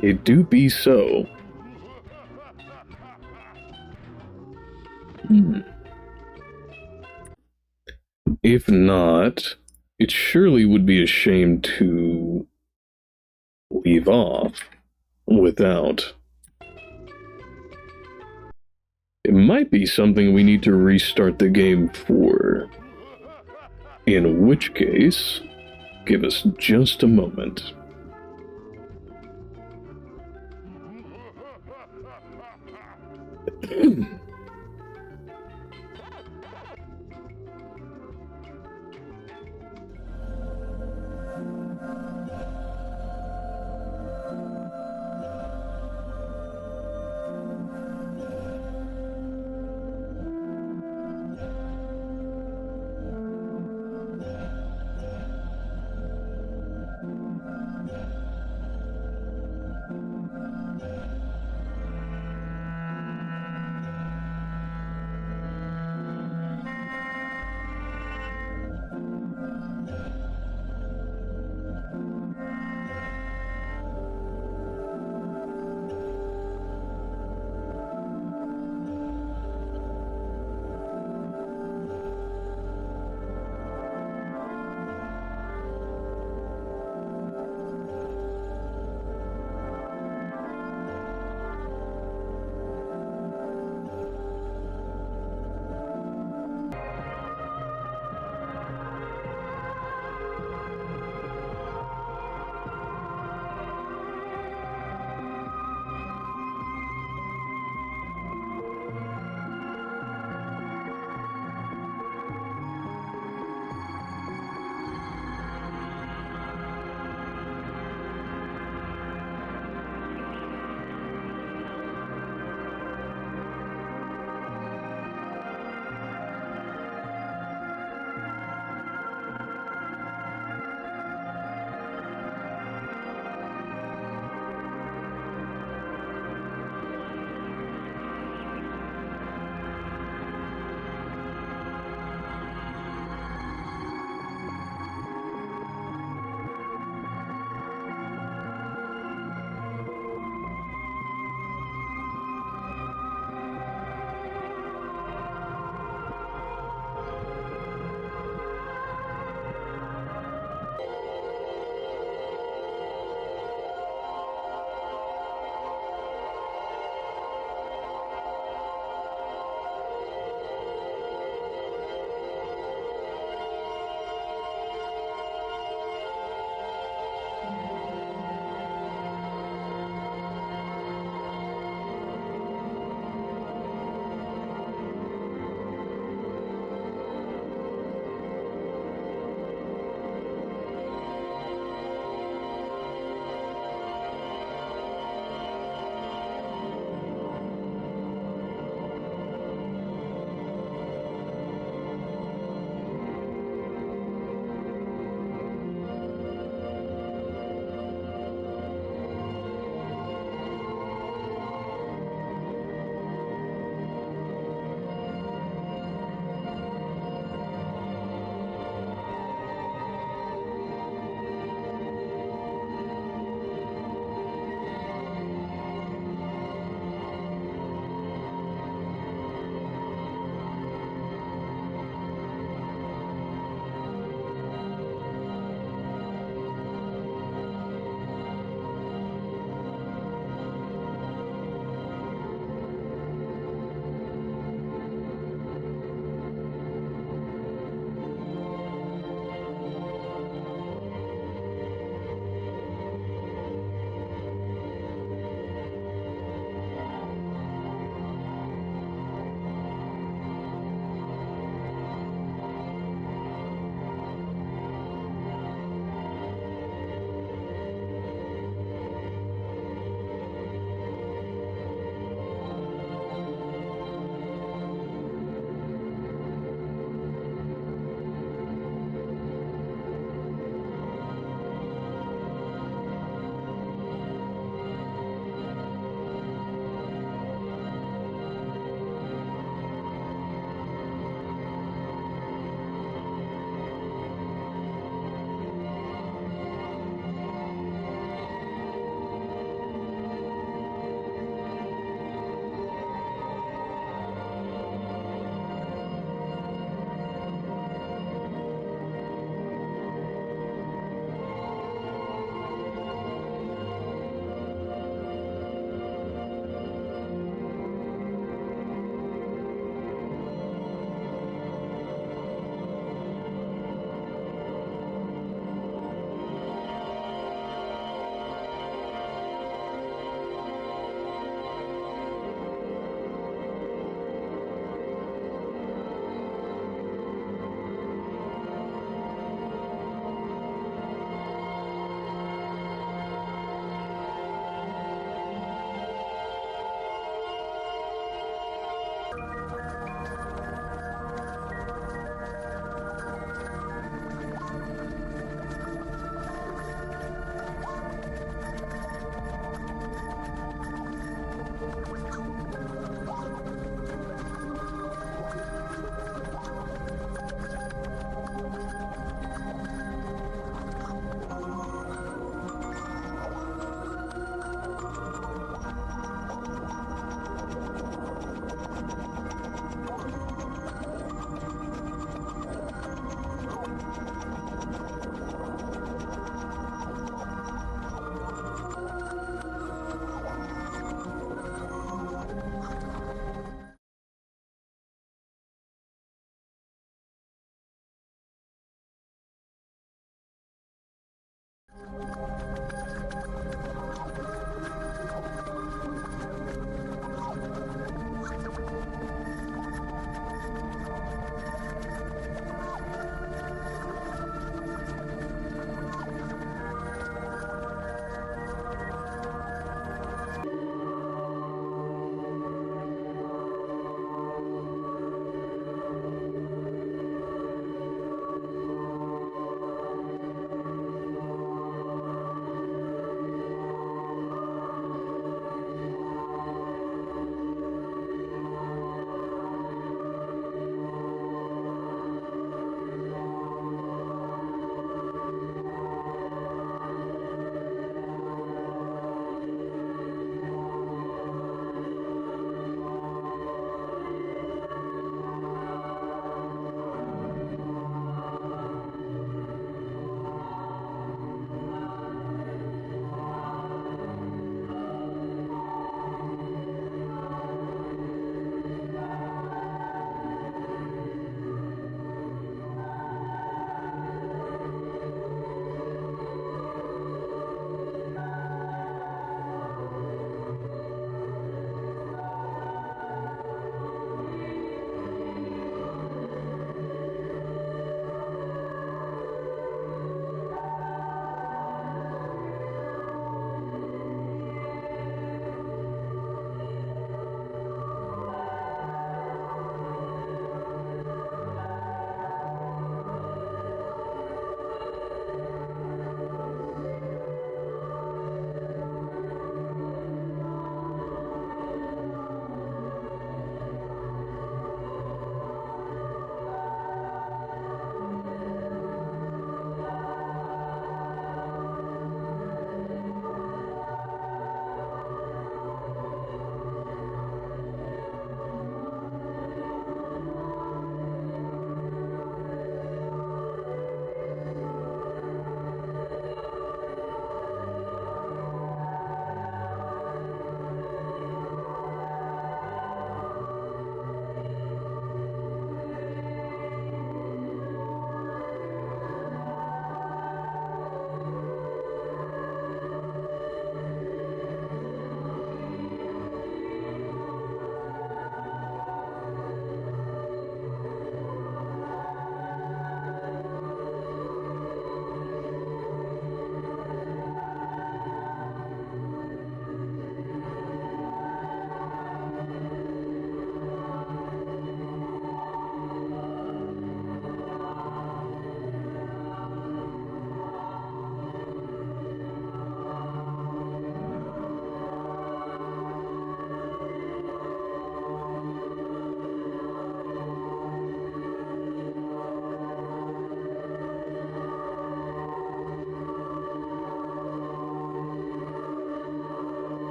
it do be so. If not, it surely would be a shame to leave off without. It might be something we need to restart the game for. In which case, give us just a moment.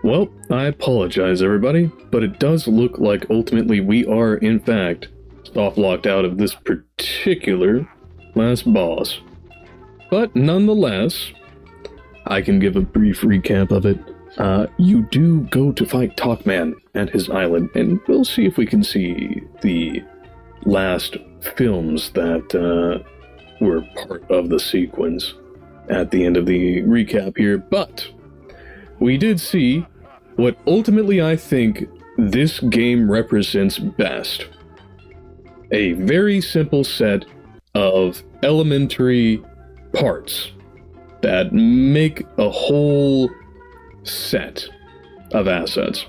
Well, I apologize everybody, but it does look like ultimately we are in fact soft-locked out of this particular last boss. But nonetheless, I can give a brief recap of it. You do go to fight Talkman at his island, and we'll see if we can see the last films that were part of the sequence at the end of the recap here. But we did see what ultimately I think this game represents best. A very simple set of elementary parts that make a whole set of assets.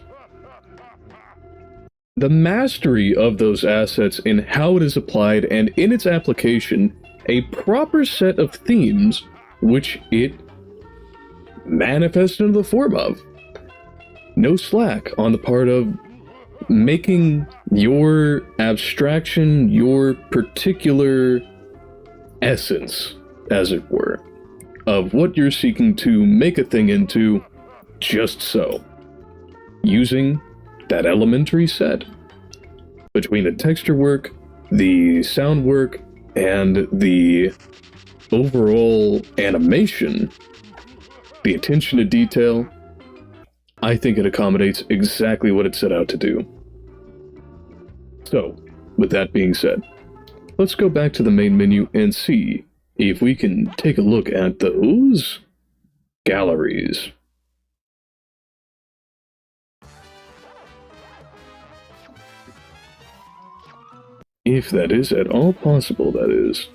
The mastery of those assets in how it is applied and in its application, a proper set of themes which it manifests into the form of. No slack on the part of making your abstraction your particular essence, as it were, of what you're seeking to make a thing into just so, using that elementary set. Between the texture work, the sound work, and the overall animation, the attention to detail, I think it accommodates exactly what it set out to do. So, with that being said, let's go back to the main menu and see if we can take a look at those galleries. If that is at all possible, that is.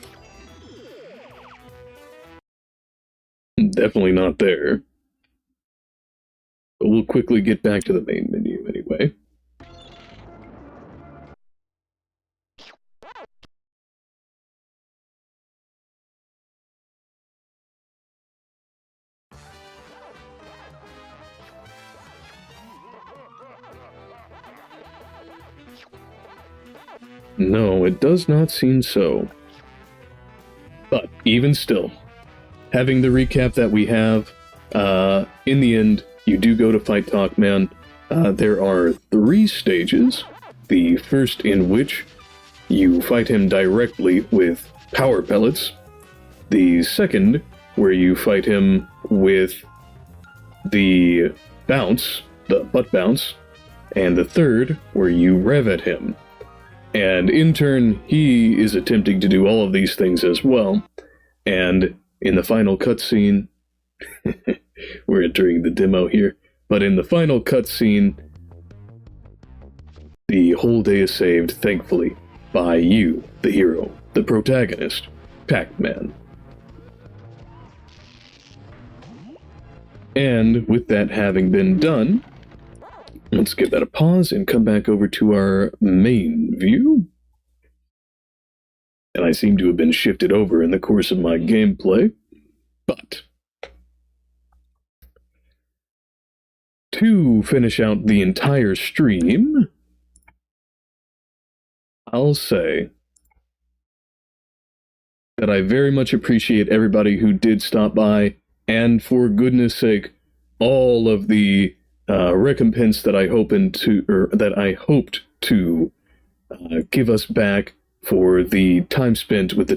Definitely not there. But we'll quickly get back to the main menu anyway. No, it does not seem so. But even still, having the recap that we have, in the end, you do go to fight Talkman. There are 3 stages. The first in which you fight him directly with power pellets. The second, where you fight him with the bounce, the butt bounce. And the third, where you rev at him. And in turn, he is attempting to do all of these things as well. And in the final cutscene, we're entering the demo here, but in the final cutscene, the whole day is saved, thankfully, by you, the hero, the protagonist, Pac-Man. And with that having been done, let's give that a pause and come back over to our main view. And I seem to have been shifted over in the course of my gameplay, but to finish out the entire stream, I'll say that I very much appreciate everybody who did stop by, and for goodness sake, all of the recompense that I hoped to give us back for the time spent with the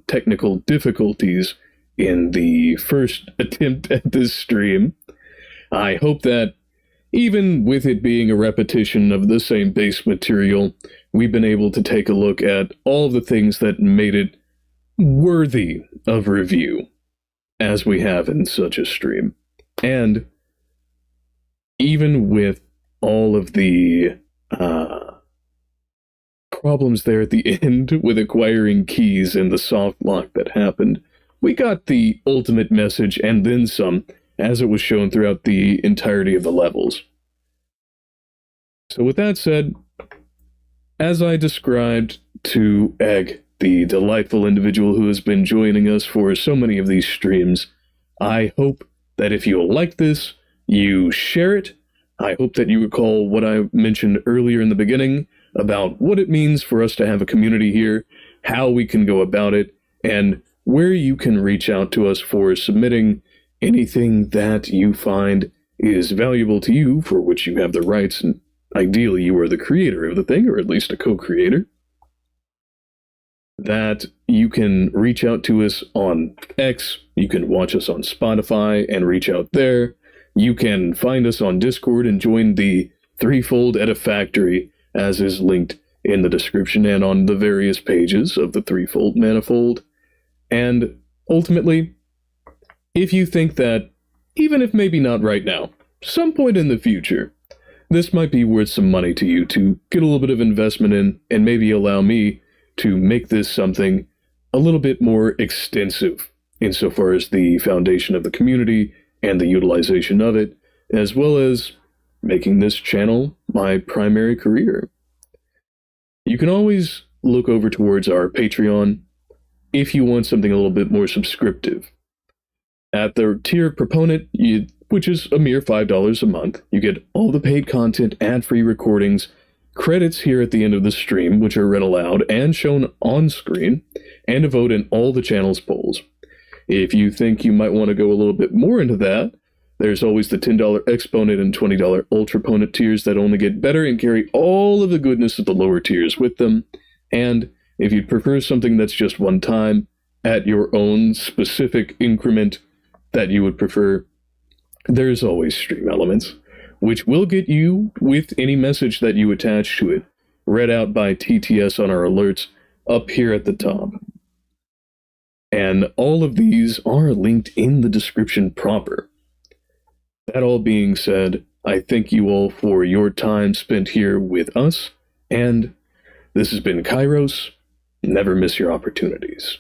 technical difficulties in the first attempt at this stream. I hope that, even with it being a repetition of the same base material, we've been able to take a look at all of the things that made it worthy of review, as we have in such a stream. And even with all of the problems there at the end with acquiring keys and the soft lock that happened, we got the ultimate message and then some, as it was shown throughout the entirety of the levels. So with that said, as I described to Egg, the delightful individual who has been joining us for so many of these streams, I hope that if you like this, you share it. I hope that you recall what I mentioned earlier in the beginning about what it means for us to have a community here, how we can go about it, and where you can reach out to us for submitting anything that you find is valuable to you, for which you have the rights, and ideally you are the creator of the thing, or at least a co-creator, that you can reach out to us on X, you can watch us on Spotify and reach out there, you can find us on Discord and join the Threefold at a Factory, as is linked in the description and on the various pages of the Threefold Manifold. And ultimately, if you think that, even if maybe not right now, some point in the future, this might be worth some money to you to get a little bit of investment in and maybe allow me to make this something a little bit more extensive insofar as the foundation of the community and the utilization of it, as well as making this channel my primary career. You can always look over towards our Patreon if you want something a little bit more subscriptive. At the tier proponent, which is a mere $5 a month, you get all the paid content, ad-free recordings, credits here at the end of the stream, which are read aloud and shown on screen, and a vote in all the channel's polls. If you think you might want to go a little bit more into that, there's always the $10 Exponent and $20 Ultraponent tiers that only get better and carry all of the goodness of the lower tiers with them. And if you'd prefer something that's just one time, at your own specific increment that you would prefer, there's always Streamelements, which will get you with any message that you attach to it, read out by TTS on our alerts up here at the top. And all of these are linked in the description proper. That all being said, I thank you all for your time spent here with us, and this has been Kairos. Never miss your opportunities.